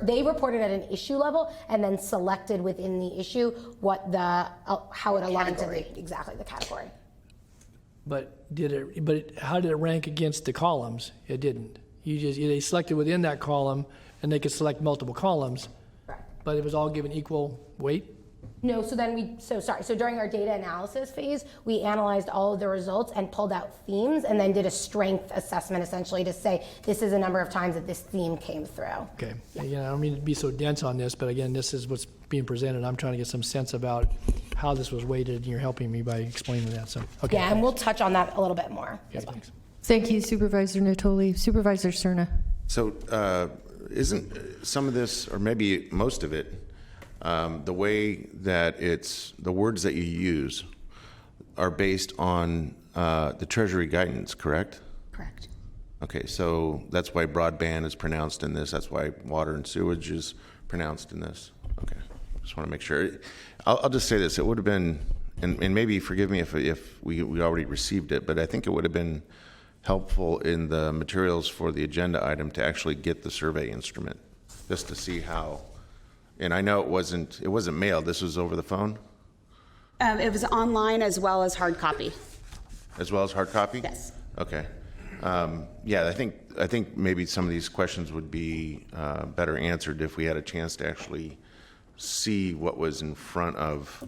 [SPEAKER 25] they reported at an issue level and then selected within the issue how it aligned to the category.
[SPEAKER 4] But how did it rank against the columns? It didn't. They selected within that column, and they could select multiple columns.
[SPEAKER 25] Correct.
[SPEAKER 4] But it was all given equal weight?
[SPEAKER 25] No, so during our data analysis phase, we analyzed all of the results and pulled out themes and then did a strength assessment essentially to say this is a number of times that this theme came through.
[SPEAKER 4] Okay. Yeah. I don't mean to be so dense on this, but again, this is what's being presented. I'm trying to get some sense about how this was weighted, and you're helping me by explaining that. So, okay.
[SPEAKER 25] Yeah, and we'll touch on that a little bit more.
[SPEAKER 4] Okay, thanks.
[SPEAKER 1] Thank you, Supervisor Natoli. Supervisor Cerna.
[SPEAKER 12] So isn't some of this, or maybe most of it, the way that the words that you use are based on the Treasury guidance, correct?
[SPEAKER 24] Correct.
[SPEAKER 12] Okay, so that's why broadband is pronounced in this. That's why water and sewage is pronounced in this. Okay, just want to make sure. I'll just say this. It would have been, and maybe forgive me if we already received it, but I think it would have been helpful in the materials for the agenda item to actually get the survey instrument, just to see how. And I know it wasn't mailed. This was over the phone?
[SPEAKER 24] It was online as well as hard copy.
[SPEAKER 12] As well as hard copy?
[SPEAKER 24] Yes.
[SPEAKER 12] Okay. Yeah, I think maybe some of these questions would be better answered if we had a chance to actually see what was in front of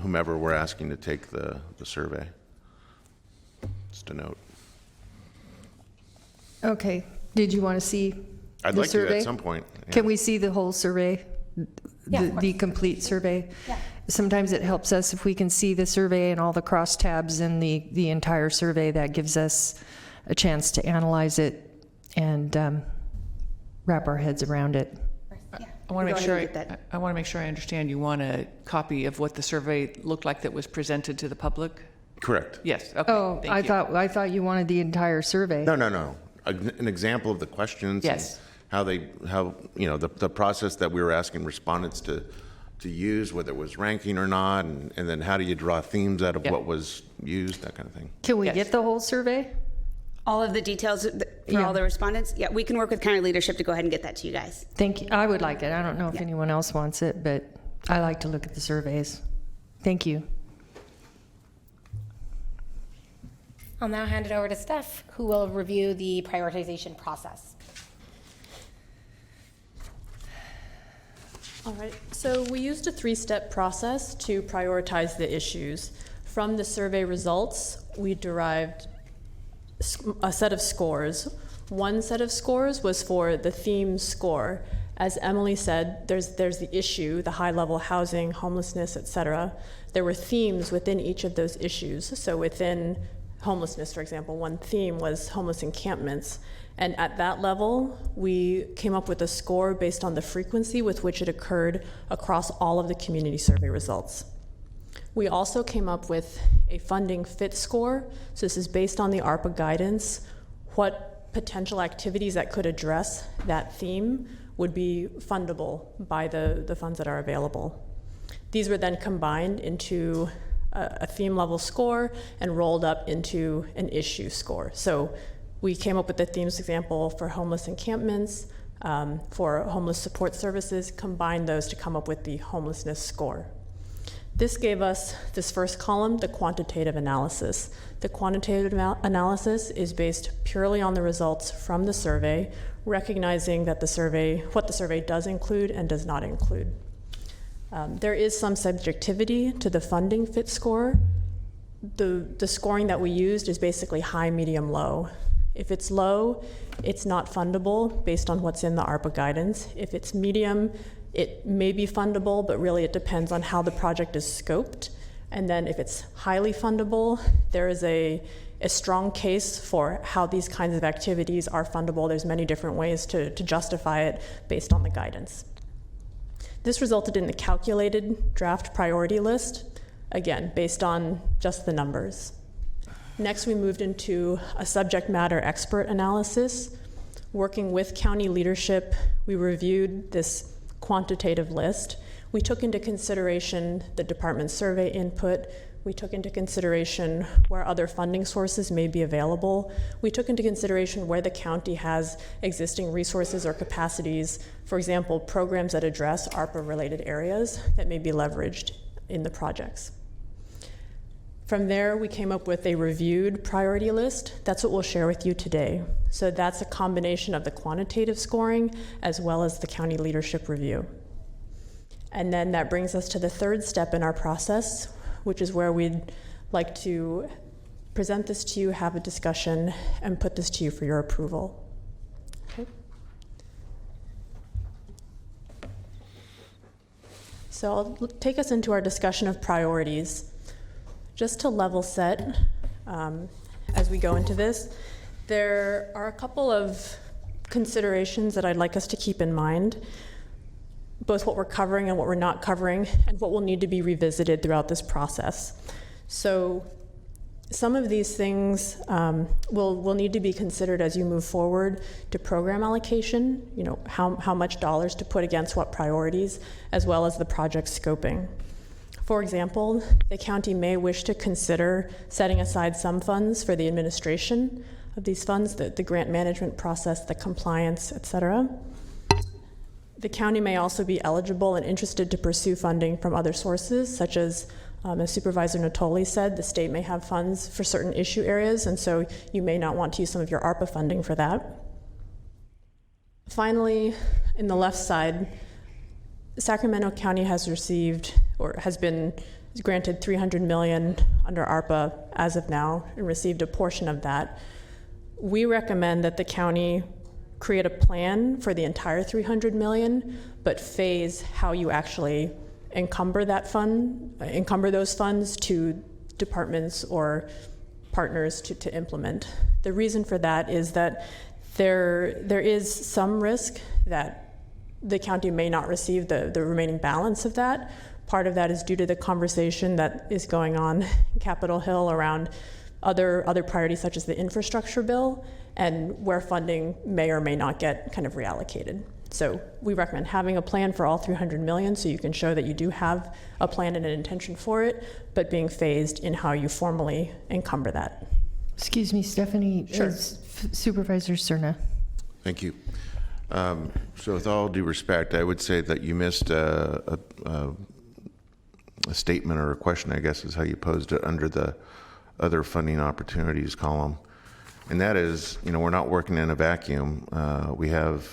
[SPEAKER 12] whomever we're asking to take the survey. Just a note.
[SPEAKER 1] Okay. Did you want to see
[SPEAKER 12] I'd
[SPEAKER 1] the
[SPEAKER 12] like
[SPEAKER 1] survey?
[SPEAKER 12] to at some point. Yeah.
[SPEAKER 1] Can we see the whole survey? The complete survey?
[SPEAKER 25] Yeah.
[SPEAKER 1] Sometimes it helps us if we can see the survey and all the crosstabs in the entire survey. That gives us a chance to analyze it and wrap our heads around it.
[SPEAKER 23] I want to make sure I understand. You want a copy of what the survey looked like that was presented to the public?
[SPEAKER 12] Correct.
[SPEAKER 23] Yes. Okay.
[SPEAKER 1] Oh,
[SPEAKER 23] Thank you.
[SPEAKER 1] I thought you wanted the entire survey.
[SPEAKER 12] No. An example of the questions.
[SPEAKER 23] Yes.
[SPEAKER 12] And how the process that we were asking respondents to to use, whether it was ranking or not, and then how do you draw themes out of what was used, that kind of thing.
[SPEAKER 1] Can we get the whole survey?
[SPEAKER 24] All of the details for all the respondents? Yeah, we can work with county leadership to go ahead and get that to you guys.
[SPEAKER 1] Thank you. I would like it. I don't know if anyone else wants it, but I like to look at the surveys. Thank you.
[SPEAKER 25] I'll now hand it over to Steph, who will review the prioritization process.
[SPEAKER 13] All right, so we used a 3-step process to prioritize the issues. From the survey results, we derived a set of scores. One set of scores was for the theme score. As Emily said, there's the issue, the high-level housing, homelessness, etc. There were themes within each of those issues. So within homelessness, for example, one theme was homeless encampments. And at that level, we came up with a score based on the frequency with which it occurred across all of the community survey results. We also came up with a funding fit score. So this is based on the ARPA guidance. What potential activities that could address that theme would be fundable by the funds that are available. These were then combined into a theme level score and rolled up into an issue score. So we came up with the themes example for homeless encampments, for homeless support services, combined those to come up with the homelessness score. This gave us this first column, the quantitative analysis. The quantitative analysis is based purely on the results from the survey, recognizing that what the survey does include and does not include. There is some subjectivity to the funding fit score. The scoring that we used is basically high, medium, low. If it's low, it's not fundable based on what's in the ARPA guidance. If it's medium, it may be fundable, but really it depends on how the project is scoped. And then if it's highly fundable, there is a strong case for how these kinds of activities are fundable. There's many different ways to justify it based on the guidance. This resulted in the calculated draft priority list, again, based on just the numbers. Next, we moved into a subject matter expert analysis. Working with county leadership, we reviewed this quantitative list. We took into consideration the department's survey input. We took into consideration where other funding sources may be available. We took into consideration where the county has existing resources or capacities, for example, programs that address ARPA-related areas that may be leveraged in the projects. From there, we came up with a reviewed priority list. That's what we'll share with you today. So that's a combination of the quantitative scoring as well as the county leadership review. And then that brings us to the third step in our process, which is where we'd like to present this to you, have a discussion, and put this to you for your approval. Okay. So I'll take us into our discussion of priorities. Just to level set, as we go into this, there are a couple of considerations that I'd like us to keep in mind, both what we're covering and what we're not covering, and what will need to be revisited throughout this process. So some of these things will need to be considered as you move forward to program allocation, how much dollars to put against what priorities, as well as the project scoping. For example, the county may wish to consider setting aside some funds for the administration of these funds, the grant management process, the compliance, et cetera. The county may also be eligible and interested to pursue funding from other sources, such as Supervisor Natoli said, the state may have funds for certain issue areas, and so you may not want to use some of your ARPA funding for that. Finally, in the left side, Sacramento County has received or has been granted $300 million under ARPA as of now and received a portion of that. We recommend that the county create a plan for the entire $300 million, but phase how you actually encumber those funds to departments or partners to implement. The reason for that is that there is some risk that the county may not receive the remaining balance of that. Part of that is due to the conversation that is going on in Capitol Hill around other priorities such as the infrastructure bill and where funding may or may not get kind of reallocated. So we recommend having a plan for all 300 million so you can show that you do have a plan and an intention for it, but being phased in how you formally encumber that.
[SPEAKER 1] Excuse me, Stephanie.
[SPEAKER 13] Sure.
[SPEAKER 1] Supervisor Cerna.
[SPEAKER 12] Thank you. So with all due respect, I would say that you missed a statement or a question, I guess is how you posed it, under the other funding opportunities column. And that is, we're not working in a vacuum. We have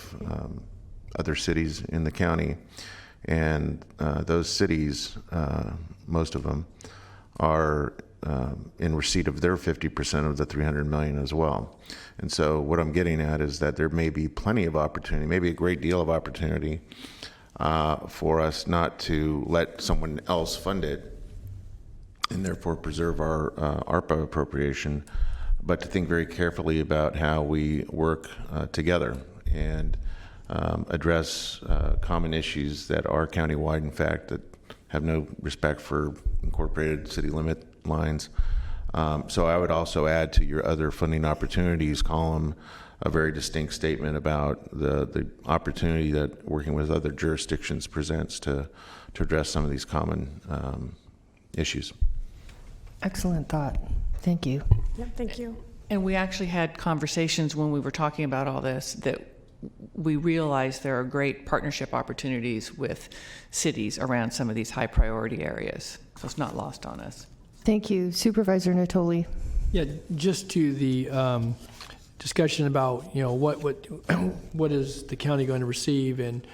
[SPEAKER 12] other cities in the county, and those cities, most of them, are in receipt of their 50% of the 300 million as well. And so what I'm getting at is that there may be plenty of opportunity, maybe a great deal of opportunity for us not to let someone else fund it and therefore preserve our ARPA appropriation, but to think very carefully about how we work together and address common issues that are countywide, in fact, that have no respect for incorporated city limit lines. So I would also add to your other funding opportunities column a very distinct statement about the opportunity that working with other jurisdictions presents to address some of these common issues.
[SPEAKER 1] Excellent thought. Thank you.
[SPEAKER 13] Yeah, thank you.
[SPEAKER 23] And we actually had conversations when we were talking about all this that we realized there are great partnership opportunities with cities around some of these high priority areas. So it's not lost on us.
[SPEAKER 1] Thank you. Supervisor Natoli.
[SPEAKER 4] Yeah, just to the discussion about, what is the county going to receive, and,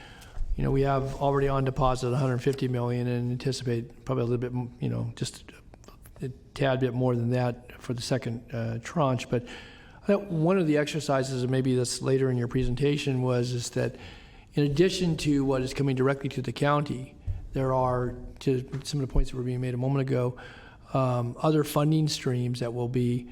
[SPEAKER 4] we have already on deposit 150 million and anticipate probably a little bit, just a tad bit more than that for the second tranche. But I thought one of the exercises, and maybe that's later in your presentation, is that in addition to what is coming directly to the county, there are, to some of the points that were being made a moment ago, other funding streams that will be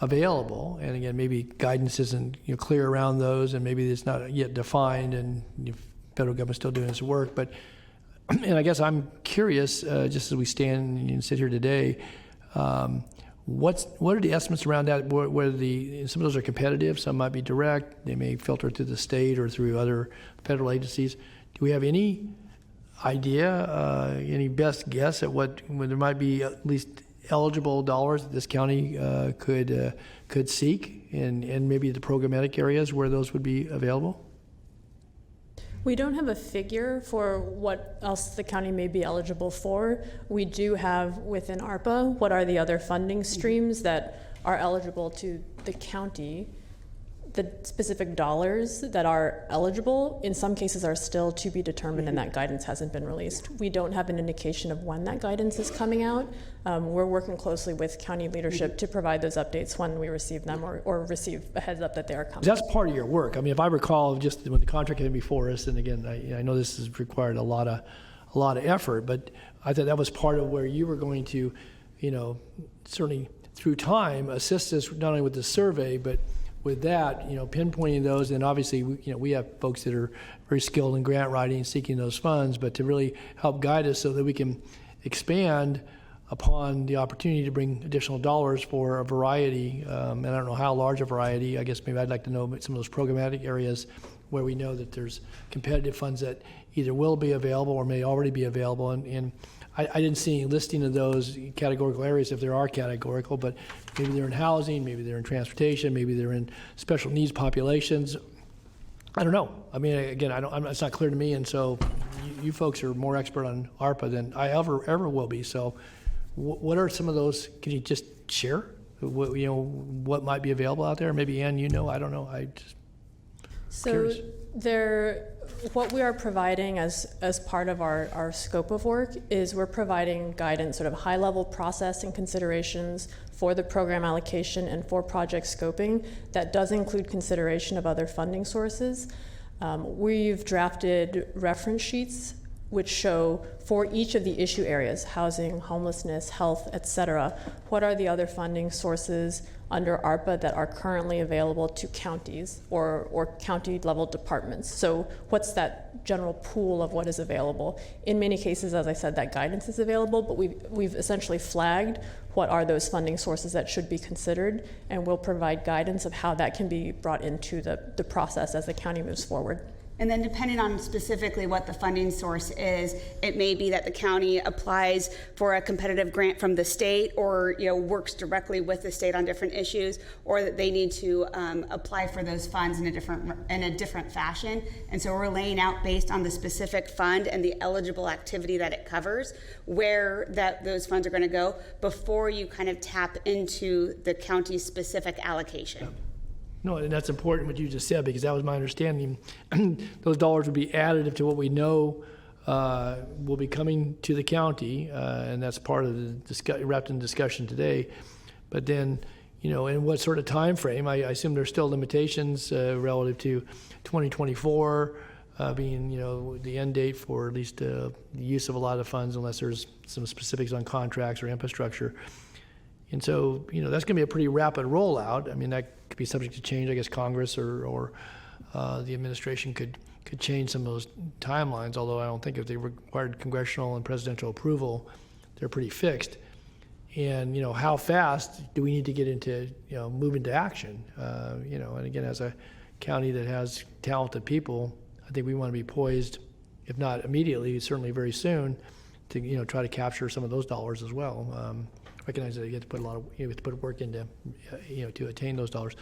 [SPEAKER 4] available. And again, maybe guidance isn't clear around those, and maybe it's not yet defined, and the federal government's still doing its work. But, and I guess I'm curious, just as we stand and sit here today, what are the estimates around that? Whether some of those are competitive, some might be direct, they may filter through the state or through other federal agencies. Do we have any idea, any best guess at when there might be at least eligible dollars that this county could seek, and maybe the programmatic areas where those would be available?
[SPEAKER 13] We don't have a figure for what else the county may be eligible for. We do have within ARPA what are the other funding streams that are eligible to the county. The specific dollars that are eligible in some cases are still to be determined, and that guidance hasn't been released. We don't have an indication of when that guidance is coming out. We're working closely with county leadership to provide those updates when we receive them, or receive a heads up that they are coming.
[SPEAKER 4] That's part of your work. I mean, if I recall, just when the contract came before us, and again, I know this has required a lot of effort, but I thought that was part of where you were going to, certainly through time, assist us not only with the survey, but with that, pinpointing those. And obviously, we have folks that are very skilled in grant writing, seeking those funds, but to really help guide us so that we can expand upon the opportunity to bring additional dollars for a variety, and I don't know how large a variety. I guess maybe I'd like to know some of those programmatic areas where we know that there's competitive funds that either will be available or may already be available. And I didn't see any listing of those categorical areas, if there are categorical, but maybe they're in housing, maybe they're in transportation, maybe they're in special needs populations. I don't know. I mean, again, it's not clear to me, and so you folks are more expert on ARPA than I ever will be. So what are some of those? Can you just share what might be available out there? Maybe Ann, I don't know.
[SPEAKER 13] So what we are providing as part of our scope of work is we're providing guidance, sort of high-level process and considerations for the program allocation and for project scoping that does include consideration of other funding sources. We've drafted reference sheets which show for each of the issue areas, housing, homelessness, health, et cetera, what are the other funding sources under ARPA that are currently available to counties or county level departments. So what's that general pool of what is available? In many cases, as I said, that guidance is available, but we've essentially flagged what are those funding sources that should be considered, and we'll provide guidance of how that can be brought into the process as the county moves forward.
[SPEAKER 24] And then depending on specifically what the funding source is, it may be that the county applies for a competitive grant from the state, or works directly with the state on different issues, or that they need to apply for those funds in a different fashion. And so we're laying out, based on the specific fund and the eligible activity that it covers, where those funds are going to go before you kind of tap into the county's specific allocation.
[SPEAKER 4] No, and that's important what you just said, because that was my understanding. Those dollars would be additive to what we know will be coming to the county, and that's part of the wrapped in discussion today. But then, in what sort of time frame? I assume there's still limitations relative to 2024 being, the end date for at least the use of a lot of funds, unless there's some specifics on contracts or infrastructure. And so, that's going to be a pretty rapid rollout. I mean, that could be subject to change. I guess Congress or the administration could change some of those timelines, although I don't think if they required congressional and presidential approval, they're pretty fixed. And, how fast do we need to get into, move into action? And again, as a county that has talented people, I think we want to be poised, if not immediately, certainly very soon, to, try to capture some of those dollars as well. Recognize that you have to put work into, to attain those dollars.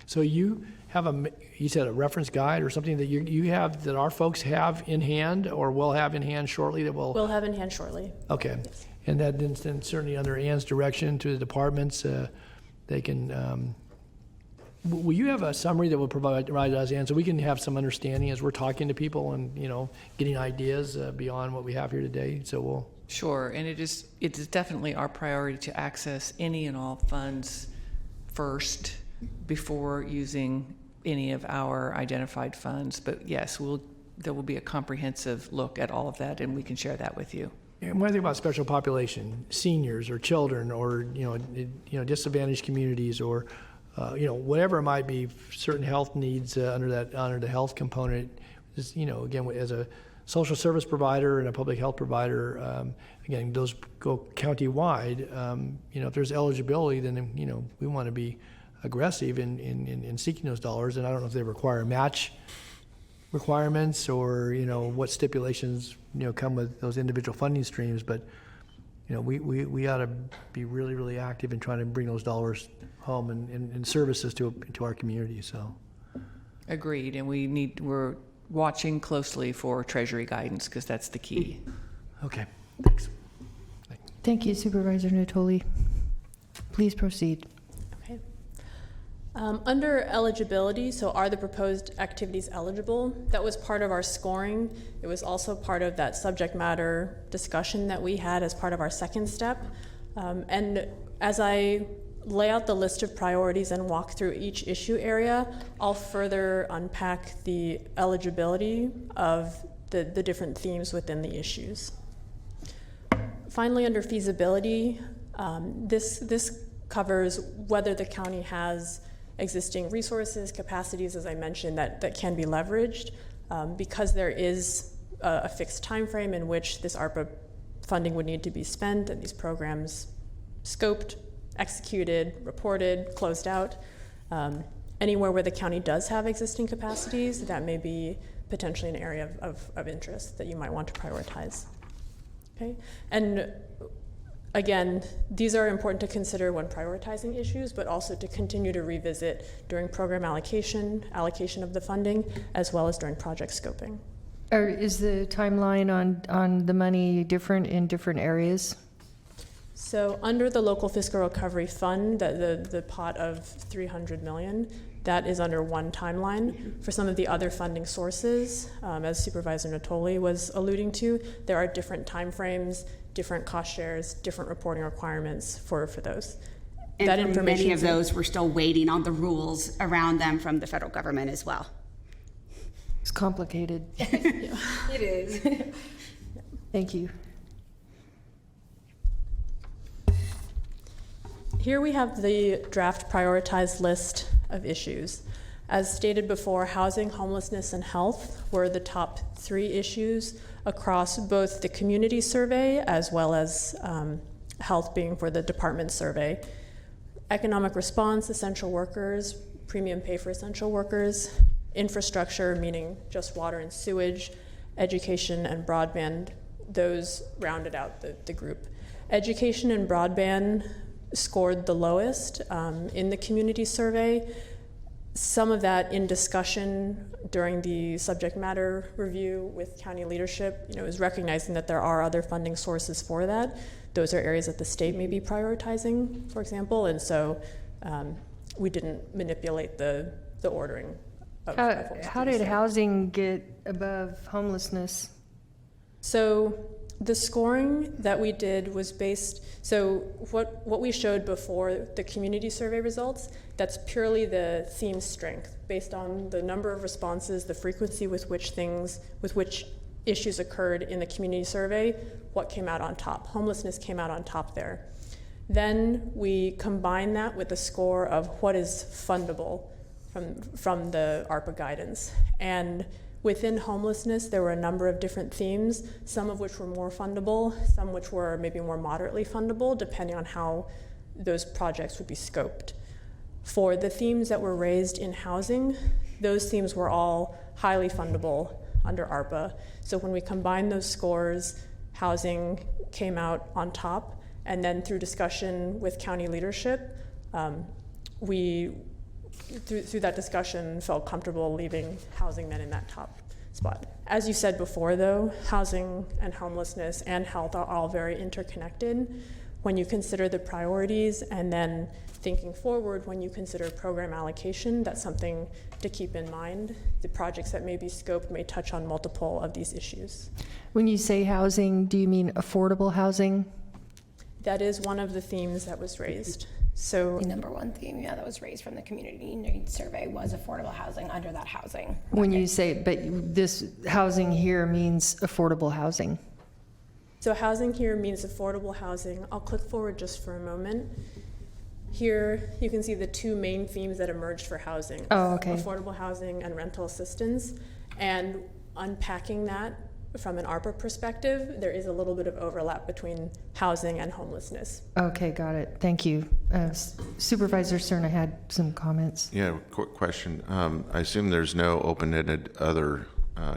[SPEAKER 4] So you have you said a reference guide or something that you have, that our folks have in hand or will have in hand shortly, that will.
[SPEAKER 13] We'll have in hand shortly.
[SPEAKER 4] Okay, yes. And that then certainly under Ann's direction to the departments, they can. Will you have a summary that will provide us, Ann, so we can have some understanding as we're talking to people and getting ideas beyond what we have here today? So we'll.
[SPEAKER 23] Sure, and it is definitely our priority to access any and all funds first before using any of our identified funds. But yes, there will be a comprehensive look at all of that, and we can share that with you.
[SPEAKER 4] And when I think about special population, seniors or children, or disadvantaged communities, or whatever it might be, certain health needs under the health component. Just, again, as a social service provider and a public health provider, again, those go county-wide. If there's eligibility, then, we want to be aggressive in seeking those dollars. And I don't know if they require match requirements or, what stipulations, come with those individual funding streams. But, we ought to be really, really active in trying to bring those dollars home and services to our community. So,
[SPEAKER 23] agreed. And we're watching closely for Treasury guidance, because that's the key.
[SPEAKER 4] Okay, thanks.
[SPEAKER 1] Thank you, Supervisor Natoli. Please proceed.
[SPEAKER 13] Okay. Under eligibility, so are the proposed activities eligible? That was part of our scoring. It was also part of that subject matter discussion that we had as part of our second step. And as I lay out the list of priorities and walk through each issue area, I'll further unpack the eligibility of the different themes within the issues. Finally, under feasibility, this covers whether the county has existing resources, capacities, as I mentioned, that can be leveraged, because there is a fixed time frame in which this ARPA funding would need to be spent and these programs scoped, executed, reported, closed out. Anywhere where the county does have existing capacities, that may be potentially an area of interest that you might want to prioritize. Okay, and again, these are important to consider when prioritizing issues, but also to continue to revisit during program allocation of the funding, as well as during project scoping.
[SPEAKER 1] Is the timeline on the money different in different areas?
[SPEAKER 13] So under the local fiscal recovery fund, the pot of $300 million, that is under one timeline. For some of the other funding sources, as Supervisor Natoli was alluding to, there are different timeframes, different cost shares, different reporting requirements for those.
[SPEAKER 24] And that for many of those, we're still waiting on the rules around them from the federal government as well.
[SPEAKER 1] It's complicated.
[SPEAKER 25] It is.
[SPEAKER 1] Thank you.
[SPEAKER 13] Here we have the draft prioritized list of issues. As stated before, housing, homelessness, and health were the top 3 issues across both the community survey as well as health being for the department survey. Economic response, essential workers, premium pay for essential workers, infrastructure, meaning just water and sewage, education and broadband, those rounded out the group. Education and broadband scored the lowest in the community survey. Some of that in discussion during the subject matter review with county leadership, is recognizing that there are other funding sources for that. Those are areas that the state may be prioritizing, for example, and so we didn't manipulate the ordering of
[SPEAKER 1] How did housing get above homelessness?
[SPEAKER 13] So the scoring that we did was based, so what we showed before the community survey results, that's purely the theme strength based on the number of responses, the frequency with which issues occurred in the community survey, what came out on top. Homelessness came out on top there. Then we combine that with a score of what is fundable from the ARPA guidance. And within homelessness, there were a number of different themes, some of which were more fundable, some which were maybe more moderately fundable, depending on how those projects would be scoped. For the themes that were raised in housing, those themes were all highly fundable under ARPA. So when we combined those scores, housing came out on top, and then through discussion with county leadership, we through that discussion felt comfortable leaving housing then in that top spot. As you said before though, housing and homelessness and health are all very interconnected. When you consider the priorities and then thinking forward, when you consider program allocation, that's something to keep in mind. The projects that may be scoped may touch on multiple of these issues.
[SPEAKER 1] When you say housing, do you mean affordable housing?
[SPEAKER 13] That is one of the themes that was raised. So
[SPEAKER 25] the number one theme, that was raised from the community needs survey was affordable housing under that housing.
[SPEAKER 1] When you say, but this housing here means affordable housing.
[SPEAKER 13] So housing here means affordable housing. I'll click forward just for a moment. Here you can see the two main themes that emerged for housing.
[SPEAKER 1] Oh, okay.
[SPEAKER 13] Affordable housing and rental assistance. And unpacking that from an ARPA perspective, there is a little bit of overlap between housing and homelessness.
[SPEAKER 1] Okay, got it. Thank you. Supervisor Cerna had some comments.
[SPEAKER 12] Yeah, quick question. I assume there's no open-ended other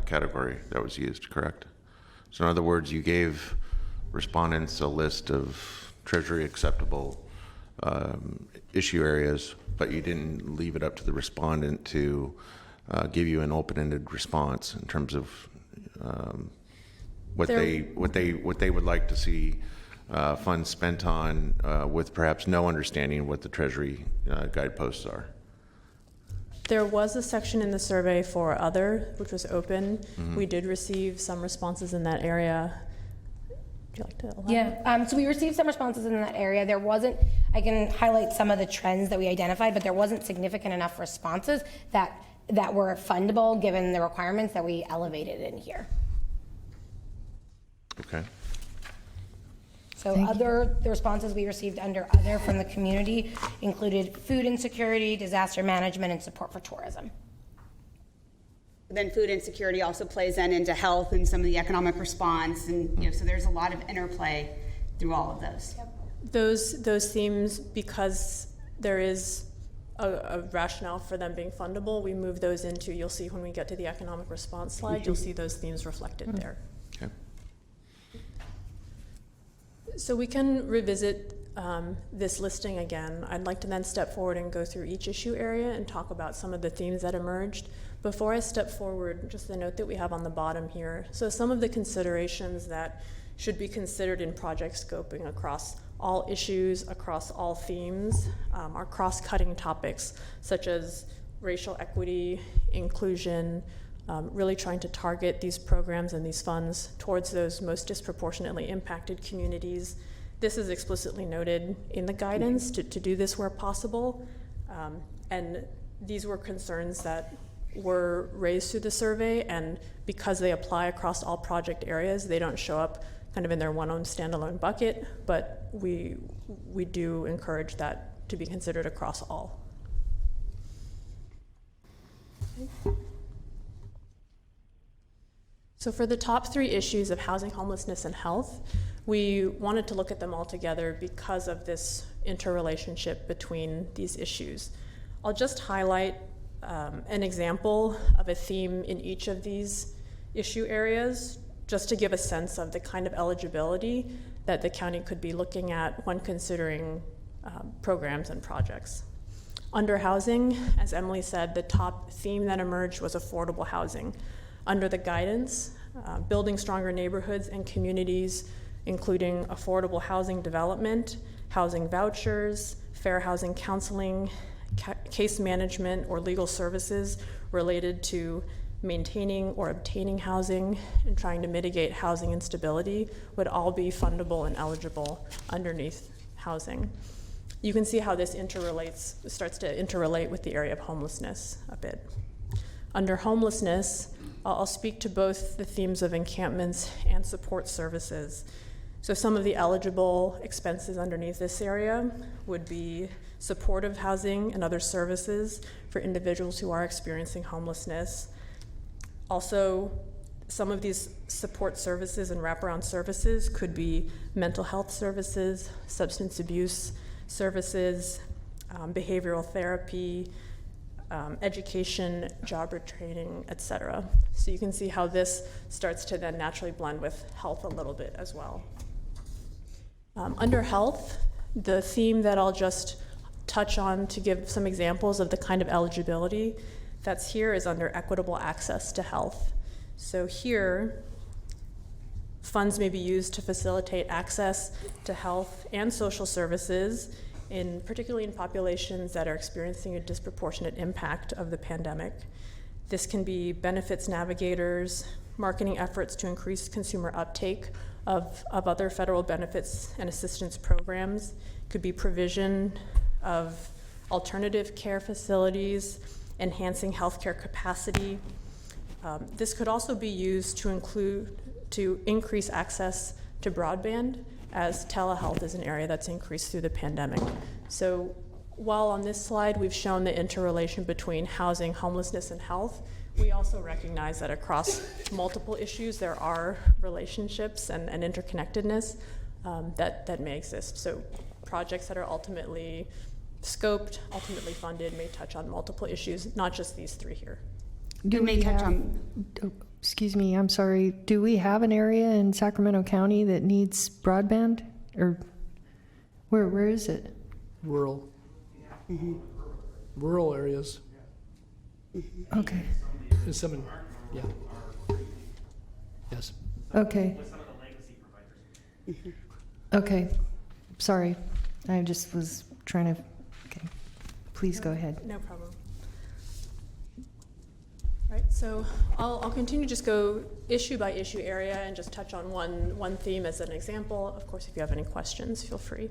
[SPEAKER 12] category that was used, correct? So in other words, you gave respondents a list of Treasury acceptable issue areas, but you didn't leave it up to the respondent to give you an open-ended response in terms of what they would like to see funds spent on, with perhaps no understanding of what the Treasury guideposts are.
[SPEAKER 13] There was a section in the survey for other, which was open. Mm-hmm. We did receive some responses in that area. Would you like to elaborate?
[SPEAKER 25] Yeah, so we received some responses in that area. There wasn't, I can highlight some of the trends that we identified, but there wasn't significant enough responses that were fundable given the requirements that we elevated in here.
[SPEAKER 12] Okay.
[SPEAKER 25] So the responses we received under other from the community included food insecurity, disaster management, and support for tourism.
[SPEAKER 24] Then food insecurity also plays then into health and some of the economic response, and so there's a lot of interplay through all of those.
[SPEAKER 13] Yep. Those themes, because there is a rationale for them being fundable, we move those into, you'll see when we get to the economic response slide, you'll see those themes reflected there.
[SPEAKER 12] Okay.
[SPEAKER 13] So we can revisit this listing again. I'd like to then step forward and go through each issue area and talk about some of the themes that emerged. Before I step forward, just the note that we have on the bottom here. So some of the considerations that should be considered in project scoping across all issues, across all themes, are cross-cutting topics such as racial equity, inclusion, really trying to target these programs and these funds towards those most disproportionately impacted communities. This is explicitly noted in the guidance to do this where possible. And these were concerns that were raised through the survey, and because they apply across all project areas, they don't show up kind of in their one own standalone bucket, but we do encourage that to be considered across all. Okay. So for the top three issues of housing, homelessness, and health, we wanted to look at them all together because of this interrelationship between these issues. I'll just highlight an example of a theme in each of these issue areas, just to give a sense of the kind of eligibility that the county could be looking at when considering programs and projects. Under housing, as Emily said, the top theme that emerged was affordable housing. Under the guidance, building stronger neighborhoods and communities, including affordable housing development, housing vouchers, fair housing counseling, case management or legal services related to maintaining or obtaining housing and trying to mitigate housing instability would all be fundable and eligible underneath housing. You can see how this starts to interrelate with the area of homelessness a bit. Under homelessness, I'll speak to both the themes of encampments and support services. So some of the eligible expenses underneath this area would be supportive housing and other services for individuals who are experiencing homelessness. Also, some of these support services and wraparound services could be mental health services, substance abuse services, behavioral therapy, education, job retraining, etc. So you can see how this starts to then naturally blend with health a little bit as well. Under health, the theme that I'll just touch on to give some examples of the kind of eligibility that's here is under equitable access to health. So here, funds may be used to facilitate access to health and social services, particularly in populations that are experiencing a disproportionate impact of the pandemic. This can be benefits navigators, marketing efforts to increase consumer uptake of other federal benefits and assistance programs. It could be provision of alternative care facilities, enhancing healthcare capacity. This could also be used to increase access to broadband, as telehealth is an area that's increased through the pandemic. So while on this slide we've shown the interrelation between housing, homelessness, and health, we also recognize that across multiple issues there are relationships and interconnectedness that may exist. So projects that are ultimately scoped, ultimately funded, may touch on multiple issues, not just these three here.
[SPEAKER 1] Excuse me, I'm sorry. Do we have an area in Sacramento County that needs broadband? Or where is it?
[SPEAKER 4] Rural. Rural areas.
[SPEAKER 1] Okay.
[SPEAKER 4] There's some in, yeah. Yes.
[SPEAKER 1] Okay. Okay. Sorry. I just was trying to, okay. Please go ahead.
[SPEAKER 13] No problem. Right, so I'll continue to just go issue by issue area and just touch on one theme as an example. Of course, if you have any questions, feel free.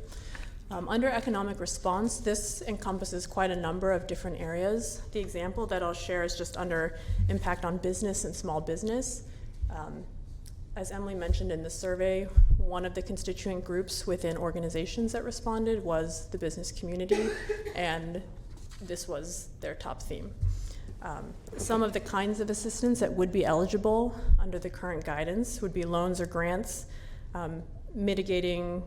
[SPEAKER 13] Under economic response, this encompasses quite a number of different areas. The example that I'll share is just under impact on business and small business. As Emily mentioned in the survey, one of the constituent groups within organizations that responded was the business community, and this was their top theme. Some of the kinds of assistance that would be eligible under the current guidance would be loans or grants, mitigating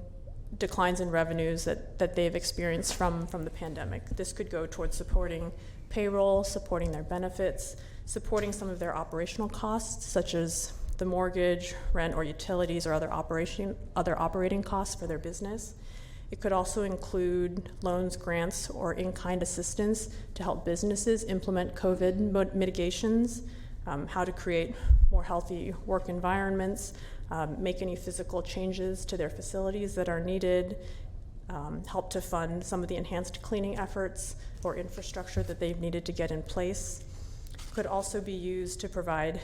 [SPEAKER 13] declines in revenues that they've experienced from the pandemic. This could go towards supporting payroll, supporting their benefits, supporting some of their operational costs, such as the mortgage, rent, or utilities, or other operating costs for their business. It could also include loans, grants, or in-kind assistance to help businesses implement COVID mitigations, how to create more healthy work environments, make any physical changes to their facilities that are needed, help to fund some of the enhanced cleaning efforts or infrastructure that they've needed to get in place. Could also be used to provide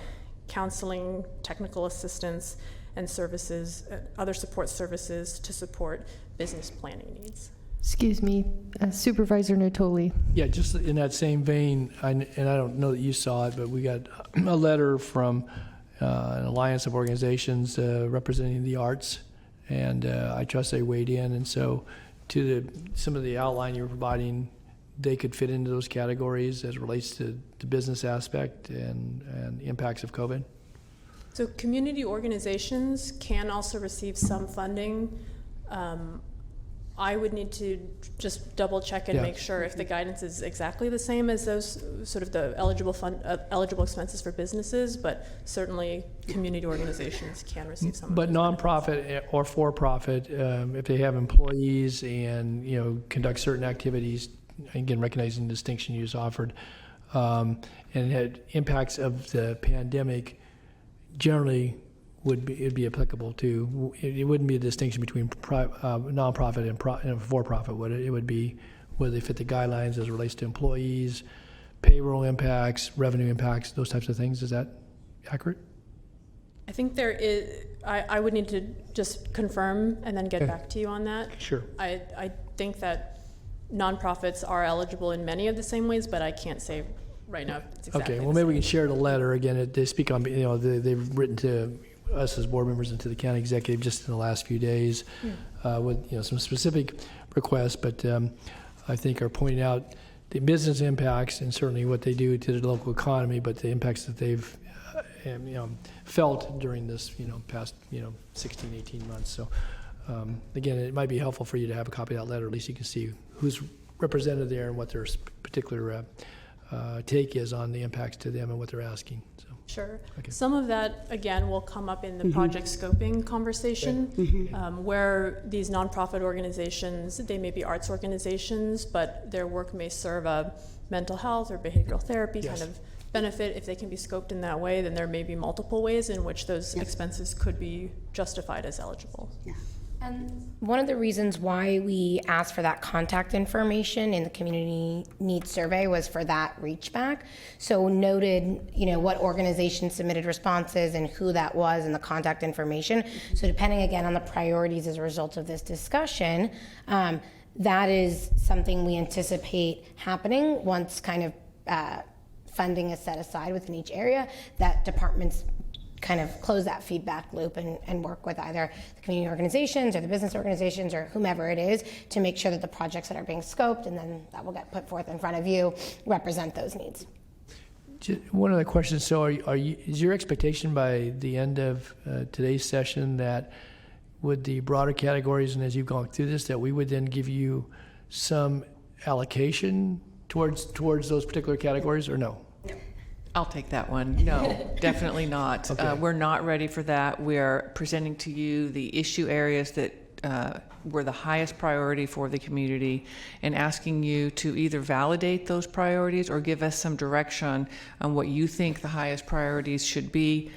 [SPEAKER 13] counseling, technical assistance, and services, other support services to support business planning needs.
[SPEAKER 1] Excuse me, Supervisor Natoli.
[SPEAKER 4] Yeah, just in that same vein, and I don't know that you saw it, but we got a letter from an alliance of organizations representing the arts, and I trust they weighed in. And so to some of the outline you were providing, they could fit into those categories as it relates to the business aspect and impacts of COVID.
[SPEAKER 13] So community organizations can also receive some funding I would need to just double check and make sure if the guidance is exactly the same as those sort of the eligible expenses for businesses, but certainly community organizations can receive some.
[SPEAKER 4] But nonprofit or for-profit, if they have employees and conduct certain activities, again recognizing the distinction you just offered, and it had impacts of the pandemic, generally it'd be applicable to. It wouldn't be a distinction between nonprofit and for-profit, would it? It would be whether they fit the guidelines as it relates to employees, payroll impacts, revenue impacts, those types of things. Is that accurate?
[SPEAKER 13] I think there is. I would need to just confirm and then get back to you on that.
[SPEAKER 4] Sure.
[SPEAKER 13] I think that nonprofits are eligible in many of the same ways, but I can't say right now if it's exactly.
[SPEAKER 4] Okay. Well, maybe we can share the letter again. They speak on. They've written to us as board members and to the county executive just in the last few days with some specific requests, but I think are pointing out the business impacts and certainly what they do to the local economy, but the impacts that they've felt during this past 16, 18 months. So again, it might be helpful for you to have a copy of that letter. At least you can see who's represented there and what their particular take is on the impacts to them and what they're asking. So.
[SPEAKER 13] Sure.
[SPEAKER 4] Okay.
[SPEAKER 13] Some of that, again, will come up in the project scoping conversation, where these nonprofit organizations, they may be arts organizations, but their work may serve a mental health or behavioral therapy kind of benefit. If they can be scoped in that way, then there may be multiple ways in which those expenses could be justified as eligible.
[SPEAKER 24] Yeah.
[SPEAKER 25] And one of the reasons why we asked for that contact information in the community needs survey was for that reach back. So noted, what organizations submitted responses and who that was and the contact information. So depending again on the priorities as a result of this discussion, that is something we anticipate happening once kind of funding is set aside within each area, that departments kind of close that feedback loop and work with either the community organizations or the business organizations or whomever it is to make sure that the projects that are being scoped and then that will get put forth in front of you represent those needs.
[SPEAKER 4] One other question. So is your expectation by the end of today's session that with the broader categories and as you've gone through this, that we would then give you some allocation towards those particular categories or no?
[SPEAKER 23] I'll take that one. No, definitely not.
[SPEAKER 4] Okay.
[SPEAKER 23] We're not ready for that. We're presenting to you the issue areas that were the highest priority for the community and asking you to either validate those priorities or give us some direction on what you think the highest priorities should be.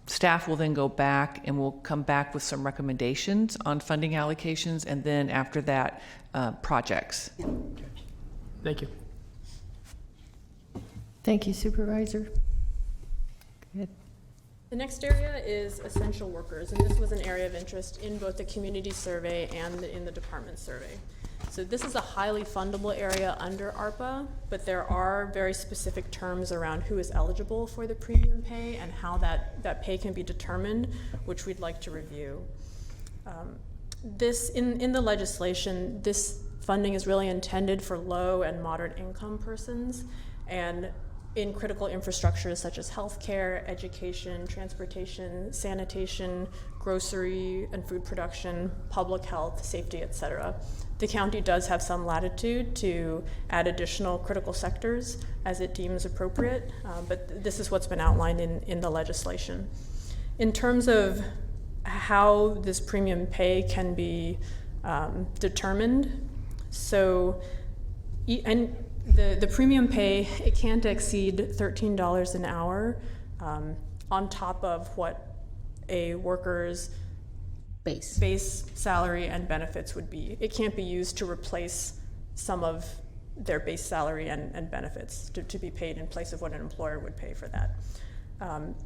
[SPEAKER 23] Staff will then go back and we'll come back with some recommendations on funding allocations and then after that, projects.
[SPEAKER 4] Thank you.
[SPEAKER 1] Thank you, Supervisor. Go ahead.
[SPEAKER 13] The next area is essential workers, and this was an area of interest in both the community survey and in the department survey. So this is a highly fundable area under ARPA, but there are very specific terms around who is eligible for the premium pay and how that pay can be determined, which we'd like to review. In the legislation, this funding is really intended for low and moderate income persons, and in critical infrastructures such as healthcare, education, transportation, sanitation, grocery and food production, public health, safety, etc. The county does have some latitude to add additional critical sectors as it deems appropriate, but this is what's been outlined in the legislation. In terms of how this premium pay can be determined, the premium pay, it can't exceed $13 an hour on top of what a worker's base salary and benefits would be. It can't be used to replace some of their base salary and benefits to be paid in place of what an employer would pay for that.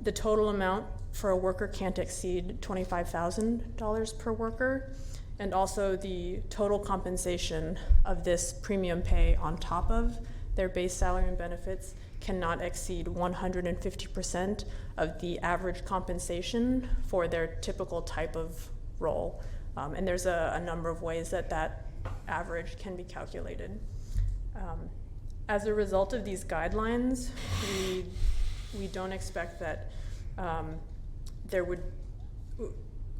[SPEAKER 13] The total amount for a worker can't exceed $25,000 per worker. And also the total compensation of this premium pay on top of their base salary and benefits cannot exceed 150% of the average compensation for their typical type of role. And there's a number of ways that average can be calculated. As a result of these guidelines, we don't expect that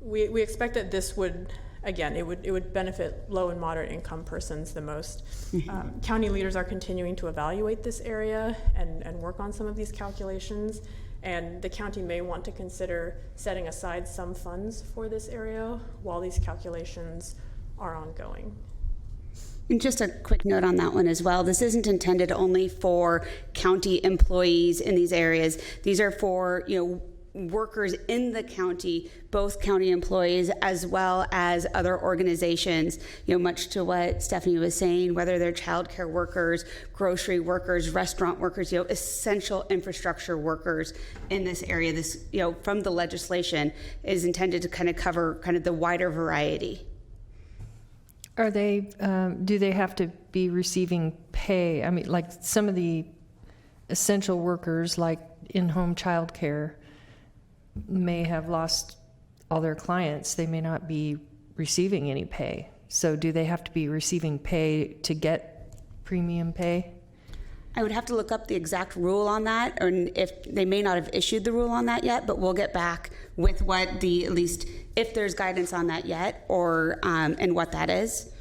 [SPEAKER 13] we expect that this would again, it would benefit low and moderate income persons the most. County leaders are continuing to evaluate this area and work on some of these calculations, and the county may want to consider setting aside some funds for this area while these calculations are ongoing.
[SPEAKER 24] And just a quick note on that one as well. This isn't intended only for county employees in these areas. These are for, workers in the county, both county employees as well as other organizations, much to what Stephanie was saying, whether they're childcare workers, grocery workers, restaurant workers, essential infrastructure workers in this area. This, from the legislation, is intended to kind of cover kind of the wider variety.
[SPEAKER 1] Are they, do they have to be receiving pay? I mean, like some of the essential workers, like in-home childcare, may have lost all their clients. They may not be receiving any pay. So do they have to be receiving pay to get premium pay?
[SPEAKER 24] I would have to look up the exact rule on that, or if they may not have issued the rule on that yet, but we'll get back with what at least if there's guidance on that yet, or and what that is.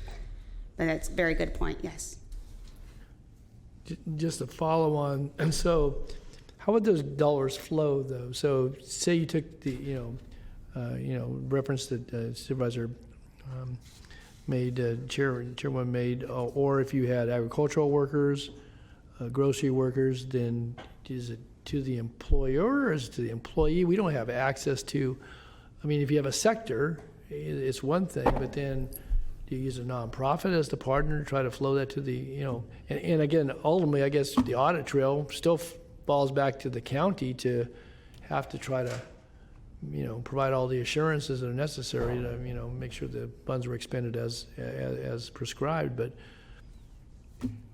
[SPEAKER 24] But that's a very good point, yes.
[SPEAKER 4] Just to follow on, and so how would those dollars flow though? So say you took the, reference that Supervisor made, Chairwoman made, or if you had agricultural workers, grocery workers, then is it to the employer or is it to the employee? We don't have access to, if you have a sector, it's one thing, but then do you use a nonprofit as the partner to try to flow that to the, and again, ultimately, I guess the audit trail still falls back to the county to have to try to, provide all the assurances that are necessary to, make sure the funds were expended as prescribed. But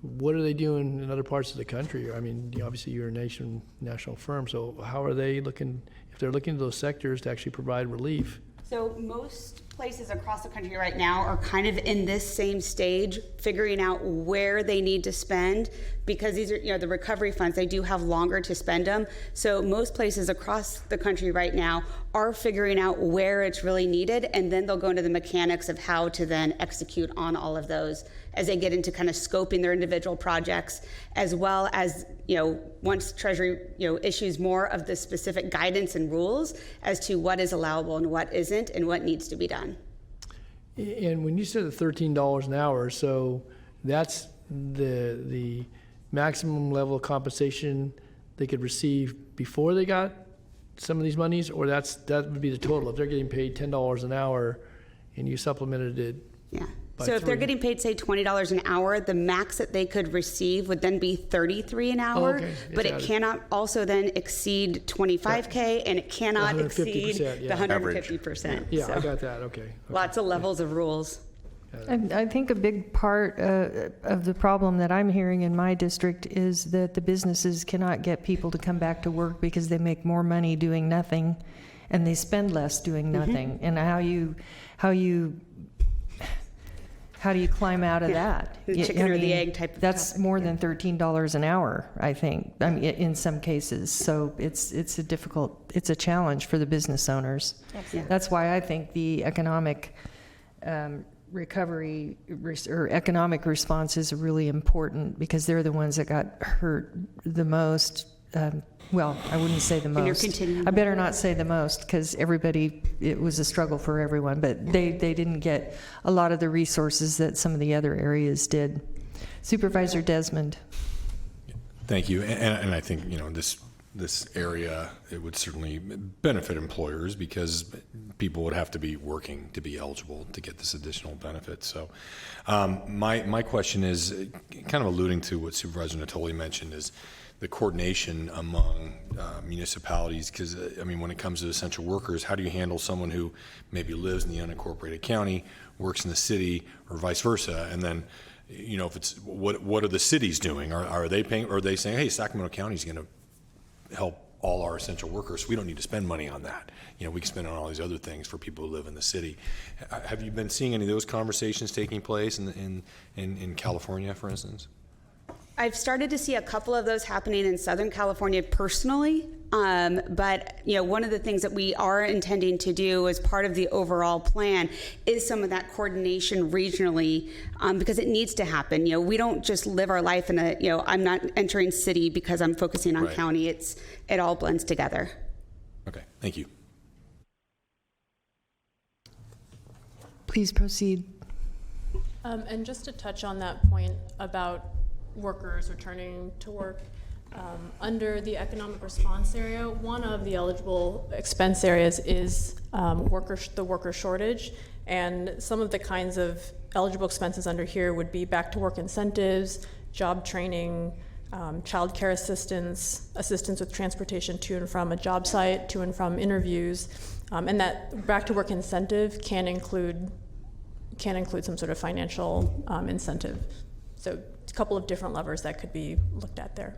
[SPEAKER 4] what are they doing in other parts of the country? Obviously you're a national firm, so how are they looking, if they're looking at those sectors to actually provide relief?
[SPEAKER 24] So most places across the country right now are kind of in this same stage, figuring out where they need to spend, because these are, the recovery funds, they do have longer to spend them. So most places across the country right now are figuring out where it's really needed, and then they'll go into the mechanics of how to then execute on all of those as they get into kind of scoping their individual projects, as well as, once Treasury, issues more of the specific guidance and rules as to what is allowable and what isn't and what needs to be done.
[SPEAKER 4] And when you said the $13 an hour, so that's the maximum level of compensation they could receive before they got some of these monies, or that would be the total. If they're getting paid $10 an hour and you supplemented it.
[SPEAKER 24] Yeah. So if they're getting paid, say, $20 an hour, the max that they could receive would then be $33 an hour.
[SPEAKER 4] Okay.
[SPEAKER 24] But it cannot also then exceed $25K, and it cannot exceed the 150%.
[SPEAKER 4] Yeah,
[SPEAKER 24] So
[SPEAKER 4] I got that. Okay.
[SPEAKER 24] lots of levels of rules.
[SPEAKER 1] I think a big part of the problem that I'm hearing in my district is that the businesses cannot get people to come back to work because they make more money doing nothing and they spend less doing nothing. And how do you climb out of that?
[SPEAKER 24] The chicken or the egg type of
[SPEAKER 1] That's more than $13 an hour, I think, in some cases. So it's a challenge for the business owners.
[SPEAKER 24] Absolutely.
[SPEAKER 1] That's why I think the economic recovery or economic response is really important, because they're the ones that got hurt the most. Well, I wouldn't say the most. I better not say the most, because it was a struggle for everyone, but they didn't get a lot of the resources that some of the other areas did. Supervisor Desmond.
[SPEAKER 8] Thank you. And I think, this area, it would certainly benefit employers because people would have to be working to be eligible to get this additional benefit. So my question is kind of alluding to what Supervisor Natoli mentioned, is the coordination among municipalities, because when it comes to essential workers, how do you handle someone who maybe lives in the unincorporated county, works in the city, or vice versa? And then, if it's what are the cities doing? Are they paying? Or are they saying, hey, Sacramento County is going to help all our essential workers, so we don't need to spend money on that. We can spend on all these other things for people who live in the city. Have you been seeing any of those conversations taking place in California, for instance?
[SPEAKER 24] I've started to see a couple of those happening in Southern California personally, But one of the things that we are intending to do as part of the overall plan is some of that coordination regionally, because it needs to happen. We don't just live our life in a, I'm not entering city because I'm focusing on county. It all blends together.
[SPEAKER 8] Okay, thank you.
[SPEAKER 1] Please proceed.
[SPEAKER 13] And just to touch on that point about workers returning to work, under the economic response area, one of the eligible expense areas is the worker shortage, and some of the kinds of eligible expenses under here would be back to work incentives, job training, child care assistance with transportation to and from a job site, to and from interviews, and that back to work incentive can include some sort of financial incentive. So a couple of different levers that could be looked at there.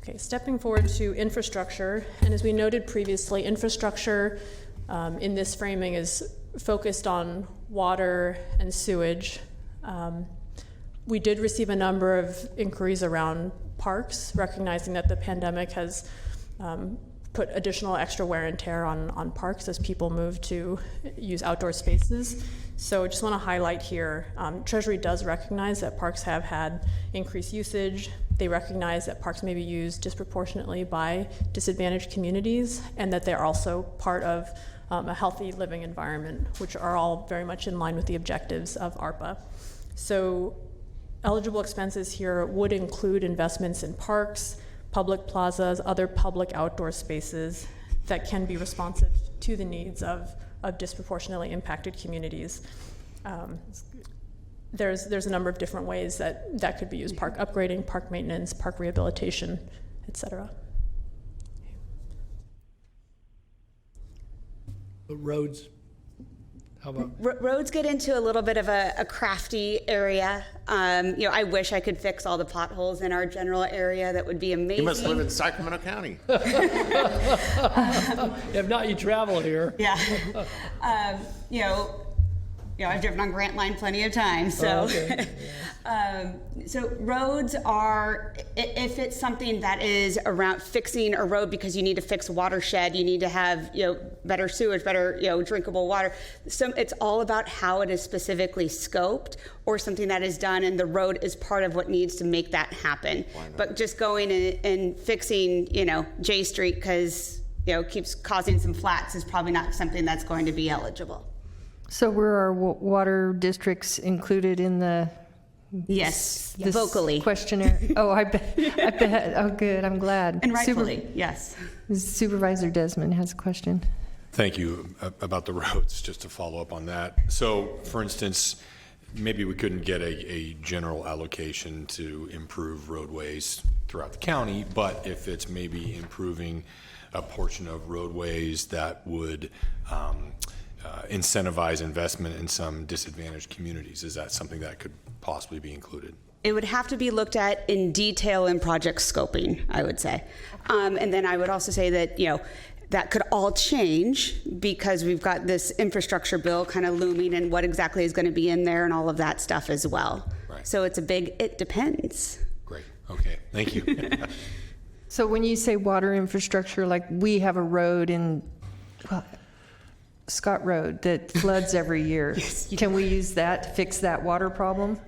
[SPEAKER 13] Okay, stepping forward to infrastructure, and as we noted previously, infrastructure in this framing is focused on water and sewage. We did receive a number of inquiries around parks, recognizing that the pandemic has put additional extra wear and tear on parks as people move to use outdoor spaces. So I just want to highlight here, Treasury does recognize that parks have had increased usage. They recognize that parks may be used disproportionately by disadvantaged communities, and that they're also part of a healthy living environment, which are all very much in line with the objectives of ARPA. So eligible expenses here would include investments in parks, public plazas, other public outdoor spaces that can be responsive to the needs of disproportionately impacted communities. There's a number of different ways that could be used: park upgrading, park maintenance, park rehabilitation, etc.
[SPEAKER 4] Roads. How about?
[SPEAKER 24] Roads get into a little bit of a crafty area. I wish I could fix all the potholes in our general area. That would be amazing.
[SPEAKER 12] You must live in Sacramento County.
[SPEAKER 4] If not, you travel here.
[SPEAKER 24] Yeah. I've driven on Grant Line plenty of times, so.
[SPEAKER 4] Okay.
[SPEAKER 24] So roads are, if it's something that is around fixing a road because you need to fix watershed, you need to have better sewage, better drinkable water. So it's all about how it is specifically scoped, or something that is done, and the road is part of what needs to make that happen. But just going and fixing J Street because keeps causing some flats is probably not something that's going to be eligible.
[SPEAKER 1] So were our water districts included in the
[SPEAKER 24] Yes,
[SPEAKER 1] this
[SPEAKER 24] vocally.
[SPEAKER 1] Questionnaire? Oh, I bet. Oh, good. I'm glad.
[SPEAKER 24] And rightfully, yes.
[SPEAKER 1] Supervisor Desmond has a question.
[SPEAKER 8] Thank you. About the roads, just to follow up on that. So, for instance, maybe we couldn't get a general allocation to improve roadways throughout the county, but if it's maybe improving a portion of roadways that would incentivize investment in some disadvantaged communities, is that something that could possibly be included?
[SPEAKER 24] It would have to be looked at in detail in project scoping, I would say. And then I would also say that, that could all change because we've got this infrastructure bill kind of looming, and what exactly is going to be in there and all of that stuff as well.
[SPEAKER 8] Right.
[SPEAKER 24] So it's it depends.
[SPEAKER 8] Great. Okay. Thank you.
[SPEAKER 1] So when you say water infrastructure, like we have a road in Scott Road that floods every year.
[SPEAKER 24] Yes,
[SPEAKER 1] can we use that to fix that water problem?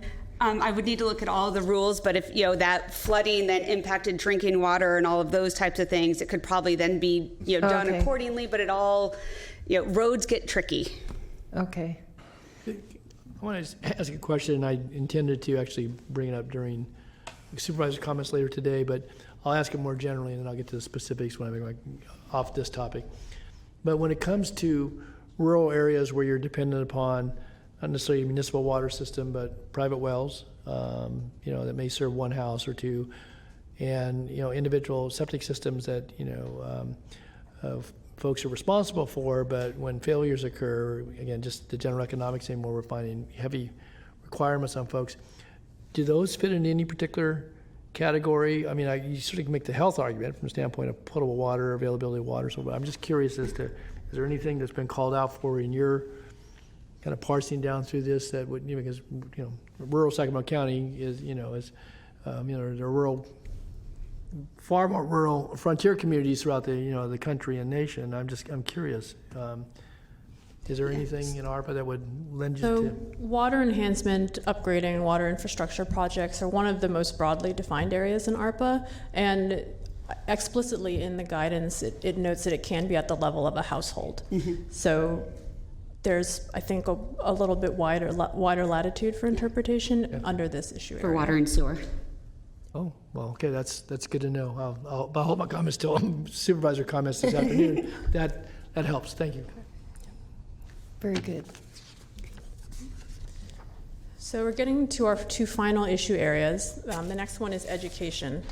[SPEAKER 24] I would need to look at all the rules, but if that flooding that impacted drinking water and all of those types of things, it could probably then be done accordingly. But it all, roads get tricky.
[SPEAKER 1] Okay.
[SPEAKER 4] I want to ask a question, and I intended to actually bring it up during supervisor comments later today, but I'll ask it more generally, and then I'll get to the specifics when I make off this topic. But when it comes to rural areas where you're dependent upon not necessarily a municipal water system, but private wells, that may serve one house or two, and individual septic systems that folks are responsible for, but when failures occur, again, just the general economics anymore, we're finding heavy requirements on folks. Do those fit in any particular category? I mean, you sort of make the health argument from the standpoint of potable water, availability of water. So I'm just curious as to, is there anything that's been called out for in your kind of parsing down through this that would, because rural Sacramento County is, the rural far more rural frontier communities throughout the country and nation. I'm curious. Is there anything in ARPA that would lend you
[SPEAKER 13] So
[SPEAKER 4] to?
[SPEAKER 13] water enhancement, upgrading, and water infrastructure projects are one of the most broadly defined areas in ARPA, and explicitly in the guidance, it notes that it can be at the level of a household. So there's, I think, a little bit wider latitude for interpretation under this issue
[SPEAKER 24] For
[SPEAKER 13] area.
[SPEAKER 24] water and sewer.
[SPEAKER 4] Oh, well, okay, that's good to know. I'll hold my comments till supervisor comments this afternoon. That helps. Thank you.
[SPEAKER 1] Very good.
[SPEAKER 13] So we're getting to our two final issue areas. The next one is education.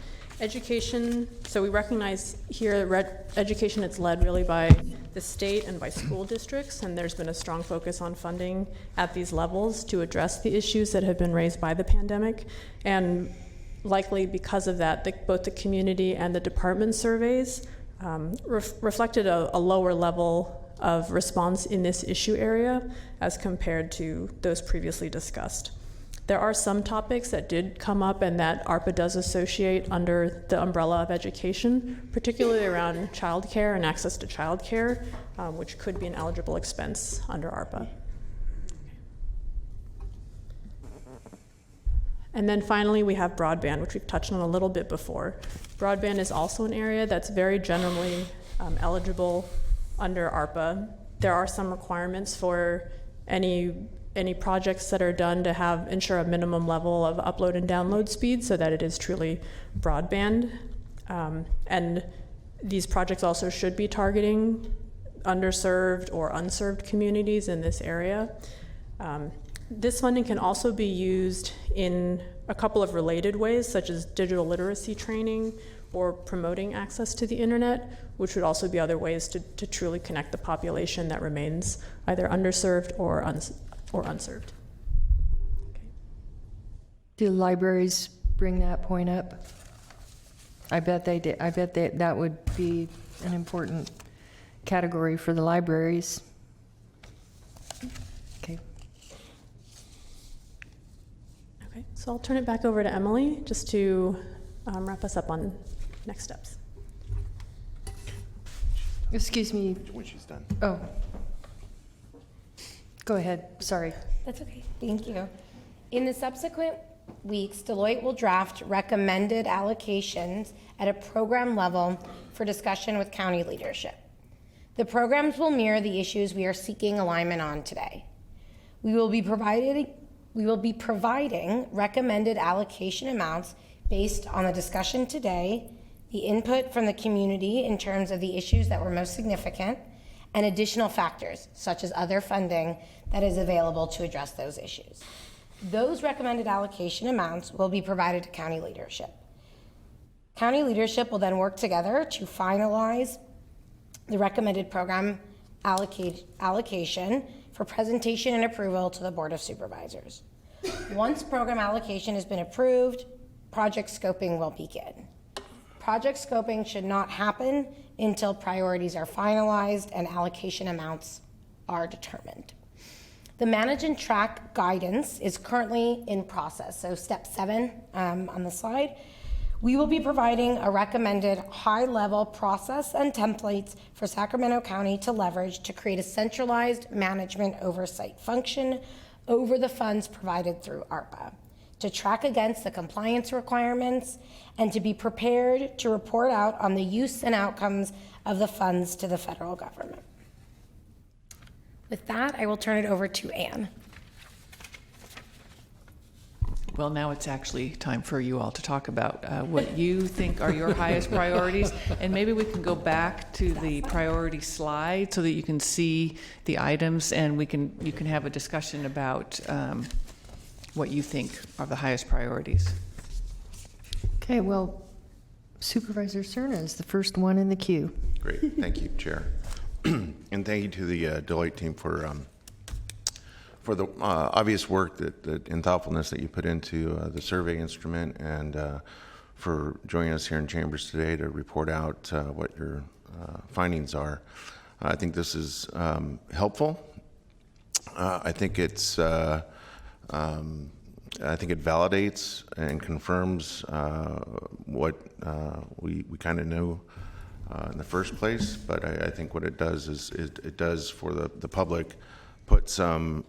[SPEAKER 13] Education, so we recognize here education is led really by the state and by school districts, and there's been a strong focus on funding at these levels to address the issues that have been raised by the pandemic. And likely because of that, both the community and the department surveys reflected a lower level of response in this issue area as compared to those previously discussed. There are some topics that did come up and that ARPA does associate under the umbrella of education, particularly around childcare and access to childcare, which could be an eligible expense under ARPA. And then finally, we have broadband, which we've touched on a little bit before. Broadband is also an area that's very generally eligible under ARPA. There are some requirements for any projects that are done to ensure a minimum level of upload and download speed so that it is truly broadband. And these projects also should be targeting underserved or unserved communities in this area. This funding can also be used in a couple of related ways, such as digital literacy training or promoting access to the internet, which would also be other ways to truly connect the population that remains either underserved or unserved. Okay.
[SPEAKER 1] Do libraries bring that point up? I bet they did. I bet that would be an important category for the libraries. Okay.
[SPEAKER 13] Okay, so I'll turn it back over to Emily just to wrap us up on next steps.
[SPEAKER 1] Excuse me.
[SPEAKER 12] When she's done.
[SPEAKER 1] Oh. Go ahead. Sorry.
[SPEAKER 25] That's okay. Thank you. In the subsequent weeks, Deloitte will draft recommended allocations at a program level for discussion with county leadership. The programs will mirror the issues we are seeking alignment on today. We will be providing recommended allocation amounts based on the discussion today, the input from the community in terms of the issues that were most significant, and additional factors, such as other funding that is available to address those issues. Those recommended allocation amounts will be provided to county leadership. County leadership will then work together to finalize the recommended program allocation for presentation and approval to the Board of Supervisors. Once program allocation has been approved, project scoping will begin. Project scoping should not happen until priorities are finalized and allocation amounts are determined. The manage and track guidance is currently in process. So step 7 on the slide. We will be providing a recommended high-level process and templates for Sacramento County to leverage to create a centralized management oversight function over the funds provided through ARPA, to track against the compliance requirements, and to be prepared to report out on the use and outcomes of the funds to the federal government. With that, I will turn it over to Anne.
[SPEAKER 23] Well, now it's actually time for you all to talk about what you think are your highest priorities, and maybe we can go back to the priority slide so that you can see the items, and you can have a discussion about what you think are the highest priorities.
[SPEAKER 1] Okay, well, Supervisor Cerna is the first one in the queue.
[SPEAKER 12] Great, thank you, Chair. And thank you to the Deloitte team for the obvious work and thoughtfulness that you put into the survey instrument, and for joining us here in Chambers today to report out what your findings are. I think this is helpful. I think it's I think it validates and confirms what we kind of knew in the first place. But I think what it does is it does for the public put some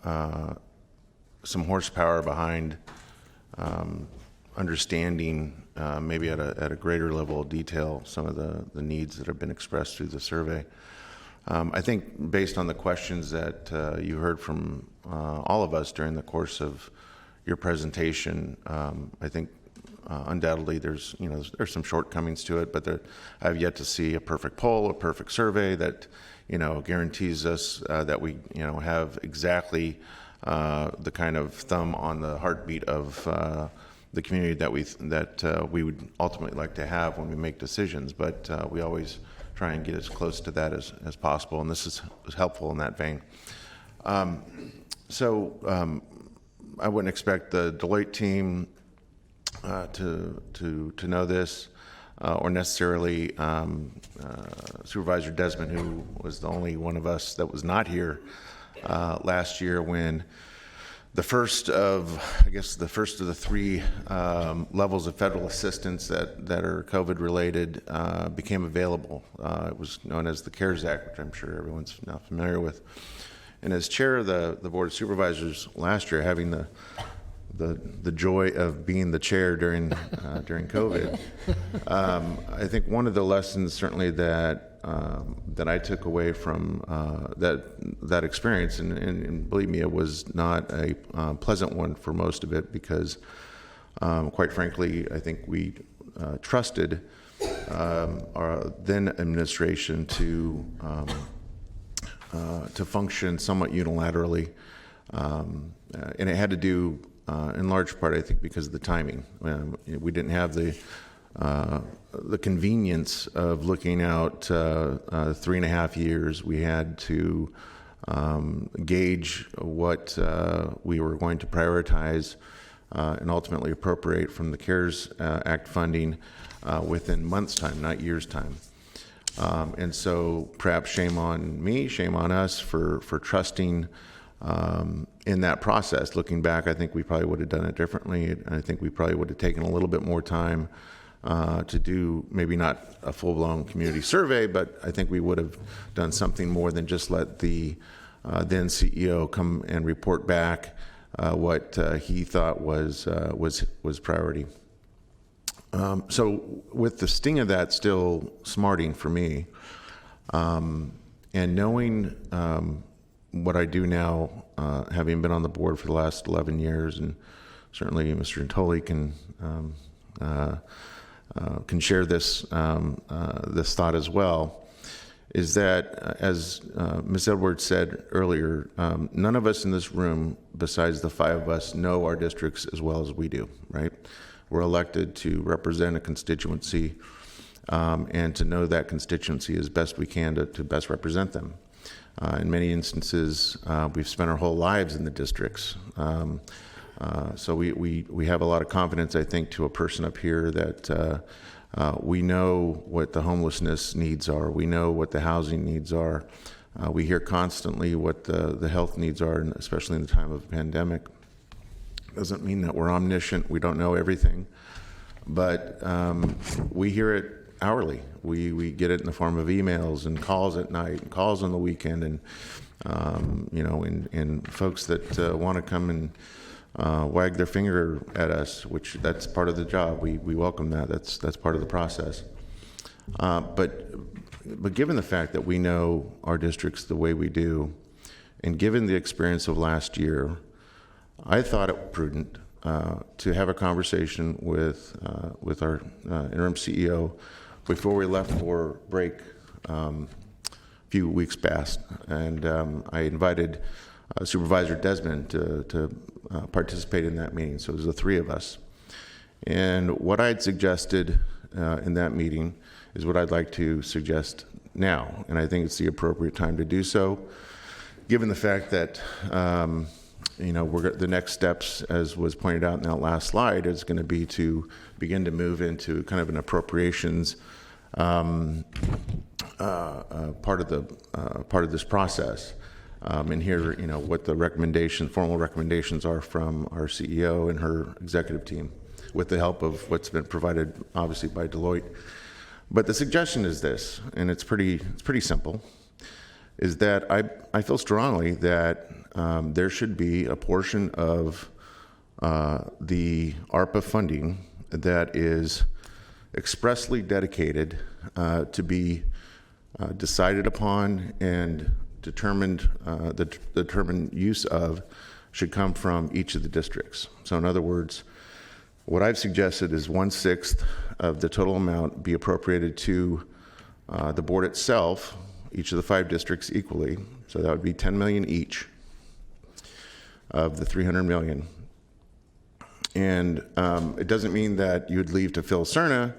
[SPEAKER 12] horsepower behind understanding maybe at a greater level of detail some of the needs that have been expressed through the survey. I think based on the questions that you heard from all of us during the course of your presentation, I think undoubtedly there's some shortcomings to it, but I have yet to see a perfect poll, a perfect survey that guarantees us that we have exactly the kind of thumb on the heartbeat of the community that we would ultimately like to have when we make decisions. But we always try and get as close to that as possible, and this is helpful in that vein. So I wouldn't expect the Deloitte team to know this, or necessarily Supervisor Desmond, who was the only one of us that was not here last year when the first of the three levels of federal assistance that are COVID related became available. It was known as the CARES Act, which I'm sure everyone's now familiar with. And as chair of the Board of Supervisors last year, having the joy of being the chair during COVID, I think one of the lessons certainly that I took away from that experience, and believe me, it was not a pleasant one for most of it, because quite frankly, I think we trusted our then administration to function somewhat unilaterally, and it had to do in large part, I think, because of the timing. We didn't have the convenience of looking out 3.5 years. We had to gauge what we were going to prioritize and ultimately appropriate from the CARES Act funding within months' time, not years' time. And so perhaps shame on me, shame on us for trusting in that process. Looking back, I think we probably would have done it differently. I think we probably would have taken a little bit more time to do maybe not a full-blown community survey, but I think we would have done something more than just let the then CEO come and report back what he thought was priority. So with the sting of that still smarting for me, and knowing what I do now, having been on the board for the last 11 years, and certainly Mr. Antoli can share this thought as well, is that, as Ms. Edwards said earlier, none of us in this room, besides the 5 of us, know our districts as well as we do, right? We're elected to represent a constituency and to know that constituency as best we can to best represent them. In many instances, we've spent our whole lives in the districts. So we have a lot of confidence, I think, to a person up here that we know what the homelessness needs are. We know what the housing needs are. We hear constantly what the health needs are, and especially in the time of a pandemic. Doesn't mean that we're omniscient. We don't know everything. But we hear it hourly. We get it in the form of emails and calls at night and calls on the weekend, and and folks that want to come and wag their finger at us, which that's part of the job. We welcome that. That's part of the process. But given the fact that we know our districts the way we do, and given the experience of last year, I thought it prudent to have a conversation with our interim CEO before we left for break a few weeks past, and I invited Supervisor Desmond to participate in that meeting. So it was the 3 of us. And what I'd suggested in that meeting is what I'd like to suggest now, and I think it's the appropriate time to do so, given the fact that the next steps, as was pointed out in that last slide, is going to be to begin to move into kind of an appropriations part of this process. and hear, what the formal recommendations are from our CEO and her executive team, with the help of what's been provided, obviously, by Deloitte. But the suggestion is this, and it's pretty simple, is that I feel strongly that there should be a portion of the ARPA funding that is expressly dedicated to be decided upon and determined, the determined use of should come from each of the districts. So in other words, what I've suggested is 1/6 of the total amount be appropriated to the board itself, each of the 5 districts equally. So that would be 10 million each of the 300 million. And it doesn't mean that you'd leave to Phil Cerna,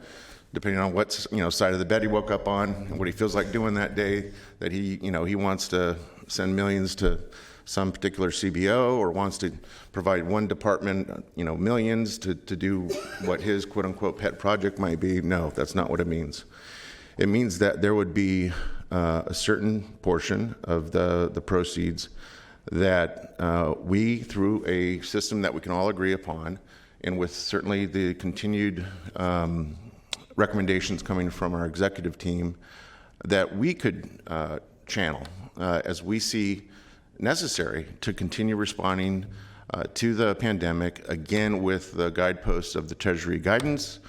[SPEAKER 12] depending on what side of the bed he woke up on and what he feels like doing that day, that he wants to send millions to some particular CBO or wants to provide one department millions to do what his quote unquote pet project might be. No, that's not what it means. It means that there would be a certain portion of the proceeds that we, through a system that we can all agree upon, and with certainly the continued recommendations coming from our executive team, that we could channel as we see necessary to continue responding to the pandemic, again with the guideposts of the Treasury guidance.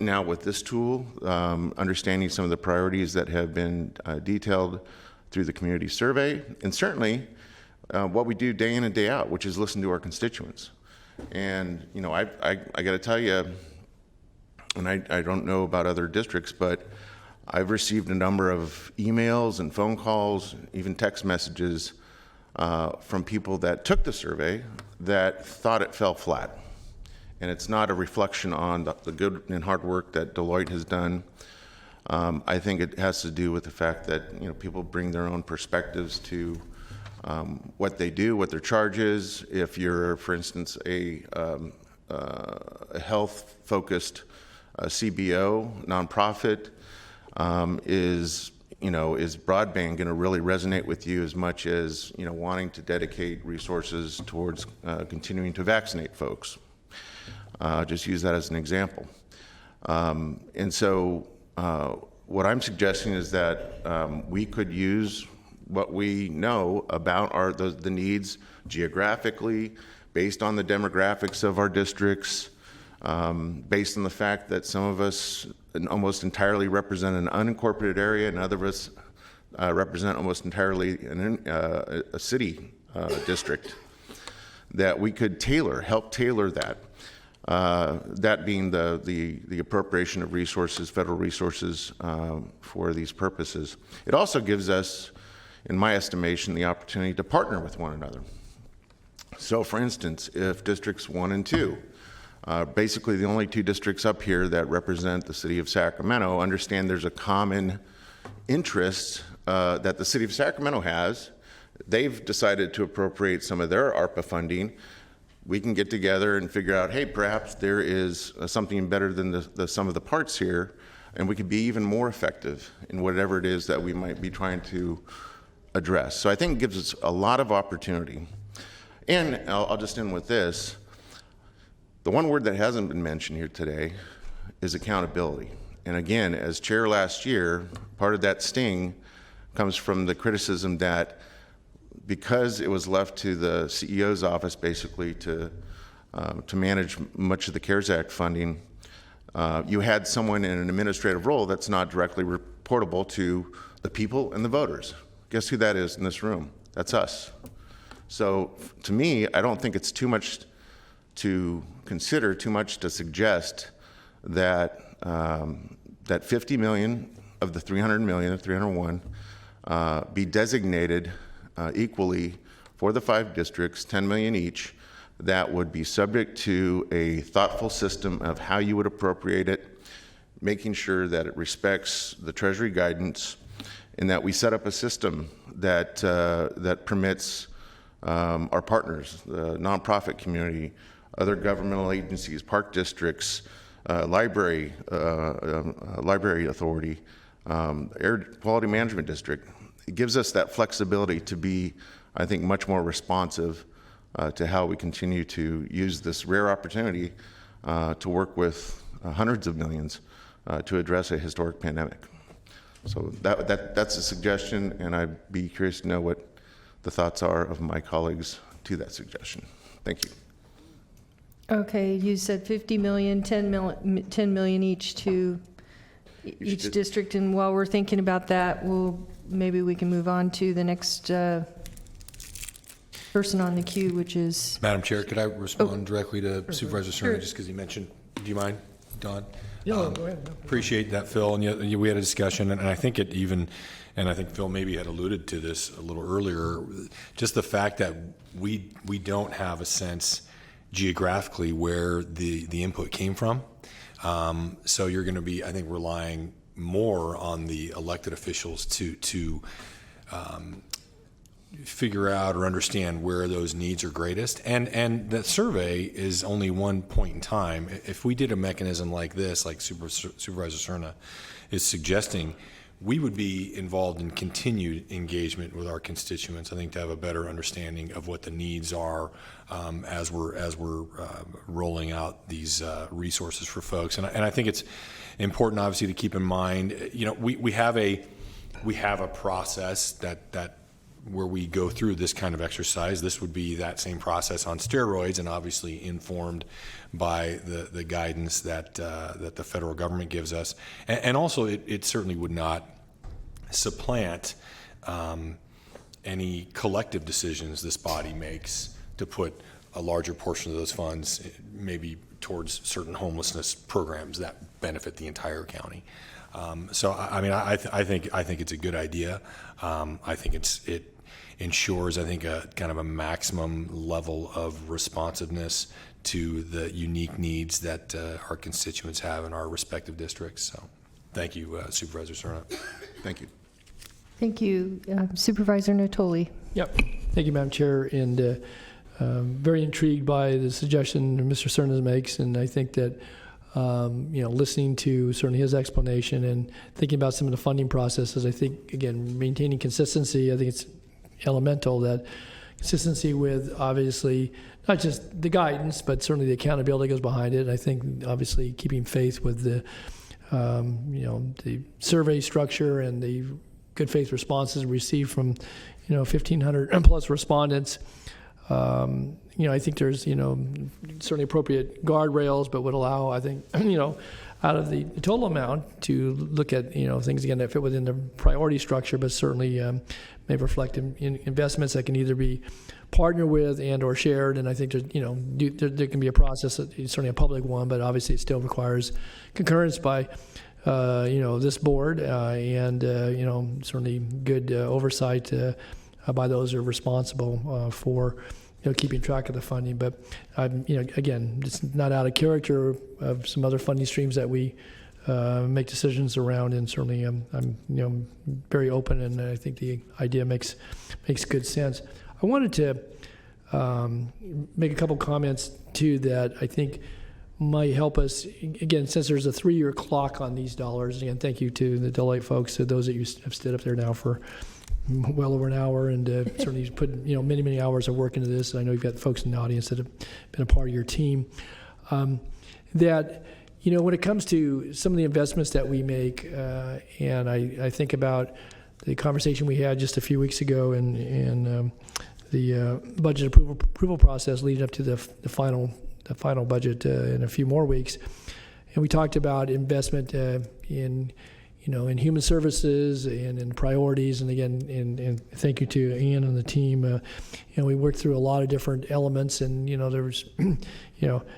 [SPEAKER 12] Now with this tool, understanding some of the priorities that have been detailed through the community survey, and certainly what we do day in and day out, which is listen to our constituents. And I got to tell you, and I don't know about other districts, but I've received a number of emails and phone calls, even text messages from people that took the survey that thought it fell flat. And it's not a reflection on the good and hard work that Deloitte has done. I think it has to do with the fact that people bring their own perspectives to what they do, what their charge is. If you're, for instance, a health-focused CBO nonprofit, is broadband going to really resonate with you as much as wanting to dedicate resources towards continuing to vaccinate folks? Just use that as an example. And so what I'm suggesting is that we could use what we know about the needs geographically, based on the demographics of our districts, based on the fact that some of us almost entirely represent an unincorporated area and other of us represent almost entirely a city district, that we could help tailor that. That being the appropriation of resources, federal resources for these purposes. It also gives us, in my estimation, the opportunity to partner with one another. So for instance, if districts 1 and 2, basically the only 2 districts up here that represent the city of Sacramento, understand there's a common interest that the city of Sacramento has. They've decided to appropriate some of their ARPA funding. We can get together and figure out, hey, perhaps there is something better than the sum of the parts here, and we could be even more effective in whatever it is that we might be trying to address. So I think it gives us a lot of opportunity. And I'll just end with this. The one word that hasn't been mentioned here today is accountability. And again, as chair last year, part of that sting comes from the criticism that because it was left to the CEO's office basically to manage much of the CARES Act funding, you had someone in an administrative role that's not directly reportable to the people and the voters. Guess who that is in this room? That's us. So to me, I don't think it's too much to consider, too much to suggest that that 50 million of the 300 million, of 301, be designated equally for the 5 districts, 10 million each, that would be subject to a thoughtful system of how you would appropriate it, making sure that it respects the Treasury guidance, and that we set up a system that that permits our partners, the nonprofit community, other governmental agencies, park districts, library authority, air quality management district, it gives us that flexibility to be, I think, much more responsive to how we continue to use this rare opportunity to work with hundreds of millions to address a historic pandemic. So that's a suggestion, and I'd be curious to know what the thoughts are of my colleagues to that suggestion. Thank you.
[SPEAKER 1] Okay, you said 50 million, 10 million each to each district, and while we're thinking about that, maybe we can move on to the next person on the queue, which is...
[SPEAKER 8] Madam Chair, could I respond directly to Supervisor Cerna,
[SPEAKER 1] Sure.
[SPEAKER 8] just because he mentioned, do you mind, Don?
[SPEAKER 4] Yeah, go ahead.
[SPEAKER 8] Appreciate that, Phil, and we had a discussion, and I think it even, and I think Phil maybe had alluded to this a little earlier, just the fact that we don't have a sense geographically where the input came from. So you're going to be, I think, relying more on the elected officials to figure out or understand where those needs are greatest. And that survey is only one point in time. If we did a mechanism like this, like Supervisor Cerna is suggesting, we would be involved in continued engagement with our constituents, I think, to have a better understanding of what the needs are as we're rolling out these resources for folks. And I think it's important, obviously, to keep in mind, we have a process that where we go through this kind of exercise. This would be that same process on steroids, and obviously informed by the guidance that the federal government gives us. And also, it certainly would not supplant any collective decisions this body makes to put a larger portion of those funds maybe towards certain homelessness programs that benefit the entire county. So I mean, I think it's a good idea. I think it ensures, I think, a kind of a maximum level of responsiveness to the unique needs that our constituents have in our respective districts. So thank you, Supervisor Cerna.
[SPEAKER 12] Thank you.
[SPEAKER 1] Thank you. Supervisor Natoli.
[SPEAKER 4] Yep. Thank you, Madam Chair. And very intrigued by the suggestion Mr. Cerna makes. And I think that, listening to certainly his explanation and thinking about some of the funding processes, I think, again, maintaining consistency, I think it's elemental that consistency with, obviously, not just the guidance, but certainly the accountability goes behind it. I think, obviously, keeping faith with the survey structure and the good faith responses received from, 1,500 plus respondents. I think there's, certainly appropriate guardrails, but would allow, I think, out of the total amount to look at, things again that fit within the priority structure, but certainly may reflect in investments that can either be partnered with and or shared. And I think there's, there can be a process, certainly a public one, but obviously it still requires concurrence by this board and certainly good oversight by those who are responsible for keeping track of the funding. But again, it's not out of character of some other funding streams that we make decisions around, and certainly I'm very open, and I think the idea makes good sense. I wanted to make a couple comments too that I think might help us, again, since there's a 3-year clock on these dollars. Again, thank you to the Deloitte folks, to those that you have stood up there now for well over an hour, and certainly put many hours of work into this. I know you've got folks in the audience that have been a part of your team. That when it comes to some of the investments that we make, and I think about the conversation we had just a few weeks ago in the budget approval process leading up to the final budget in a few more weeks, and we talked about investment in human services and in priorities. And again, and thank you to Ian and the team. We worked through a lot of different elements, and there was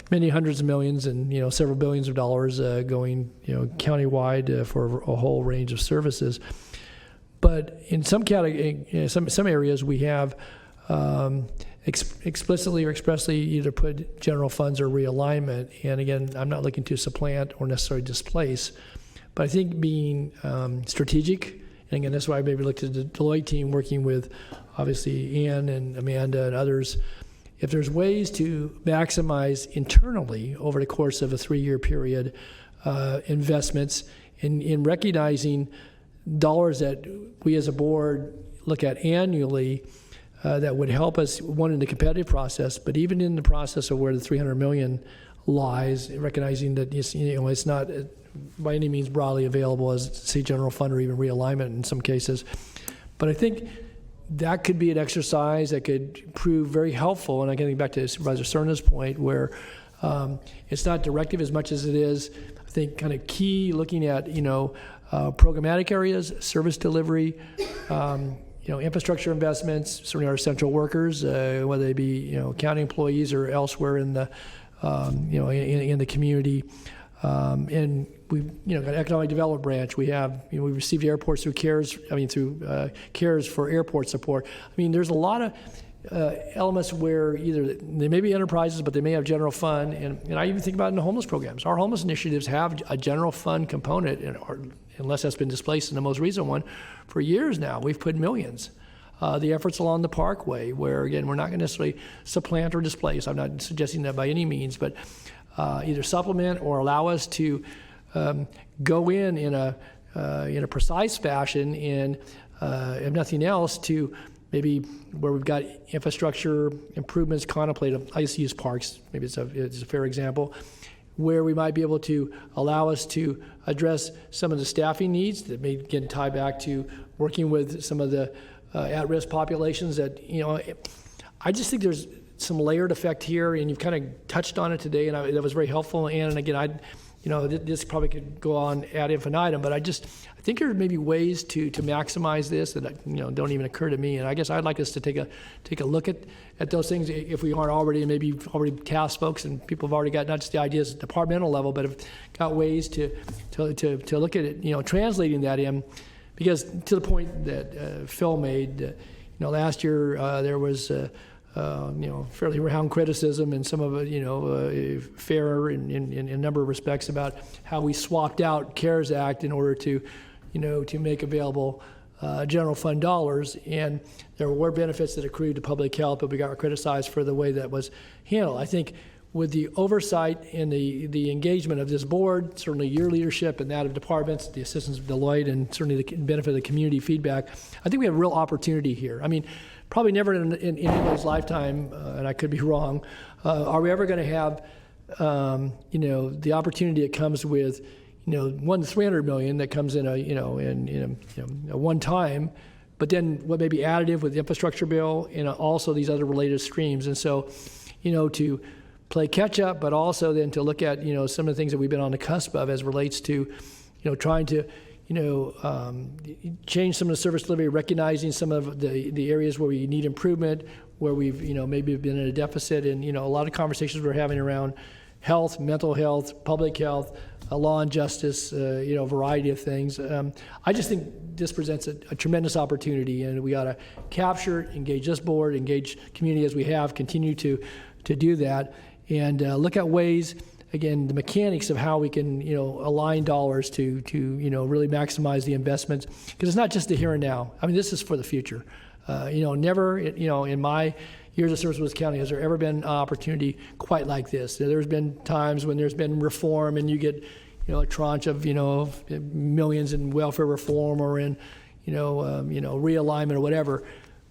[SPEAKER 4] many hundreds of millions and several billions of dollars going countywide for a whole range of services. But in some some areas we have explicitly or expressly either put general funds or realignment. And again, I'm not looking to supplant or necessarily displace, but I think being strategic, and again, that's why I maybe looked at the Deloitte team working with, obviously, Ian and Amanda and others. If there's ways to maximize internally over the course of a 3-year period investments in recognizing dollars that we as a board look at annually that would help us, one, in the competitive process, but even in the process of where the $300 million lies, recognizing that it's not by any means broadly available as, say, general fund or even realignment in some cases. But I think that could be an exercise that could prove very helpful. And I'm getting back to Supervisor Cerna's point, where it's not directive as much as it is, I think, kind of key, looking at programmatic areas, service delivery, infrastructure investments, certainly our essential workers, whether they be county employees or elsewhere in the in the community. And we've got an economic development branch. We have we received airports through CARES. Through CARES for airport support. There's a lot of elements where either they may be enterprises, but they may have general fund. And I even think about it in the homeless programs. Our homeless initiatives have a general fund component, unless that's been displaced in the most recent one. For years now, we've put millions. The efforts along the Parkway, where, again, we're not going to necessarily supplant or displace. I'm not suggesting that by any means, but either supplement or allow us to go in a precise fashion, and if nothing else, to maybe where we've got infrastructure improvements contemplated. I used to use parks. Maybe it's a fair example, where we might be able to allow us to address some of the staffing needs that may again tie back to working with some of the at-risk populations. That I just think there's some layered effect here, and you've kind of touched on it today, and that was very helpful. And again, this probably could go on ad infinitum, but I think there may be ways to maximize this that don't even occur to me. And I guess I'd like us to take a look at those things, if we aren't already, and maybe already tasked folks and people have already got not just the ideas at the departmental level, but have got ways to look at it, translating that in. Because to the point that Phil made, last year there was fairly round criticism, and some of it, fair in a number of respects, about how we swapped out CARES Act in order to make available general fund dollars, and there were benefits that accrued to public health, but we got criticized for the way that was handled. I think with the oversight and the engagement of this board, certainly your leadership and that of departments, the assistance of Deloitte, and certainly the benefit of the community feedback, I think we have a real opportunity here. Probably never in anybody's lifetime, and I could be wrong, are we ever going to have, the opportunity that comes with, the $300 million that comes in a one time, but then what may be additive with the infrastructure bill, and also these other related streams. And so, to play catch up, but also then to look at, some of the things that we've been on the cusp of as relates to, trying to, change some of the service delivery, recognizing some of the areas where we need improvement, where we've, maybe been in a deficit, and, a lot of conversations we're having around health, mental health, public health, law and justice, a variety of things. I just think this presents a tremendous opportunity, and we ought to capture, engage this board, engage community as we have, continue to do that, and look at ways, again, the mechanics of how we can, align dollars to really maximize the investments, because it's not just the here and now. This is for the future. Never, in my years of service with this county, has there ever been an opportunity quite like this. There's been times when there's been reform, and you get, a tranche of, millions in welfare reform or in, realignment or whatever.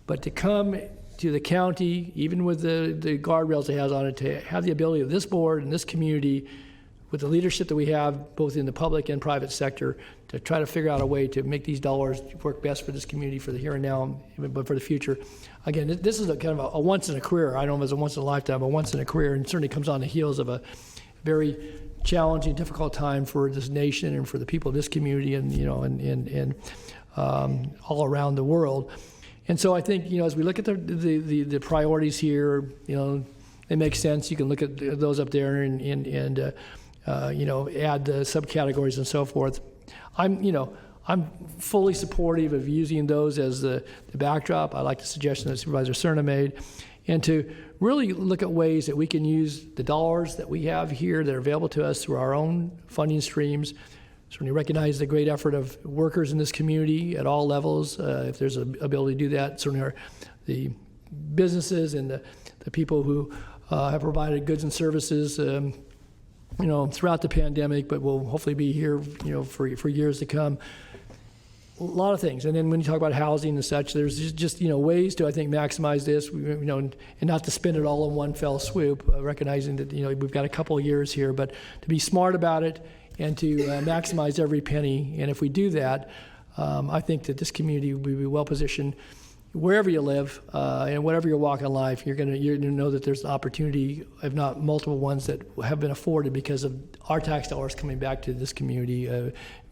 [SPEAKER 4] But to come to the county, even with the guardrails it has on it, to have the ability of this board and this community, with the leadership that we have both in the public and private sector, to try to figure out a way to make these dollars work best for this community, for the here and now, but for the future. Again, this is a kind of a once in a career. I don't know if it's a once in a lifetime, but once in a career, and certainly comes on the heels of a very challenging, difficult time for this nation and for the people of this community, and and all around the world. And so I think, as we look at the priorities here, they make sense. You can look at those up there and add the subcategories and so forth. I'm fully supportive of using those as the backdrop. I like the suggestion that Supervisor Cerna made, and to really look at ways that we can use the dollars that we have here that are available to us through our own funding streams. Certainly recognize the great effort of workers in this community at all levels, if there's an ability to do that. Certainly the businesses and the people who have provided goods and services throughout the pandemic, but will hopefully be here for years to come. a lot of things. And then when you talk about housing and such, there's just ways to, I think, maximize this, and not to spend it all in one fell swoop, recognizing that, we've got a couple of years here, but to be smart about it and to maximize every penny. And if we do that, I think that this community will be well positioned wherever you live, and whatever your walk in life. You're going to know that there's an opportunity, if not multiple ones, that have been afforded because of our tax dollars coming back to this community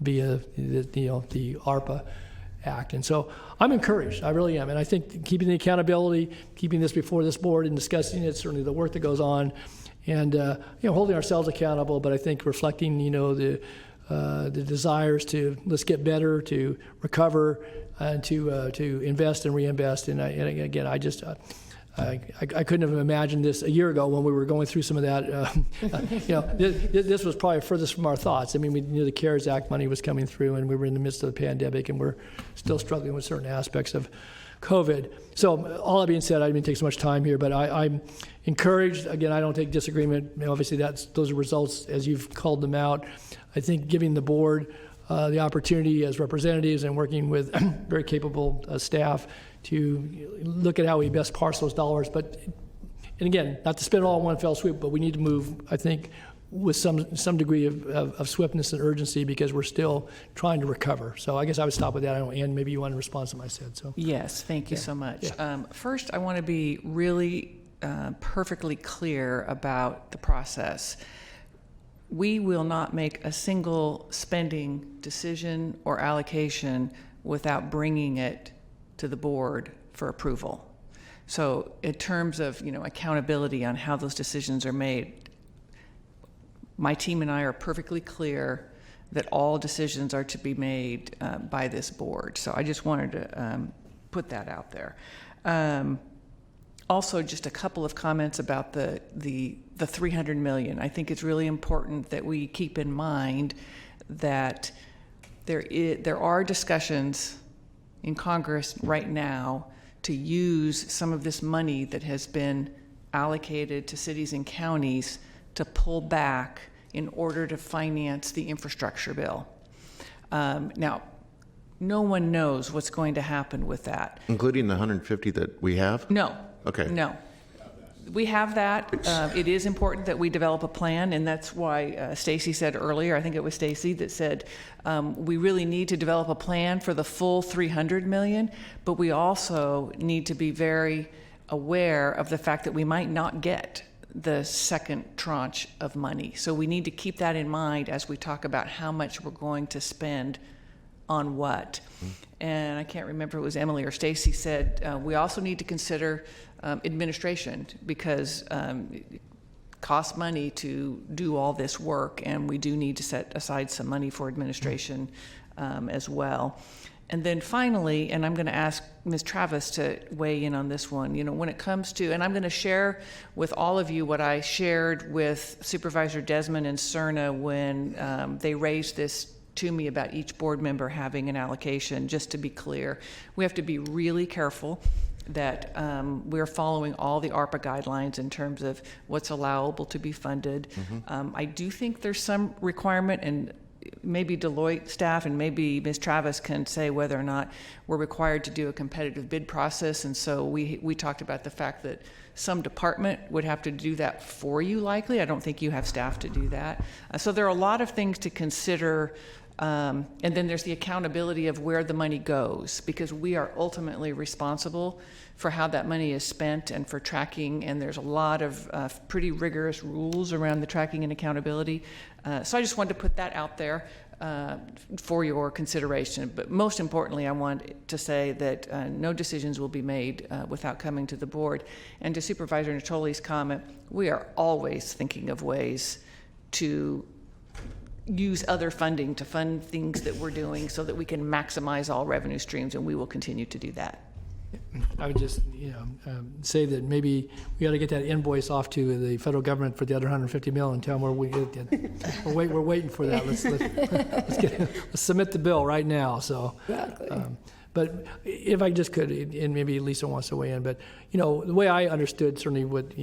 [SPEAKER 4] via the ARPA Act. And so I'm encouraged. I really am. And I think keeping the accountability, keeping this before this board and discussing it, certainly the work that goes on, and holding ourselves accountable. But I think reflecting the desires to let's get better, to recover, and to invest and reinvest. And again, I couldn't have imagined this a year ago when we were going through some of that. This was probably furthest from our thoughts. I mean, we knew the CARES Act money was coming through, and we were in the midst of the pandemic, and we're still struggling with certain aspects of COVID. So all that being said, I didn't mean to take so much time here, but I'm encouraged. Again, I don't take disagreement. Obviously, those are results as you've called them out. I think giving the board the opportunity as representatives and working with very capable staff to look at how we best parse those dollars. And again, not to spend it all in one fell swoop, but we need to move, I think, with some degree of swiftness and urgency, because we're still trying to recover. So I guess I would stop with that. Ann, maybe you want to respond to what I said. So
[SPEAKER 23] yes, thank you so much.
[SPEAKER 4] Yeah.
[SPEAKER 23] First, I want to be really perfectly clear about the process. We will not make a single spending decision or allocation without bringing it to the board for approval. So in terms of accountability on how those decisions are made, my team and I are perfectly clear that all decisions are to be made by this board. So I just wanted to put that out there. Also, just a couple of comments about the $300 million. I think it's really important that we keep in mind that there are discussions in Congress right now to use some of this money that has been allocated to cities and counties to pull back in order to finance the infrastructure bill. Now, no one knows what's going to happen with that.
[SPEAKER 12] Including the 150 that we have?
[SPEAKER 23] No.
[SPEAKER 12] Okay.
[SPEAKER 23] No. We have that. It is important that we develop a plan, and that's why Stacy said earlier, I think it was Stacy that said, we really need to develop a plan for the full $300 million, but we also need to be very aware of the fact that we might not get the second tranche of money. So we need to keep that in mind as we talk about how much we're going to spend on what. And I can't remember if it was Emily or Stacy said, we also need to consider administration, because it costs money to do all this work, and we do need to set aside some money for administration as well. And then finally, and I'm going to ask Ms. Travis to weigh in on this one, when it comes to, and I'm going to share with all of you what I shared with Supervisor Desmond and Cerna when they raised this to me about each board member having an allocation. Just to be clear, we have to be really careful that we're following all the ARPA guidelines in terms of what's allowable to be funded. I do think there's some requirement, and maybe Deloitte staff and maybe Ms. Travis can say whether or not we're required to do a competitive bid process. And so we talked about the fact that some department would have to do that for you likely. I don't think you have staff to do that. So there are a lot of things to consider. And then there's the accountability of where the money goes, because we are ultimately responsible for how that money is spent and for tracking, and there's a lot of pretty rigorous rules around the tracking and accountability. So I just wanted to put that out there for your consideration. But most importantly, I want to say that no decisions will be made without coming to the board. And to Supervisor Natoli's comment, we are always thinking of ways to use other funding to fund things that we're doing so that we can maximize all revenue streams, and we will continue to do that.
[SPEAKER 4] I would just, say that maybe we got to get that invoice off to the federal government for the other $150 million and tell them we're waiting for that. Let's submit the bill right now. So, exactly. But if I just could, and maybe Lisa wants to weigh in, but the way I understood certainly what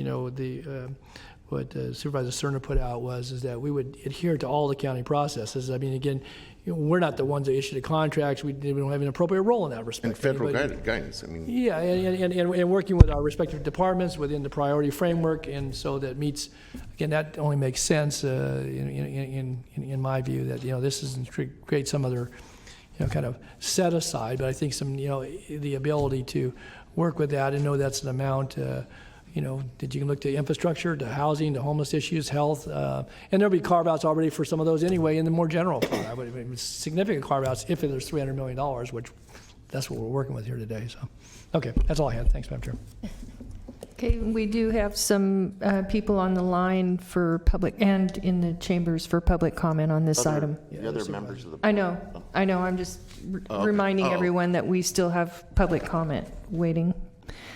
[SPEAKER 4] Supervisor Cerna put out is that we would adhere to all the county processes. I mean, again, we're not the ones that issue the contracts. We don't have an appropriate role in that respect.
[SPEAKER 12] And federal guidance. I mean,
[SPEAKER 4] yeah, and working with our respective departments within the priority framework, and so that meets. Again, that only makes sense in my view. That this doesn't create some other kind of set aside, but I think some the ability to work with that and know that's an amount. That you can look to infrastructure, to housing, to homeless issues, health, and there'll be carve-outs already for some of those anyway in the more general part. I would significant carve-outs if there's $300 million, which that's what we're working with here today. So, okay, that's all I had. Thanks, Madam Chair.
[SPEAKER 1] Okay, we do have some people on the line for public and in the chambers for public comment on this item.
[SPEAKER 12] The other members of the
[SPEAKER 1] I know. I'm just reminding everyone that we still have public comment waiting.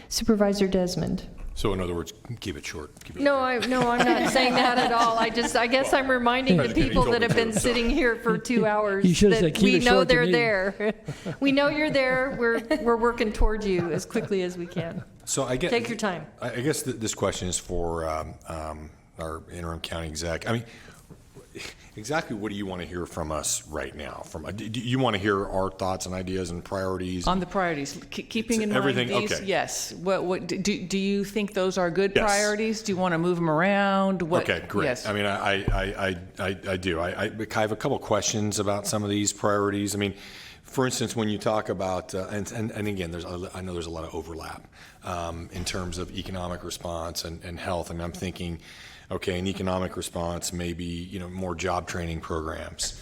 [SPEAKER 1] Supervisor Desmond.
[SPEAKER 8] So in other words, keep it short.
[SPEAKER 1] No, I'm not saying that at all. I guess I'm reminding the people that have been sitting here for 2 hours that we know they're there. We know you're there. We're working towards you as quickly as we can.
[SPEAKER 8] So I guess
[SPEAKER 1] take your time.
[SPEAKER 8] I guess this question is for our interim county exec. I mean, exactly what do you want to hear from us right now? Do you want to hear our thoughts and ideas and priorities?
[SPEAKER 23] On the priorities, keeping in
[SPEAKER 8] everything,
[SPEAKER 23] mind these,
[SPEAKER 8] okay.
[SPEAKER 23] Yes. What do you think those are good
[SPEAKER 8] Yes.
[SPEAKER 23] priorities? Do you want to move them around?
[SPEAKER 8] Okay, great.
[SPEAKER 23] Yes.
[SPEAKER 8] I mean, I do. I have a couple questions about some of these priorities. I mean, for instance, when you talk about, and again, I know there's a lot of overlap in terms of economic response and health. I mean, I'm thinking, okay, an economic response, maybe more job training programs,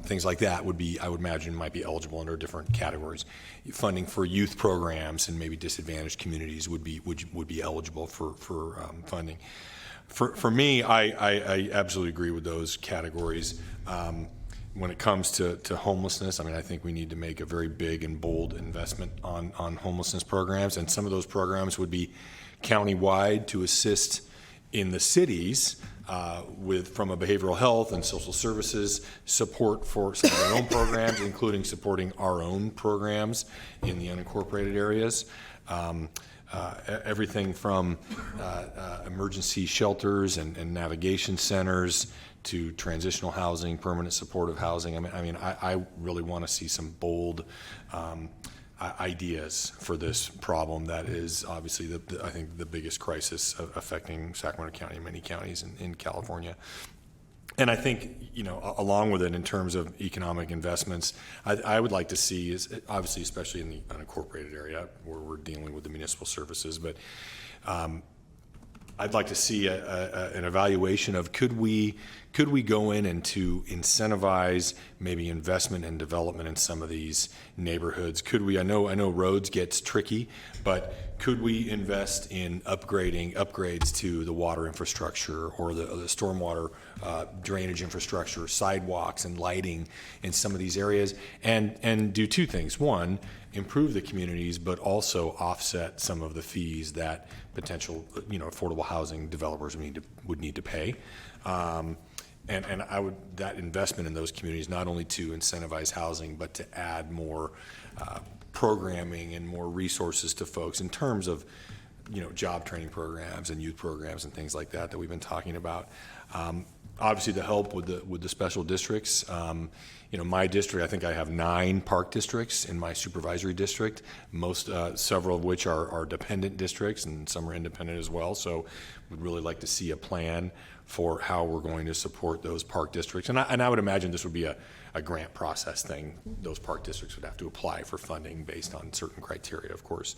[SPEAKER 8] things like that I would imagine might be eligible under different categories. Funding for youth programs and maybe disadvantaged communities would be eligible for funding. For me, I absolutely agree with those categories. When it comes to homelessness, I mean, I think we need to make a very big and bold investment on homelessness programs, and some of those programs would be countywide to assist in the cities from a behavioral health and social services support for some of their own programs, including supporting our own programs in the unincorporated areas. Everything from emergency shelters and navigation centers to transitional housing, permanent supportive housing. I mean, I really want to see some bold ideas for this problem that is obviously I think the biggest crisis affecting Sacramento County and many counties in California. And I think, along with it in terms of economic investments, I would like to see is obviously, especially in the unincorporated area where we're dealing with the municipal services, but I'd like to see an evaluation of could we go in and to incentivize maybe investment and development in some of these neighborhoods? Could we? I know roads gets tricky, but could we invest in upgrades to the water infrastructure or the stormwater drainage infrastructure, sidewalks and lighting in some of these areas, and do two things: one, improve the communities, but also offset some of the fees that potential affordable housing developers would need to pay. And I would that investment in those communities not only to incentivize housing, but to add more programming and more resources to folks in terms of job training programs and youth programs and things like that we've been talking about. Obviously, the help with the special districts. My district, I think I have 9 park districts in my supervisory district. Several of which are dependent districts, and some are independent as well. So, we'd really like to see a plan for how we're going to support those park districts. And I would imagine this would be a grant process thing. Those park districts would have to apply for funding based on certain criteria, of course.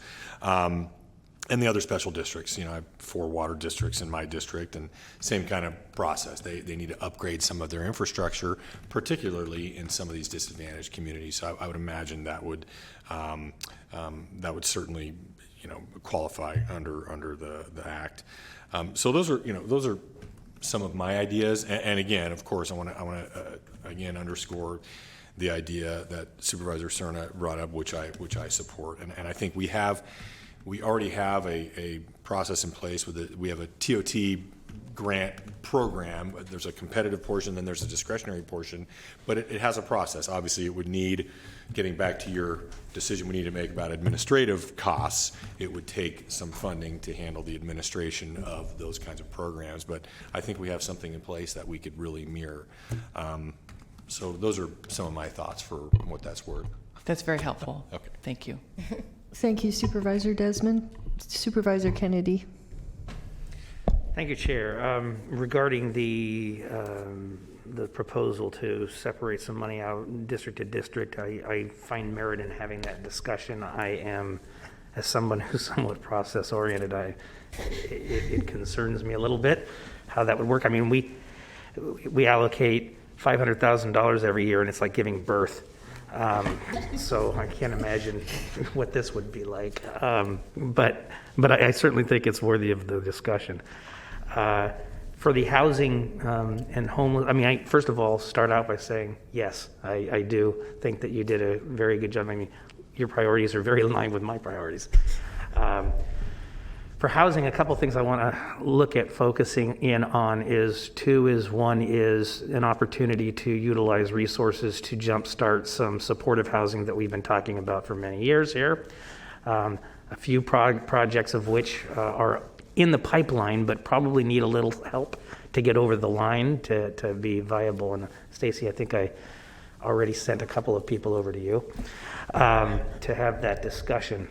[SPEAKER 8] And the other special districts, I have 4 water districts in my district, and same kind of process. They need to upgrade some of their infrastructure, particularly in some of these disadvantaged communities. So I would imagine that would certainly qualify under the act. So those are some of my ideas. And again, of course, I want to again underscore the idea that Supervisor Cerna brought up, which I support, and I think we already have a process in place we have a TOT grant program. There's a competitive portion, then there's a discretionary portion, but it has a process. Obviously, it would need, getting back to your decision we need to make about administrative costs, it would take some funding to handle the administration of those kinds of programs, but I think we have something in place that we could really mirror. So those are some of my thoughts for what that's worth.
[SPEAKER 23] That's very helpful.
[SPEAKER 8] Okay.
[SPEAKER 23] Thank you.
[SPEAKER 1] Thank you, Supervisor Desmond. Supervisor Kennedy.
[SPEAKER 2] Thank you, Chair. Regarding the proposal to separate some money out district to district, I find merit in having that discussion. I am, as someone who's somewhat process oriented, it concerns me a little bit how that would work. I mean, we allocate $500,000 every year, and it's like giving birth. So I can't imagine what this would be like. But I certainly think it's worthy of the discussion. For the housing and homeless, I mean, first of all, start out by saying, yes, I do think that you did a very good job. I mean, your priorities are very in line with my priorities. For housing, a couple things I want to look at focusing in on one is an opportunity to utilize resources to jumpstart some supportive housing that we've been talking about for many years here. A few projects of which are in the pipeline, but probably need a little help to get over the line to be viable. And Stacy, I think I already sent a couple of people over to you to have that discussion.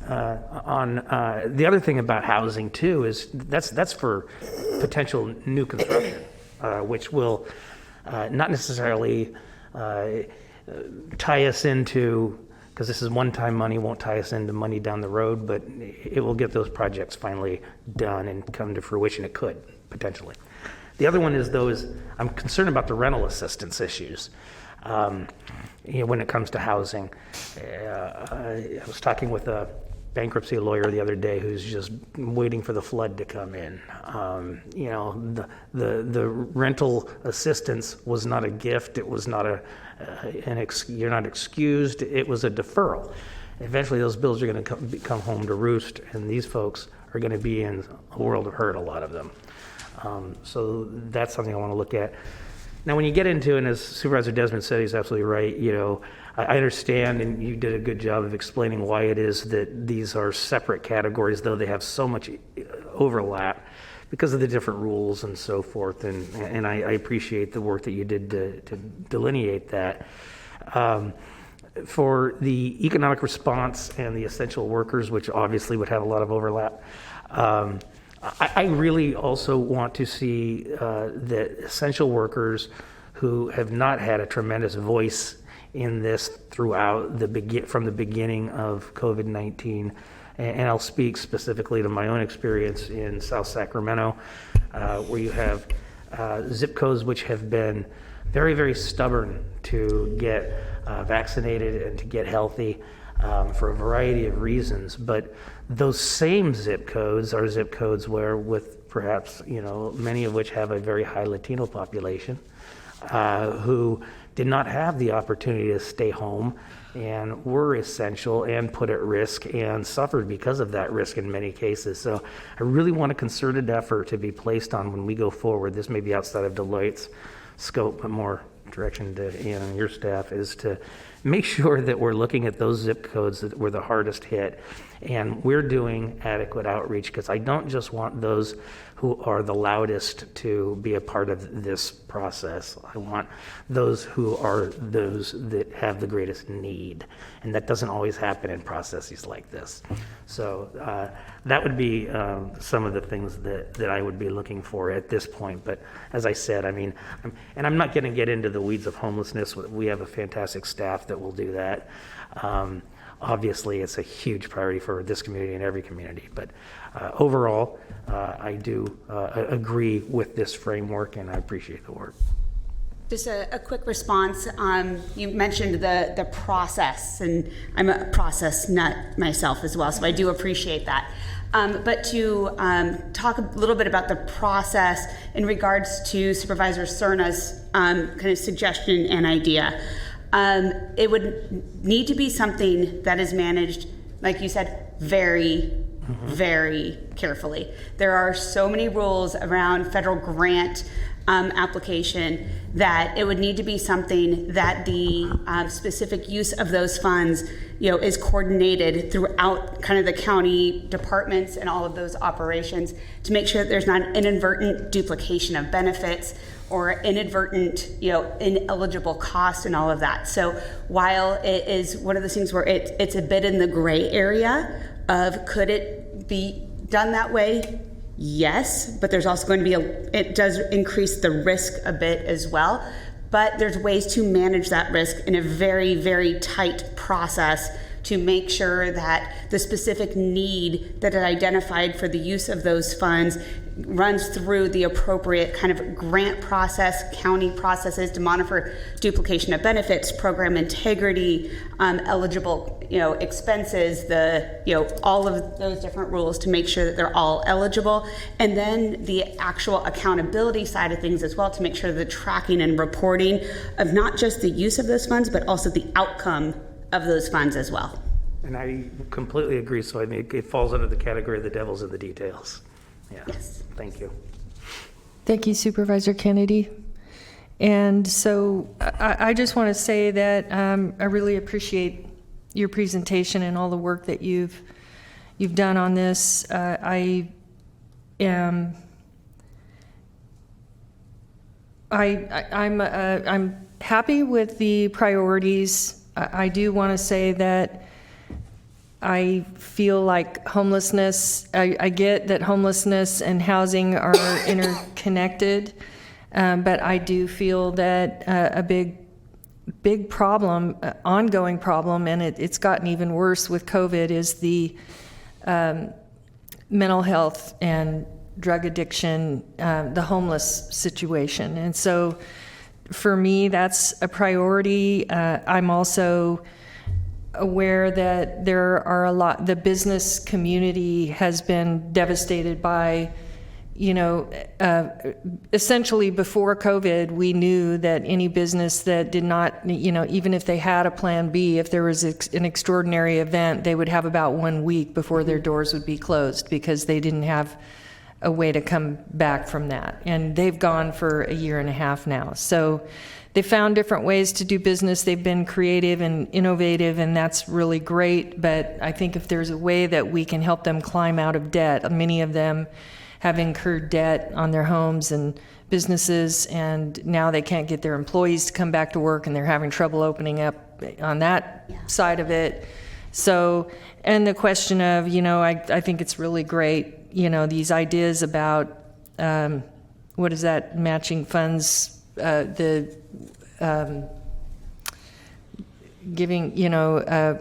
[SPEAKER 2] The other thing about housing too is that's for potential new construction, which will not necessarily tie us into, because this is one-time money, won't tie us into money down the road, but it will get those projects finally done and come to fruition. It could, potentially. The other one is I'm concerned about the rental assistance issues when it comes to housing. I was talking with a bankruptcy lawyer the other day who's just waiting for the flood to come in. The rental assistance was not a gift. It was not you're not excused. It was a deferral. Eventually those bills are going to come home to roost, and these folks are going to be in a world of hurt, a lot of them. So that's something I want to look at. Now, when you get into, and as Supervisor Desmond said, he's absolutely right, I understand, and you did a good job of explaining why it is that these are separate categories, though they have so much overlap because of the different rules and so forth, and I appreciate the work that you did to delineate that. For the economic response and the essential workers, which obviously would have a lot of overlap, I really also want to see that essential workers who have not had a tremendous voice in this throughout from the beginning of COVID-19, and I'll speak specifically to my own experience in South Sacramento, where you have zip codes which have been very, very stubborn to get vaccinated and to get healthy for a variety of reasons. But those same zip codes are zip codes where, with perhaps, many of which have a very high Latino population, who did not have the opportunity to stay home and were essential and put at risk and suffered because of that risk in many cases. So I really want a concerted effort to be placed on when we go forward. This may be outside of Deloitte's scope, but more direction to Ian and your staff is to make sure that we're looking at those zip codes that were the hardest hit, and we're doing adequate outreach, because I don't just want those who are the loudest to be a part of this process. I want those who are those that have the greatest need, and that doesn't always happen in processes like this. So that would be some of the things that I would be looking for at this point. But as I said, I mean, I'm not going to get into the weeds of homelessness. We have a fantastic staff that will do that. Obviously, it's a huge priority for this community and every community. But overall, I do agree with this framework, and I appreciate the work.
[SPEAKER 24] Just a quick response. You mentioned the process, and I'm a process nut myself as well, so I do appreciate that. But to talk a little bit about the process in regards to Supervisor Cerna's kind of suggestion and idea. It would need to be something that is managed, like you said, very very carefully. There are so many rules around federal grant application that it would need to be something that the specific use of those funds, is coordinated throughout kind of the county departments and all of those operations to make sure that there's not an inadvertent duplication of benefits or inadvertent, ineligible cost and all of that. So while it is one of those things where it's a bit in the gray area of could it be done that way? Yes, but there's also going to be it does increase the risk a bit as well. But there's ways to manage that risk in a very, very tight process to make sure that the specific need that is identified for the use of those funds runs through the appropriate kind of grant process, county processes to monitor duplication of benefits, program integrity, eligible, expenses, all of those different rules to make sure that they're all eligible. And then the actual accountability side of things as well to make sure the tracking and reporting of not just the use of those funds, but also the outcome of those funds as well.
[SPEAKER 2] And I completely agree. So I mean, it falls under the category of the devil's in the details. Yeah.
[SPEAKER 24] Yes.
[SPEAKER 2] Thank you.
[SPEAKER 1] Thank you, Supervisor Kennedy. And so I just want to say that I really appreciate your presentation and all the work that you've done on this. I'm happy with the priorities. I do want to say that I feel like homelessness, I get that homelessness and housing are interconnected, but I do feel that a big problem, ongoing problem, and it's gotten even worse with COVID, is the mental health and drug addiction, the homeless situation. And so for me, that's a priority. I'm also aware that there are the business community has been devastated by, essentially before COVID, we knew that any business that did not, even if they had a plan B, if there was an extraordinary event, they would have about 1 week before their doors would be closed because they didn't have a way to come back from that. And they've gone for a year and a half now. So they found different ways to do business. They've been creative and innovative, and that's really great. But I think if there's a way that we can help them climb out of debt, many of them have incurred debt on their homes and businesses, and now they can't get their employees to come back to work, and they're having trouble opening up on that side of it. So, and the question of, I think it's really great, these ideas about, what is that, matching funds,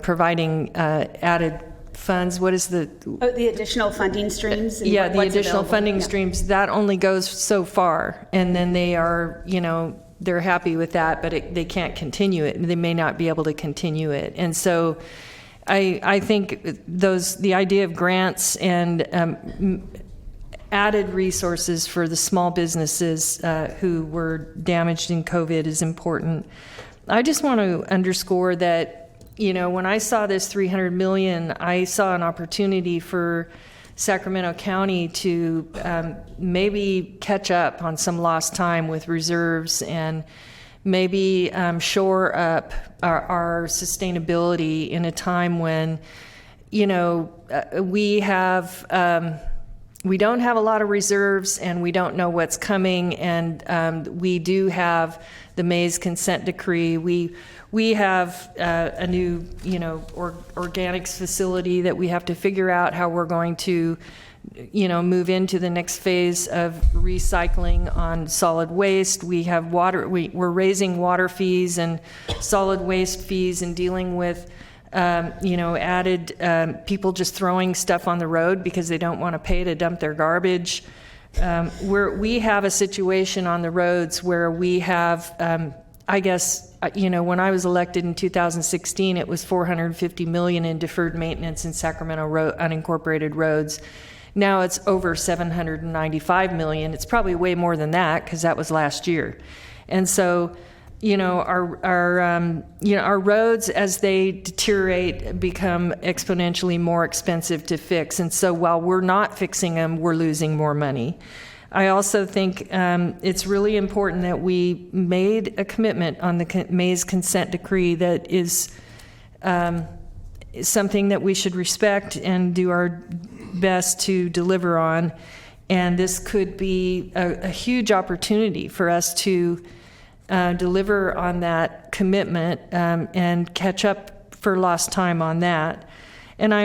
[SPEAKER 1] providing added funds. What is the
[SPEAKER 24] additional funding streams?
[SPEAKER 1] The additional funding streams, that only goes so far. And then they are, they're happy with that, but they can't continue it. They may not be able to continue it. And so I think the idea of grants and added resources for the small businesses who were damaged in COVID is important. I just want to underscore that, when I saw this $300 million, I saw an opportunity for Sacramento County to maybe catch up on some lost time with reserves and maybe shore up our sustainability in a time when, we don't have a lot of reserves and we don't know what's coming, and we do have the Mays consent decree. We have a new, organics facility that we have to figure out how we're going to, move into the next phase of recycling on solid waste. We have water. We're raising water fees and solid waste fees and dealing with added people just throwing stuff on the road because they don't want to pay to dump their garbage. We have a situation on the roads where we have, when I was elected in 2016, it was $450 million in deferred maintenance in Sacramento unincorporated roads. Now it's over $795 million. It's probably way more than that because that was last year. And so our roads, as they deteriorate, become exponentially more expensive to fix. And so while we're not fixing them, we're losing more money. I also think it's really important that we made a commitment on the May's consent decree that is something that we should respect and do our best to deliver on. And this could be a huge opportunity for us to deliver on that commitment and catch up for lost time on that. And I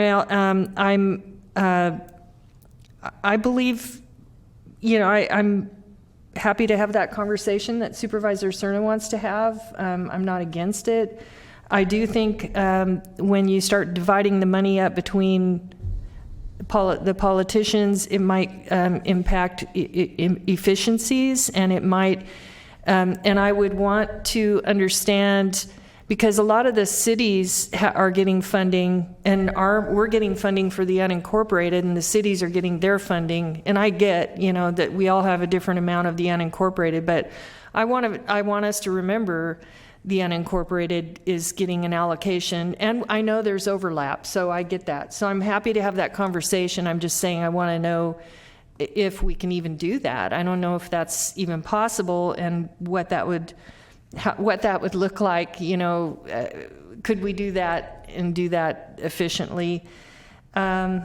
[SPEAKER 1] believe, I'm happy to have that conversation that Supervisor Cerna wants to have. I'm not against it. I do think when you start dividing the money up between the politicians, it might impact efficiencies, and it might, and I would want to understand, because a lot of the cities are getting funding, and we're getting funding for the unincorporated, and the cities are getting their funding. And I get, that we all have a different amount of the unincorporated, but I want us to remember the unincorporated is getting an allocation, and I know there's overlap, so I get that. So I'm happy to have that conversation. I'm just saying I want to know if we can even do that. I don't know if that's even possible, and what that would look like. Could we do that and do that efficiently? And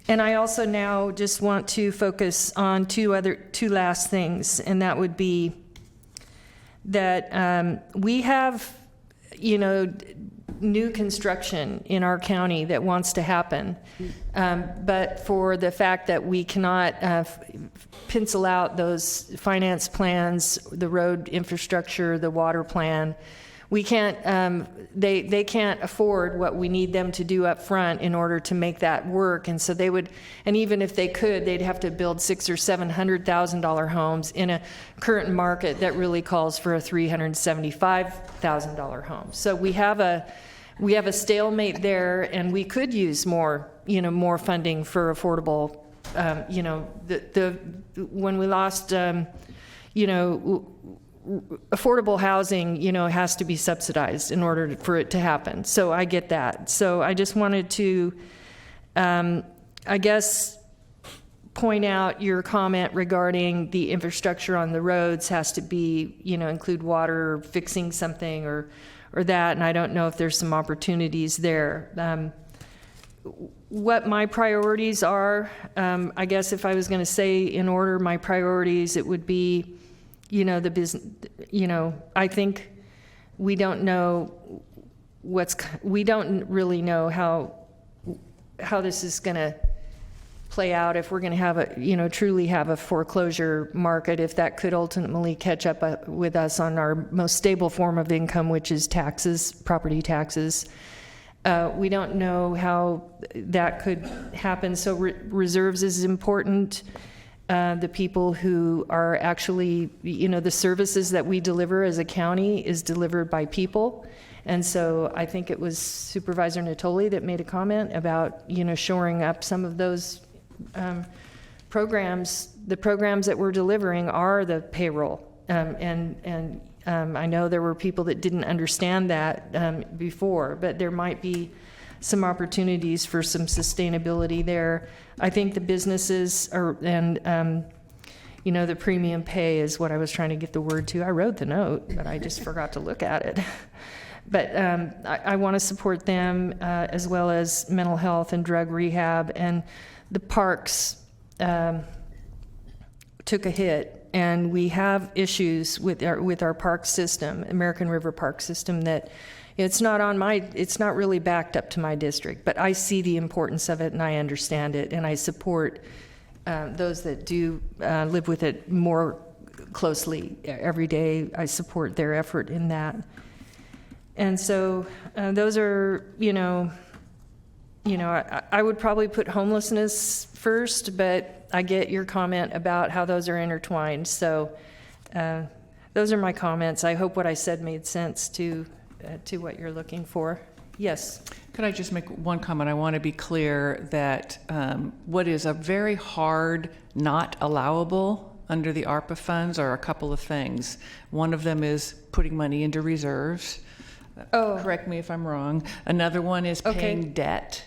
[SPEAKER 1] I also now just want to focus on two last things, and that would be that we have, new construction in our county that wants to happen, but for the fact that we cannot pencil out those finance plans, the road infrastructure, the water plan, we can't. They can't afford what we need them to do up front in order to make that work. And so they would, and even if they could, they'd have to build $600,000 or $700,000 homes in a current market that really calls for a $375,000 home. So we have a stalemate there, and we could use more funding for affordable. When we lost, affordable housing, has to be subsidized in order for it to happen. So I get that. So I just wanted to, point out your comment regarding the infrastructure on the roads has to be, include water, or fixing something or that. And I don't know if there's some opportunities there. What my priorities are, I guess if I was going to say in order my priorities, it would be, the business, I think we don't know we don't really know how this is going to play out, if we're going to have truly have a foreclosure market, if that could ultimately catch up with us on our most stable form of income, which is taxes, property taxes. We don't know how that could happen. So reserves is important. The people who are actually, the services that we deliver as a county is delivered by people. And so I think it was Supervisor Natoli that made a comment about, shoring up some of those programs. The programs that we're delivering are the payroll. And I know there were people that didn't understand that before, but there might be some opportunities for some sustainability there. I think the businesses are, and the premium pay is what I was trying to get the word to. I wrote the note, but I just forgot to look at it. But I want to support them as well as mental health and drug rehab. And the parks took a hit, and we have issues with our park system, American River Park System, that it's not really backed up to my district, but I see the importance of it and I understand it, and I support those that do live with it more closely every day. I support their effort in that. And so those are, I would probably put homelessness first, but I get your comment about how those are intertwined. So those are my comments. I hope what I said made sense to what you're looking for. Yes.
[SPEAKER 23] Could I just make one comment? I want to be clear that what is a very hard, not allowable under the ARPA funds are a couple of things. One of them is putting money into reserves. Correct me if I'm wrong. Another one is paying debt,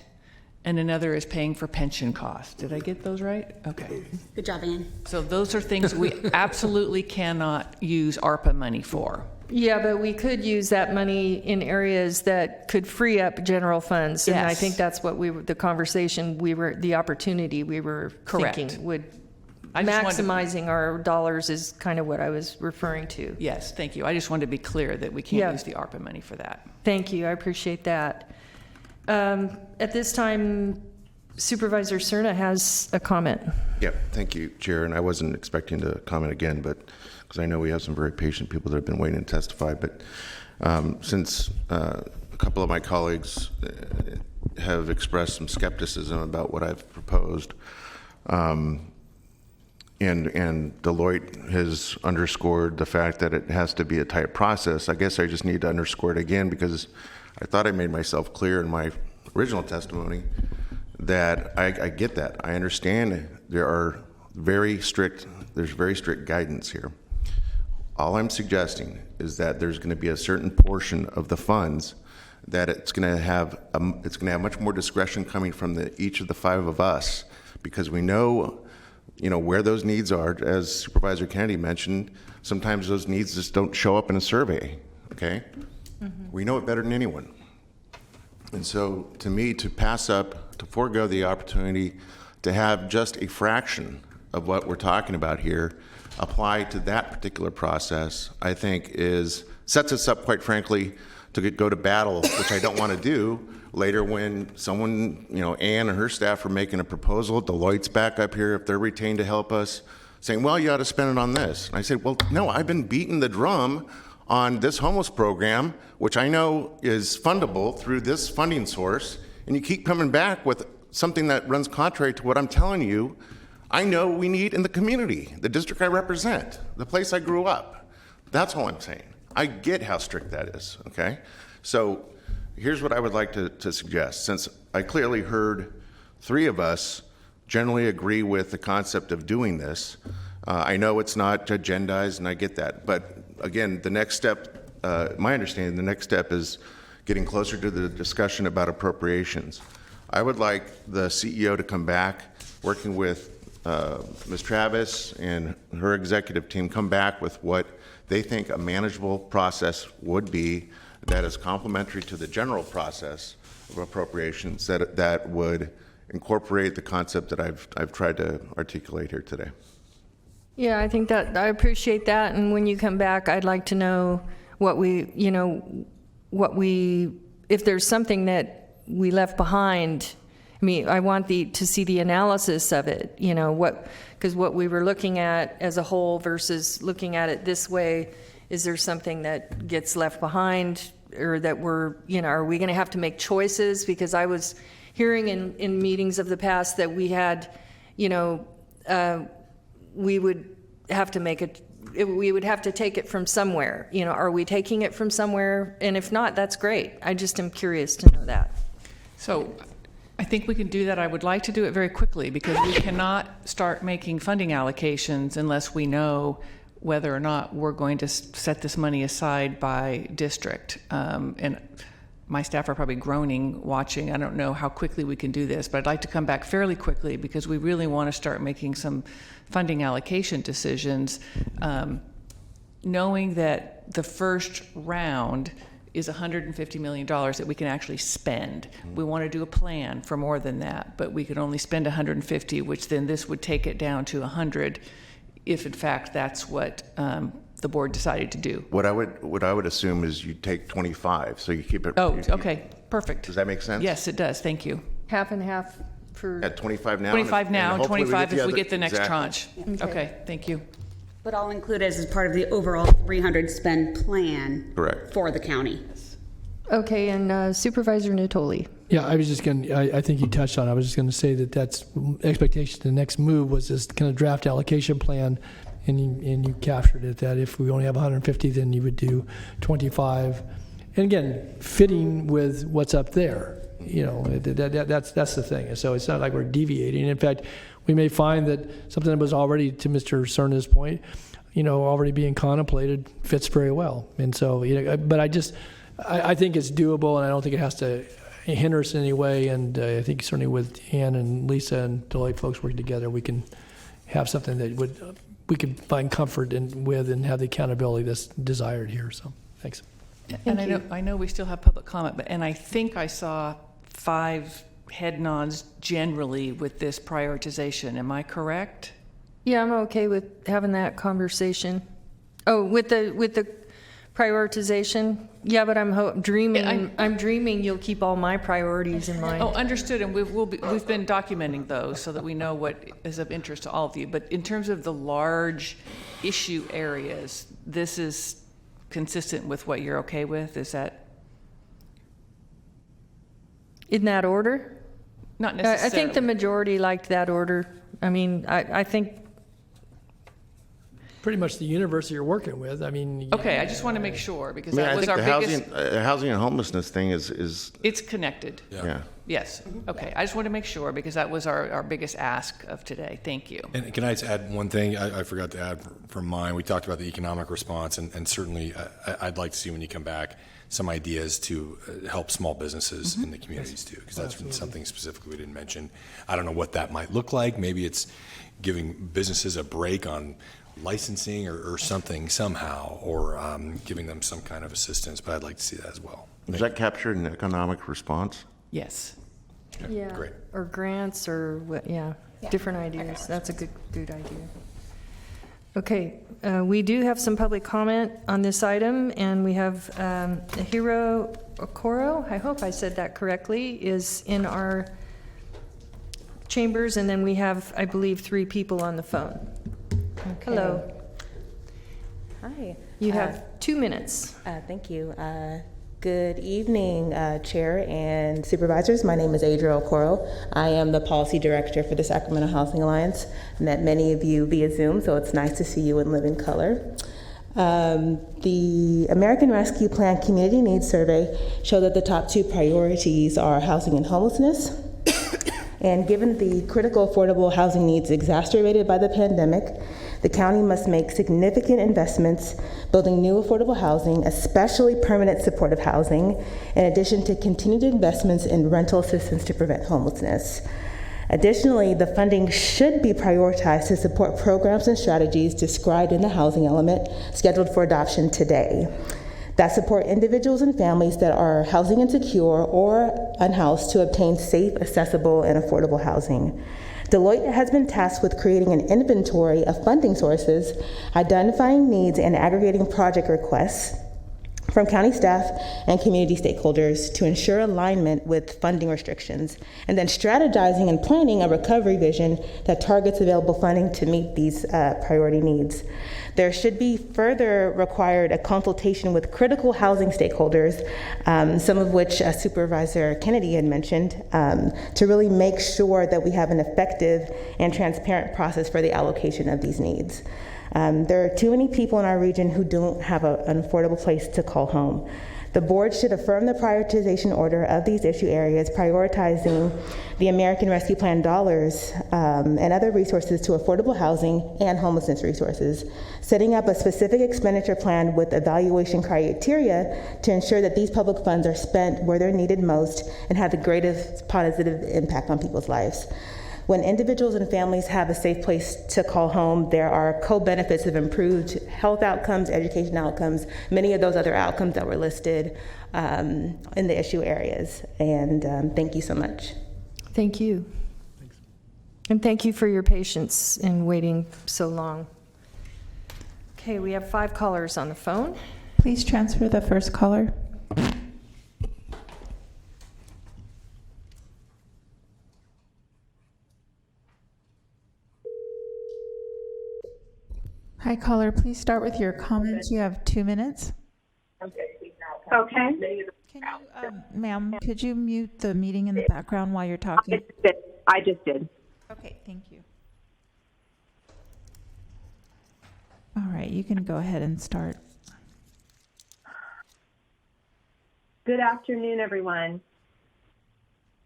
[SPEAKER 23] and another is paying for pension costs. Did I get those right? Okay.
[SPEAKER 24] Good job, Ann.
[SPEAKER 23] So those are things we absolutely cannot use ARPA money for.
[SPEAKER 1] Yeah, but we could use that money in areas that could free up general funds. And I
[SPEAKER 23] Yes.
[SPEAKER 1] think that's what the opportunity we were
[SPEAKER 23] Correct.
[SPEAKER 1] thinking would,
[SPEAKER 23] I just wanted to-
[SPEAKER 1] maximizing our dollars is kind of what I was referring to.
[SPEAKER 23] Yes, thank you. I just wanted to be clear that we can't
[SPEAKER 1] Yeah.
[SPEAKER 23] use the ARPA money for that.
[SPEAKER 1] Thank you, I appreciate that. At this time, Supervisor Cerna has a comment.
[SPEAKER 12] Yep, thank you, Chair. And I wasn't expecting to comment again, but because I know we have some very patient people that have been waiting to testify. But since a couple of my colleagues have expressed some skepticism about what I've proposed, and Deloitte has underscored the fact that it has to be a tight process, I guess I just need to underscore it again, because I thought I made myself clear in my original testimony that I get that. I understand there's very strict guidance here. All I'm suggesting is that there's going to be a certain portion of the funds that it's going to have much more discretion coming from each of the five of us, because we know where those needs are. As Supervisor Kennedy mentioned, sometimes those needs just don't show up in a survey. Okay, we know it better than anyone. And so, to me, to forego the opportunity to have just a fraction of what we're talking about here apply to that particular process, I think sets us up, quite frankly, to go to battle, which I don't want to do later when someone, Ann and her staff are making a proposal, Deloitte's back up here if they're retained to help us, saying, well, you ought to spend it on this. And I said, well, no, I've been beating the drum on this homeless program, which I know is fundable through this funding source, and you keep coming back with something that runs contrary to what I'm telling you I know we need in the community, the district I represent, the place I grew up. That's all I'm saying. I get how strict that is, okay? So here's what I would like to suggest. Since I clearly heard three of us generally agree with the concept of doing this, I know it's not agendized, and I get that. But again, the next step, my understanding, the next step is getting closer to the discussion about appropriations. I would like the CEO to come back, working with Ms. Travis and her executive team, come back with what they think a manageable process would be that is complementary to the general process of appropriations that would incorporate the concept that I've tried to articulate here today.
[SPEAKER 1] Yeah, I think that I appreciate that. And when you come back, I'd like to know if there's something that we left behind. I mean, I want to see the analysis of it, because what we were looking at as a whole versus looking at it this way, is there something that gets left behind, or that are we going to have to make choices? Because I was hearing in meetings of the past that we had, we would have to we would have to take it from somewhere. Are we taking it from somewhere? And if not, that's great. I just am curious to know that.
[SPEAKER 23] So I think we can do that. I would like to do it very quickly, because we cannot start making funding allocations unless we know whether or not we're going to set this money aside by district. And my staff are probably groaning, watching. I don't know how quickly we can do this, but I'd like to come back fairly quickly, because we really want to start making some funding allocation decisions, knowing that the first round is $150 million that we can actually spend. We want to do a plan for more than that, but we could only spend 150, which then this would take it down to 100, if in fact that's what the board decided to do.
[SPEAKER 12] What I would assume is you take 25, so you keep it.
[SPEAKER 23] Oh, okay, perfect.
[SPEAKER 12] Does that make sense?
[SPEAKER 23] Yes, it does. Thank you.
[SPEAKER 1] Half and half for.
[SPEAKER 12] At 25 now.
[SPEAKER 23] 25 now,
[SPEAKER 12] and hopefully
[SPEAKER 23] 25 if we get the next
[SPEAKER 12] exactly.
[SPEAKER 23] tranche. Okay, thank you.
[SPEAKER 24] But I'll include it as part of the overall 300 spend plan.
[SPEAKER 12] Correct.
[SPEAKER 24] For the county.
[SPEAKER 1] Okay, and Supervisor Natoli.
[SPEAKER 4] Yeah, I was just going to, I think you touched on it. I was just going to say that's expectation. The next move was this kind of draft allocation plan, and you captured it, that if we only have 150, then you would do 25. And again, fitting with what's up there. That's the thing. So it's not like we're deviating. In fact, we may find that something that was already, to Mr. Cerna's point, already being contemplated fits very well. And so, but I think it's doable, and I don't think it has to hinder us in any way. And I think certainly with Ann and Lisa and Deloitte folks working together, we can have something that we can find comfort with and have the accountability that's desired here. So thanks.
[SPEAKER 23] And I know we still have public comment, and I think I saw 5 head nods generally with this prioritization. Am I correct?
[SPEAKER 1] Yeah, I'm okay with having that conversation. Oh, with the prioritization. Yeah, but I'm dreaming you'll keep all my priorities in mind.
[SPEAKER 23] Oh, understood. And we've been documenting those so that we know what is of interest to all of you. But in terms of the large issue areas, this is consistent with what you're okay with? Is that
[SPEAKER 1] in that order?
[SPEAKER 23] Not necessarily.
[SPEAKER 1] I think the majority liked that order. I mean, I think
[SPEAKER 4] pretty much the universe you're working with. I mean,
[SPEAKER 23] okay, I just want to make sure because that was
[SPEAKER 12] our
[SPEAKER 23] biggest.
[SPEAKER 12] Housing and homelessness thing is.
[SPEAKER 23] It's connected.
[SPEAKER 12] Yeah.
[SPEAKER 23] Yes. Okay. I just want to make sure because that was our biggest ask of today. Thank you.
[SPEAKER 8] And can I just add one thing I forgot to add from mine? We talked about the economic response, and certainly I'd like to see when you come back some ideas to help small businesses in the communities too, because that's something specifically we didn't mention. I don't know what that might look like. Maybe it's giving businesses a break on licensing or something somehow, or giving them some kind of assistance, but I'd like to see that as well.
[SPEAKER 12] Is that captured in economic response?
[SPEAKER 23] Yes.
[SPEAKER 8] Okay,
[SPEAKER 1] yeah.
[SPEAKER 8] Great.
[SPEAKER 1] Or grants or what? Yeah. Different ideas. That's a good idea. Okay, we do have some public comment on this item, and we have Hiro Okoro, I hope I said that correctly, is in our chambers, and then we have, I believe, 3 people on the phone.
[SPEAKER 14] Okay.
[SPEAKER 1] Hello.
[SPEAKER 14] Hi.
[SPEAKER 1] You have 2 minutes.
[SPEAKER 14] Thank you. Good evening, Chair and Supervisors. My name is Adria Okoro. I am the Policy Director for the Sacramento Housing Alliance. I met many of you via Zoom, so it's nice to see you in living color. The American Rescue Plan Community Needs Survey showed that the top 2 priorities are housing and homelessness. And given the critical affordable housing needs exacerbated by the pandemic, the county must make significant investments building new affordable housing, especially permanent supportive housing, in addition to continued investments in rental assistance to prevent homelessness. Additionally, the funding should be prioritized to support programs and strategies described in the housing element scheduled for adoption today that support individuals and families that are housing insecure or unhoused to obtain safe, accessible, and affordable housing. Deloitte has been tasked with creating an inventory of funding sources, identifying needs, and aggregating project requests from county staff and community stakeholders to ensure alignment with funding restrictions, and then strategizing and planning a recovery vision that targets available funding to meet these priority needs. There should be further required a consultation with critical housing stakeholders, some of which Supervisor Kennedy had mentioned, to really make sure that we have an effective and transparent process for the allocation of these needs. There are too many people in our region who don't have an affordable place to call home. The board should affirm the prioritization order of these issue areas, prioritizing the American Rescue Plan dollars and other resources to affordable housing and homelessness resources, setting up a specific expenditure plan with evaluation criteria to ensure that these public funds are spent where they're needed most and have the greatest positive impact on people's lives. When individuals and families have a safe place to call home, there are co-benefits of improved health outcomes, education outcomes, many of those other outcomes that were listed in the issue areas. And thank you so much.
[SPEAKER 1] Thank you. Thanks. And thank you for your patience in waiting so long. Okay, we have 5 callers on the phone.
[SPEAKER 11] Please transfer the first caller. Hi, caller. Please start with your comments. You have 2 minutes.
[SPEAKER 15] Okay.
[SPEAKER 11] Can you, ma'am, could you mute the meeting in the background while you're talking?
[SPEAKER 15] I just did.
[SPEAKER 11] Okay, thank you. All right, you can go ahead and start.
[SPEAKER 15] Good afternoon, everyone.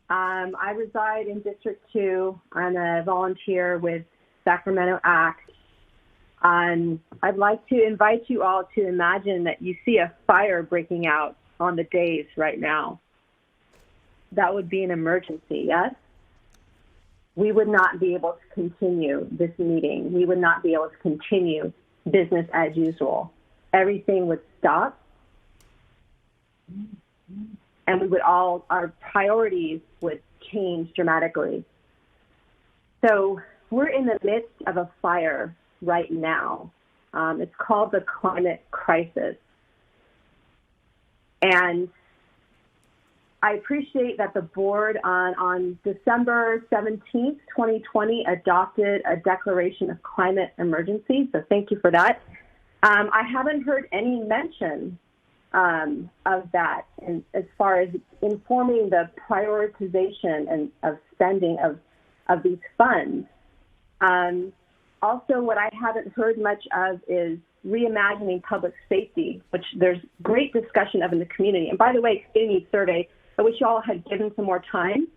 [SPEAKER 15] I reside in District 2. I'm a volunteer with Sacramento ACT. I'd like to invite you all to imagine that you see a fire breaking out on the days right now. That would be an emergency, yes? We would not be able to continue this meeting. We would not be able to continue business as usual. Everything would stop. And our priorities would change dramatically. So we're in the midst of a fire right now. It's called the climate crisis. And I appreciate that the board on December 17th, 2020, adopted a declaration of climate emergency. So thank you for that. I haven't heard any mention of that, and as far as informing the prioritization and of spending of these funds. Also, what I haven't heard much of is reimagining public safety, which there's great discussion of in the community. And by the way, community survey, I wish you all had given some more time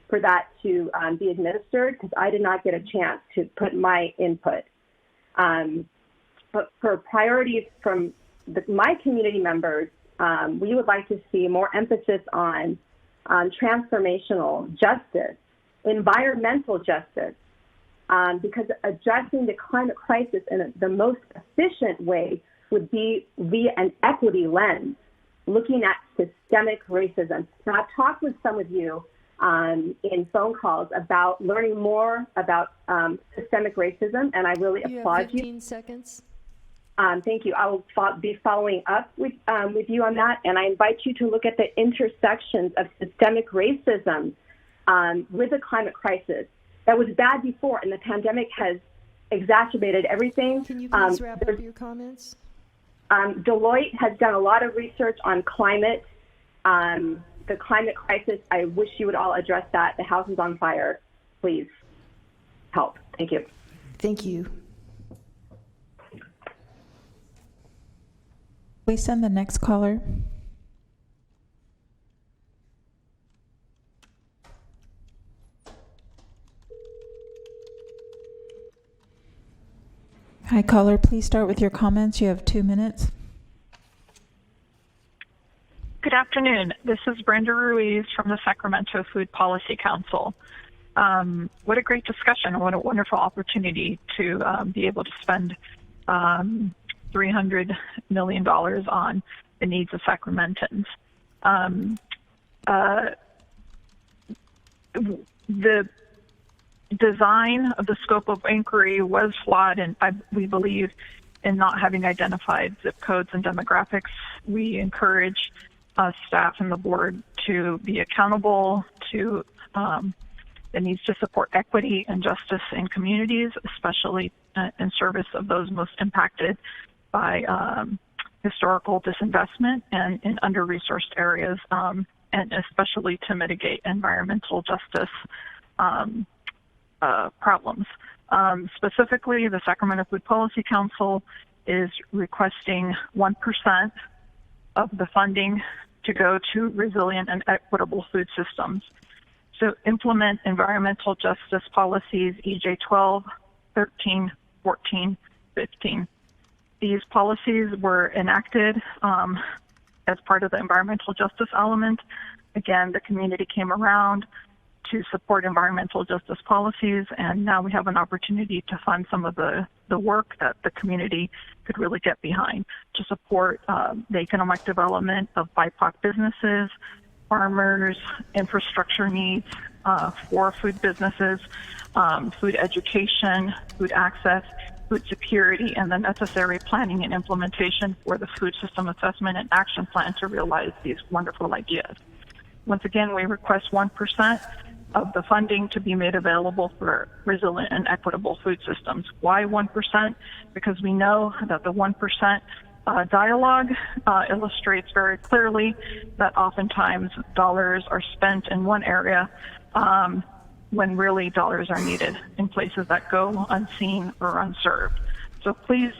[SPEAKER 15] for that to be administered, because I did not get a chance to put my input. But for priorities from my community members, we would like to see more emphasis on transformational justice, environmental justice, because addressing the climate crisis in the most efficient way would be via an equity lens, looking at systemic racism. Now, I've talked with some of you in phone calls about learning more about systemic racism, and I really applaud you.
[SPEAKER 1] 15 seconds.
[SPEAKER 15] Thank you. I will be following up with you on that, and I invite you to look at the intersections of systemic racism with the climate crisis. That was bad before, and the pandemic has exacerbated everything.
[SPEAKER 1] Can you please wrap up your comments?
[SPEAKER 15] Deloitte has done a lot of research on climate, the climate crisis. I wish you would all address that. The house is on fire. Please help. Thank you.
[SPEAKER 1] Thank you.
[SPEAKER 11] Please send the next caller. Hi, caller. Please start with your comments. You have 2 minutes.
[SPEAKER 3] Good afternoon. This is Brenda Ruiz from the Sacramento Food Policy Council. What a great discussion. What a wonderful opportunity to be able to spend $300 million on the needs of Sacramentans. The design of the scope of inquiry was flawed, and we believe in not having identified zip codes and demographics. We encourage staff and the board to be accountable to the needs to support equity and justice in communities, especially in service of those most impacted by historical disinvestment and in under-resourced areas, and especially to mitigate environmental justice problems. Specifically, the Sacramento Food Policy Council is requesting 1% of the funding to go to resilient and equitable food systems. So implement environmental justice policies EJ 12, 13, 14, 15. These policies were enacted as part of the environmental justice element. Again, the community came around to support environmental justice policies, and now we have an opportunity to fund some of the work that the community could really get behind to support the economic development of BIPOC businesses, farmers, infrastructure needs for food businesses, food education, food access, food security, and the necessary planning and implementation for the food system assessment and action plan to realize these wonderful ideas. Once again, we request 1% of the funding to be made available for resilient and equitable food systems. Why 1%? Because we know that the 1% dialogue illustrates very clearly that oftentimes dollars are spent in one area when really dollars are needed in places that go unseen or unserved. So please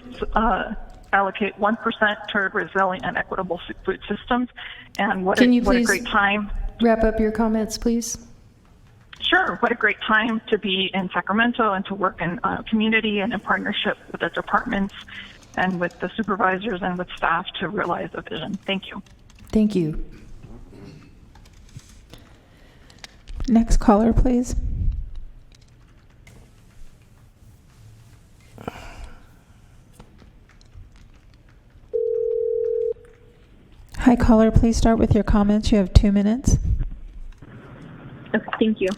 [SPEAKER 3] allocate 1% toward resilient and equitable food systems. And what a great time.
[SPEAKER 1] Wrap up your comments, please?
[SPEAKER 3] Sure. What a great time to be in Sacramento and to work in community and in partnership with the departments and with the supervisors and with staff to realize the vision. Thank you.
[SPEAKER 1] Thank you.
[SPEAKER 11] Next caller, please. Hi, caller. Please start with your comments. You have 2 minutes.
[SPEAKER 9] Okay, thank you.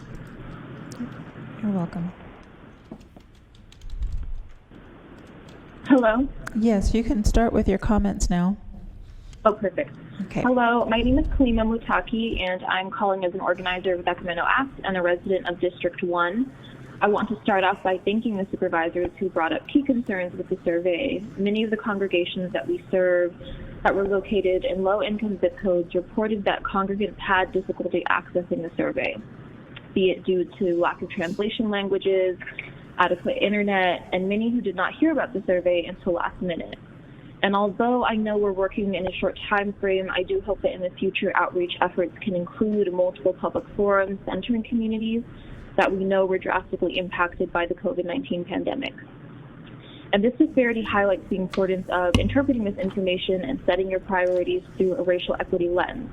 [SPEAKER 11] You're welcome.
[SPEAKER 9] Hello?
[SPEAKER 11] Yes, you can start with your comments now.
[SPEAKER 9] Oh, perfect.
[SPEAKER 11] Okay.
[SPEAKER 9] Hello, my name is Kalima Mutaki, and I'm calling as an organizer of the Sacramento Act and a resident of District 1. I want to start off by thanking the supervisors who brought up key concerns with the survey. Many of the congregations that we serve that were located in low-income zip codes reported that congregants had difficulty accessing the survey, be it due to lack of translation languages, adequate internet, and many who did not hear about the survey until last minute. And although I know we're working in a short time frame, I do hope that in the future outreach efforts can include multiple public forums centering communities that we know were drastically impacted by the COVID-19 pandemic. And this disparity highlights the importance of interpreting this information and setting your priorities through a racial equity lens.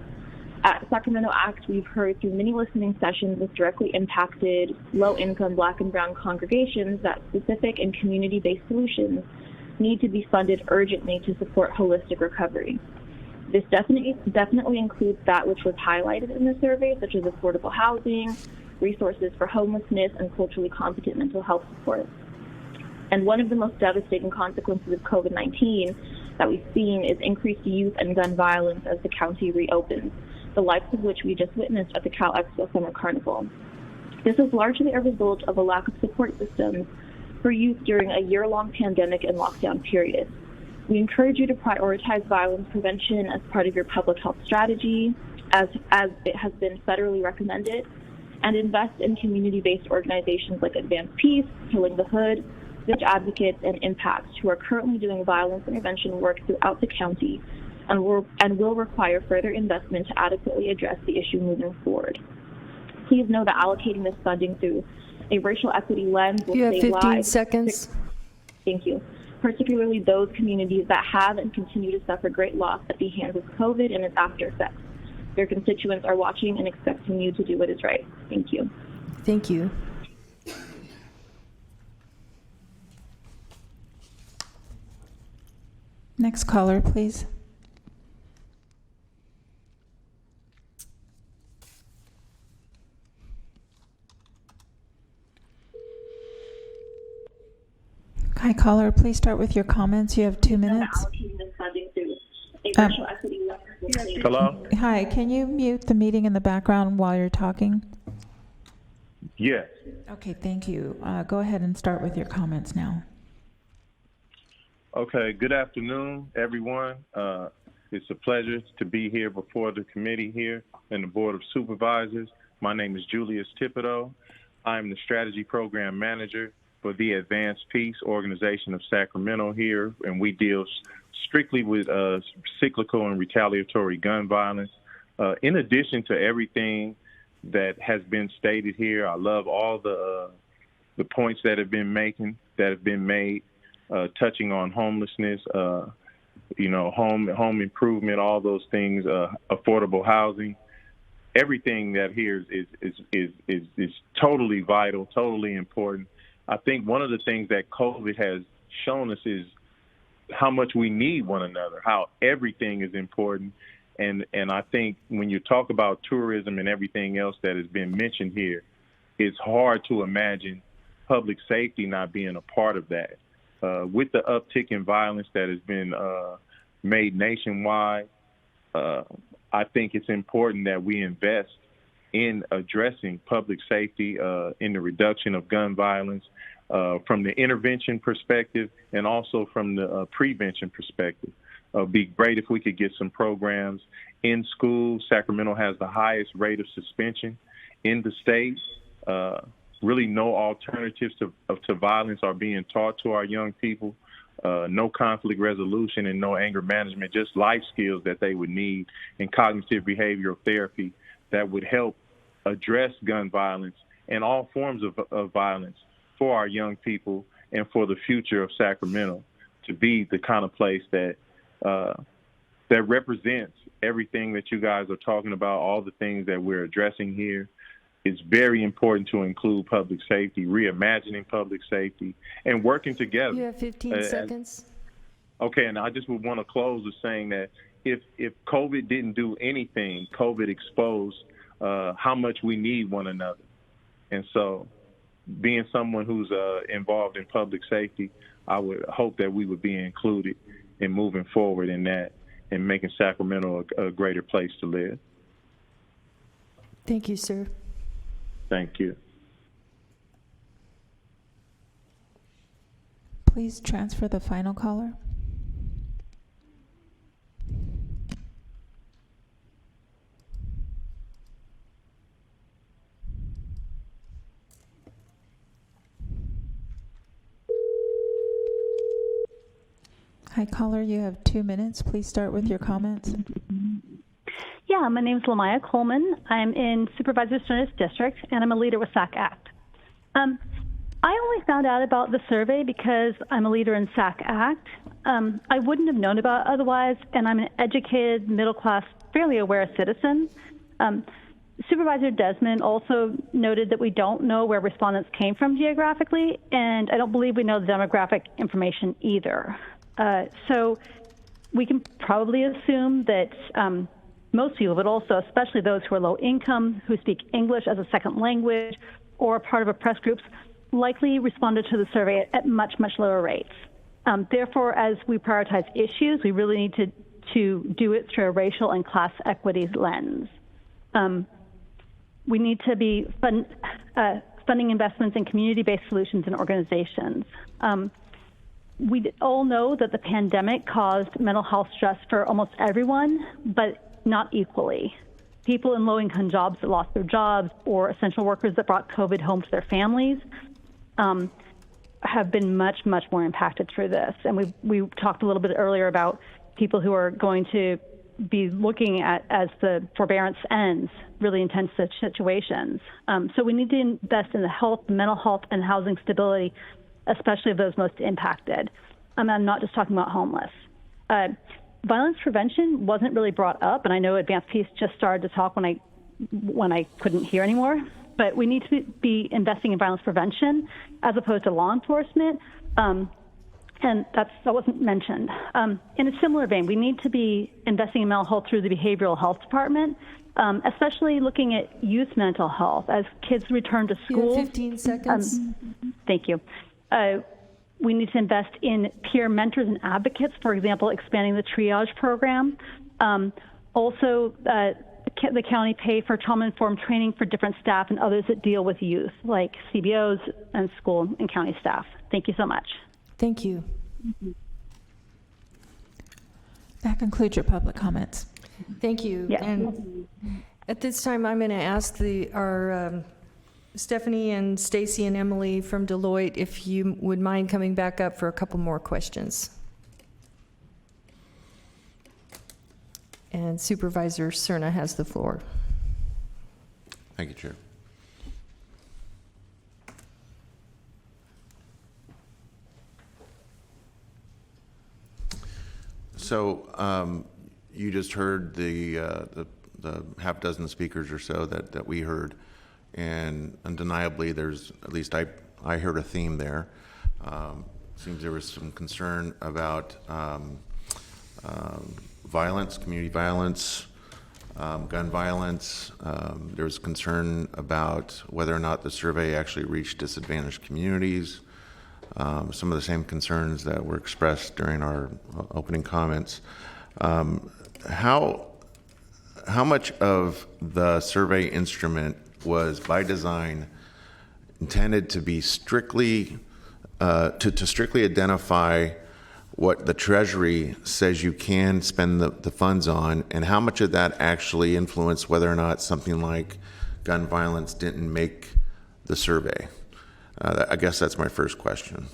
[SPEAKER 9] At Sacramento Act, we've heard through many listening sessions with directly impacted low-income Black and Brown congregations that specific and community-based solutions need to be funded urgently to support holistic recovery. This definitely includes that which was highlighted in the survey, such as affordable housing, resources for homelessness, and culturally competent mental health support. And one of the most devastating consequences of COVID-19 that we've seen is increased youth and gun violence as the county reopens, the likes of which we just witnessed at the Cal Expo Summer Carnival. This is largely a result of a lack of support systems for youth during a year-long pandemic and lockdown period. We encourage you to prioritize violence prevention as part of your public health strategy, as it has been federally recommended, and invest in community-based organizations like Advance Peace, Healing the Hood, Village Advocates, and Impact, who are currently doing violence intervention work throughout the county and will require further investment to adequately address the issue moving forward. Please know that allocating this funding through a racial equity lens will
[SPEAKER 1] You have
[SPEAKER 9] save
[SPEAKER 1] 15
[SPEAKER 9] lives.
[SPEAKER 1] seconds.
[SPEAKER 9] Thank you. Particularly those communities that have and continue to suffer great loss at the hands of COVID and its after effects. Your constituents are watching and expecting you to do what is right. Thank you.
[SPEAKER 1] Thank you.
[SPEAKER 11] Next caller, please. Hi, caller. Please start with your comments. You have 2 minutes.
[SPEAKER 16] Hello?
[SPEAKER 11] Hi, can you mute the meeting in the background while you're talking?
[SPEAKER 16] Yes.
[SPEAKER 11] Okay, thank you. Go ahead and start with your comments now.
[SPEAKER 16] Okay, good afternoon, everyone. It's a pleasure to be here before the committee here and the Board of Supervisors. My name is Julius Thibodeau. I'm the Strategy Program Manager for the Advanced Peace Organization of Sacramento here, and we deal strictly with cyclical and retaliatory gun violence. In addition to everything that has been stated here, I love all the points that have been made, touching on homelessness, home improvement, all those things, affordable housing. Everything that here is totally vital, totally important. I think one of the things that COVID has shown us is how much we need one another, how everything is important. And I think when you talk about tourism and everything else that has been mentioned here, it's hard to imagine public safety not being a part of that. With the uptick in violence that has been made nationwide, I think it's important that we invest in addressing public safety, in the reduction of gun violence, from the intervention perspective and also from the prevention perspective. It'd be great if we could get some programs in schools. Sacramento has the highest rate of suspension in the state. Really no alternatives to violence are being taught to our young people. No conflict resolution and no anger management, just life skills that they would need, and cognitive behavioral therapy that would help address gun violence and all forms of violence for our young people and for the future of Sacramento to be the kind of place that that represents everything that you guys are talking about, all the things that we're addressing here. It's very important to include public safety, reimagining public safety, and working together.
[SPEAKER 1] You have 15 seconds.
[SPEAKER 16] Okay, and I just would want to close with saying that if COVID didn't do anything, COVID exposed how much we need one another. And so being someone who's involved in public safety, I would hope that we would be included in moving forward in that and making Sacramento a greater place to live.
[SPEAKER 1] Thank you, sir.
[SPEAKER 16] Thank you.
[SPEAKER 11] Please transfer the final caller. Hi, caller, you have 2 minutes. Please start with your comments.
[SPEAKER 6] Yeah, my name is Lamaya Coleman. I'm in Supervisors District, and I'm a leader with SAC Act. I only found out about the survey because I'm a leader in SAC Act. I wouldn't have known about it otherwise, and I'm an educated, middle-class, fairly aware citizen. Supervisor Desmond also noted that we don't know where respondents came from geographically, and I don't believe we know the demographic information either. So we can probably assume that most people, but also especially those who are low income, who speak English as a second language, or are part of oppressed groups, likely responded to the survey at much, much lower rates. Therefore, as we prioritize issues, we really need to do it through a racial and class equities lens. We need to be funding investments in community-based solutions and organizations. We all know that the pandemic caused mental health stress for almost everyone, but not equally. People in low-income jobs that lost their jobs, or essential workers that brought COVID home to their families, have been much, much more impacted through this. And we talked a little bit earlier about people who are going to be looking at, as the forbearance ends, really intense situations. So we need to invest in the health, mental health, and housing stability, especially of those most impacted. I'm not just talking about homeless. Violence prevention wasn't really brought up, and I know Advanced Peace just started to talk when I couldn't hear anymore, but we need to be investing in violence prevention as opposed to law enforcement, and that wasn't mentioned. In a similar vein, we need to be investing in mental health through the behavioral health department, especially looking at youth mental health as kids return to school.
[SPEAKER 1] You have 15 seconds.
[SPEAKER 6] Thank you. We need to invest in peer mentors and advocates, for example, expanding the triage program. Also, the county pay for trauma-informed training for different staff and others that deal with youth, like CBOs and school and county staff. Thank you so much.
[SPEAKER 1] Thank you.
[SPEAKER 11] That concludes your public comments.
[SPEAKER 1] Thank you.
[SPEAKER 6] Yes.
[SPEAKER 1] And at this time, I'm going to ask our Stephanie and Stacy and Emily from Deloitte if you would mind coming back up for a couple more questions. And Supervisor Cerna has the floor.
[SPEAKER 12] Thank you, Chair. So you just heard the half dozen speakers or so that we heard, and undeniably there's, at least I heard a theme there. Seems there was some concern about violence, community violence, gun violence. There was concern about whether or not the survey actually reached disadvantaged communities. Some of the same concerns that were expressed during our opening comments. How much of the survey instrument was by design intended to be strictly to strictly identify what the Treasury says you can spend the funds on, and how much of that actually influenced whether or not something like gun violence didn't make the survey? I guess that's my first question.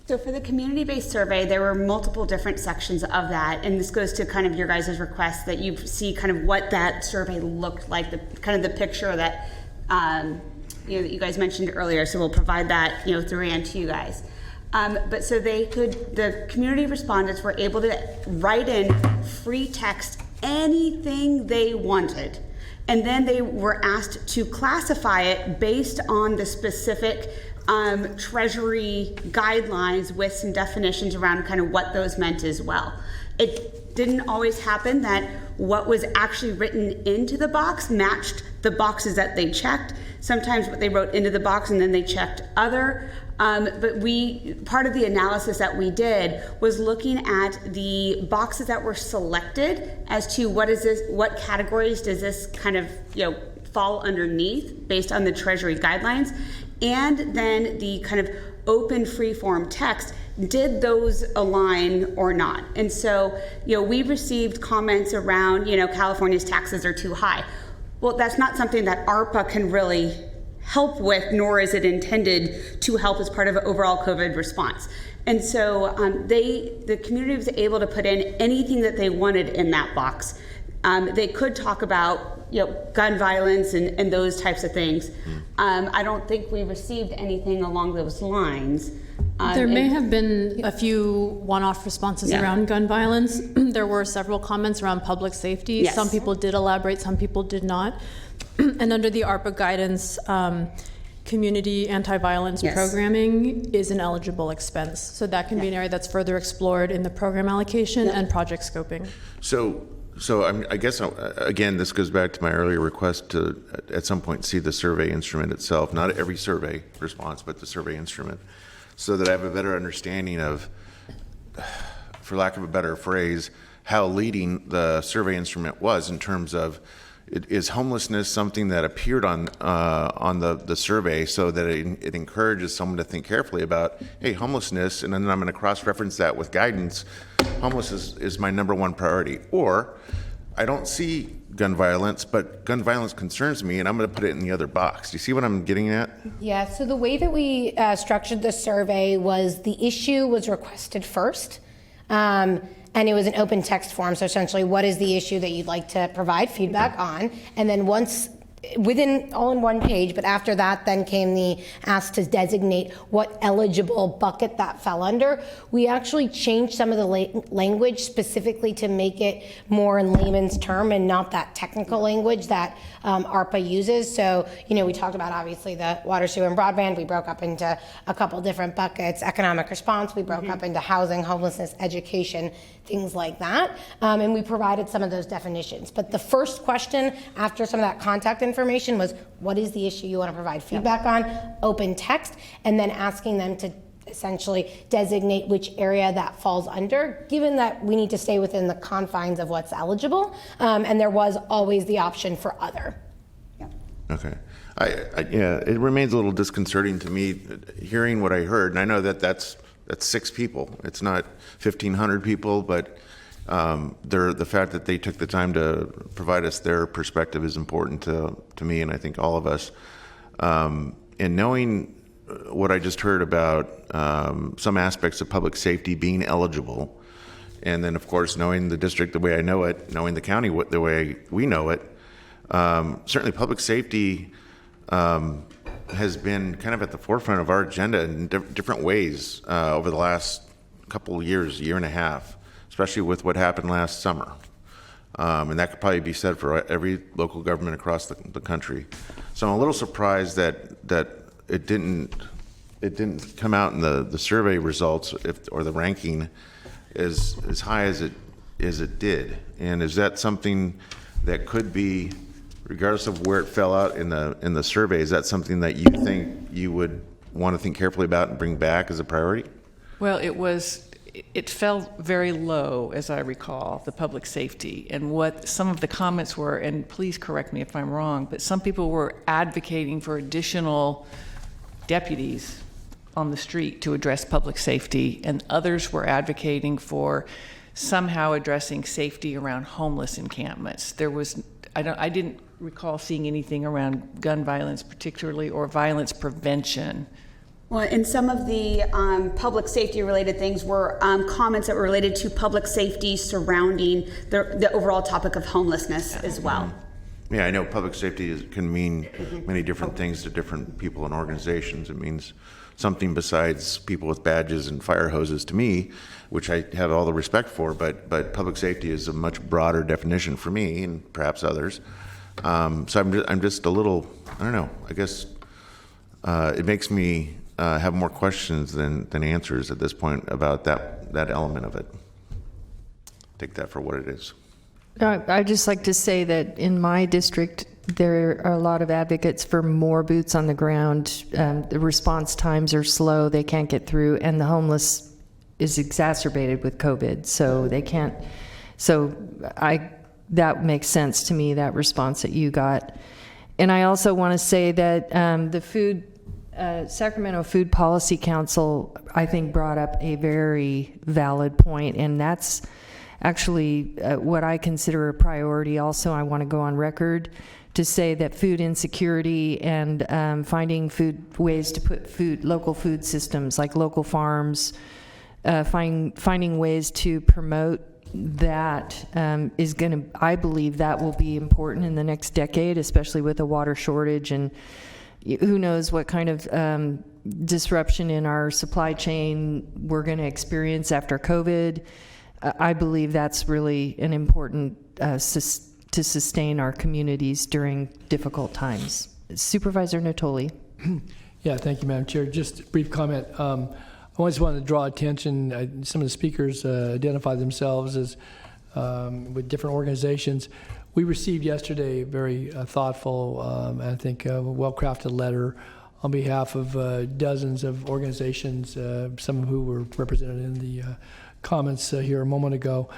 [SPEAKER 24] So for the community-based survey, there were multiple different sections of that, and this goes to kind of your guys' request that you see kind of what that survey looked like, the kind of the picture that that you guys mentioned earlier. So we'll provide that, through Ann to you guys. But so the community respondents were able to write in free text anything they wanted. And then they were asked to classify it based on the specific Treasury guidelines with some definitions around kind of what those meant as well. It didn't always happen that what was actually written into the box matched the boxes that they checked. Sometimes what they wrote into the box and then they checked other. But part of the analysis that we did was looking at the boxes that were selected as to what categories does this kind of fall underneath based on the Treasury guidelines, and then the kind of open free-form text. Did those align or not? And so, we received comments around, California's taxes are too high. Well, that's not something that ARPA can really help with, nor is it intended to help as part of an overall COVID response. And so the community was able to put in anything that they wanted in that box. They could talk about gun violence and those types of things. I don't think we received anything along those lines.
[SPEAKER 13] There may have been a few one-off responses around gun violence. There were several comments around public safety.
[SPEAKER 24] Yes.
[SPEAKER 13] Some people did elaborate, some people did not. And under the ARPA guidance, community anti-violence programming is an eligible expense. So that can be an area that's further explored in the program allocation and project scoping.
[SPEAKER 12] So I guess, again, this goes back to my earlier request to, at some point, see the survey instrument itself, not every survey response, but the survey instrument, so that I have a better understanding of, for lack of a better phrase, how leading the survey instrument was in terms of, is homelessness something that appeared on the survey so that it encourages someone to think carefully about, hey, homelessness, and then I'm going to cross-reference that with guidance. Homelessness is my number one priority. Or I don't see gun violence, but gun violence concerns me, and I'm going to put it in the other box. Do you see what I'm getting at?
[SPEAKER 25] Yeah, so the way that we structured the survey was the issue was requested first. And it was an open text form, so essentially, what is the issue that you'd like to provide feedback on? And then once, all in one page, but after that then came the ask to designate what eligible bucket that fell under. We actually changed some of the language specifically to make it more in layman's term and not that technical language that ARPA uses. So, we talked about obviously the water, sewer, and broadband. We broke up into a couple different buckets. Economic response, we broke up into housing, homelessness, education, things like that. And we provided some of those definitions. But the first question after some of that contact information was, what is the issue you want to provide feedback on? Open text, and then asking them to essentially designate which area that falls under, given that we need to stay within the confines of what's eligible. And there was always the option for other.
[SPEAKER 12] Okay. It remains a little disconcerting to me hearing what I heard, and I know that's 6 people. It's not 1,500 people, but the fact that they took the time to provide us their perspective is important to me, and I think all of us. And knowing what I just heard about some aspects of public safety being eligible, and then of course knowing the district the way I know it, knowing the county the way we know it, certainly public safety has been kind of at the forefront of our agenda in different ways over the last couple of years, year and a half, especially with what happened last summer. And that could probably be said for every local government across the country. So I'm a little surprised that it didn't come out in the survey results or the ranking as high as it did. And is that something that could be, regardless of where it fell out in the survey, is that something that you think you would want to think carefully about and bring back as a priority?
[SPEAKER 23] Well, it fell very low, as I recall, the public safety, and what some of the comments were, and please correct me if I'm wrong, but some people were advocating for additional deputies on the street to address public safety, and others were advocating for somehow addressing safety around homeless encampments. I didn't recall seeing anything around gun violence particularly, or violence prevention.
[SPEAKER 24] Well, and some of the public safety related things were comments that were related to public safety surrounding the overall topic of homelessness as well.
[SPEAKER 12] Yeah, I know public safety can mean many different things to different people and organizations. It means something besides people with badges and fire hoses to me, which I have all the respect for, but public safety is a much broader definition for me and perhaps others. So I'm just a little, I don't know, I guess it makes me have more questions than answers at this point about that element of it. Take that for what it is.
[SPEAKER 1] I'd just like to say that in my district, there are a lot of advocates for more boots on the ground. The response times are slow, they can't get through, and the homeless is exacerbated with COVID, so they can't. So that makes sense to me, that response that you got. And I also want to say that the Sacramento Food Policy Council, I think, brought up a very valid point, and that's actually what I consider a priority. Also, I want to go on record to say that food insecurity and finding ways to put local food systems like local farms, finding ways to promote that is going to, I believe that will be important in the next decade, especially with a water shortage, and who knows what kind of disruption in our supply chain we're going to experience after COVID. I believe that's really an important to sustain our communities during difficult times. Supervisor Natoli.
[SPEAKER 4] Yeah, thank you, Madam Chair. Just a brief comment. I just wanted to draw attention. Some of the speakers identified themselves as with different organizations. We received yesterday a very thoughtful, I think, well-crafted letter on behalf of dozens of organizations, some of who were represented in the comments here a moment ago.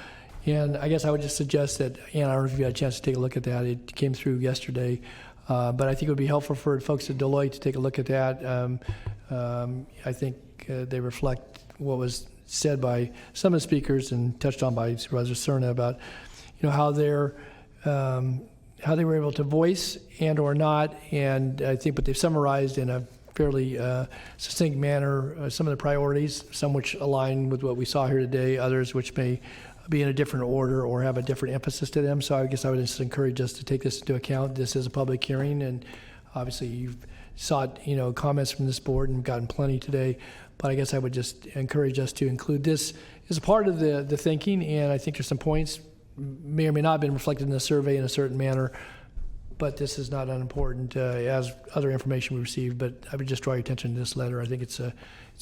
[SPEAKER 4] And I guess I would just suggest that, and I don't know if you had a chance to take a look at that. It came through yesterday. But I think it would be helpful for folks at Deloitte to take a look at that. I think they reflect what was said by some of the speakers and touched on by Supervisor Cerna about, how they were able to voice and or not. And I think, but they've summarized in a fairly succinct manner some of the priorities, some which align with what we saw here today, others which may be in a different order or have a different emphasis to them. So I guess I would just encourage us to take this into account. This is a public hearing, and obviously you've sought, comments from this board and gotten plenty today. But I guess I would just encourage us to include this as a part of the thinking. And I think there's some points may or may not have been reflected in the survey in a certain manner, but this is not unimportant as other information we received. But I would just draw your attention to this letter. I think it's a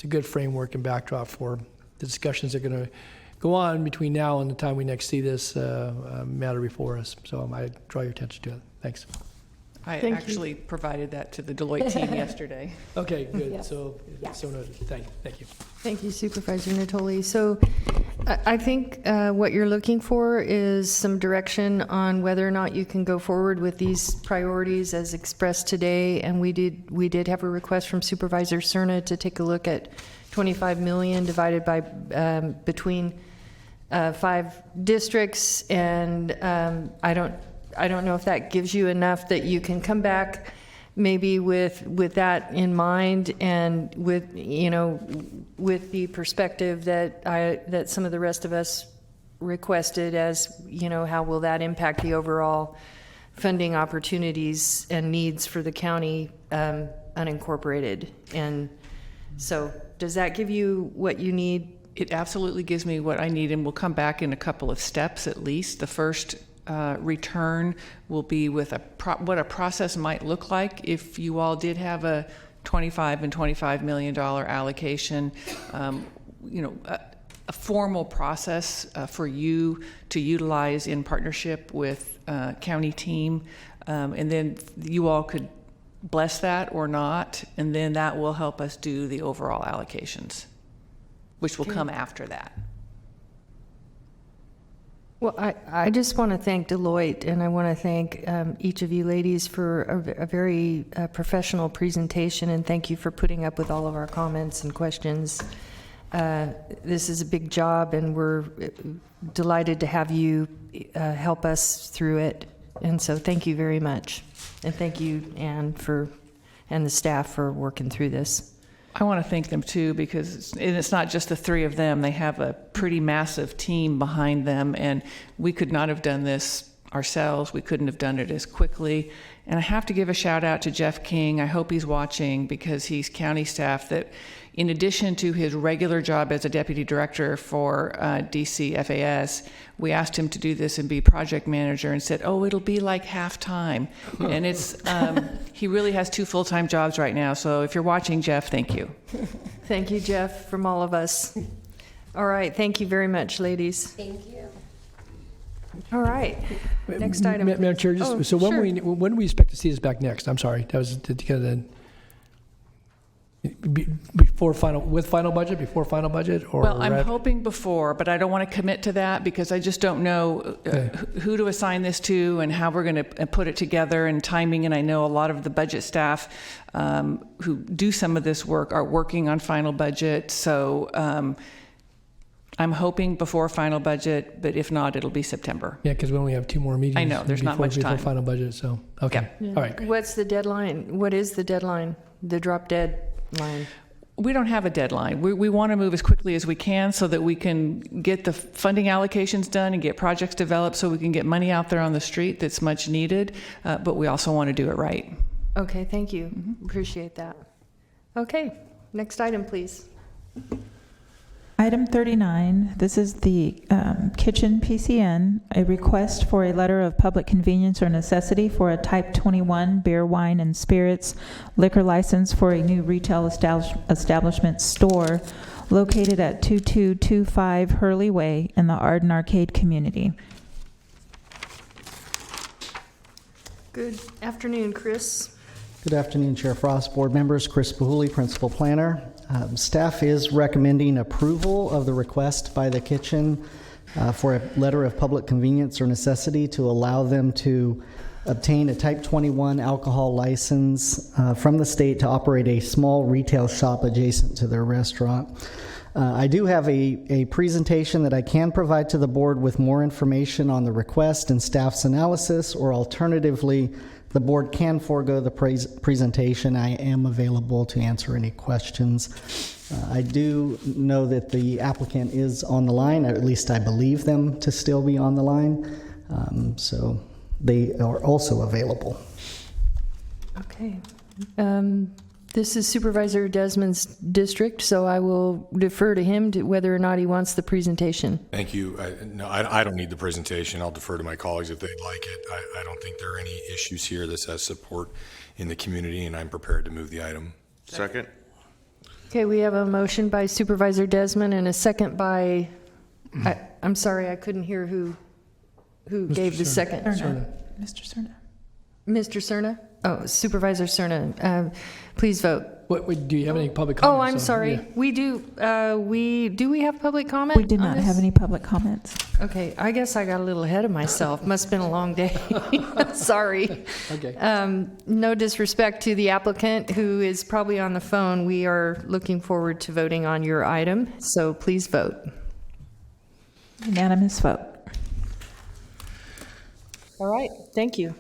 [SPEAKER 4] good framework and backdrop for the discussions that are going to go on between now and the time we next see this matter before us. So I draw your attention to it. Thanks.
[SPEAKER 23] I actually provided that to the Deloitte team yesterday.
[SPEAKER 4] Okay, good.
[SPEAKER 1] Yeah.
[SPEAKER 4] So noted. Thank you.
[SPEAKER 1] Thank you, Supervisor Natoli. So I think what you're looking for is some direction on whether or not you can go forward with these priorities as expressed today. And we did have a request from Supervisor Cerna to take a look at 25 million divided by between 5 districts, and I don't know if that gives you enough that you can come back maybe with that in mind, and with with the perspective that some of the rest of us requested, as how will that impact the overall funding opportunities and needs for the county unincorporated. And so does that give you what you need?
[SPEAKER 23] It absolutely gives me what I need, and we'll come back in a couple of steps at least. The first return will be with what a process might look like if you all did have a $25 and $25 million allocation, a formal process for you to utilize in partnership with county team, and then you all could bless that or not, and then that will help us do the overall allocations, which will come after that.
[SPEAKER 1] Well, I just want to thank Deloitte, and I want to thank each of you ladies for a very professional presentation, and thank you for putting up with all of our comments and questions. This is a big job, and we're delighted to have you help us through it. And so thank you very much. And thank you, Anne, and the staff for working through this.
[SPEAKER 23] I want to thank them too, because it's not just the 3 of them. They have a pretty massive team behind them, and we could not have done this ourselves. We couldn't have done it as quickly. And I have to give a shout out to Jeff King. I hope he's watching, because he's county staff that, in addition to his regular job as a deputy director for DCFAS, we asked him to do this and be project manager, and said, oh, it'll be like half-time. And it's he really has 2 full-time jobs right now. So if you're watching, Jeff, thank you.
[SPEAKER 1] Thank you, Jeff, from all of us. All right, thank you very much, ladies.
[SPEAKER 25] Thank you.
[SPEAKER 1] All right, next item.
[SPEAKER 5] Madam Chair, so when do we expect to see this back next? I'm sorry, that was before final budget, or
[SPEAKER 23] Well, I'm hoping before, but I don't want to commit to that, because I just don't know who to assign this to and how we're going to put it together, and timing. And I know a lot of the budget staff who do some of this work are working on final budget. So I'm hoping before final budget, but if not, it'll be September.
[SPEAKER 5] Yeah, because we only have 2 more meetings.
[SPEAKER 23] I know, there's not much time.
[SPEAKER 5] Before final budget, so, okay.
[SPEAKER 23] Yeah.
[SPEAKER 5] All right, great.
[SPEAKER 1] What's the deadline? What is the deadline? The drop dead line?
[SPEAKER 23] We don't have a deadline. We want to move as quickly as we can, so that we can get the funding allocations done and get projects developed, so we can get money out there on the street that's much needed, but we also want to do it right.
[SPEAKER 1] Okay, thank you. Appreciate that. Okay, next item, please.
[SPEAKER 11] Item 39, this is the Kitchen PCN, a request for a letter of public convenience or necessity for a Type 21 beer, wine, and spirits liquor license for a new retail establishment store located at 2225 Hurley Way in the Arden Arcade community.
[SPEAKER 1] Good afternoon, Chris.
[SPEAKER 17] Good afternoon, Chair Frost, board members. Chris Bahuli, Principal Planner. Staff is recommending approval of the request by the kitchen for a letter of public convenience or necessity to allow them to obtain a Type 21 alcohol license from the state to operate a small retail shop adjacent to their restaurant. I do have a presentation that I can provide to the board with more information on the request and staff's analysis, or alternatively, the board can forego the presentation. I am available to answer any questions. I do know that the applicant is on the line, or at least I believe them to still be on the line, so they are also available.
[SPEAKER 1] Okay. This is Supervisor Desmond's district, so I will defer to him to whether or not he wants the presentation.
[SPEAKER 8] Thank you. No, I don't need the presentation. I'll defer to my colleagues if they'd like it. I don't think there are any issues here. This has support in the community, and I'm prepared to move the item.
[SPEAKER 12] Second.
[SPEAKER 1] Okay, we have a motion by Supervisor Desmond and a second by, I'm sorry, I couldn't hear who gave the second.
[SPEAKER 11] Mr. Cerna.
[SPEAKER 1] Mr. Cerna? Oh, Supervisor Cerna. Please vote.
[SPEAKER 5] Wait, do you have any public comments?
[SPEAKER 1] Oh, I'm sorry.
[SPEAKER 5] Yeah.
[SPEAKER 1] We do. Do we have public comment?
[SPEAKER 11] We did not have any public comments.
[SPEAKER 1] Okay, I guess I got a little ahead of myself. Must have been a long day. Sorry.
[SPEAKER 5] Okay.
[SPEAKER 1] No disrespect to the applicant who is probably on the phone. We are looking forward to voting on your item, so please vote.
[SPEAKER 11] Unanimous vote.
[SPEAKER 1] All right, thank you.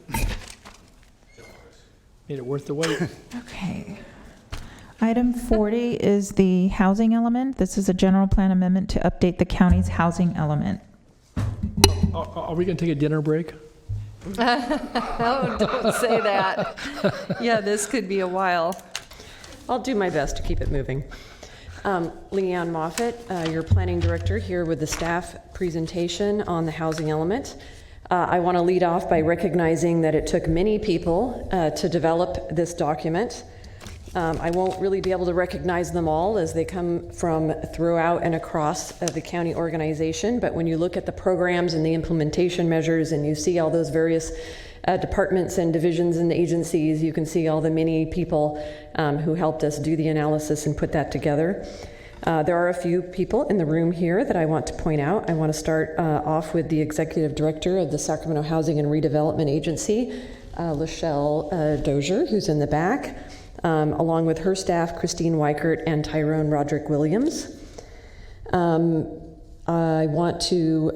[SPEAKER 5] Made it worth the wait.
[SPEAKER 11] Okay. Item 40 is the housing element. This is a general plan amendment to update the county's housing element.
[SPEAKER 5] Are we going to take a dinner break?
[SPEAKER 1] Oh, don't say that. Yeah, this could be a while.
[SPEAKER 18] I'll do my best to keep it moving. Leanne Moffett, your planning director, here with the staff presentation on the housing element. I want to lead off by recognizing that it took many people to develop this document. I won't really be able to recognize them all as they come from throughout and across the county organization, but when you look at the programs and the implementation measures and you see all those various departments and divisions and agencies, you can see all the many people who helped us do the analysis and put that together. There are a few people in the room here that I want to point out. I want to start off with the Executive Director of the Sacramento Housing and Redevelopment Agency, Lachelle Dozier, who's in the back, along with her staff, Christine Weichert and Tyrone Roderick-Williams. I want to,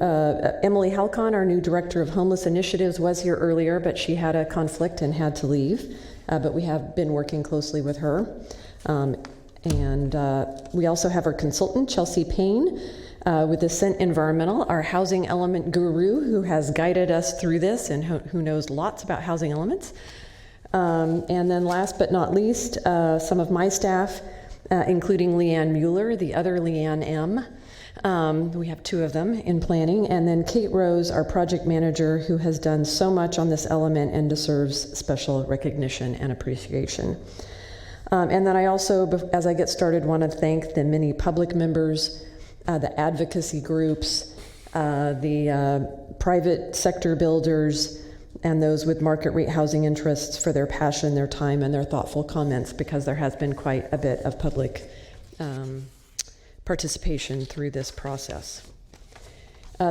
[SPEAKER 18] Emily Halcon, our new Director of Homeless Initiatives, was here earlier, but she had a conflict and had to leave. But we have been working closely with her. And we also have our consultant, Chelsea Payne, with Ascent Environmental, our housing element guru who has guided us through this and who knows lots about housing elements. And then last but not least, some of my staff, including Leanne Mueller, the other Leanne M. We have two of them in planning. And then Kate Rose, our project manager, who has done so much on this element and deserves special recognition and appreciation. And then I also, as I get started, want to thank the many public members, the advocacy groups, the private sector builders, and those with market rate housing interests for their passion, their time, and their thoughtful comments, because there has been quite a bit of public participation through this process.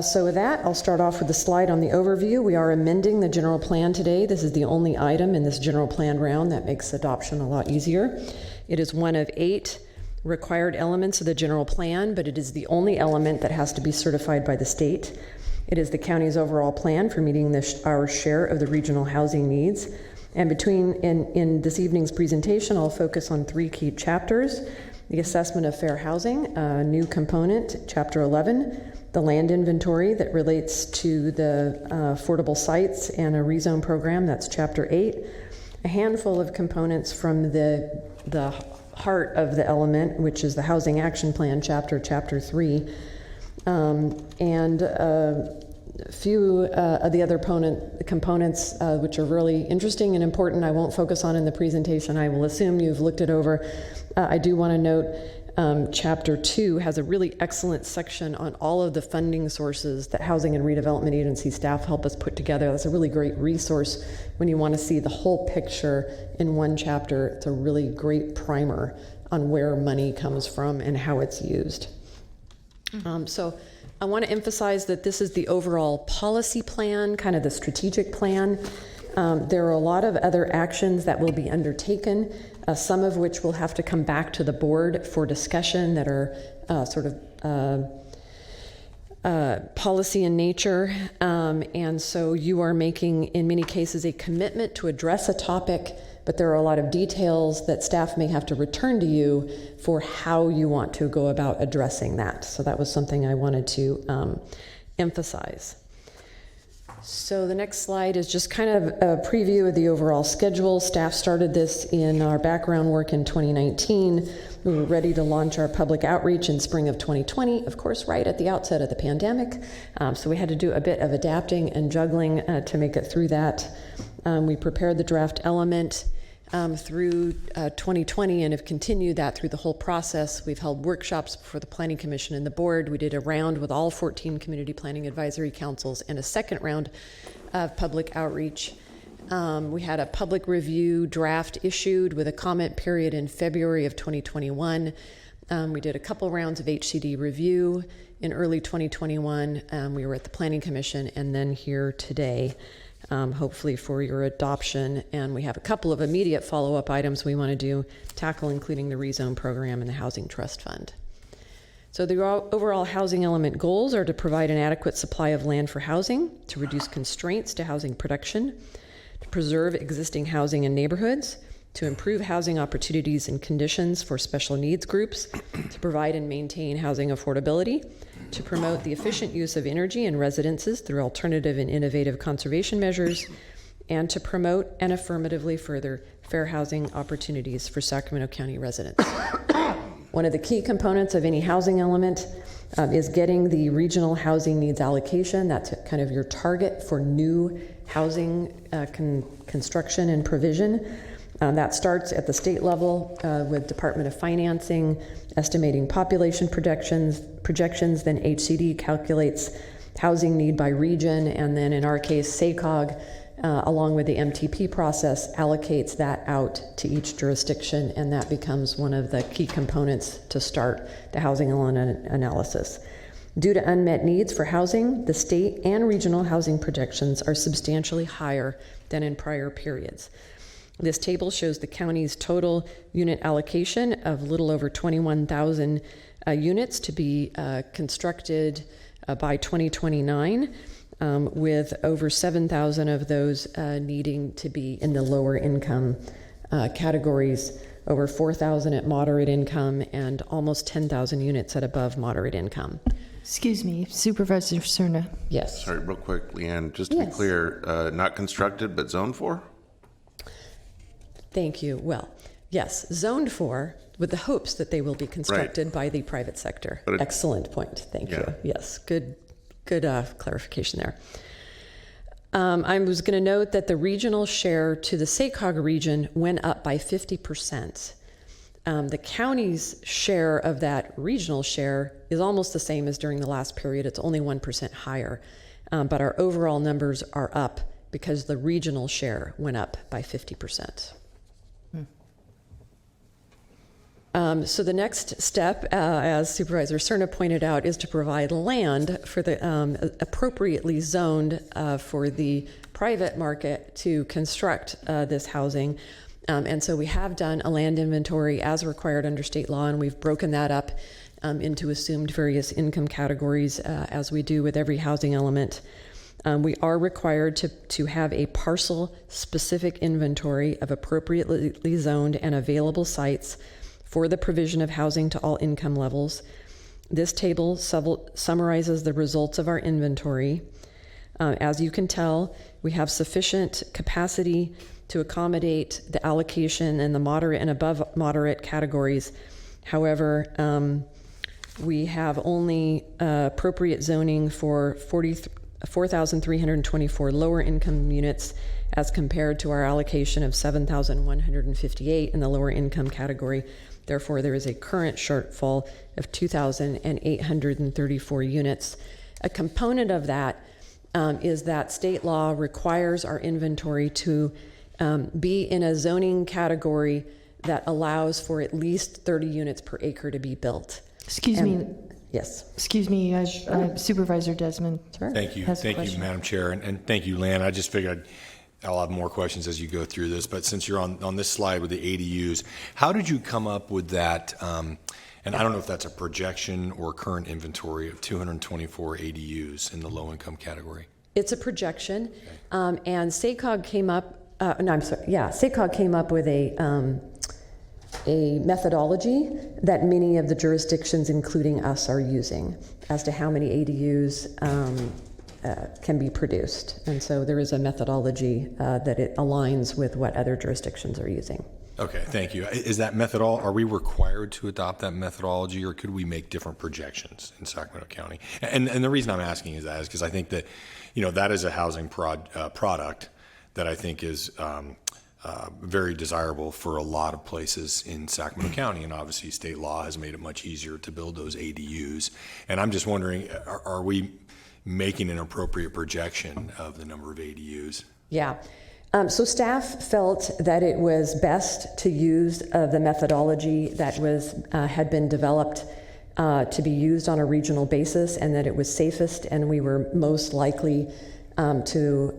[SPEAKER 18] So with that, I'll start off with a slide on the overview. We are amending the general plan today. This is the only item in this general plan round that makes adoption a lot easier. It is one of 8 required elements of the general plan, but it is the only element that has to be certified by the state. It is the county's overall plan for meeting our share of the regional housing needs. And in this evening's presentation, I'll focus on 3 key chapters: the assessment of fair housing, a new component, Chapter 11, the land inventory that relates to the affordable sites and a rezone program, that's Chapter 8, a handful of components from the heart of the element, which is the Housing Action Plan, Chapter 3, and a few of the other components which are really interesting and important. I won't focus on in the presentation. I will assume you've looked it over. I do want to note Chapter 2 has a really excellent section on all of the funding sources that Housing and Redevelopment Agency staff help us put together. That's a really great resource when you want to see the whole picture in one chapter. It's a really great primer on where money comes from and how it's used. So I want to emphasize that this is the overall policy plan, kind of the strategic plan. There are a lot of other actions that will be undertaken, some of which will have to come back to the board for discussion that are policy in nature. And so you are making, in many cases, a commitment to address a topic, but there are a lot of details that staff may have to return to you for how you want to go about addressing that. So that was something I wanted to emphasize. So the next slide is just kind of a preview of the overall schedule. Staff started this in our background work in 2019. We were ready to launch our public outreach in spring of 2020, of course, right at the outset of the pandemic. So we had to do a bit of adapting and juggling to make it through that. We prepared the draft element through 2020 and have continued that through the whole process. We've held workshops before the Planning Commission and the board. We did a round with all 14 community planning advisory councils and a second round of public outreach. We had a public review draft issued with a comment period in February of 2021. We did a couple rounds of HCD review in early 2021. We were at the Planning Commission and then here today. Hopefully for your adoption, and we have a couple of immediate follow-up items we want to tackle, including the rezone program and the Housing Trust Fund. So the overall housing element goals are to provide an adequate supply of land for housing, to reduce constraints to housing production, to preserve existing housing in neighborhoods, to improve housing opportunities and conditions for special needs groups, to provide and maintain housing affordability, to promote the efficient use of energy in residences through alternative and innovative conservation measures, and to promote and affirmatively further fair housing opportunities for Sacramento County residents. One of the key components of any housing element is getting the regional housing needs allocation. That's kind of your target for new housing construction and provision. That starts at the state level with Department of Financing, estimating population projections, then HCD calculates housing need by region, and then in our case, SACOG, along with the MTP process, allocates that out to each jurisdiction, and that becomes one of the key components to start the housing element analysis. Due to unmet needs for housing, the state and regional housing projections are substantially higher than in prior periods. This table shows the county's total unit allocation of a little over 21,000 units to be constructed by 2029, with over 7,000 of those needing to be in the lower income categories, over 4,000 at moderate income, and almost 10,000 units at above moderate income.
[SPEAKER 1] Excuse me, Supervisor Cerna.
[SPEAKER 18] Yes.
[SPEAKER 12] Sorry, real quick, Leanne, just to be
[SPEAKER 18] Yes.
[SPEAKER 12] clear, not constructed but zoned for?
[SPEAKER 18] Thank you. Well, yes, zoned for with the hopes that they will be constructed by the private sector. Excellent point. Thank you. Yes, good clarification there. I was going to note that the regional share to the SACOG region went up by 50%. The county's share of that regional share is almost the same as during the last period. It's only 1% higher. But our overall numbers are up because the regional share went up by 50%. So the next step, as Supervisor Cerna pointed out, is to provide land for the appropriately zoned for the private market to construct this housing. And so we have done a land inventory as required under state law, and we've broken that up into assumed various income categories as we do with every housing element. We are required to have a parcel-specific inventory of appropriately zoned and available sites for the provision of housing to all income levels. This table summarizes the results of our inventory. As you can tell, we have sufficient capacity to accommodate the allocation in the moderate and above moderate categories. However, we have only appropriate zoning for 4,324 lower income units as compared to our allocation of 7,158 in the lower income category. Therefore, there is a current shortfall of 2,834 units. A component of that is that state law requires our inventory to be in a zoning category that allows for at least 30 units per acre to be built.
[SPEAKER 1] Excuse me.
[SPEAKER 18] Yes.
[SPEAKER 1] Excuse me, Supervisor Desmond.
[SPEAKER 8] Thank you. Thank you, Madam Chair. And thank you, Lan. I just figured I'll have more questions as you go through this, but since you're on this slide with the ADUs, how did you come up with that? And I don't know if that's a projection or current inventory of 224 ADUs in the low income category.
[SPEAKER 18] It's a projection, and SACOG came up. SACOG came up with a methodology that many of the jurisdictions, including us, are using as to how many ADUs can be produced. And so there is a methodology that it aligns with what other jurisdictions are using.
[SPEAKER 8] Okay, thank you. Is that are we required to adopt that methodology, or could we make different projections in Sacramento County? And the reason I'm asking is because I think that, that is a housing product that I think is very desirable for a lot of places in Sacramento County, and obviously state law has made it much easier to build those ADUs. And I'm just wondering, are we making an appropriate projection of the number of ADUs?
[SPEAKER 18] Yeah. So staff felt that it was best to use the methodology that had been developed to be used on a regional basis, and that it was safest, and we were most likely to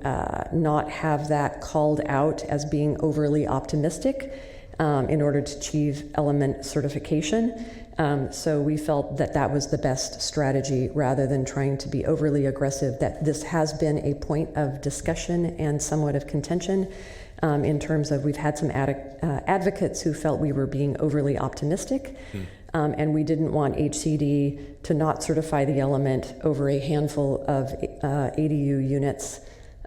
[SPEAKER 18] not have that called out as being overly optimistic in order to achieve element certification. So we felt that that was the best strategy rather than trying to be overly aggressive, that this has been a point of discussion and somewhat of contention in terms of we've had some advocates who felt we were being overly optimistic. And we didn't want HCD to not certify the element over a handful of ADU units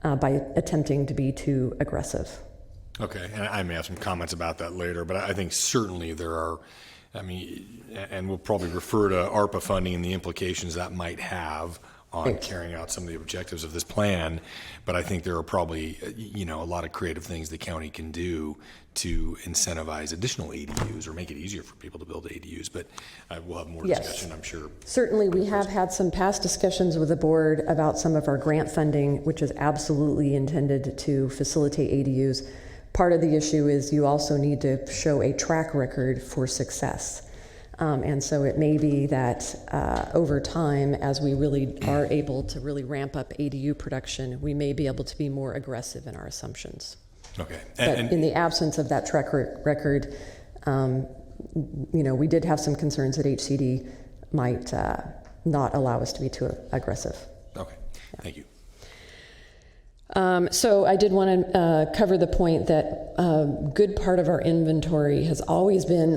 [SPEAKER 18] by attempting to be too aggressive.
[SPEAKER 8] Okay, and I may have some comments about that later, but I think certainly there are, and we'll probably refer to ARPA funding and the implications that might have on carrying out some of the objectives of this plan. But I think there are probably, a lot of creative things the county can do to incentivize additional ADUs or make it easier for people to build ADUs. But we'll have more discussion, I'm sure.
[SPEAKER 18] Certainly, we have had some past discussions with the board about some of our grant funding, which is absolutely intended to facilitate ADUs. Part of the issue is you also need to show a track record for success. And so it may be that over time, as we really are able to really ramp up ADU production, we may be able to be more aggressive in our assumptions.
[SPEAKER 8] Okay.
[SPEAKER 18] But in the absence of that track record, we did have some concerns that HCD might not allow us to be too aggressive.
[SPEAKER 8] Okay, thank you.
[SPEAKER 18] So I did want to cover the point that a good part of our inventory has always been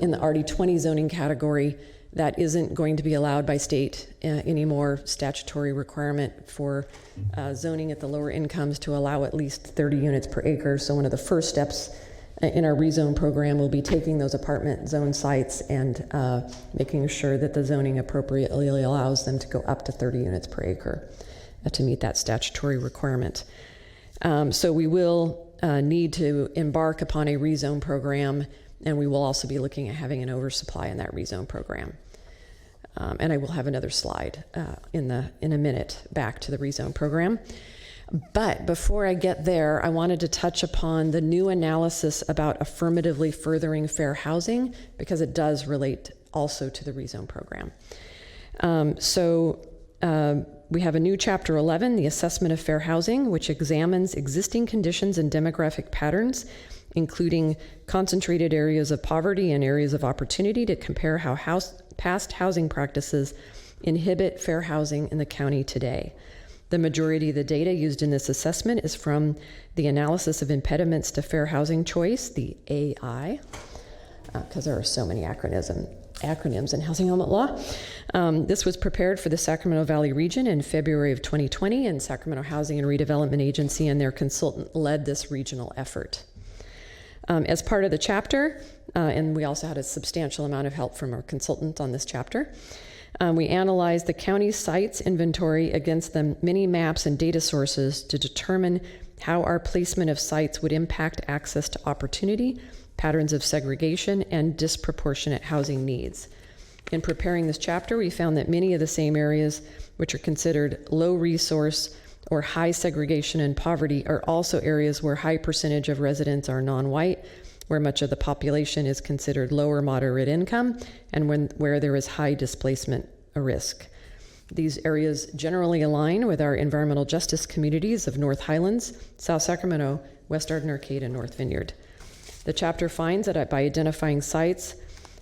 [SPEAKER 18] in the RD20 zoning category. That isn't going to be allowed by state anymore. Statutory requirement for zoning at the lower incomes to allow at least 30 units per acre. So one of the first steps in our rezone program will be taking those apartment zone sites and making sure that the zoning appropriately allows them to go up to 30 units per acre to meet that statutory requirement. So we will need to embark upon a rezone program, and we will also be looking at having an oversupply in that rezone program. And I will have another slide in a minute back to the rezone program. But before I get there, I wanted to touch upon the new analysis about affirmatively furthering fair housing, because it does relate also to the rezone program. We have a new Chapter 11, the Assessment of Fair Housing, which examines existing conditions and demographic patterns, including concentrated areas of poverty and areas of opportunity, to compare how past housing practices inhibit fair housing in the county today. The majority of the data used in this assessment is from the Analysis of Impediments to Fair Housing Choice, the AI, because there are so many acronyms in housing element law. This was prepared for the Sacramento Valley region in February of 2020, and Sacramento Housing and Redevelopment Agency and their consultant led this regional effort. As part of the chapter, and we also had a substantial amount of help from our consultant on this chapter, we analyzed the county's sites inventory against the many maps and data sources to determine how our placement of sites would impact access to opportunity, patterns of segregation, and disproportionate housing needs. In preparing this chapter, we found that many of the same areas which are considered low resource or high segregation and poverty are also areas where high percentage of residents are non-white, where much of the population is considered low or moderate income, and where there is high displacement risk. These areas generally align with our environmental justice communities of North Highlands, South Sacramento, West Arden Arcade, and North Vineyard. The chapter finds that by identifying sites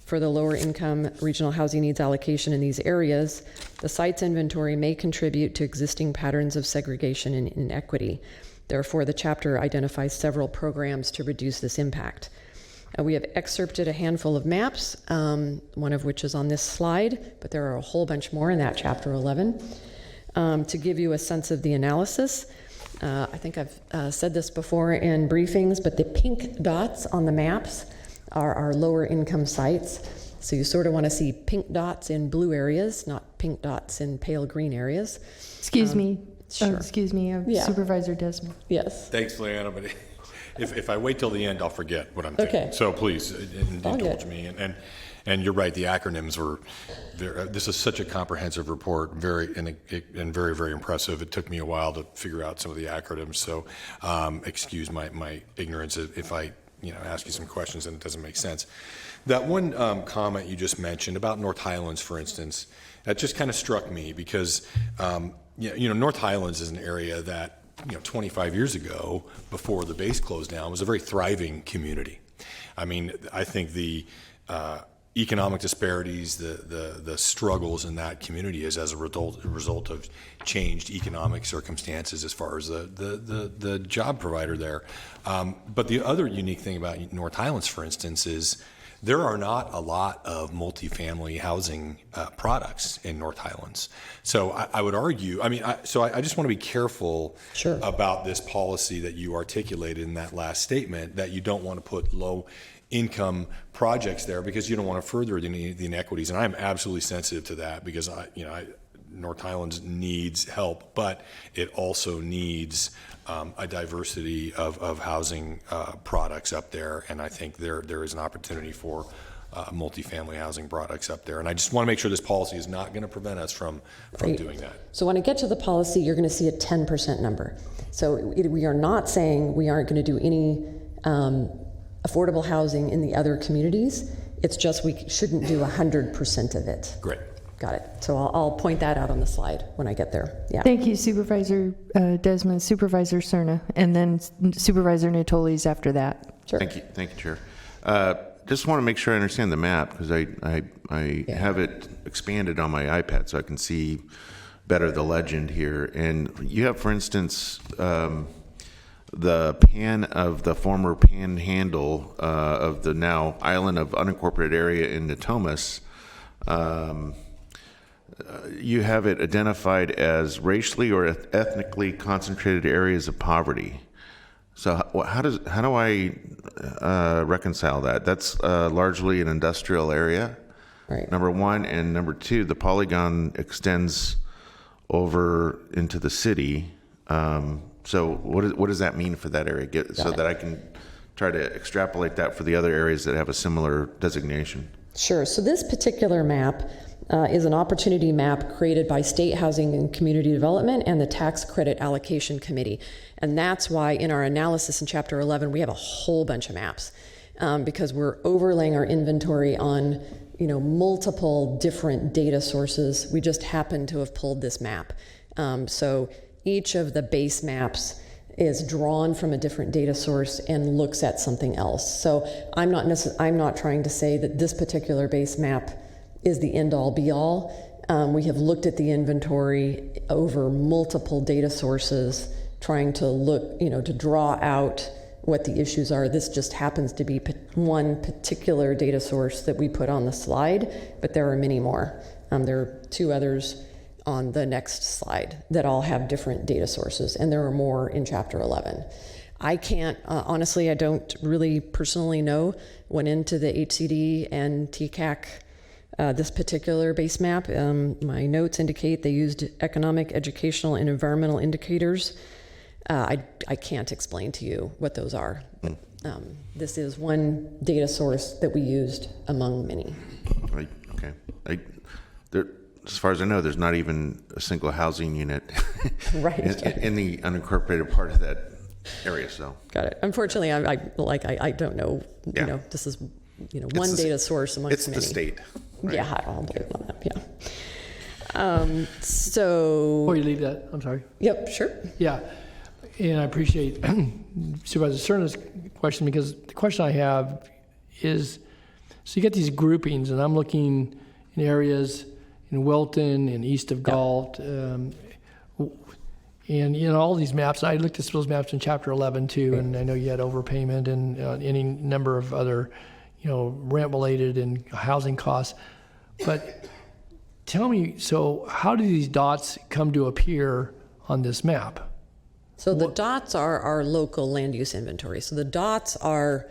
[SPEAKER 18] for the lower income regional housing needs allocation in these areas, the sites inventory may contribute to existing patterns of segregation and inequity. Therefore, the chapter identifies several programs to reduce this impact. We have excerpted a handful of maps, one of which is on this slide, but there are a whole bunch more in that chapter 11. To give you a sense of the analysis, I think I've said this before in briefings, but the pink dots on the maps are our lower income sites. So you sort of want to see pink dots in blue areas, not pink dots in pale green areas.
[SPEAKER 1] Excuse me.
[SPEAKER 18] Sure.
[SPEAKER 1] Yeah. Supervisor Desmond.
[SPEAKER 18] Yes.
[SPEAKER 8] Thanks, Leanna, but if I wait till the end, I'll forget what I'm thinking.
[SPEAKER 18] Okay.
[SPEAKER 8] So please indulge me. And you're right, the acronyms were this is such a comprehensive report, very, very impressive. It took me a while to figure out some of the acronyms, so excuse my ignorance if I ask you some questions and it doesn't make sense. That one comment you just mentioned about North Highlands, for instance, that just kind of struck me because North Highlands is an area that 25 years ago, before the base closed down, was a very thriving community. I mean, I think the economic disparities, the struggles in that community is as a result of changed economic circumstances as far as the job provider there. But the other unique thing about North Highlands, for instance, is there are not a lot of multifamily housing products in North Highlands. So I would argue, I just want to be careful about this policy that you articulated in that last statement, that you don't want to put low income projects there because you don't want to further the inequities. And I'm absolutely sensitive to that because North Highlands needs help, but it also needs a diversity of housing products up there. And I think there is an opportunity for multifamily housing products up there. And I just want to make sure this policy is not going to prevent us from doing that.
[SPEAKER 18] So when I get to the policy, you're going to see a 10% number. So we are not saying we aren't going to do any affordable housing in the other communities. It's just we shouldn't do 100% of it.
[SPEAKER 8] Great.
[SPEAKER 18] Got it. So I'll point that out on the slide when I get there. Yeah.
[SPEAKER 1] Thank you, Supervisor Desmond, Supervisor Cerna, and then Supervisor Natoli's after that.
[SPEAKER 18] Sure.
[SPEAKER 12] Thank you, Chair. Just want to make sure I understand the map because I have it expanded on my iPad so I can see better the legend here. And you have, for instance, the pan of the former panhandle of the now island of unincorporated area in Natomas. You have it identified as racially or ethnically concentrated areas of poverty. So how do I reconcile that? That's largely an industrial area,
[SPEAKER 18] right?
[SPEAKER 12] Number one, and number two, the polygon extends over into the city. So what does that mean for that area? That I can try to extrapolate that for the other areas that have a similar designation.
[SPEAKER 18] Sure. So this particular map is an opportunity map created by State Housing and Community Development and the Tax Credit Allocation Committee. And that's why in our analysis in Chapter 11, we have a whole bunch of maps because we're overlaying our inventory on multiple different data sources. We just happen to have pulled this map. So each of the base maps is drawn from a different data source and looks at something else. So I'm not trying to say that this particular base map is the end-all be-all. We have looked at the inventory over multiple data sources, trying to look, to draw out what the issues are. This just happens to be one particular data source that we put on the slide, but there are many more. There are two others on the next slide that all have different data sources, and there are more in Chapter 11. I can't, honestly, I don't really personally know, went into the HCD and TCAC this particular base map. My notes indicate they used economic, educational, and environmental indicators. I can't explain to you what those are. But, this is one data source that we used among many.
[SPEAKER 12] Right. Okay. As far as I know, there's not even a single housing unit
[SPEAKER 18] right.
[SPEAKER 12] in the unincorporated part of that area. So
[SPEAKER 18] got it. Unfortunately, I don't know.
[SPEAKER 12] Yeah.
[SPEAKER 18] This is one data source amongst many.
[SPEAKER 12] It's the state. Right?
[SPEAKER 18] Yeah, I'll believe on that. Yeah. So.
[SPEAKER 5] Before you leave that, I'm sorry.
[SPEAKER 18] Yep. Sure.
[SPEAKER 5] Yeah, and I appreciate Supervisor Cerna's question, because the question I have is, so you get these groupings, and I'm looking in areas in Wilton and east of Galt, and all these maps. I looked at those maps in Chapter 11 too, and I know you had overpayment and any number of other, rent-related and housing costs. But tell me, so how do these dots come to appear on this map?
[SPEAKER 18] So the dots are our local land use inventory. So the dots are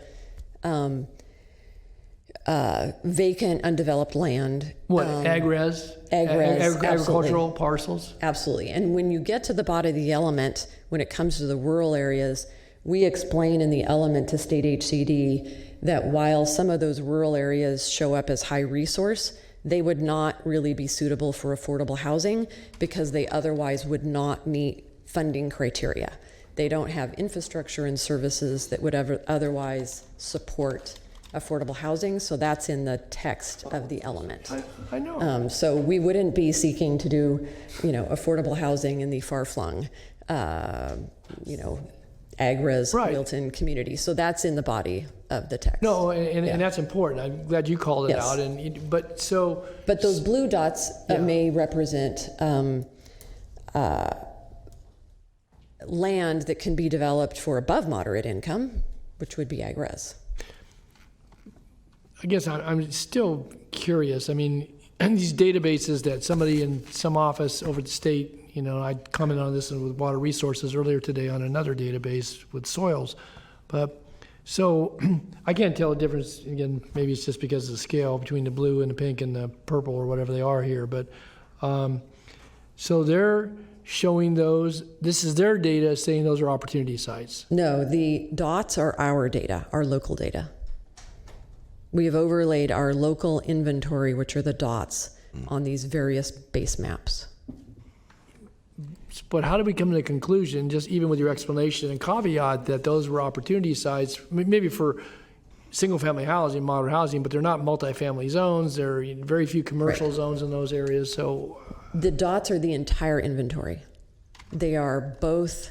[SPEAKER 18] vacant, undeveloped land.
[SPEAKER 5] What, ag-res? Agricultural parcels?
[SPEAKER 18] Absolutely. And when you get to the body of the element, when it comes to the rural areas, we explain in the element to state HCD that while some of those rural areas show up as high resource, they would not really be suitable for affordable housing because they otherwise would not meet funding criteria. They don't have infrastructure and services that would otherwise support affordable housing, so that's in the text of the element.
[SPEAKER 5] I know.
[SPEAKER 18] So we wouldn't be seeking to do, affordable housing in the far-flung, ag-res Wilton community. So that's in the body of the text.
[SPEAKER 5] No, and that's important. I'm glad you called it out. But
[SPEAKER 18] those blue dots may represent land that can be developed for above moderate income, which would be ag-res.
[SPEAKER 5] I guess I'm still curious. I mean, and these databases that somebody in some office over the state, I commented on this with water resources earlier today on another database with soils. But so I can't tell the difference. Again, maybe it's just because of the scale between the blue and the pink and the purple or whatever they are here. But so they're showing those. This is their data saying those are opportunity sites.
[SPEAKER 18] No, the dots are our data, our local data. We have overlaid our local inventory, which are the dots, on these various base maps.
[SPEAKER 5] But how did we come to the conclusion, just even with your explanation and caveat, that those were opportunity sites, maybe for single-family housing, moderate housing, but they're not multifamily zones. There are very few commercial zones in those areas. So
[SPEAKER 18] the dots are the entire inventory. They are both,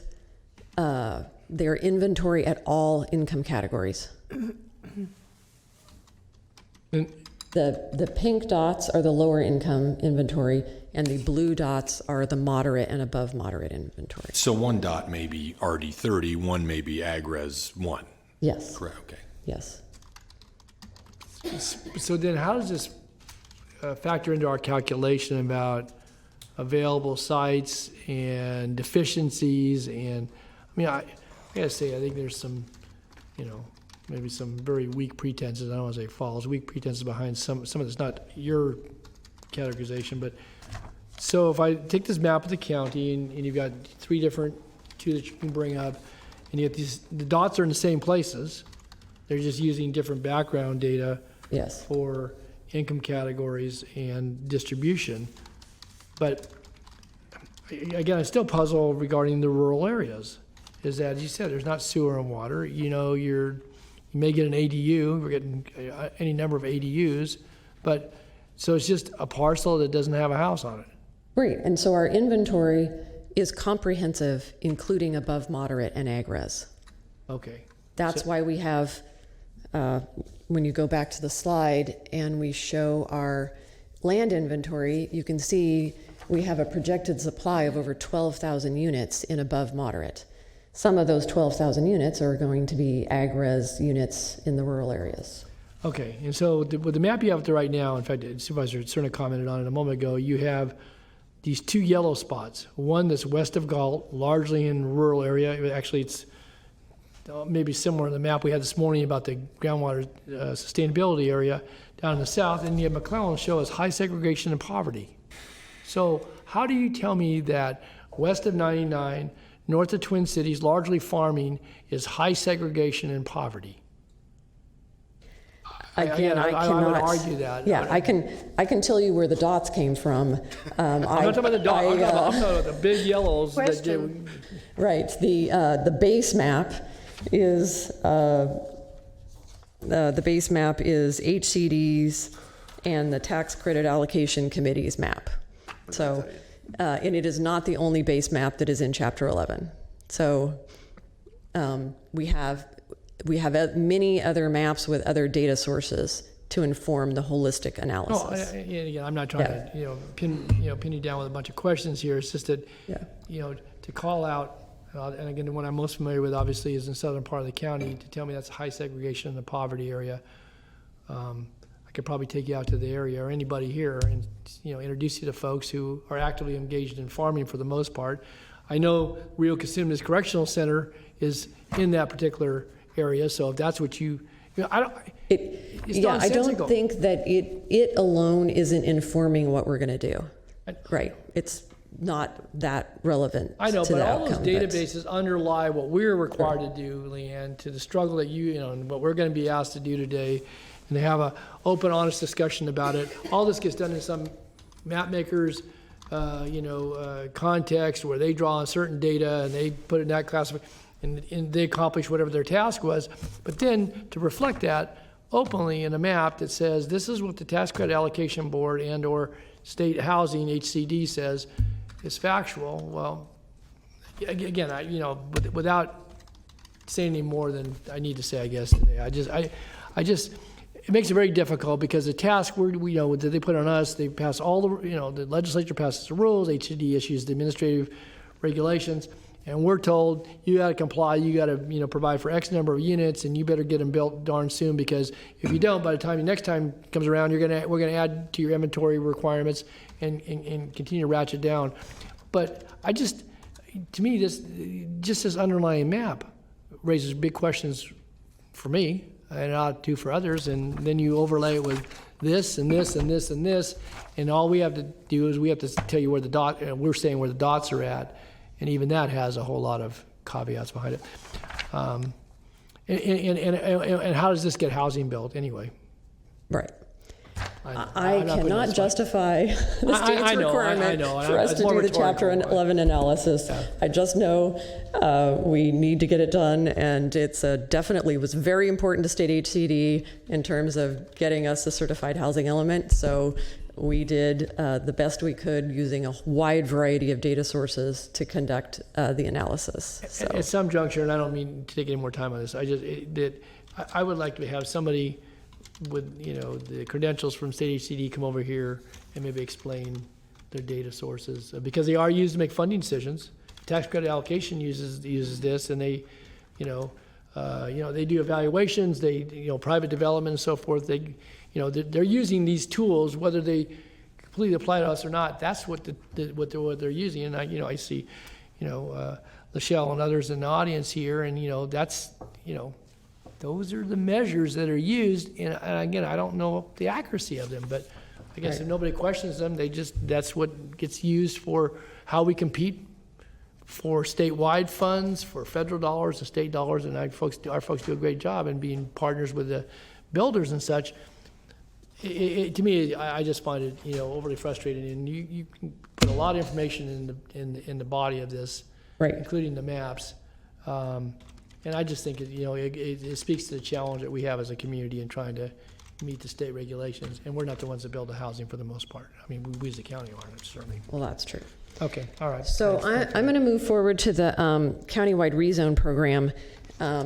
[SPEAKER 18] they are inventory at all income categories. The pink dots are the lower income inventory, and the blue dots are the moderate and above moderate inventory.
[SPEAKER 8] So one dot may be RD30, one may be AgRes 1.
[SPEAKER 18] Yes.
[SPEAKER 8] Correct, okay.
[SPEAKER 18] Yes.
[SPEAKER 5] So then how does this, factor into our calculation about available sites and deficiencies. And I mean, I gotta say, I think there's some, maybe some very weak pretenses. I don't want to say false, weak pretenses behind some of this, not your categorization, but so if I take this map of the county and you've got two that you can bring up, and yet the dots are in the same places. They're just using different background data for income categories and distribution. But again, I'm still puzzled regarding the rural areas. Is that, as you said, there's not sewer and water. You may get an ADU. We're getting any number of ADUs, but so it's just a parcel that doesn't have a house on it.
[SPEAKER 18] Right, and so our inventory is comprehensive, including above moderate and ag res.
[SPEAKER 5] Okay.
[SPEAKER 18] That's why we have, when you go back to the slide and we show our land inventory, you can see we have a projected supply of over 12,000 units in above moderate. Some of those 12,000 units are going to be ag res units in the rural areas.
[SPEAKER 5] Okay, and so with the map you have there right now, in fact, the supervisor certainly commented on it a moment ago, you have these two yellow spots. One that's west of Galt, largely in rural area. Actually, it's maybe similar to the map we had this morning about the groundwater sustainability area down in the south. And you have McClellan show us high segregation and poverty. So how do you tell me that west of 99, north of Twin Cities, largely farming, is high segregation and poverty?
[SPEAKER 18] Again, I cannot
[SPEAKER 5] would argue that.
[SPEAKER 18] Yeah, I can tell you where the dots came from.
[SPEAKER 5] I'm not talking about the dots. I'm talking about the big yellows.
[SPEAKER 18] Right. The base map is HCD's and the Tax Credit Allocation Committee's map. So, and it is not the only base map that is in Chapter 11. So, we have many other maps with other data sources to inform the holistic analysis.
[SPEAKER 5] Again, I'm not trying to pin you down with a bunch of questions here. It's just that to call out, and again, the one I'm most familiar with obviously is in the southern part of the county. To tell me that's high segregation in the poverty area, I could probably take you out to the area or anybody here and introduce you to folks who are actively engaged in farming for the most part. I know Rio Casumas Correctional Center is in that particular area, so if that's what I don't
[SPEAKER 18] think that it alone isn't informing what we're going to do. Right, it's not that relevant.
[SPEAKER 5] I know,
[SPEAKER 18] to
[SPEAKER 5] but
[SPEAKER 18] the
[SPEAKER 5] all
[SPEAKER 18] outcome,
[SPEAKER 5] those databases underlie what we're required to do, Leanne, to the struggle that and what we're going to be asked to do today, and to have a open, honest discussion about it. All this gets done in some map makers, context where they draw on certain data and they put it in that classification. And they accomplish whatever their task was. But then to reflect that openly in a map that says this is what the Tax Credit Allocation Board and or State Housing, HCD, says is factual. Well, again, without saying any more than I need to say, I guess today, I just it makes it very difficult because the task that they put on us, they pass all the legislature passes the rules, HCD issues the administrative regulations. And we're told you got to comply, you got to provide for X number of units, and you better get them built darn soon because if you don't, by the time the next time comes around, we're gonna add to your inventory requirements and continue to ratchet down. But to me, this underlying map raises big questions for me, and it ought to for others. And then you overlay it with this and this and this and this, and all we have to do is we have to tell you where we're saying where the dots are at. And even that has a whole lot of caveats behind it. And how does this get housing built anyway?
[SPEAKER 18] Right. I cannot justify the state's requirement for us to do the Chapter 11 analysis. Yeah. I just know we need to get it done, and it's definitely was very important to state HCD in terms of getting us a certified housing element. So we did the best we could using a wide variety of data sources to conduct the analysis. So.
[SPEAKER 5] At some juncture, and I don't mean to take any more time on this, I would like to have somebody with the credentials from state HCD come over here and maybe explain their data sources because they are used to make funding decisions. Tax credit allocation uses this, and they they do evaluations, they private development and so forth. They they're using these tools, whether they completely apply to us or not. That's what they're using. And I see, Lachelle and others in the audience here, and that's those are the measures that are used. And again, I don't know the accuracy of them, but I guess if nobody questions them, that's what gets used for how we compete for statewide funds, for federal dollars, and state dollars, and our folks do a great job in being partners with the builders and such. To me, I just find it overly frustrating, and you can put a lot of information in the body of this,
[SPEAKER 18] right,
[SPEAKER 5] including the maps, and I just think it speaks to the challenge that we have as a community in trying to meet the state regulations, and we're not the ones that build the housing for the most part. I mean, we as a county aren't, certainly.
[SPEAKER 18] Well, that's true.
[SPEAKER 5] Okay, all right.
[SPEAKER 18] So I'm going to move forward to the countywide rezone program,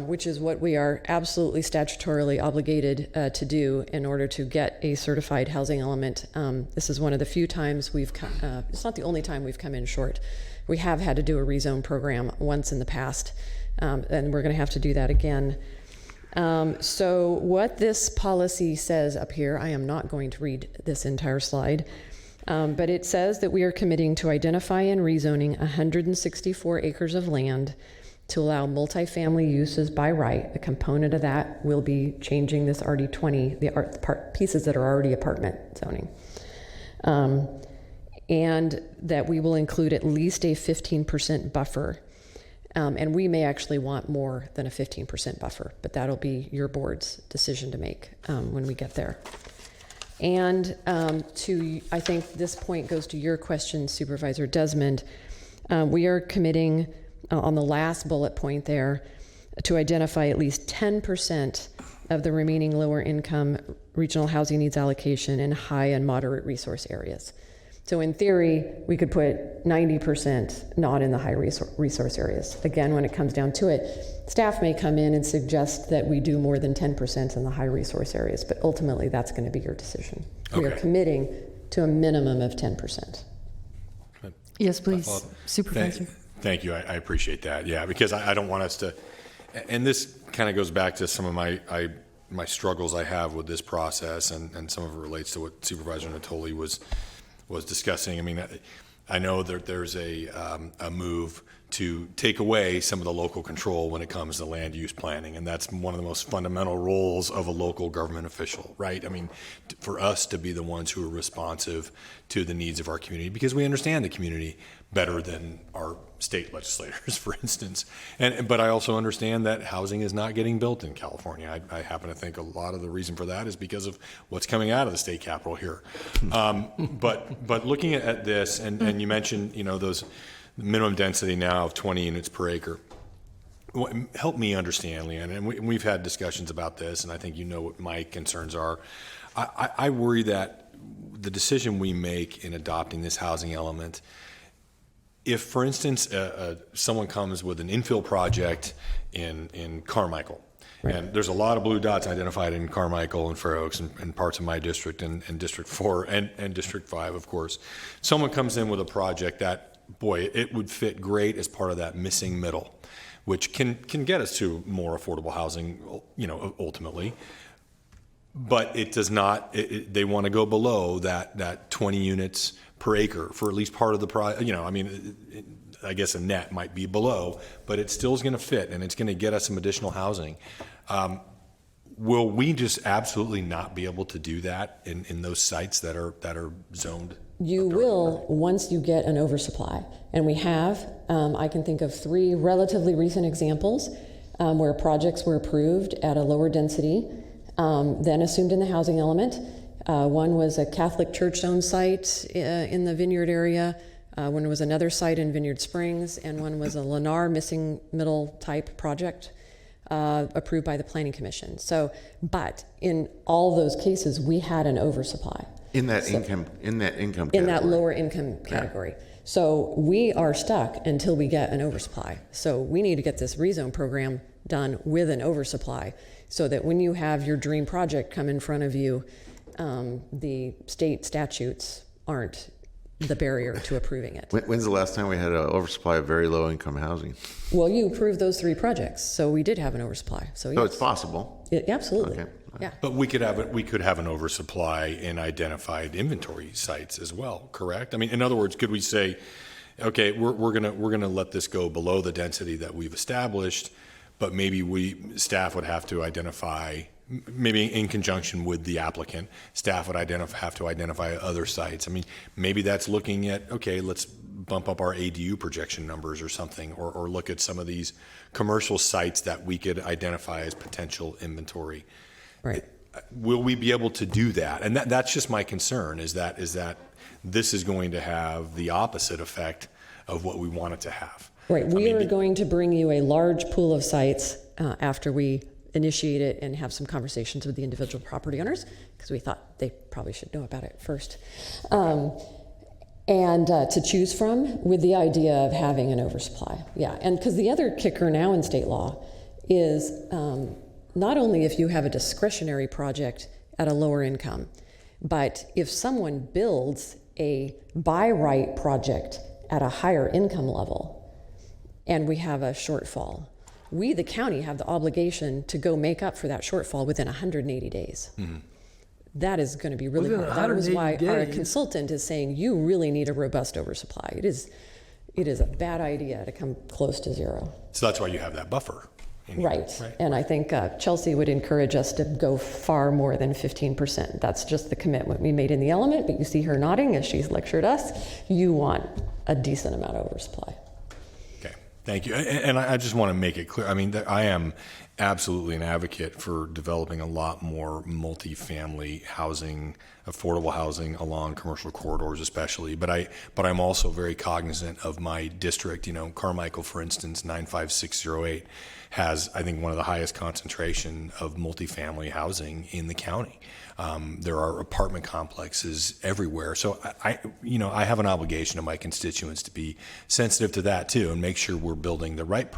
[SPEAKER 18] which is what we are absolutely statutorily obligated to do in order to get a certified housing element. This is one of the few times we've come, it's not the only time we've come in short. We have had to do a rezone program once in the past, and we're going to have to do that again. So what this policy says up here, I am not going to read this entire slide, but it says that we are committing to identify and rezoning 164 acres of land to allow multifamily uses by right. A component of that will be changing this RD20, the pieces that are already apartment zoning. And that we will include at least a 15% buffer. And we may actually want more than a 15% buffer, but that'll be your board's decision to make when we get there. And I think this point goes to your question, Supervisor Desmond. We are committing on the last bullet point there to identify at least 10% of the remaining lower income regional housing needs allocation in high and moderate resource areas. So in theory, we could put 90% not in the high resource areas. Again, when it comes down to it, staff may come in and suggest that we do more than 10% in the high resource areas, but ultimately that's going to be your decision. Okay. We are committing to a minimum of 10%.
[SPEAKER 1] Yes, please, Supervisor.
[SPEAKER 8] Thank you. I appreciate that. Yeah, because I don't want us to, and this kind of goes back to some of my struggles I have with this process, and some of it relates to what Supervisor Natoli was discussing. I mean, I know that there's a move to take away some of the local control when it comes to land use planning, and that's one of the most fundamental roles of a local government official, right? I mean, for us to be the ones who are responsive to the needs of our community, because we understand the community better than our state legislators, for instance. But I also understand that housing is not getting built in California. I happen to think a lot of the reason for that is because of what's coming out of the state capitol here. But looking at this, and you mentioned, those minimum density now of 20 units per acre. Help me understand, Leanne, and we've had discussions about this, and I think you know what my concerns are. I worry that the decision we make in adopting this housing element, if, for instance, someone comes with an infill project in Carmichael, right, and there's a lot of blue dots identified in Carmichael and Fair Oaks and parts of my district and District 4 and District 5, of course. Someone comes in with a project that, boy, it would fit great as part of that missing middle, which can get us to more affordable housing, ultimately. But it does not. They want to go below that 20 units per acre for at least part of the project. I guess a net might be below, but it still is going to fit, and it's going to get us some additional housing. Will we just absolutely not be able to do that in those sites that are zoned?
[SPEAKER 18] You will once you get an oversupply. And we have, I can think of 3 relatively recent examples where projects were approved at a lower density than assumed in the housing element. One was a Catholic church-owned site in the Vineyard area. One was another site in Vineyard Springs, and one was a Lennar missing middle type project approved by the Planning Commission. But in all those cases, we had an oversupply.
[SPEAKER 12] In that income category.
[SPEAKER 18] In that lower income category. Yeah. So we are stuck until we get an oversupply. So we need to get this rezone program done with an oversupply so that when you have your dream project come in front of you, the state statutes aren't the barrier to approving it.
[SPEAKER 12] When's the last time we had an oversupply of very low income housing?
[SPEAKER 18] Well, you approved those 3 projects, so we did have an oversupply. So yes.
[SPEAKER 12] It's possible.
[SPEAKER 18] Absolutely.
[SPEAKER 12] Okay.
[SPEAKER 18] Yeah.
[SPEAKER 8] But we could have an oversupply in identified inventory sites as well, correct? I mean, in other words, could we say, okay, we're gonna let this go below the density that we've established, but maybe staff would have to identify, maybe in conjunction with the applicant, staff would have to identify other sites. I mean, maybe that's looking at, okay, let's bump up our ADU projection numbers or something, or look at some of these commercial sites that we could identify as potential inventory.
[SPEAKER 18] Right.
[SPEAKER 8] Will we be able to do that? And that's just my concern, is that this is going to have the opposite effect of what we want it to have.
[SPEAKER 18] Right. We are going to bring you a large pool of sites after we initiate it and have some conversations with the individual property owners, because we thought they probably should know about it first. And to choose from, with the idea of having an oversupply. Yeah, and because the other kicker now in state law is not only if you have a discretionary project at a lower income, but if someone builds a by right project at a higher income level and we have a shortfall, we, the county, have the obligation to go make up for that shortfall within 180 days. Mm-hmm. That is going to be really hard. That is why our consultant is saying you really need a robust oversupply. It is a bad idea to come close to zero.
[SPEAKER 8] So that's why you have that buffer.
[SPEAKER 18] Right. And I think Chelsea would encourage us to go far more than 15%. That's just the commitment we made in the element, but you see her nodding as she's lectured us. You want a decent amount of oversupply.
[SPEAKER 8] Okay, thank you. And I just want to make it clear, I mean, I am absolutely an advocate for developing a lot more multifamily housing, affordable housing along commercial corridors especially, but I'm also very cognizant of my district. You know, Carmichael, for instance, 95608 has, I think, one of the highest concentration of multifamily housing in the county. There are apartment complexes everywhere. So I have an obligation to my constituents to be sensitive to that too, and make sure we're building the right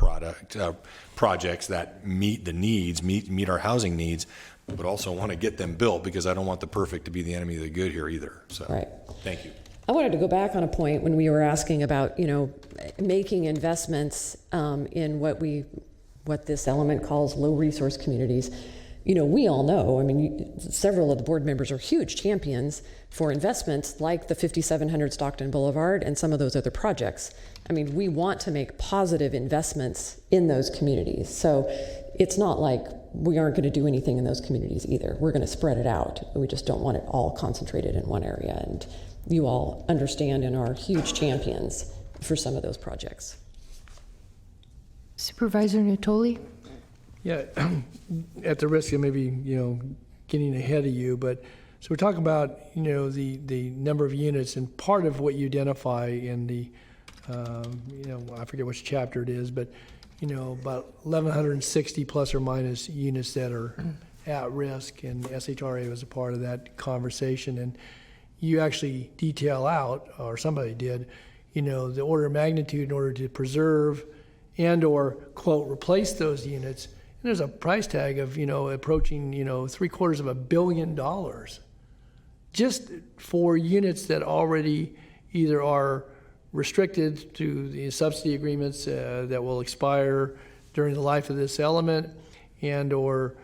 [SPEAKER 8] projects that meet the needs, meet our housing needs, but also want to get them built, because I don't want the perfect to be the enemy of the good here either. So,
[SPEAKER 18] right.
[SPEAKER 8] Thank you.
[SPEAKER 18] I wanted to go back on a point when we were asking about, making investments in what this element calls low resource communities. We all know, I mean, several of the board members are huge champions for investments like the 5700 Stockton Boulevard and some of those other projects. I mean, we want to make positive investments in those communities. So it's not like we aren't going to do anything in those communities either. We're going to spread it out. We just don't want it all concentrated in one area. And you all understand and are huge champions for some of those projects.
[SPEAKER 1] Supervisor Natoli?
[SPEAKER 5] Yeah, at the risk of maybe, getting ahead of you, but so we're talking about, the number of units, and part of what you identify in the, I forget which chapter it is, but, about 1,160 plus or minus units that are at risk, and SHRA was a part of that conversation. And you actually detail out, or somebody did, the order of magnitude in order to preserve and or, quote, replace those units. And there's a price tag of, approaching, $750 million just for units that already either are restricted to the subsidy agreements that will expire during the life of this element, and or,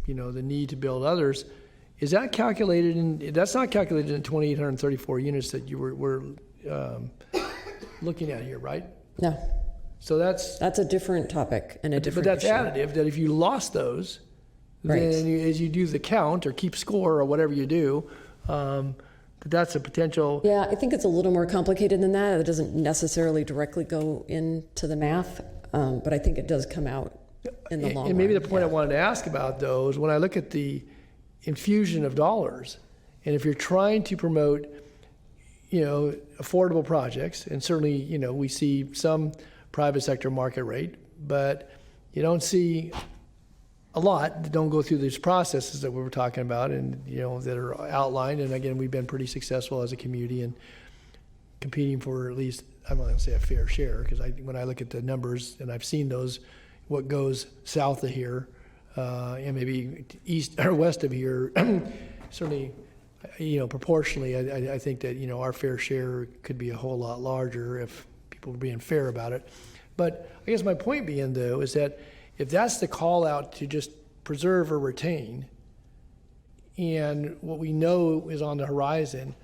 [SPEAKER 5] the need to build others. Is that calculated in, that's not calculated in 2,834 units that you were looking at here, right?
[SPEAKER 18] No.
[SPEAKER 5] So that's
[SPEAKER 18] a different topic and a different
[SPEAKER 5] But that's
[SPEAKER 18] issue.
[SPEAKER 5] additive, that if you lost those,
[SPEAKER 18] Right.
[SPEAKER 5] then as you do the count or keep score or whatever you do, that's a potential.
[SPEAKER 18] Yeah, I think it's a little more complicated than that. It doesn't necessarily directly go into the math, but I think it does come out in the long run.
[SPEAKER 5] And maybe the point I wanted to ask about, though, is when I look at the infusion of dollars, and if you're trying to promote, affordable projects, and certainly, we see some private sector market rate, but you don't see a lot that don't go through these processes that we were talking about, and that are outlined. And again, we've been pretty successful as a community in competing for at least, I'm not going to say a fair share, because when I look at the numbers and I've seen those, what goes south of here and maybe east or west of here, certainly, proportionally, I think that our fair share could be a whole lot larger if people were being fair about it. But I guess my point being, though, is that if that's the call out to just preserve or retain, and what we know is on the horizon,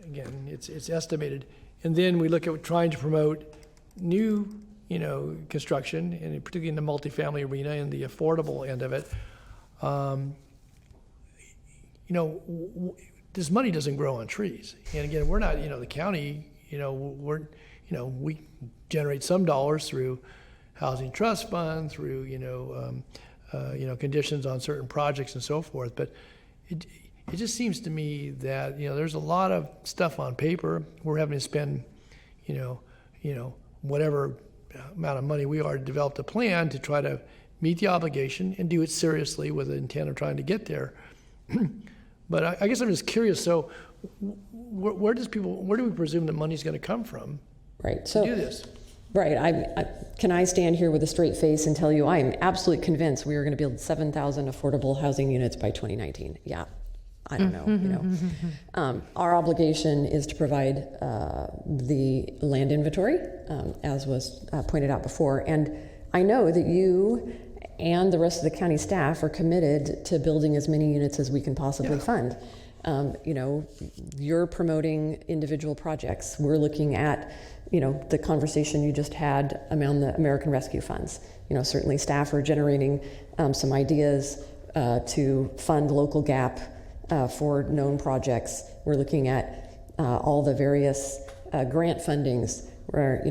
[SPEAKER 5] again, it's estimated, and then we look at trying to promote new, construction, and particularly in the multifamily arena and the affordable end of it. This money doesn't grow on trees. And again, we're not, the county, we generate some dollars through housing trust fund, through, conditions on certain projects and so forth. But it just seems to me that, there's a lot of stuff on paper. We're having to spend, whatever amount of money we are to develop a plan to try to meet the obligation and do it seriously with the intent of trying to get there. But I guess I'm just curious. So, where do we presume the money's going to come from?
[SPEAKER 18] Right.
[SPEAKER 5] To do this.
[SPEAKER 18] Right. Can I stand here with a straight face and tell you I am absolutely convinced we are going to build 7,000 affordable housing units by 2019? Yeah. I don't know. Our obligation is to provide the land inventory, as was pointed out before, and I know that you and the rest of the county staff are committed to building as many units as we can possibly fund. You're promoting individual projects. We're looking at, the conversation you just had around the American Rescue Funds. Certainly staff are generating some ideas to fund local gap for known projects. We're looking at all the various grant fundings where,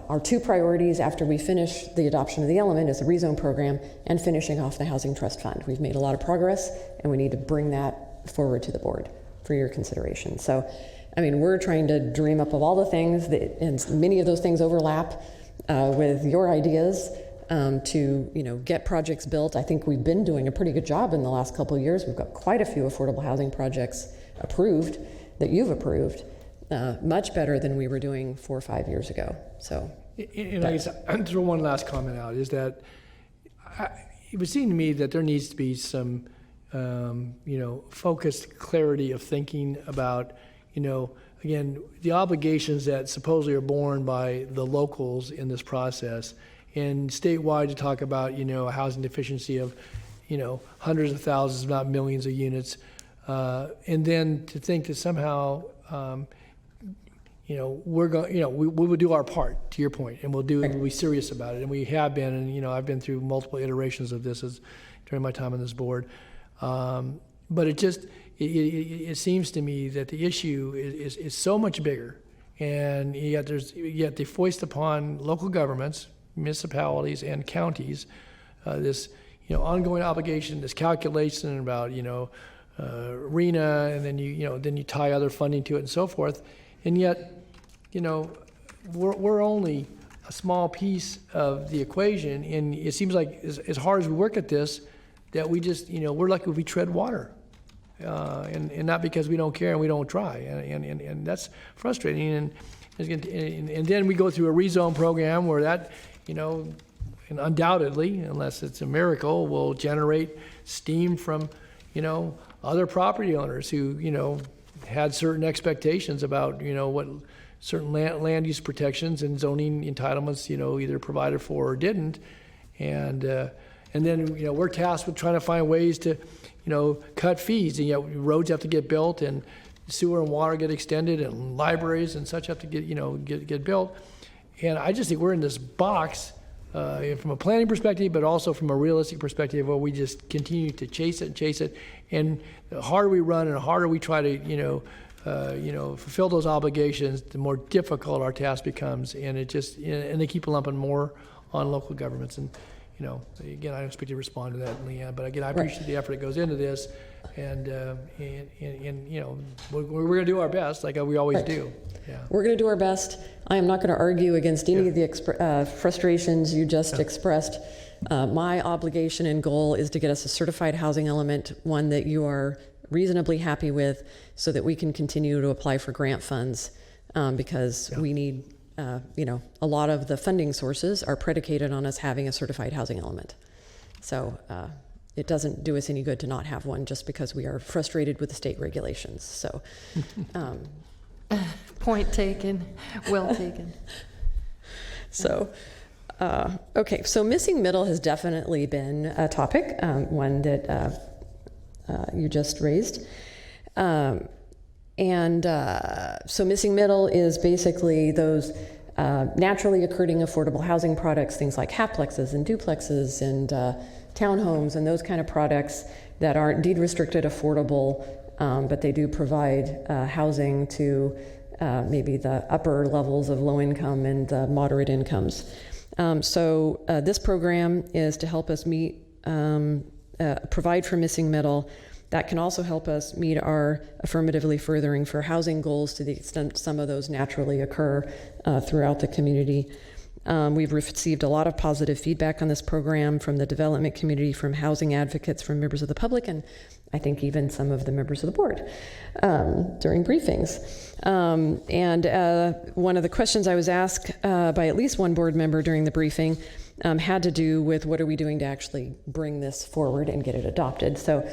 [SPEAKER 18] our two priorities after we finish the adoption of the element is the rezone program and finishing off the Housing Trust Fund. We've made a lot of progress, and we need to bring that forward to the board for your consideration. So, we're trying to dream up of all the things and many of those things overlap with your ideas to get projects built. I think we've been doing a pretty good job in the last couple of years. We've got quite a few affordable housing projects approved that you've approved. Much better than we were doing 4 or 5 years ago. So,
[SPEAKER 5] and I guess I'll throw one last comment out is that it would seem to me that there needs to be some, focused clarity of thinking about, again, the obligations that supposedly are borne by the locals in this process, and statewide to talk about, a housing deficiency of, hundreds of thousands, if not millions of units, and then to think that somehow. We're going. We will do our part. To your point, and we'll be serious about it, and we have been. And I've been through multiple iterations of this during my time on this board. But it seems to me that the issue is so much bigger, and yet they foist upon local governments, municipalities, and counties this ongoing obligation, this calculation about RENA, and then you tie other funding to it and so forth. And yet, we're only a small piece of the equation, and it seems like as hard as we work at this, that we just, we're lucky if we tread water, and not because we don't care and we don't try, and that's frustrating. And then we go through a rezone program where that, and undoubtedly, unless it's a miracle, will generate steam from, other property owners who, had certain expectations about, what certain land use protections and zoning entitlements, either provided for or didn't. And then, we're tasked with trying to find ways to, cut fees, and yet roads have to get built, and sewer and water get extended, and libraries and such have to get built. And I just think we're in this box from a planning perspective, but also from a realistic perspective, where we just continue to chase it. And the harder we run and the harder we try to, fulfill those obligations, the more difficult our task becomes. And and they keep lumping more on local governments. And, again, I don't expect you to respond to that, Leanne, but again, I appreciate the effort that goes into this. And we're going to do our best, like we always do. Yeah.
[SPEAKER 18] We're going to do our best. I am not going to argue against any of the frustrations you just expressed. My obligation and goal is to get us a certified housing element, one that you are reasonably happy with, so that we can continue to apply for grant funds, because we need, a lot of the funding sources are predicated on us having a certified housing element. So it doesn't do us any good to not have one just because we are frustrated with the state regulations. So,
[SPEAKER 1] point taken, well taken.
[SPEAKER 18] So, Okay, so missing middle has definitely been a topic, one that you just raised. So missing middle is basically those naturally occurring affordable housing products, things like halfplexes and duplexes and townhomes and those kind of products that aren't deed restricted affordable, but they do provide housing to maybe the upper levels of low income and moderate incomes. This program is to help us provide for missing middle. That can also help us meet our affirmatively furthering for housing goals to the extent some of those naturally occur throughout the community. We've received a lot of positive feedback on this program from the development community, from housing advocates, from members of the public, and I think even some of the members of the board during briefings. One of the questions I was asked by at least one board member during the briefing had to do with what are we doing to actually bring this forward and get it adopted. So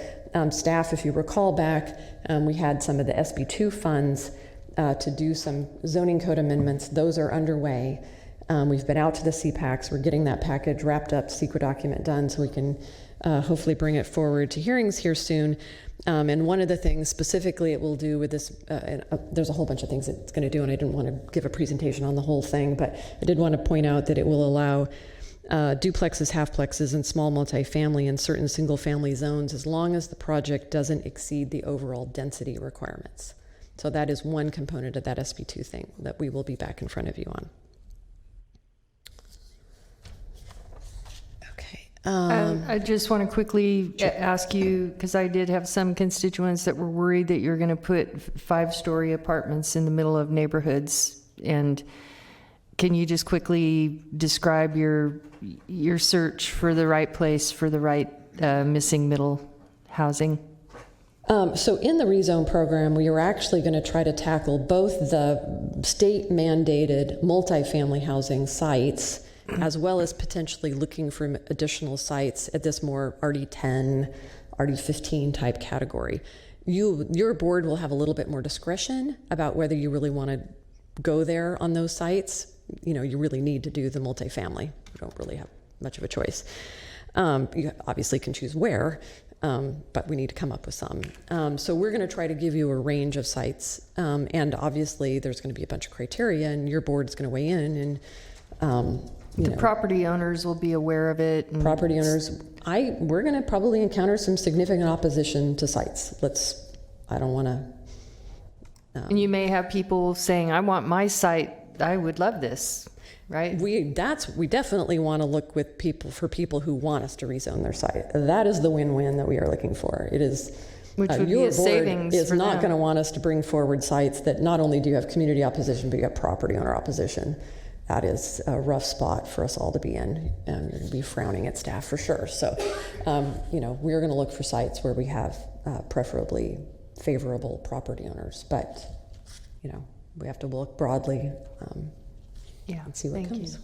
[SPEAKER 18] staff, if you recall back, we had some of the SB2 funds to do some zoning code amendments. Those are underway. We've been out to the CPACs. We're getting that package wrapped up, secret document done, so we can hopefully bring it forward to hearings here soon. And one of the things specifically it will do with this, there's a whole bunch of things it's going to do, and I didn't want to give a presentation on the whole thing, but I did want to point out that it will allow duplexes, halfplexes, and small multifamily in certain single-family zones as long as the project doesn't exceed the overall density requirements. So that is one component of that SB2 thing that we will be back in front of you on.
[SPEAKER 1] I just want to quickly ask you, because I did have some constituents that were worried that you're going to put 5-story apartments in the middle of neighborhoods. And can you just quickly describe your search for the right place for the right missing middle housing?
[SPEAKER 18] So in the rezone program, we were actually going to try to tackle both the state mandated multifamily housing sites as well as potentially looking for additional sites at this more RD10, RD15 type category. Your board will have a little bit more discretion about whether you really want to go there on those sites. You know, you really need to do the multifamily. You don't really have much of a choice. You obviously can choose where, but we need to come up with some. So we're going to try to give you a range of sites, and obviously there's going to be a bunch of criteria, and your board is going to weigh in, and
[SPEAKER 1] the property owners will be aware of it.
[SPEAKER 18] Property owners, we're going to probably encounter some significant opposition to sites. I don't want to.
[SPEAKER 1] And you may have people saying, "I want my site. I would love this." Right?
[SPEAKER 18] We definitely want to look with people who want us to rezone their site. That is the win-win that we are looking for. It is.
[SPEAKER 1] Which would be a savings
[SPEAKER 18] is
[SPEAKER 1] for
[SPEAKER 18] not
[SPEAKER 1] them.
[SPEAKER 18] going to want us to bring forward sites that not only do you have community opposition, but you have property owner opposition. That is a rough spot for us all to be in. You're going to be frowning at staff for sure. So, we're going to look for sites where we have preferably favorable property owners. But, we have to look broadly and see what comes.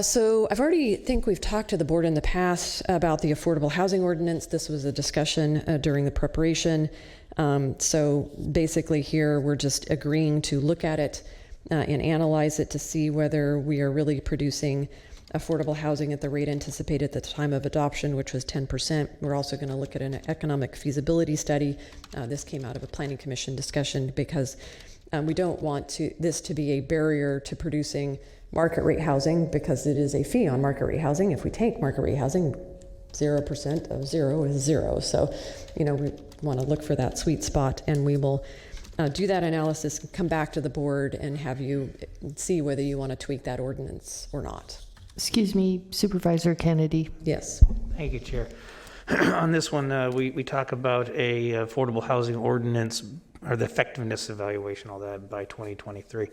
[SPEAKER 18] So I've already think we've talked to the board in the past about the affordable housing ordinance. This was a discussion during the preparation. So basically here we're just agreeing to look at it and analyze it to see whether we are really producing affordable housing at the rate anticipated at the time of adoption, which was 10%. We're also going to look at an economic feasibility study. This came out of a planning commission discussion because we don't want this to be a barrier to producing market rate housing, because it is a fee on market rate housing. If we take market rate housing, 0% of 0 is 0. So, we want to look for that sweet spot, and we will do that analysis, come back to the board, and have you see whether you want to tweak that ordinance or not.
[SPEAKER 1] Excuse me, Supervisor Kennedy.
[SPEAKER 18] Yes.
[SPEAKER 2] Thank you, Chair. On this one, we talk about a affordable housing ordinance, or the effectiveness evaluation, all that, by 2023.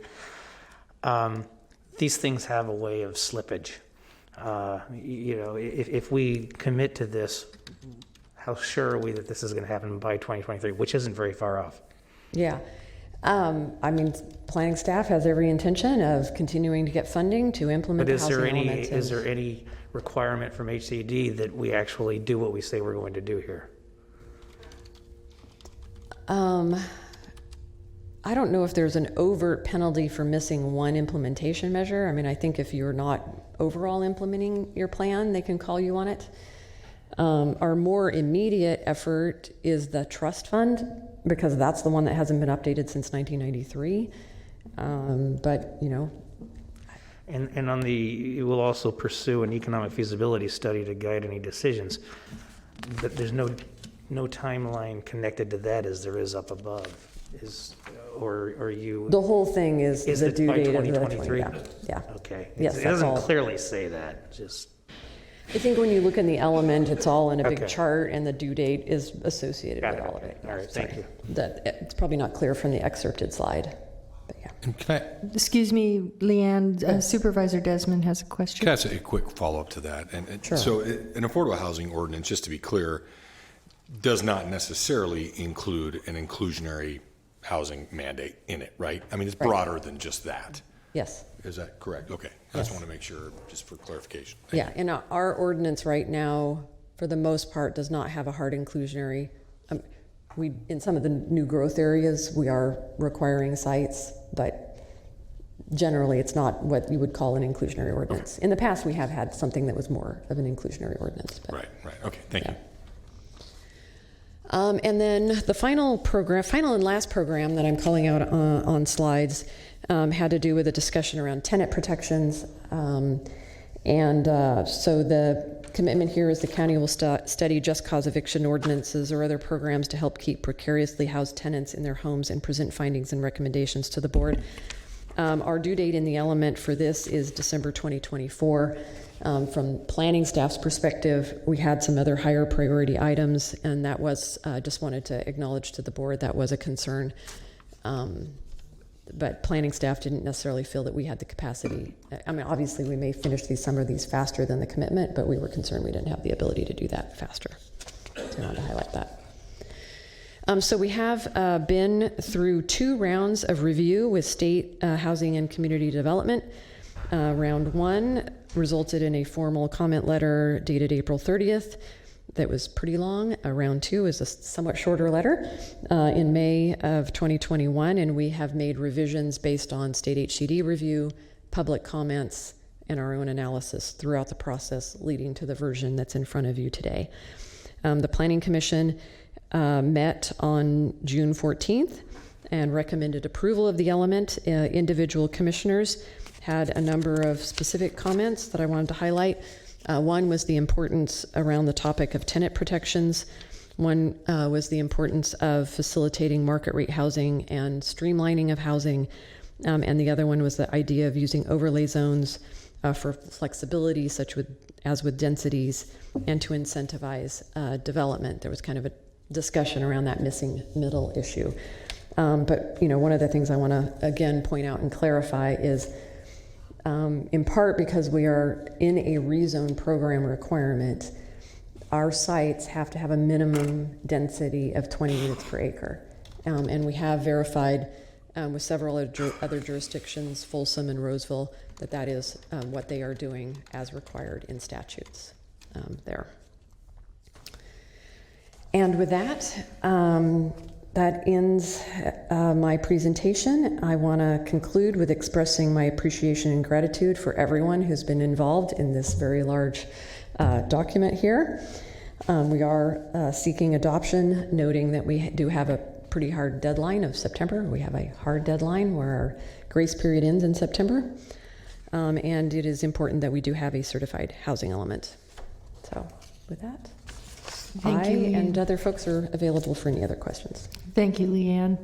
[SPEAKER 2] These things have a way of slippage. If we commit to this, how sure are we that this is going to happen by 2023, which isn't very far off?
[SPEAKER 18] Yeah. Planning staff has every intention of continuing to get funding to implement the housing element.
[SPEAKER 2] Is there any requirement from HCD that we actually do what we say we're going to do here?
[SPEAKER 18] I don't know if there's an overt penalty for missing one implementation measure. I mean, I think if you're not overall implementing your plan, they can call you on it. Our more immediate effort is the trust fund, because that's the one that hasn't been updated since 1993. But, you know.
[SPEAKER 2] And on you will also pursue an economic feasibility study to guide any decisions. But there's no timeline connected to that as there is up above. Or you?
[SPEAKER 18] The whole thing is the due
[SPEAKER 2] by
[SPEAKER 18] date
[SPEAKER 2] 2023?
[SPEAKER 18] of the 20, yeah.
[SPEAKER 2] Okay.
[SPEAKER 18] Yes,
[SPEAKER 2] It doesn't
[SPEAKER 18] all.
[SPEAKER 2] clearly say that, just.
[SPEAKER 18] I think when you look in the element, it's all in a big
[SPEAKER 2] Okay.
[SPEAKER 18] chart, and the due date is associated with all of it.
[SPEAKER 2] All right, thank you.
[SPEAKER 18] It's probably not clear from the excerpted slide.
[SPEAKER 1] Excuse me, Leanne, Supervisor Desmond has a question.
[SPEAKER 8] Can I ask a quick follow-up to that?
[SPEAKER 1] Sure.
[SPEAKER 8] So an affordable housing ordinance, just to be clear, does not necessarily include an inclusionary housing mandate in it, right? I mean, it's broader than just that.
[SPEAKER 18] Yes.
[SPEAKER 8] Is that correct? Okay. I just want to make sure, just for clarification.
[SPEAKER 18] Yeah, and our ordinance right now, for the most part, does not have a hard inclusionary. In some of the new growth areas, we are requiring sites, but generally it's not what you would call an inclusionary ordinance. In the past, we have had something that was more of an inclusionary ordinance. But,
[SPEAKER 8] right. Okay, thank you.
[SPEAKER 18] And then the final and last program that I'm calling out on slides had to do with a discussion around tenant protections. So the commitment here is the county will study just cause eviction ordinances or other programs to help keep precariously housed tenants in their homes and present findings and recommendations to the board. Our due date in the element for this is December 2024. From planning staff's perspective, we had some other higher priority items, and that was, just wanted to acknowledge to the board, that was a concern. But planning staff didn't necessarily feel that we had the capacity. I mean, obviously we may finish some of these faster than the commitment, but we were concerned we didn't have the ability to do that faster. So I wanted to highlight that. So we have been through 2 rounds of review with state housing and community development. Round 1 resulted in a formal comment letter dated April 30th. That was pretty long. Round 2 is a somewhat shorter letter in May of 2021, and we have made revisions based on state HCD review, public comments, and our own analysis throughout the process, leading to the version that's in front of you today. The Planning Commission met on June 14th and recommended approval of the element. Individual commissioners had a number of specific comments that I wanted to highlight. One was the importance around the topic of tenant protections. One was the importance of facilitating market rate housing and streamlining of housing. And the other one was the idea of using overlay zones for flexibility, as with densities, and to incentivize development. There was kind of a discussion around that missing middle issue. But one of the things I want to again point out and clarify is, in part because we are in a rezone program requirement, our sites have to have a minimum density of 20 units per acre. And we have verified with several other jurisdictions, Folsom and Roseville, that is what they are doing as required in statutes there. And with that, that ends my presentation. I want to conclude with expressing my appreciation and gratitude for everyone who's been involved in this very large document here. We are seeking adoption, noting that we do have a pretty hard deadline of September. We have a hard deadline where our grace period ends in September. And it is important that we do have a certified housing element. So with that,
[SPEAKER 1] Thank you, Leanne.
[SPEAKER 18] And other folks are available for any other questions.
[SPEAKER 1] Thank you, Leanne.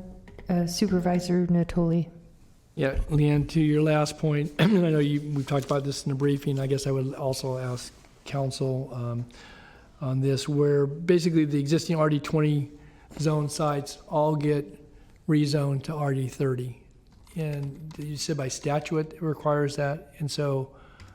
[SPEAKER 1] Supervisor Natoli.
[SPEAKER 5] Yeah, Leanne, to your last point, I know we talked about this in the briefing. I guess I would also ask council on this, where basically the existing RD20 zone sites all get rezoned to RD30. And you said by statute it requires that. And so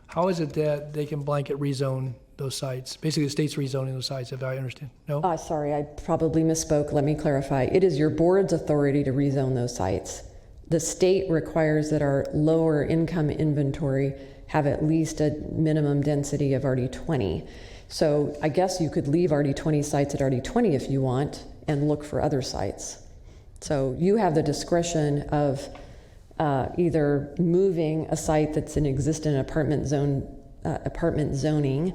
[SPEAKER 5] how is it that they can blanket rezone those sites? Basically, the state's rezoning those sites, if I understand. No?
[SPEAKER 18] Sorry, I probably misspoke. Let me clarify. It is your board's authority to rezone those sites. The state requires that our lower income inventory have at least a minimum density of RD20. So I guess you could leave RD20 sites at RD20 if you want and look for other sites. So you have the discretion of either moving a site that's in existing apartment zoning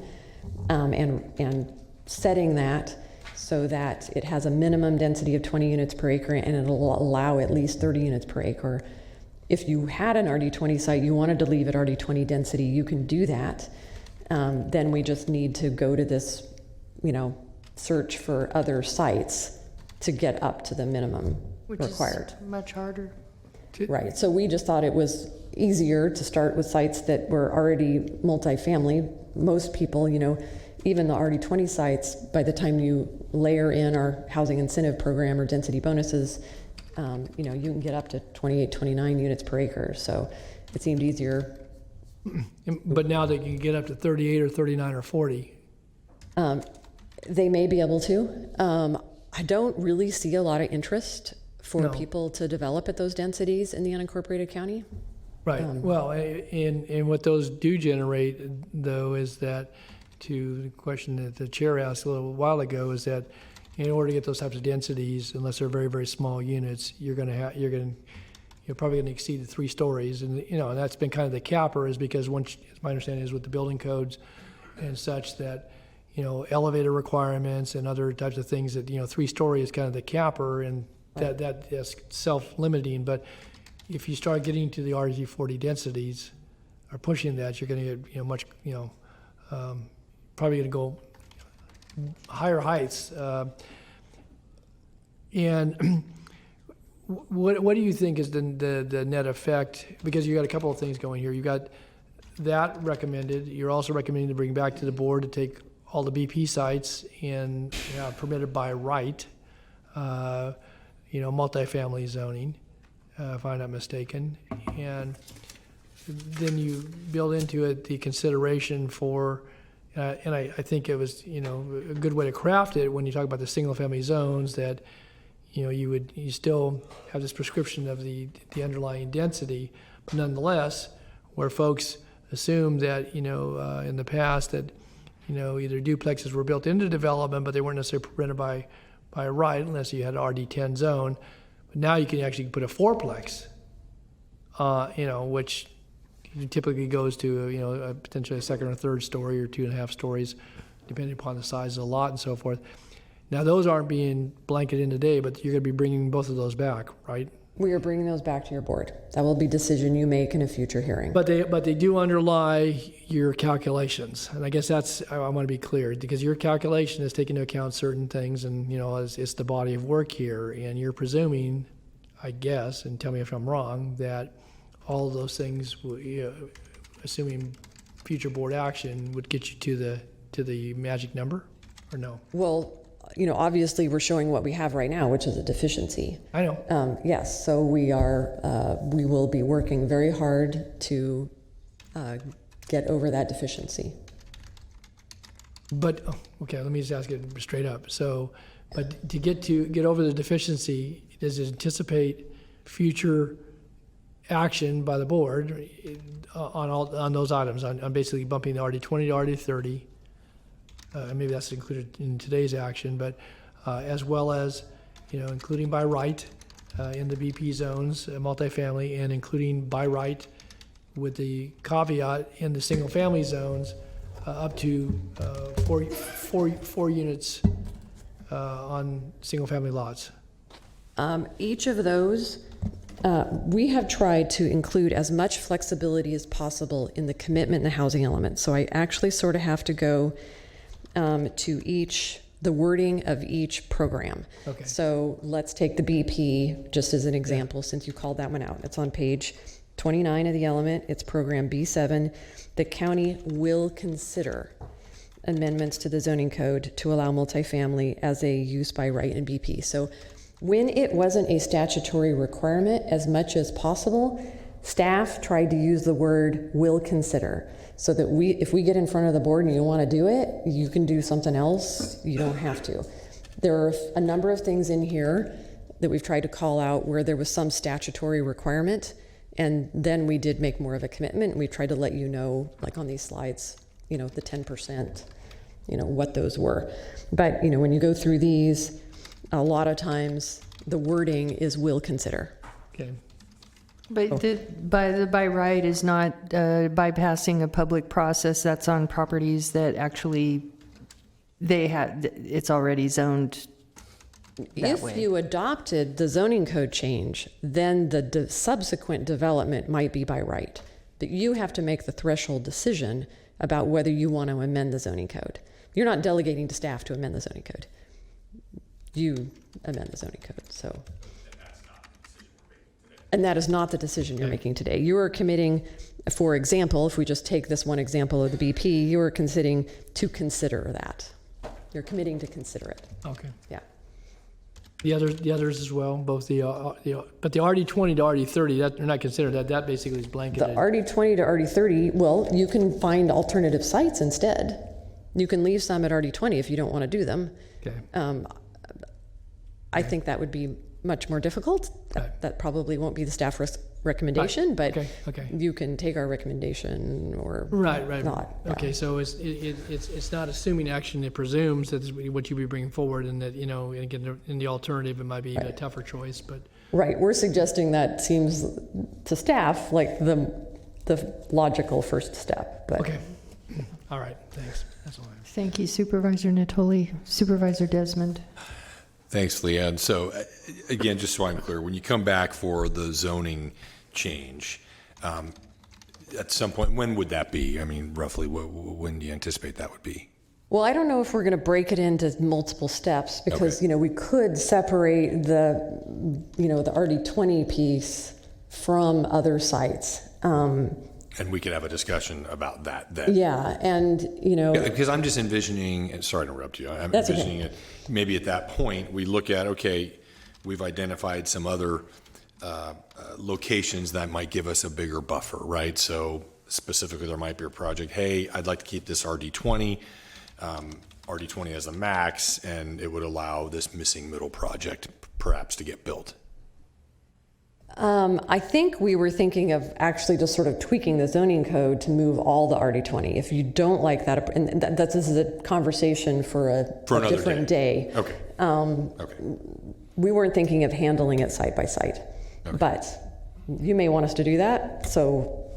[SPEAKER 18] and setting that so that it has a minimum density of 20 units per acre and it'll allow at least 30 units per acre. If you had an RD20 site, you wanted to leave at RD20 density, you can do that. Then we just need to go to this, search for other sites to get up to the minimum required.
[SPEAKER 1] Which is much harder.
[SPEAKER 18] Right, so we just thought it was easier to start with sites that were already multifamily. Most people, even the RD20 sites, by the time you layer in our housing incentive program or density bonuses, you can get up to 28, 29 units per acre. So it seemed easier.
[SPEAKER 5] But now they can get up to 38 or 39 or 40.
[SPEAKER 18] They may be able to. I don't really see a lot of interest for people to develop at those densities in the unincorporated county.
[SPEAKER 5] Right. Well, and what those do generate, though, is that, to the question that the chair asked a little while ago, is that in order to get those types of densities, unless they're very, very small units, you're probably going to exceed the 3 stories, and and that's been kind of the capper, is because once, my understanding is with the building codes and such, that elevator requirements and other types of things, that 3-story is kind of the capper, and that is self-limiting. But if you start getting to the RG40 densities, or pushing that, you're going to get much probably going to go higher heights. And what do you think is the net effect? Because you got a couple of things going here. You got that recommended. You're also recommending to bring back to the board to take all the BP sites and permitted by right, multifamily zoning, if I'm not mistaken. And then you build into it the consideration for, and I think it was, a good way to craft it when you talk about the single family zones, that, you still have this prescription of the underlying density, but nonetheless, where folks assume that, in the past that, either duplexes were built into development, but they weren't necessarily rented by right unless you had an RD10 zone. But now you can actually put a 4-plex, which typically goes to, potentially a 2nd or 3rd story or 2.5 stories, depending upon the size of the lot and so forth. Now, those aren't being blanketed in today, but you're going to be bringing both of those back, right?
[SPEAKER 18] We are bringing those back to your board. That will be a decision you make in a future hearing.
[SPEAKER 5] But they do underlie your calculations, and I guess I want to be clear, because your calculation is taking into account certain things, and it's the body of work here, and you're presuming, I guess, and tell me if I'm wrong, that all of those things, assuming future board action, would get you to the magic number, or no?
[SPEAKER 18] Well, obviously we're showing what we have right now, which is a deficiency. I
[SPEAKER 5] know.
[SPEAKER 18] Yes, so we will be working very hard to get over that deficiency.
[SPEAKER 5] But, okay, let me just ask it straight up. So, but to get over the deficiency, does it anticipate future action by the board on those items, on basically bumping the RD20 to RD30? Maybe that's included in today's action, but as well as, including by right in the BP zones, multifamily, and including by right with the caveat in the single family zones up to 4 units on single family lots.
[SPEAKER 18] Each of those, we have tried to include as much flexibility as possible in the commitment and the housing element. So I actually sort of have to go to the wording of each program.
[SPEAKER 5] Okay.
[SPEAKER 18] So let's take the BP just as an example, since you called that one out. It's on page 29 of the element. It's program B7. The county will consider amendments to the zoning code to allow multifamily as a use by right in BP. So when it wasn't a statutory requirement, as much as possible, staff tried to use the word will consider, so that if we get in front of the board and you want to do it, you can do something else. You don't have to. There are a number of things in here that we've tried to call out where there was some statutory requirement, and then we did make more of a commitment. We tried to let you know, like on these slides, the 10%, what those were. But when you go through these, a lot of times The wording is will consider.
[SPEAKER 5] Okay.
[SPEAKER 1] But by right is not bypassing a public process. That's on properties that actually it's already zoned that way.
[SPEAKER 18] If you adopted the zoning code change, then the subsequent development might be by right. But you have to make the threshold decision about whether you want to amend the zoning code. You're not delegating to staff to amend the zoning code. You amend the zoning code, so. And that is not the decision you're making today. You are committing, for example, if we just take this one example of the BP, you are considering to consider that. You're committing to consider it.
[SPEAKER 5] Okay.
[SPEAKER 18] Yeah.
[SPEAKER 5] The others as well, both but the RD20 to RD30, they're not considered. That basically is blanketed.
[SPEAKER 18] The RD20 to RD30, well, you can find alternative sites instead. You can leave some at RD20 if you don't want to do them.
[SPEAKER 5] Okay.
[SPEAKER 18] I think that would be much more difficult. That probably won't be the staff recommendation, but you can take our recommendation or not.
[SPEAKER 5] Okay, so it's not assuming action. It presumes that what you be bringing forward, and that again in the alternative it might be a tougher choice. But
[SPEAKER 18] right, we're suggesting that seems to staff like the logical first step. But
[SPEAKER 5] okay, all right, thanks. That's all I have.
[SPEAKER 1] Thank you, Supervisor Natoli. Supervisor Desmond.
[SPEAKER 8] Thanks, Leanne. So again, just so I'm clear, when you come back for the zoning change, at some point, when would that be? I mean, roughly, when do you anticipate that would be?
[SPEAKER 18] Well, I don't know if we're going to break it into multiple steps because, we could separate the RD20 piece from other sites.
[SPEAKER 8] And we could have a discussion about that then.
[SPEAKER 18] Yeah, and
[SPEAKER 8] because I'm just envisioning, and sorry to interrupt you, I'm
[SPEAKER 18] That's
[SPEAKER 8] envisioning
[SPEAKER 18] okay.
[SPEAKER 8] it, maybe at that point, we look at, okay, we've identified some other locations that might give us a bigger buffer, right? So specifically, there might be a project, hey, I'd like to keep this RD20 as the max, and it would allow this missing middle project perhaps to get built.
[SPEAKER 18] I think we were thinking of actually just sort of tweaking the zoning code to move all the RD20. If you don't like that, and this is a conversation for a different day.
[SPEAKER 8] Okay.
[SPEAKER 18] We weren't thinking of handling it site by site, but you may want us to do that. So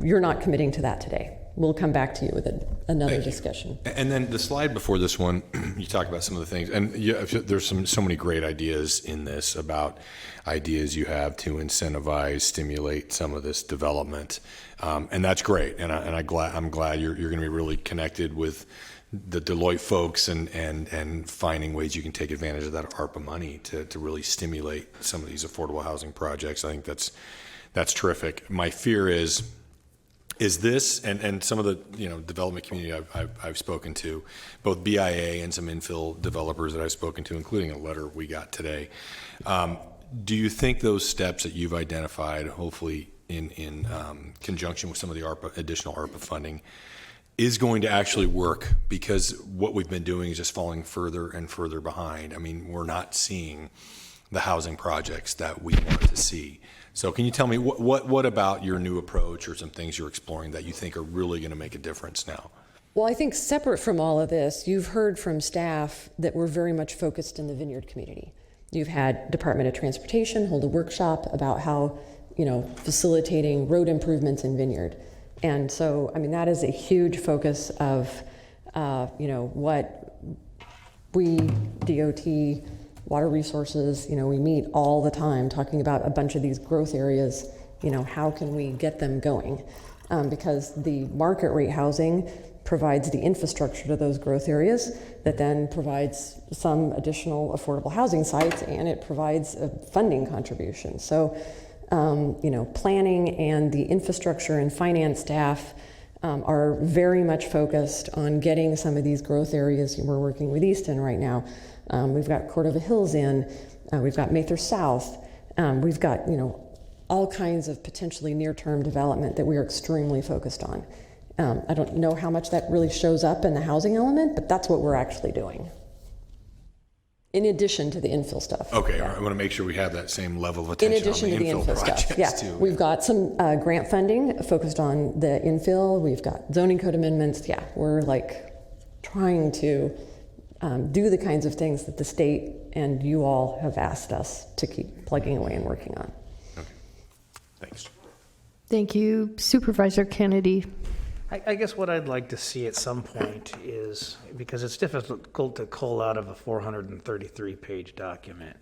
[SPEAKER 18] you're not committing to that today. We'll come back to you with another discussion.
[SPEAKER 8] And then the slide before this one, you talk about some of the things, and there's so many great ideas in this about ideas you have to incentivize, stimulate some of this development, and that's great. And I'm glad you're going to be really connected with the Deloitte folks and finding ways you can take advantage of that ARPA money to really stimulate some of these affordable housing projects. I think that's terrific. My fear is this, and some of the development community I've spoken to, both BIA and some infill developers that I've spoken to, including a letter we got today. Do you think those steps that you've identified, hopefully in conjunction with some of the additional ARPA funding, is going to actually work? Because what we've been doing is just falling further and further behind. I mean, we're not seeing the housing projects that we want to see. So can you tell me what about your new approach or some things you're exploring that you think are really going to make a difference now?
[SPEAKER 18] Well, I think separate from all of this, you've heard from staff that we're very much focused in the Vineyard community. You've had Department of Transportation hold a workshop about how, facilitating road improvements in Vineyard. And so, that is a huge focus of, what we, DOT, Water Resources, we meet all the time talking about a bunch of these growth areas, how can we get them going? Because the market rate housing provides the infrastructure to those growth areas that then provides some additional affordable housing sites, and it provides a funding contribution. So, planning and the infrastructure and finance staff are very much focused on getting some of these growth areas. We're working with Easton right now. We've got Cordova Hills in, we've got Mather South, we've got, all kinds of potentially near-term development that we are extremely focused on. I don't know how much that really shows up in the housing element, but that's what we're actually doing. In addition to the infill stuff.
[SPEAKER 8] Okay, I want to make sure we have that same level of attention
[SPEAKER 18] in addition
[SPEAKER 8] on the
[SPEAKER 18] to
[SPEAKER 8] infill
[SPEAKER 18] the infill
[SPEAKER 8] projects
[SPEAKER 18] stuff. Yeah,
[SPEAKER 8] too.
[SPEAKER 18] we've got some grant funding focused on the infill. We've got zoning code amendments. Yeah, we're trying to do the kinds of things that the state and you all have asked us to keep plugging away and working on.
[SPEAKER 12] Okay. Thanks.
[SPEAKER 1] Thank you. Supervisor Kennedy.
[SPEAKER 2] I guess what I'd like to see at some point is, because it's difficult to cull out of a 433-page document,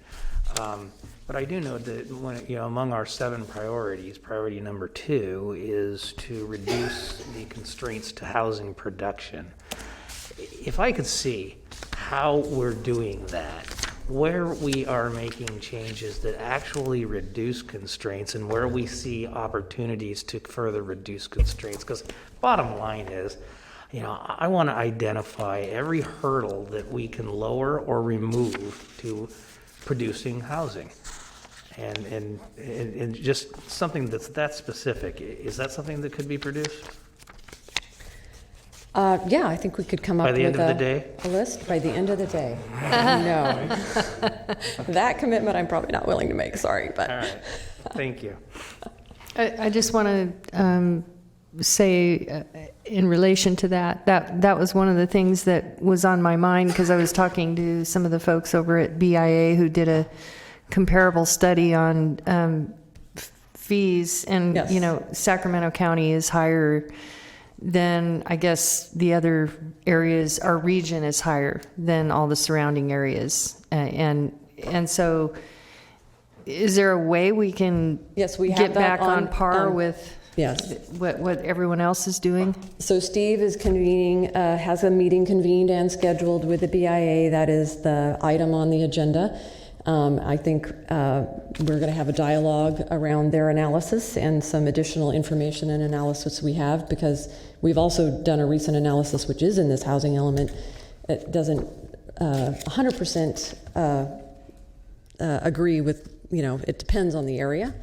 [SPEAKER 2] but I do know that among our 7 priorities, priority number 2 is to reduce the constraints to housing production. If I could see how we're doing that, where we are making changes that actually reduce constraints and where we see opportunities to further reduce constraints, because bottom line is, I want to identify every hurdle that we can lower or remove to producing housing. And just something that's that specific. Is that something that could be produced?
[SPEAKER 18] Yeah, I think we could come up with
[SPEAKER 2] by the end of the day?
[SPEAKER 18] A list by the end of the day. No, that commitment I'm probably not willing to make. Sorry, but
[SPEAKER 2] all right. Thank you.
[SPEAKER 1] I just want to say, in relation to that was one of the things that was on my mind, because I was talking to some of the folks over at BIA who did a comparable study on fees, and
[SPEAKER 18] Yes.
[SPEAKER 1] Sacramento County is higher than, I guess, the other areas. Our region is higher than all the surrounding areas, and so is there a way we can
[SPEAKER 18] we have
[SPEAKER 1] get
[SPEAKER 18] that
[SPEAKER 1] back on par with
[SPEAKER 18] yes.
[SPEAKER 1] what everyone else is doing?
[SPEAKER 18] So Steve is convening, has a meeting convened and scheduled with the BIA. That is the item on the agenda. I think we're going to have a dialogue around their analysis and some additional information and analysis we have, because we've also done a recent analysis, which is in this housing element. It doesn't 100% agree with, it depends on the area.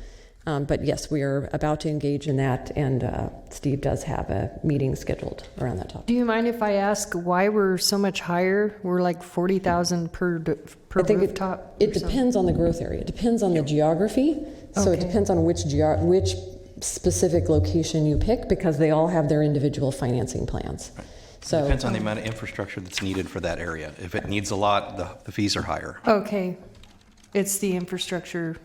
[SPEAKER 18] But yes, we are about to engage in that, and Steve does have a meeting scheduled around that topic.
[SPEAKER 1] Do you mind if I ask why we're so much higher? We're like 40,000 per
[SPEAKER 18] I think
[SPEAKER 1] rooftop.
[SPEAKER 18] it depends on the growth area. It depends on the geography. So it
[SPEAKER 1] Okay.
[SPEAKER 18] depends on which specific location you pick, because they all have their individual financing plans. So
[SPEAKER 7] Depends on the amount of infrastructure that's needed for that area. If it needs a lot, the fees are higher.
[SPEAKER 1] Okay, it's the infrastructure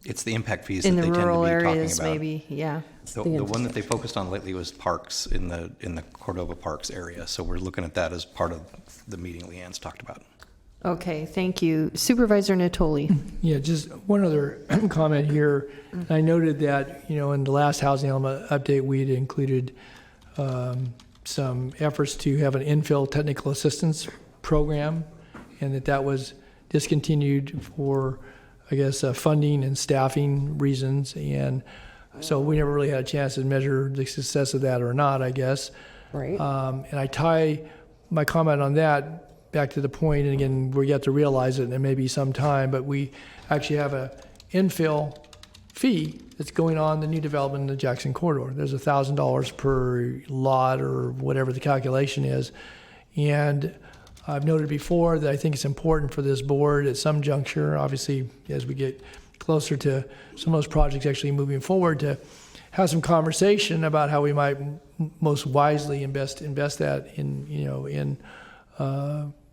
[SPEAKER 7] It's the impact fees
[SPEAKER 1] in
[SPEAKER 7] that
[SPEAKER 1] the
[SPEAKER 7] they tend to
[SPEAKER 1] rural
[SPEAKER 7] be talking
[SPEAKER 1] areas,
[SPEAKER 7] about.
[SPEAKER 1] maybe. Yeah.
[SPEAKER 7] The one that they focused on lately was parks in the Cordova Parks area. So we're looking at that as part of the meeting Leanne's talked about.
[SPEAKER 1] Okay, thank you. Supervisor Natoli.
[SPEAKER 5] Yeah, just one other comment here. I noted that, in the last housing element update, we'd included some efforts to have an infill technical assistance program, and that was discontinued for, I guess, funding and staffing reasons. And so we never really had a chance to measure the success of that or not, I guess.
[SPEAKER 18] Right.
[SPEAKER 5] And I tie my comment on that back to the point, and again, we have to realize it, and it may be some time, but we actually have a infill fee that's going on the new development in the Jackson corridor. There's $1,000 per lot, or whatever the calculation is. And I've noted before that I think it's important for this board at some juncture, obviously as we get closer to some of those projects actually moving forward, to have some conversation about how we might most wisely invest that in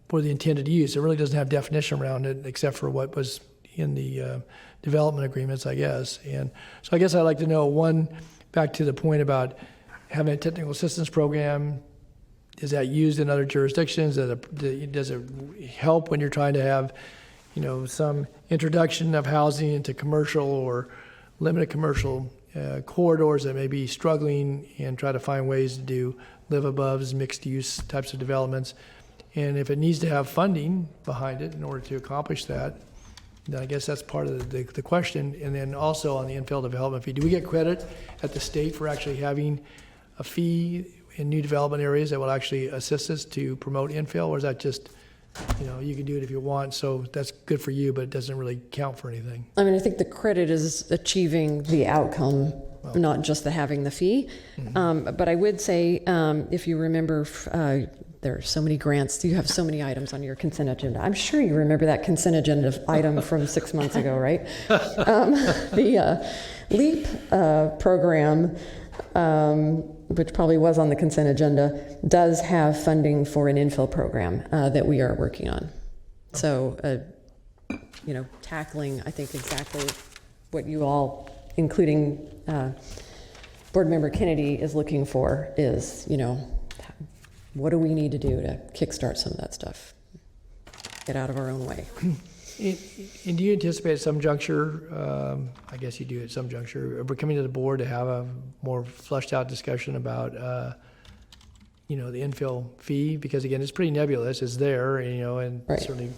[SPEAKER 5] for the intended use. It really doesn't have definition around it, except for what was in the development agreements, I guess. And so I guess I'd like to know, one, back to the point about having a technical assistance program, is that used in other jurisdictions? Does it help when you're trying to have, some introduction of housing into commercial or limited commercial corridors that may be struggling, and try to find ways to do live-aboves, mixed-use types of developments? And if it needs to have funding behind it in order to accomplish that, then I guess that's part of the question. And then also on the infill development fee, do we get credit at the state for actually having a fee in new development areas that will actually assist us to promote infill? Or is that just, you can do it if you want, so that's good for you, but it doesn't really count for anything?
[SPEAKER 18] I mean, I think the credit is achieving the outcome, not just the having the fee.
[SPEAKER 5] Mm-hmm.
[SPEAKER 18] But I would say, if you remember, there are so many grants. You have so many items on your consent agenda. I'm sure you remember that consent agenda item from 6 months ago, right? The LEAP program which probably was on the consent agenda, does have funding for an infill program that we are working on. So, tackling, I think, exactly what you all, including Board Member Kennedy, is looking for is, what do we need to do to kickstart some of that stuff? Get out of our own way.
[SPEAKER 5] And do you anticipate at some juncture, I guess you do at some juncture, we're coming to the board to have a more fleshed out discussion about, the infill fee? Because again, it's pretty nebulous, it's there, and
[SPEAKER 18] right.
[SPEAKER 5] Certainly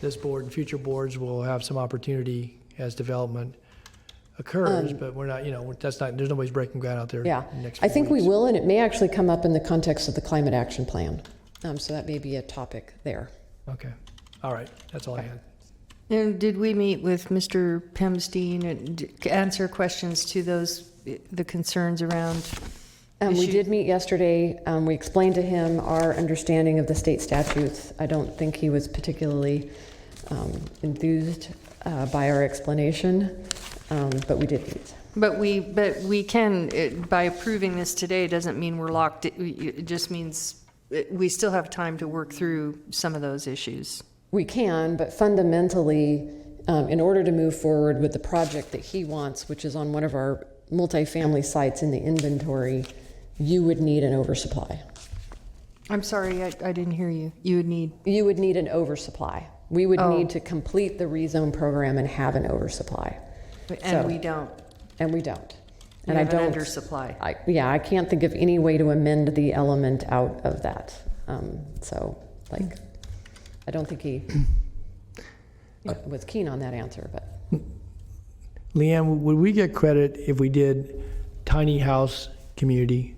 [SPEAKER 5] this board and future boards will have some opportunity as development occurs, but we're not, there's nobody's breaking ground out there.
[SPEAKER 18] Yeah,
[SPEAKER 5] in the next
[SPEAKER 18] I
[SPEAKER 5] few
[SPEAKER 18] think
[SPEAKER 5] weeks.
[SPEAKER 18] we will, and it may actually come up in the context of the climate action plan. So that may be a topic there.
[SPEAKER 5] Okay, all right, that's all I had.
[SPEAKER 1] And did we meet with Mr. Pemstein and answer questions to the concerns around?
[SPEAKER 18] We did meet yesterday. We explained to him our understanding of the state statutes. I don't think he was particularly enthused by our explanation, but we did meet.
[SPEAKER 1] But we can, by approving this today, doesn't mean we're locked. It just means we still have time to work through some of those issues.
[SPEAKER 18] We can, but fundamentally, in order to move forward with the project that he wants, which is on one of our multifamily sites in the inventory, you would need an oversupply.
[SPEAKER 1] I'm sorry, I didn't hear you. You would need
[SPEAKER 18] an oversupply. We would need to complete the rezone program and have an oversupply.
[SPEAKER 1] And we don't.
[SPEAKER 18] And we don't.
[SPEAKER 1] You
[SPEAKER 18] and
[SPEAKER 1] have
[SPEAKER 18] I don't.
[SPEAKER 1] An undersupply.
[SPEAKER 18] I can't think of any way to amend the element out of that. I don't think he was keen on that answer, but.
[SPEAKER 5] Leanne, would we get credit if we did tiny house community?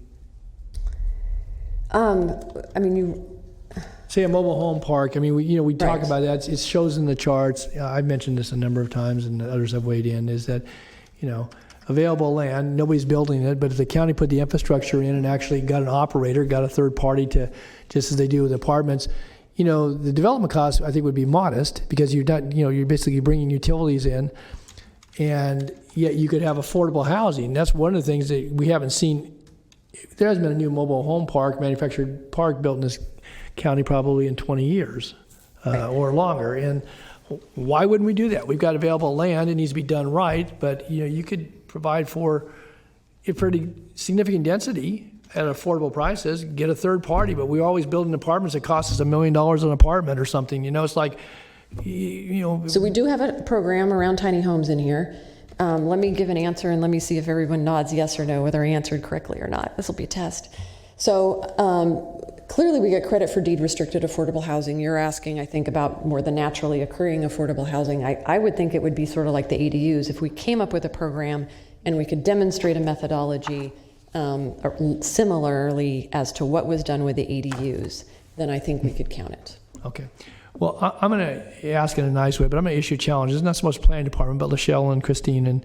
[SPEAKER 5] Say a mobile home park. I mean, we talk about that. It shows in the charts. I've mentioned this a number of times, and others have weighed in. Is that, available land, nobody's building it, but if the county put the infrastructure in and actually got an operator, got a third party to, just as they do with apartments, the development costs I think would be modest because you're not, you're basically bringing utilities in, and yet you could have affordable housing. That's one of the things that we haven't seen. There hasn't been a new mobile home park, manufactured park built in this county probably in 20 years or longer. And why wouldn't we do that? We've got available land. It needs to be done right, but you could provide for a pretty significant density at affordable prices, get a third party, but we're always building apartments that cost us $1 million an apartment or something. It's like,
[SPEAKER 18] So we do have a program around tiny homes in here. Let me give an answer and let me see if everyone nods yes or no, whether I answered correctly or not. This will be a test. So clearly we get credit for deed restricted affordable housing. You're asking, I think, about more the naturally occurring affordable housing. I would think it would be sort of like the ADUs. If we came up with a program and we could demonstrate a methodology similarly as to what was done with the ADUs, then I think we could count it.
[SPEAKER 5] Okay. Well, I'm going to ask in a nice way, but I'm going to issue challenges. It's not so much planning department, but Lachelle and Christine and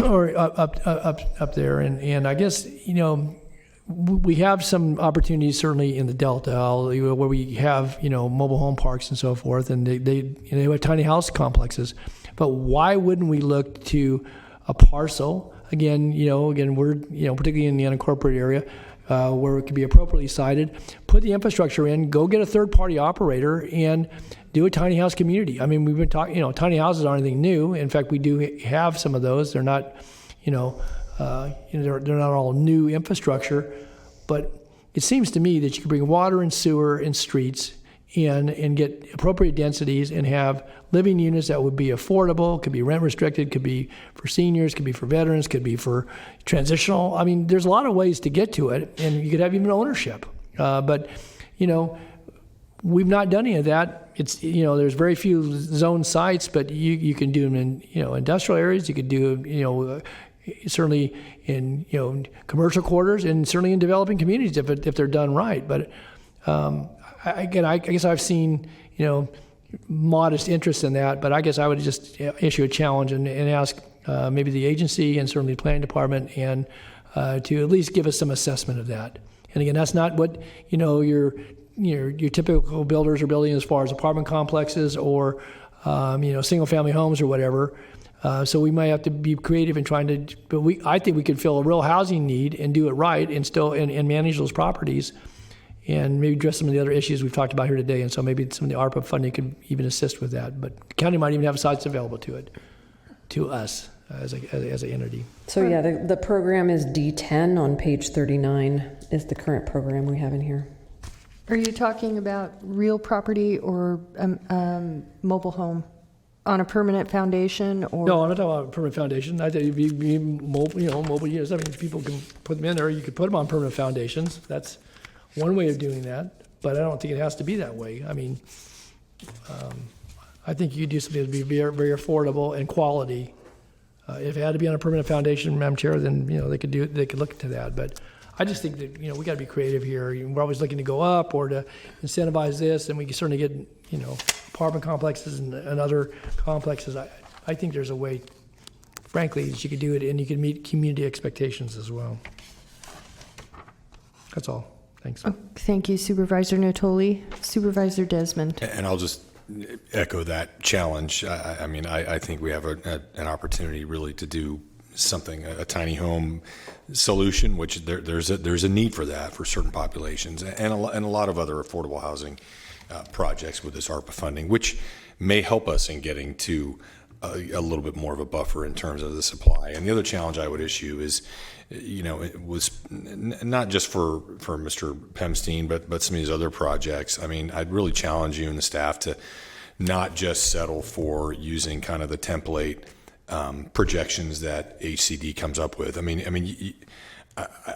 [SPEAKER 5] or up there. And I guess, we have some opportunities certainly in the Delta where we have, mobile home parks and so forth, and they have tiny house complexes. But why wouldn't we look to a parcel? Again, we're, particularly in the unincorporated area, where it could be appropriately sited, put the infrastructure in, go get a third-party operator, and do a tiny house community. I mean, we've been talking, tiny houses aren't anything new. In fact, we do have some of those. They're not, they're not all new infrastructure, but it seems to me that you could bring water and sewer and streets in and get appropriate densities and have living units that would be affordable, could be rent restricted, could be for seniors, could be for veterans, could be for transitional. I mean, there's a lot of ways to get to it, and you could have even ownership. But, we've not done any of that. It's, there's very few zone sites, but you can do them in, industrial areas. You could do, certainly in, commercial quarters, and certainly in developing communities if they're done right. But I guess I've seen, modest interest in that, but I guess I would just issue a challenge and ask maybe the agency and certainly the planning department and to at least give us some assessment of that. And again, that's not what, your typical builders are building as far as apartment complexes or, single family homes or whatever. So we might have to be creative in trying to, but I think we could fill a real housing need and do it right and still, and manage those properties and maybe address some of the other issues we've talked about here today. And so maybe some of the ARPA funding could even assist with that. But the county might even have sites available to us as an entity.
[SPEAKER 18] So yeah, the program is D10 on page 39 is the current program we have in here.
[SPEAKER 1] Are you talking about real property or mobile home on a permanent foundation? Or
[SPEAKER 5] No, I'm not talking about a permanent foundation. I think it'd be mobile, mobile units. I mean, people can put them in there. You could put them on permanent foundations. That's one way of doing that, but I don't think it has to be that way. I mean, I think you could do something that would be very, very affordable and quality. If it had to be on a permanent foundation, Madam Chair, then they could look into that. But I just think that we got to be creative here. We're always looking to go up or to incentivize this, and we can certainly get apartment complexes and other complexes. I think there's a way, frankly, that you could do it, and you can meet community expectations as well. That's all. Thanks.
[SPEAKER 1] Thank you, Supervisor Natoli. Supervisor Desmond.
[SPEAKER 8] And I'll just echo that challenge. I think we have an opportunity really to do something, a tiny home solution, which there's a need for that for certain populations, and a lot of other affordable housing projects with this ARPA funding, which may help us in getting to a little bit more of a buffer in terms of the supply. And the other challenge I would issue is, it was not just for Mr. Pemstein, but some of these other projects. I mean, I'd really challenge you and the staff to not just settle for using kind of the template projections that HCD comes up with.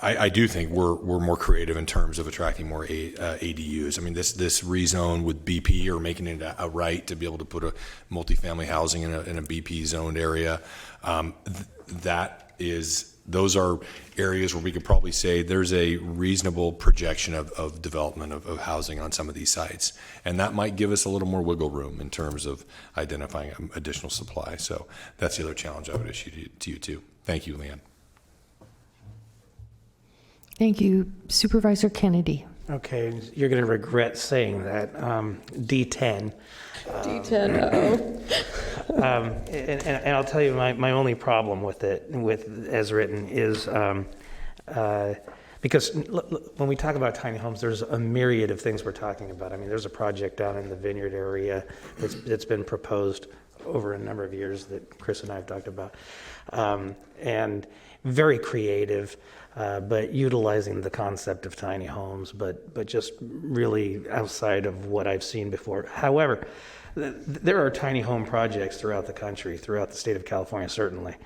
[SPEAKER 8] I do think we're more creative in terms of attracting more ADUs. I mean, this rezone with BP or making it a right to be able to put a multifamily housing in a BP zoned area. Those are areas where we could probably say there's a reasonable projection of development of housing on some of these sites. And that might give us a little more wiggle room in terms of identifying additional supply. So that's the other challenge I would issue to you too. Thank you, Leanne.
[SPEAKER 1] Thank you, Supervisor Kennedy.
[SPEAKER 2] Okay, you're going to regret saying that. D10.
[SPEAKER 18] D10,
[SPEAKER 2] and I'll tell you my only problem with it, as written, is because when we talk about tiny homes, there's a myriad of things we're talking about. I mean, there's a project down in the Vineyard area that's been proposed over a number of years that Chris and I have talked about, and very creative. But utilizing the concept of tiny homes, but just really outside of what I've seen before. However, there are tiny home projects throughout the country, throughout the state of California, certainly.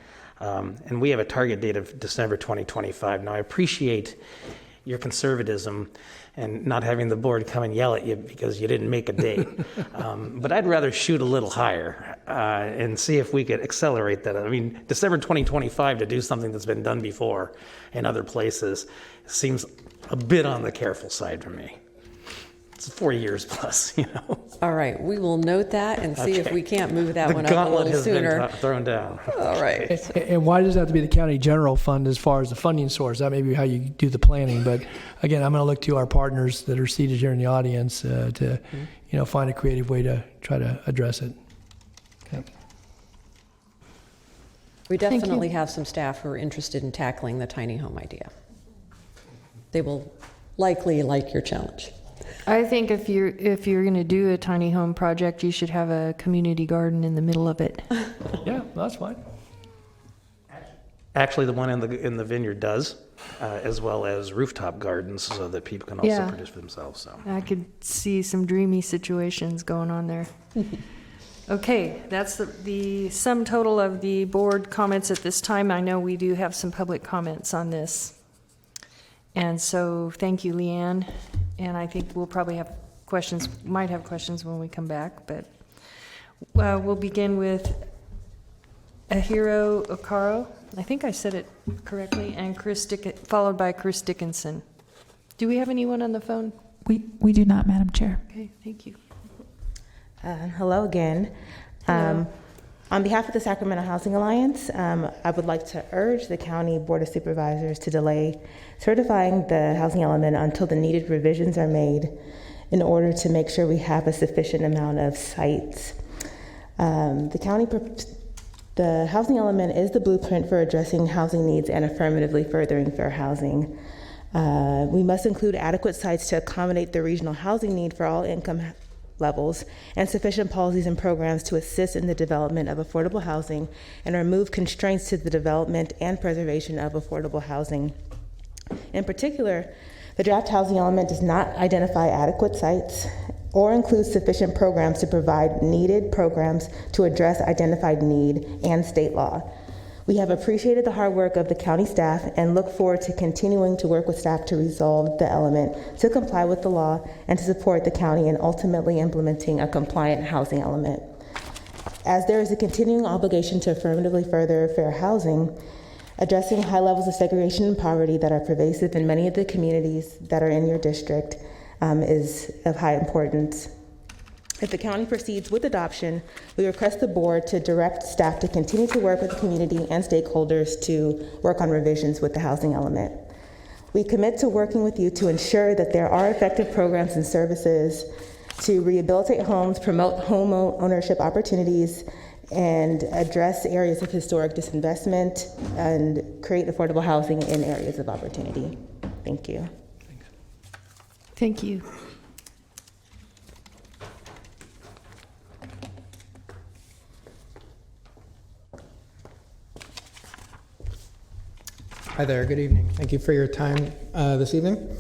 [SPEAKER 2] And we have a target date of December 2025. Now, I appreciate your conservatism and not having the board come and yell at you because you didn't make a date. But I'd rather shoot a little higher and see if we could accelerate that. I mean, December 2025 to do something that's been done before in other places seems a bit on the careful side for me. It's 4 years plus,
[SPEAKER 18] All right, we will note that and see if we can't move that one up a
[SPEAKER 2] gauntlet
[SPEAKER 18] little
[SPEAKER 2] has
[SPEAKER 18] sooner.
[SPEAKER 2] been thrown down.
[SPEAKER 18] All right.
[SPEAKER 5] And why does it have to be the county general fund as far as the funding source? That may be how you do the planning. But again, I'm going to look to our partners that are seated here in the audience to find a creative way to try to address it. Okay.
[SPEAKER 18] We definitely have some staff who are interested in tackling the tiny home idea. They will likely like your challenge.
[SPEAKER 1] I think if you're going to do a tiny home project, you should have a community garden in the middle of it.
[SPEAKER 5] Yeah, that's fine.
[SPEAKER 2] Actually, the one in the Vineyard does, as well as rooftop gardens, so that people can also produce for themselves. So
[SPEAKER 1] I could see some dreamy situations going on there. Okay, that's the sum total of the board comments at this time. I know we do have some public comments on this. And so thank you, Leanne. And I think we'll probably have questions, might have questions when we come back. But we'll begin with Ahiro Okaro. I think I said it correctly. And followed by Chris Dickinson. Do we have anyone on the phone?
[SPEAKER 11] We do not, Madam Chair.
[SPEAKER 1] Okay, thank you.
[SPEAKER 14] Hello again.
[SPEAKER 1] Hello.
[SPEAKER 14] On behalf of the Sacramento Housing Alliance, I would like to urge the County Board of Supervisors to delay certifying the housing element until the needed revisions are made in order to make sure we have a sufficient amount of sites. The county The housing element is the blueprint for addressing housing needs and affirmatively furthering fair housing. We must include adequate sites to accommodate the regional housing need for all income levels and sufficient policies and programs to assist in the development of affordable housing and remove constraints to the development and preservation of affordable housing. In particular, the draft housing element does not identify adequate sites or include sufficient programs to provide needed programs to address identified need and state law. We have appreciated the hard work of the county staff and look forward to continuing to work with staff to resolve the element, to comply with the law, and to support the county in ultimately implementing a compliant housing element. As there is a continuing obligation to affirmatively further fair housing, addressing high levels of segregation and poverty that are pervasive in many of the communities that are in your district is of high importance. If the county proceeds with adoption, we request the board to direct staff to continue to work with the community and stakeholders to work on revisions with the housing element. We commit to working with you to ensure that there are effective programs and services to rehabilitate homes, promote home ownership opportunities, and address areas of historic disinvestment and create affordable housing in areas of opportunity. Thank you.
[SPEAKER 1] Thank you.
[SPEAKER 4] Hi there, good evening. Thank you for your time this evening.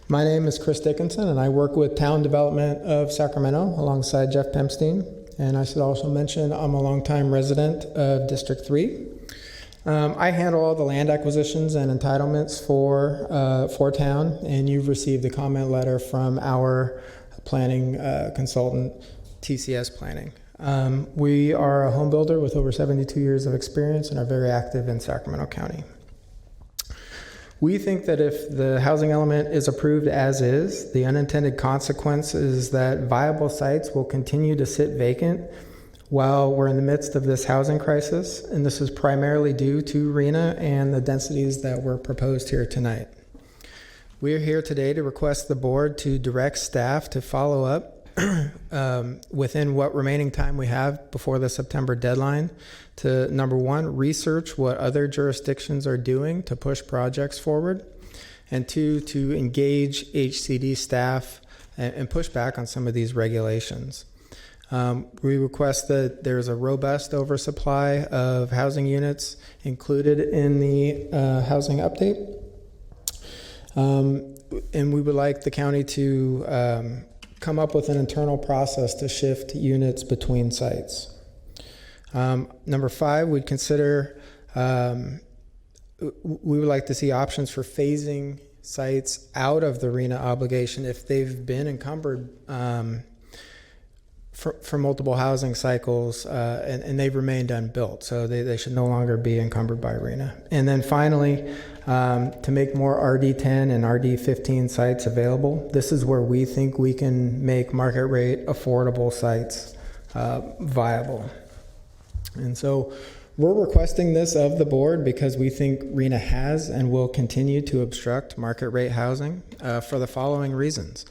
[SPEAKER 4] My name is Chris Dickinson, and I work with Town Development of Sacramento alongside Jeff Pemstein. And I should also mention I'm a longtime resident of District 3. I handle all the land acquisitions and entitlements for town, and you've received a comment letter from our planning consultant, TCS Planning. We are a home builder with over 72 years of experience and are very active in Sacramento County. We think that if the housing element is approved as is, the unintended consequence is that viable sites will continue to sit vacant while we're in the midst of this housing crisis, and this is primarily due to RHNA and the densities that were proposed here tonight. We are here today to request the board to direct staff to follow up within what remaining time we have before the September deadline to, number one, research what other jurisdictions are doing to push projects forward, and two, to engage HCD staff and push back on some of these regulations. We request that there's a robust oversupply of housing units included in the housing update. And we would like the county to come up with an internal process to shift units between sites. Number five, we'd consider, we would like to see options for phasing sites out of the RHNA obligation if they've been encumbered for multiple housing cycles and they've remained unbuilt. So they should no longer be encumbered by RHNA. And then finally, to make more RD10 and RD15 sites available. This is where we think we can make market rate affordable sites viable. And so we're requesting this of the board because we think RHNA has and will continue to obstruct market rate housing for the following reasons.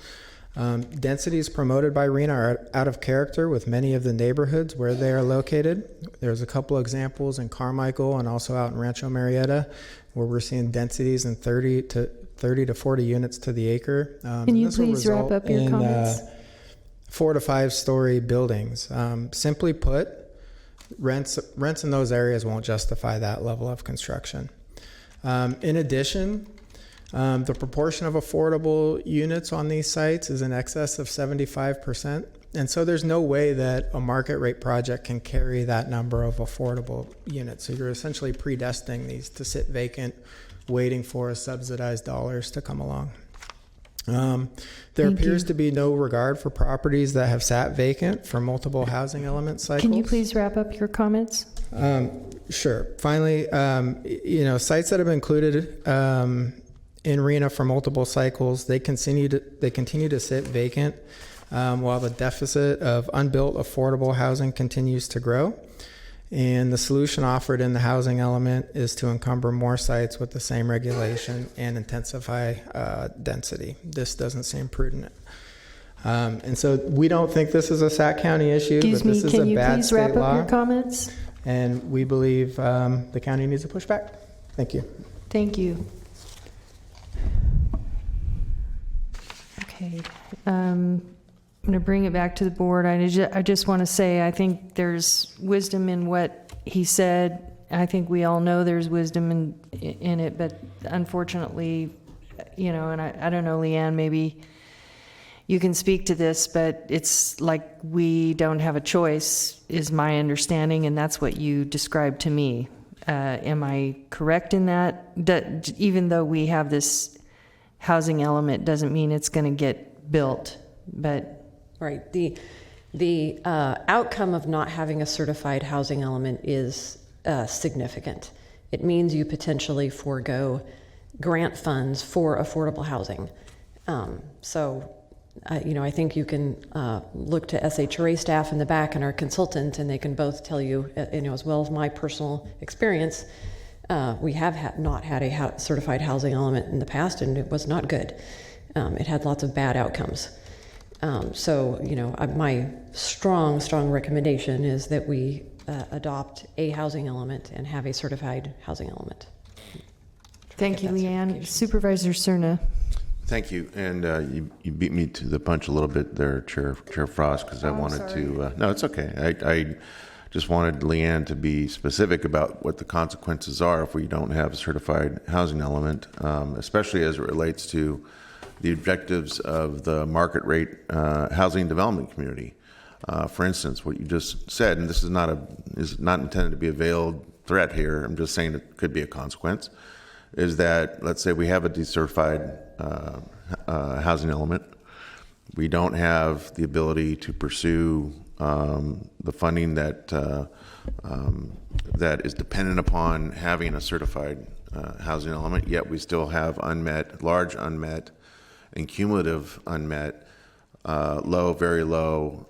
[SPEAKER 4] Densities promoted by RHNA are out of character with many of the neighborhoods where they are located. There's a couple examples in Carmichael and also out in Rancho Marietta where we're seeing densities in 30 to 40 units to the acre.
[SPEAKER 1] Can you please wrap up your comments?
[SPEAKER 4] 4 to 5 story buildings. Simply put, rents in those areas won't justify that level of construction. In addition, the proportion of affordable units on these sites is in excess of 75%. And so there's no way that a market rate project can carry that number of affordable units. So you're essentially predestining these to sit vacant, waiting for subsidized dollars to come along. There appears to be no regard for properties that have sat vacant for multiple housing element cycles.
[SPEAKER 1] Can you please wrap up your comments?
[SPEAKER 4] Sure. Finally, sites that have been included in RHNA for multiple cycles, they continue to sit vacant while the deficit of unbuilt affordable housing continues to grow. And the solution offered in the housing element is to encumber more sites with the same regulation and intensify density. This doesn't seem prudent. And so we don't think this is a Sac County issue, but this is a bad state law.
[SPEAKER 1] Excuse me, can you please wrap up your comments?
[SPEAKER 4] and we believe the county needs a pushback. Thank you.
[SPEAKER 1] Thank you. Okay. I'm going to bring it back to the board. I just want to say I think there's wisdom in what he said. I think we all know there's wisdom in it, but unfortunately, you know, and I don't know, Leanne, maybe you can speak to this, but it's like we don't have a choice, is my understanding, and that's what you described to me. Am I correct in that? Even though we have this housing element, doesn't mean it's going to get built, but...
[SPEAKER 18] Right. The outcome of not having a certified housing element is significant. It means you potentially forego grant funds for affordable housing. I think you can look to SHRA staff in the back and our consultant, and they can both tell you, as well as my personal experience, we have not had a certified housing element in the past, and it was not good. It had lots of bad outcomes. My strong recommendation is that we adopt a housing element and have a certified housing element.
[SPEAKER 1] Thank you, Leanne. Supervisor Cerna.
[SPEAKER 12] Thank you, and you beat me to the punch a little bit there, Chair Frost, because I wanted to. No, it's okay. I just wanted Leanne to be specific about what the consequences are if we don't have a certified housing element, especially as it relates to the objectives of the market rate housing development community. For instance, what you just said, and this is not intended to be a veiled threat here. I'm just saying it could be a consequence. Is that, let's say we have a decertified housing element. We don't have the ability to pursue the funding that is dependent upon having a certified housing element, yet we still have large unmet and cumulative unmet, low, very low,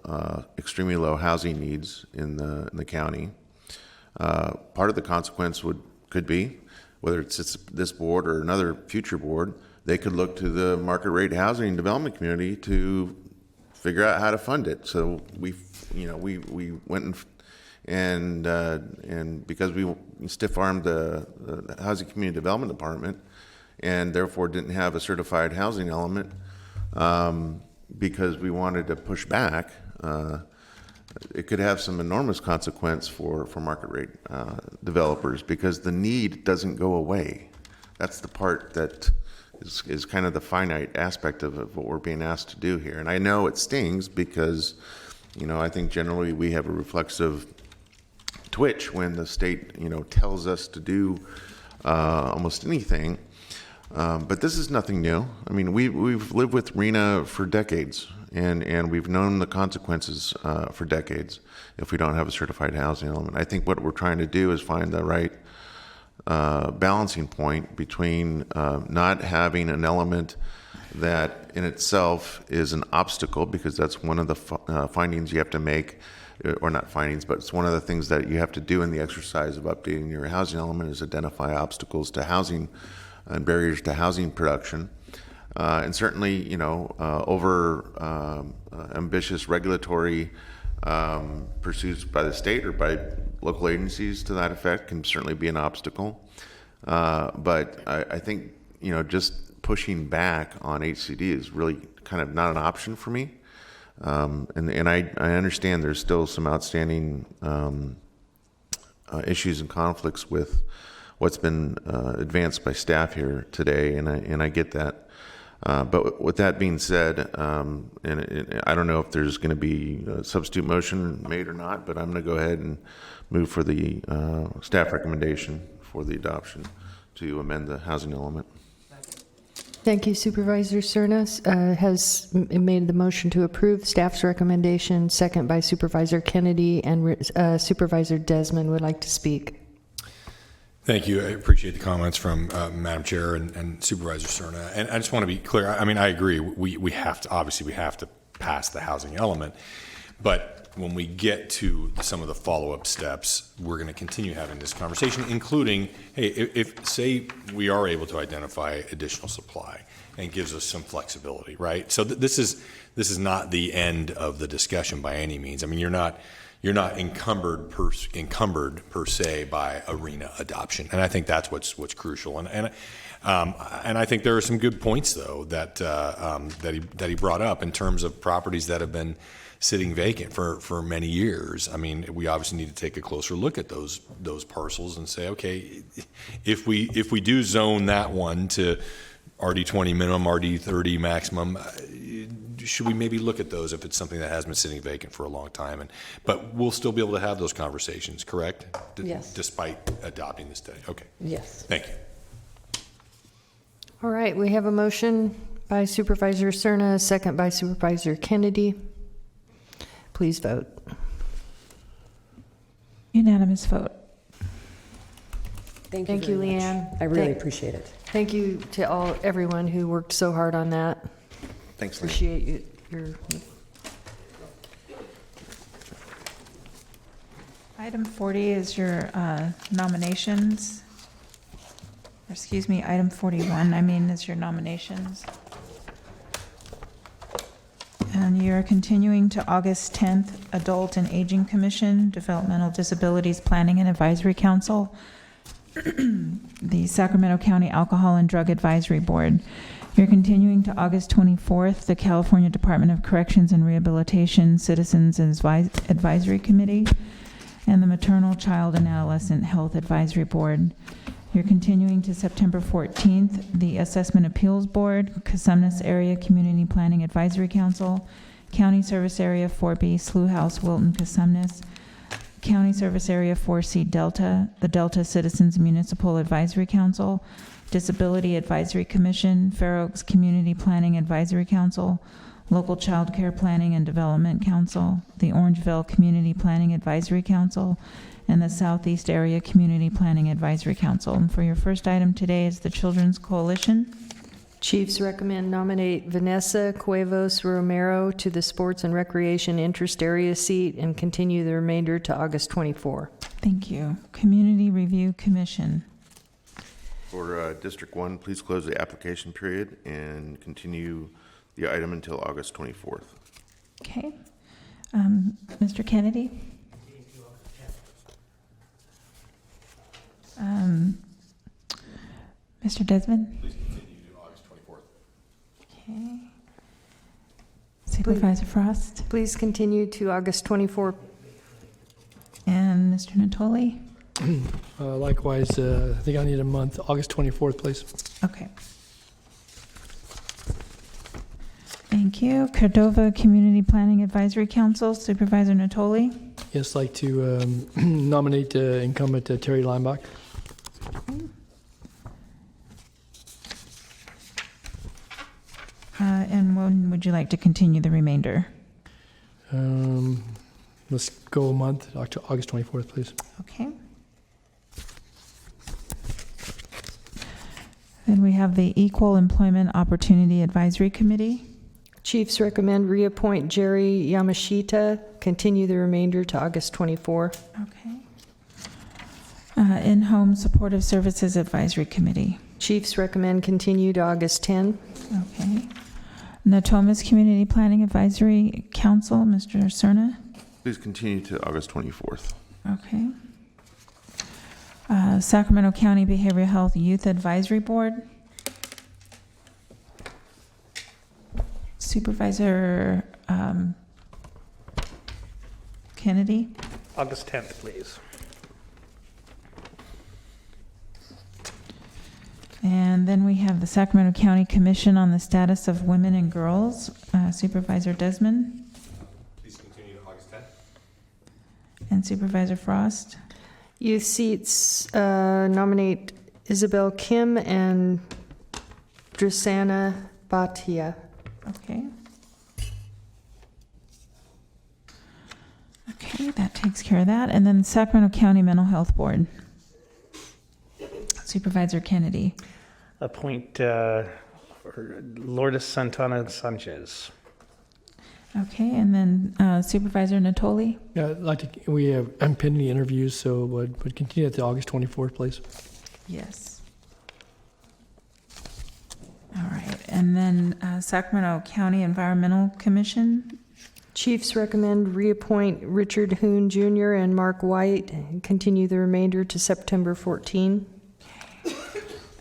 [SPEAKER 12] extremely low housing needs in the county. Part of the consequence could be, whether it's this board or another future board, they could look to the market rate housing development community to figure out how to fund it. So we went and because we stiff-armed the Housing Community Development Department, and therefore didn't have a certified housing element, because we wanted to push back, it could have some enormous consequence for market rate developers, because the need doesn't go away. That's the part that is kind of the finite aspect of what we're being asked to do here. And I know it stings because, I think generally we have a reflexive twitch when the state, tells us to do almost anything. But this is nothing new. I mean, we've lived with RENA for decades, and we've known the consequences for decades if we don't have a certified housing element. I think what we're trying to do is find the right balancing point between not having an element that in itself is an obstacle, because that's one of the findings you have to make, or not findings, but it's one of the things that you have to do in the exercise of updating your housing element, is identify obstacles to housing and barriers to housing production. And certainly, over ambitious regulatory pursuits by the state or by local agencies to that effect can certainly be an obstacle. But I think, just pushing back on HCD is really kind of not an option for me. And I understand there's still some outstanding issues and conflicts with what's been advanced by staff here today, and I get that. But with that being said, and I don't know if there's going to be a substitute motion made or not, but I'm going to go ahead and move for the staff recommendation for the adoption to amend the housing element.
[SPEAKER 1] Thank you. Supervisor Cerna has made the motion to approve staff's recommendation, second by Supervisor Kennedy, and Supervisor Desmond would like to speak.
[SPEAKER 8] Thank you. I appreciate the comments from Madam Chair and Supervisor Cerna. And I just want to be clear. I mean, I agree. We have to pass the housing element. But when we get to some of the follow-up steps, we're going to continue having this conversation, including, hey, if say we are able to identify additional supply, and gives us some flexibility, right? So this is not the end of the discussion by any means. I mean, you're not encumbered per se by arena adoption, and I think that's what's crucial. And I think there are some good points though that he brought up in terms of properties that have been sitting vacant for many years. I mean, we obviously need to take a closer look at those parcels and say, okay, if we do zone that one to RD20 minimum, RD30 maximum, should we maybe look at those if it's something that has been sitting vacant for a long time? But we'll still be able to have those conversations, correct?
[SPEAKER 18] Yes.
[SPEAKER 8] Despite adopting this today. Okay.
[SPEAKER 18] Yes.
[SPEAKER 8] Thank you.
[SPEAKER 1] All right, we have a motion by Supervisor Cerna, a second by Supervisor Kennedy. Please vote.
[SPEAKER 11] Unanimous vote.
[SPEAKER 18] Thank
[SPEAKER 1] you,
[SPEAKER 18] very much.
[SPEAKER 1] Leanne.
[SPEAKER 18] I really appreciate it.
[SPEAKER 1] Thank you to everyone who worked so hard on that.
[SPEAKER 12] Thanks, Leanne.
[SPEAKER 1] Appreciate your.
[SPEAKER 11] Item 40 is your nominations. Or excuse me, item 41, is your nominations. And you're continuing to August 10th, Adult and Aging Commission, Developmental Disabilities Planning and Advisory Council, the Sacramento County Alcohol and Drug Advisory Board. You're continuing to August 24th, the California Department of Corrections and Rehabilitation Citizens Advisory Committee, and the Maternal, Child, and Adolescent Health Advisory Board. You're continuing to September 14th, the Assessment Appeals Board, Casumnas Area Community Planning Advisory Council, County Service Area 4B, Slough House, Wilton, Casumnas, County Service Area 4C, Delta, the Delta Citizens Municipal Advisory Council, Disability Advisory Commission, Fair Oaks Community Planning Advisory Council, Local Child Care Planning and Development Council, the Orangeville Community Planning Advisory Council, and the Southeast Area Community Planning Advisory Council. And for your first item today is the Children's Coalition.
[SPEAKER 1] Chiefs recommend nominate Vanessa Cuevas Romero to the Sports and Recreation Interest Area seat and continue the remainder to August 24.
[SPEAKER 11] Thank you. Community Review Commission.
[SPEAKER 12] For District 1, please close the application period and continue the item until August 24th.
[SPEAKER 11] Okay. Mr. Kennedy? Mr. Desmond?
[SPEAKER 8] Please continue to August 24th.
[SPEAKER 11] Okay. Supervisor Frost?
[SPEAKER 1] Please continue to August 24.
[SPEAKER 11] And Mr. Natoli?
[SPEAKER 5] Likewise, I think I need a month, August 24th, please.
[SPEAKER 11] Okay. Thank you. Cordova Community Planning Advisory Council, Supervisor Natoli?
[SPEAKER 5] Yes, like to nominate incumbent Terry Leimbach.
[SPEAKER 11] And when would you like to continue the remainder?
[SPEAKER 5] Let's go a month, August 24th, please.
[SPEAKER 11] Okay. Then we have the Equal Employment Opportunity Advisory Committee.
[SPEAKER 1] Chiefs recommend reappoint Jerry Yamashita, continue the remainder to August 24.
[SPEAKER 11] Okay. In-Home Supportive Services Advisory Committee.
[SPEAKER 1] Chiefs recommend continue to August 10.
[SPEAKER 11] Okay. Natomas Community Planning Advisory Council, Mr. Cerna.
[SPEAKER 12] Please continue to August 24th.
[SPEAKER 11] Okay. Sacramento County Behavioral Health Youth Advisory Board. Supervisor Kennedy.
[SPEAKER 2] August 10th, please.
[SPEAKER 11] And then we have the Sacramento County Commission on the Status of Women and Girls, Supervisor Desmond.
[SPEAKER 8] Please continue to August 10th.
[SPEAKER 11] And Supervisor Frost.
[SPEAKER 1] Youth seats nominate Isabel Kim and Drisana Bhatia.
[SPEAKER 11] Okay. Okay, that takes care of that. And then Sacramento County Mental Health Board. Supervisor Kennedy.
[SPEAKER 2] Appoint Lourdes Santana Sanchez.
[SPEAKER 11] Okay, and then Supervisor Natoli.
[SPEAKER 5] Yeah, we have pending interviews, so would continue at the August 24th, please.
[SPEAKER 11] Yes. All right. And then Sacramento County Environmental Commission.
[SPEAKER 1] Chiefs recommend reappoint Richard Hoon Jr. and Mark White and continue the remainder to September 14.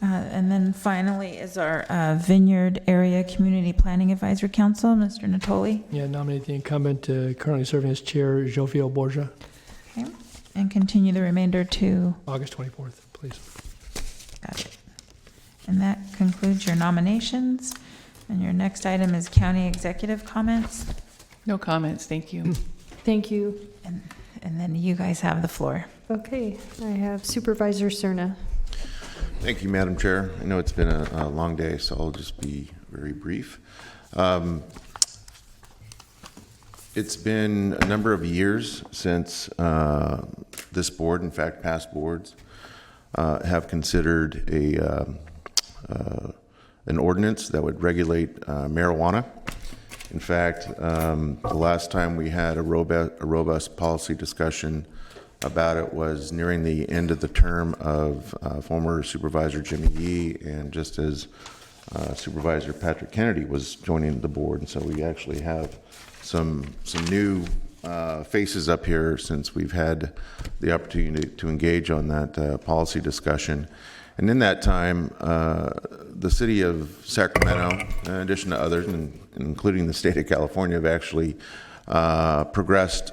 [SPEAKER 11] And then finally is our Vineyard Area Community Planning Advisory Council, Mr. Natoli.
[SPEAKER 5] Yeah, nominate the incumbent currently serving as chair, Jofio Borja.
[SPEAKER 11] Okay. And continue the remainder to
[SPEAKER 5] August 24th, please.
[SPEAKER 11] Got it. And that concludes your nominations. And your next item is county executive comments.
[SPEAKER 23] No comments, thank you.
[SPEAKER 1] Thank you.
[SPEAKER 11] And then you guys have the floor.
[SPEAKER 1] Okay, I have Supervisor Cerna.
[SPEAKER 12] Thank you, Madam Chair. I know it's been a long day, so I'll just be very brief. It's been a number of years since this board, in fact, past boards, have considered an ordinance that would regulate marijuana. In fact, the last time we had a robust policy discussion about it was nearing the end of the term of former Supervisor Jimmy Yee, and just as Supervisor Patrick Kennedy was joining the board. And so we actually have some new faces up here since we've had the opportunity to engage on that policy discussion. And in that time, the city of Sacramento, in addition to others, including the state of California, have actually progressed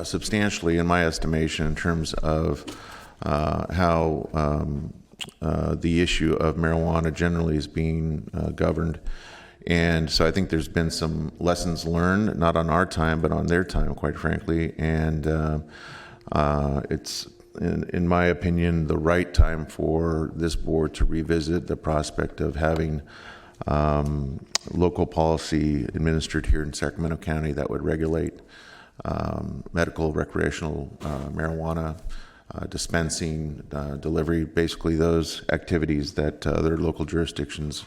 [SPEAKER 12] substantially, in my estimation, in terms of how the issue of marijuana generally is being governed. And so I think there's been some lessons learned, not on our time, but on their time, quite frankly. And it's, in my opinion, the right time for this board to revisit the prospect of having local policy administered here in Sacramento County that would regulate medical, recreational marijuana dispensing, delivery, basically those activities that other local jurisdictions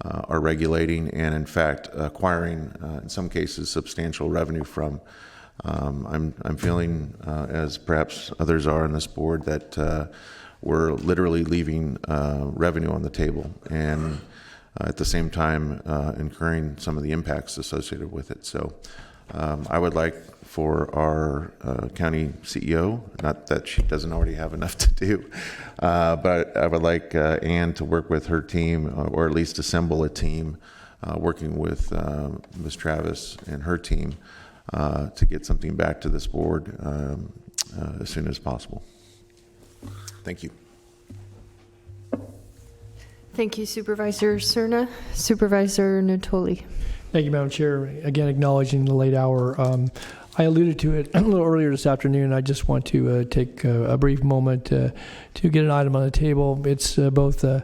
[SPEAKER 12] are regulating and, in fact, acquiring, in some cases, substantial revenue from. I'm feeling, as perhaps others are on this board, that we're literally leaving revenue on the table and at the same time incurring some of the impacts associated with it. So I would like for our county CEO, not that she doesn't already have enough to do, but I would like Ann to work with her team, or at least assemble a team working with Ms. Travis and her team to get something back to this board as soon as possible. Thank you.
[SPEAKER 1] Thank you, Supervisor Cerna. Supervisor Natoli.
[SPEAKER 5] Thank you, Madam Chair. Again, acknowledging the late hour. I alluded to it a little earlier this afternoon. I just want to take a brief moment to get an item on the table. It's both an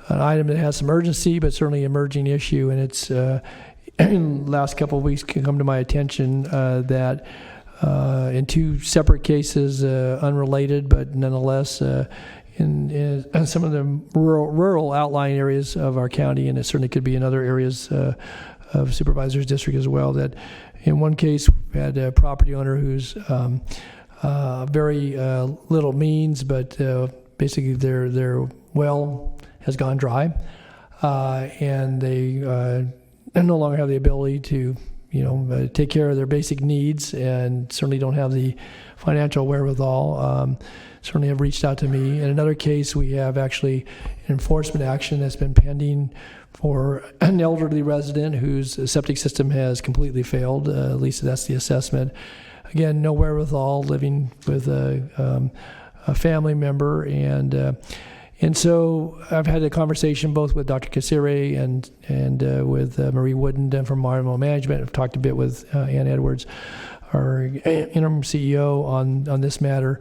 [SPEAKER 5] item that has some urgency, but certainly an emerging issue. And it's in the last couple of weeks come to my attention that in two separate cases, unrelated, but nonetheless, in some of the rural outlying areas of our county, and it certainly could be in other areas of Supervisor's District as well, that in one case we had a property owner who's very little means, but basically their well has gone dry, and they no longer have the ability to take care of their basic needs, and certainly don't have the financial wherewithal. Certainly have reached out to me. In another case, we have actually enforcement action that's been pending for an elderly resident whose septic system has completely failed. At least that's the assessment. Again, no wherewithal, living with a family member, and so I've had a conversation both with Dr. Kasire and with Marie Wooden from Environmental Management. I've talked a bit with Ann Edwards, our interim CEO, on this matter.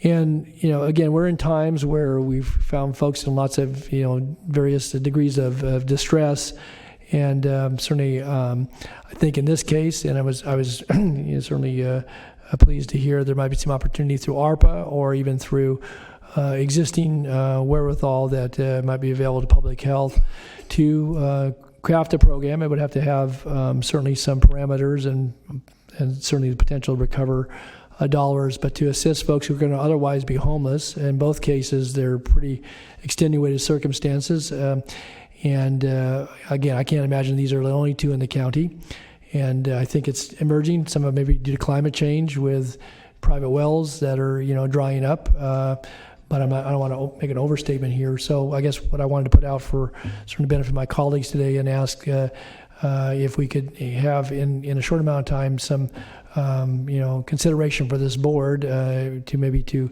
[SPEAKER 5] And, again, we're in times where we've found folks in lots of, various degrees of distress. And certainly, I think in this case, and I was certainly pleased to hear there might be some opportunity through ARPA or even through existing wherewithal that might be available to public health to craft a program. It would have to have certainly some parameters and certainly the potential to recover dollars, but to assist folks who are going to otherwise be homeless. In both cases, they're pretty extenuated circumstances. And again, I can't imagine these are the only two in the county. And I think it's emerging, some of maybe due to climate change with private wells that are, drying up. But I don't want to make an overstatement here. So I guess what I wanted to put out for sort of benefit of my colleagues today and ask if we could have in a short amount of time some consideration for this board to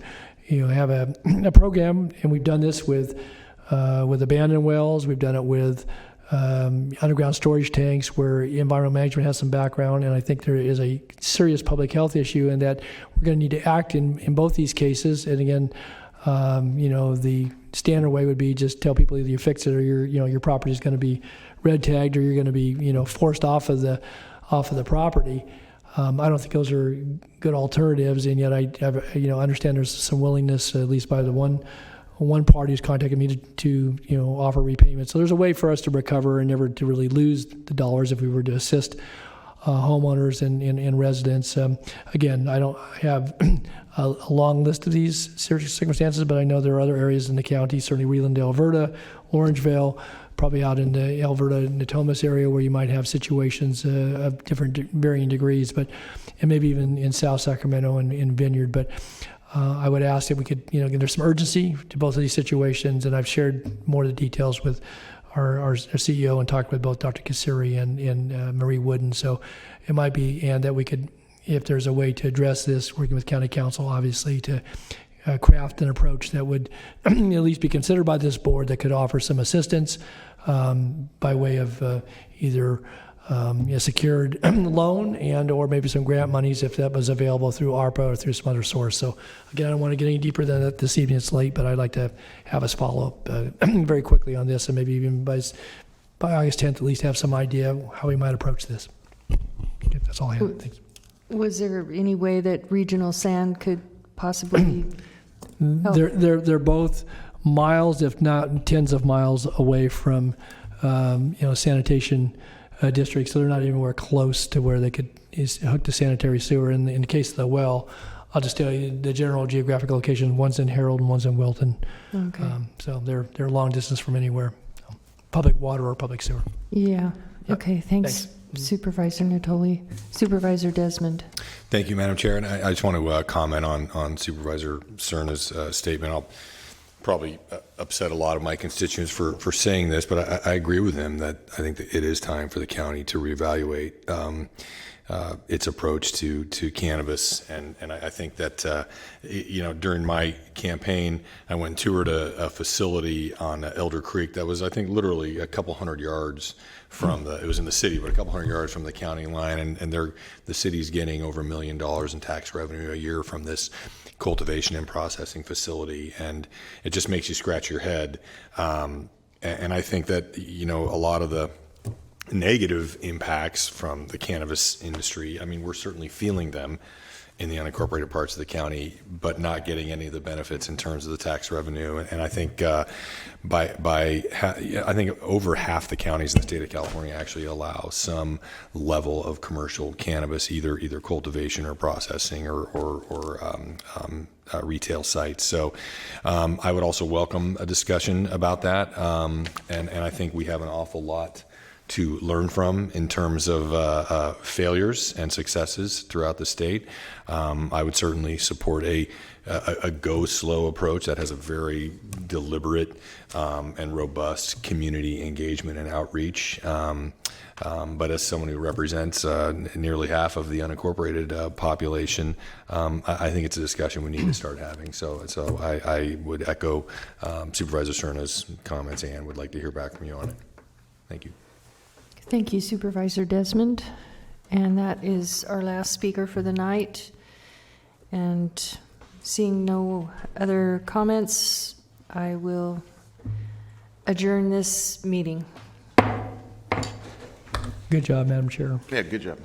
[SPEAKER 5] have a program. And we've done this with abandoned wells. We've done it with underground storage tanks where environmental management has some background, and I think there is a serious public health issue in that we're going to need to act in both these cases. And again, the standard way would be just tell people either you fix it or your property is going to be red tagged or you're going to be forced off of the property. I don't think those are good alternatives, and yet I understand there's some willingness, at least by the one party who's contacted me to offer repayment. So there's a way for us to recover and never to really lose the dollars if we were to assist homeowners and residents. Again, I don't have a long list of these circumstances, but I know there are other areas in the county, certainly Reland, Alberta, Orangevale, probably out in the Alberta, Natomas area where you might have situations of different varying degrees, and maybe even in South Sacramento and in Vineyard. But I would ask if we could, there's some urgency to both of these situations, and I've shared more of the details with our CEO and talked with both Dr. Kasiri and Marie Wooden. So it might be, and that we could, if there's a way to address this, working with County Council, obviously, to craft an approach that would at least be considered by this board that could offer some assistance by way of either a secured loan and or maybe some grant monies if that was available through ARPA or through some other source. So again, I don't want to get any deeper than that this evening. It's late, but I'd like to have us follow up very quickly on this, and maybe even by August 10th at least have some idea how we might approach this. Okay, that's all I have. Thanks.
[SPEAKER 1] Was there any way that Regional Sand could possibly help?
[SPEAKER 5] They're both miles, if not tens of miles away from sanitation districts, so they're not anywhere close to where they could hook to sanitary sewer. In the case of the well, I'll just tell you the general geographic location. One's in Harold and one's in Wilton.
[SPEAKER 1] Okay.
[SPEAKER 5] So they're long distance from anywhere, public water or public sewer.
[SPEAKER 1] Yeah. Okay. Thanks. Supervisor Natoli. Supervisor Desmond.
[SPEAKER 8] Thank you, Madam Chair. And I just want to comment on Supervisor Cerna's statement. I'll probably upset a lot of my constituents for saying this, but I agree with him that I think that it is time for the county to reevaluate its approach to cannabis. And I think that, during my campaign, I went and toured a facility on Elder Creek that was, I think, literally a couple hundred yards from it was in the city, but a couple hundred yards from the county line. And the city's getting over $1 million in tax revenue a year from this cultivation and processing facility. And it just makes you scratch your head. And I think that, a lot of the negative impacts from the cannabis industry, I mean, we're certainly feeling them in the unincorporated parts of the county, but not getting any of the benefits in terms of the tax revenue. And I think I think over half the counties in the state of California actually allow some level of commercial cannabis, either cultivation or processing or retail sites. So I would also welcome a discussion about that. And I think we have an awful lot to learn from in terms of failures and successes throughout the state. I would certainly support a go slow approach that has a very deliberate and robust community engagement and outreach. But as someone who represents nearly half of the unincorporated population, I think it's a discussion we need to start having. So I would echo Supervisor Cerna's comments and would like to hear back from you on it. Thank you.
[SPEAKER 1] Thank you, Supervisor Desmond. And that is our last speaker for the night. And seeing no other comments, I will adjourn this meeting.
[SPEAKER 5] Good job, Madam Chair.
[SPEAKER 12] Yeah, good job.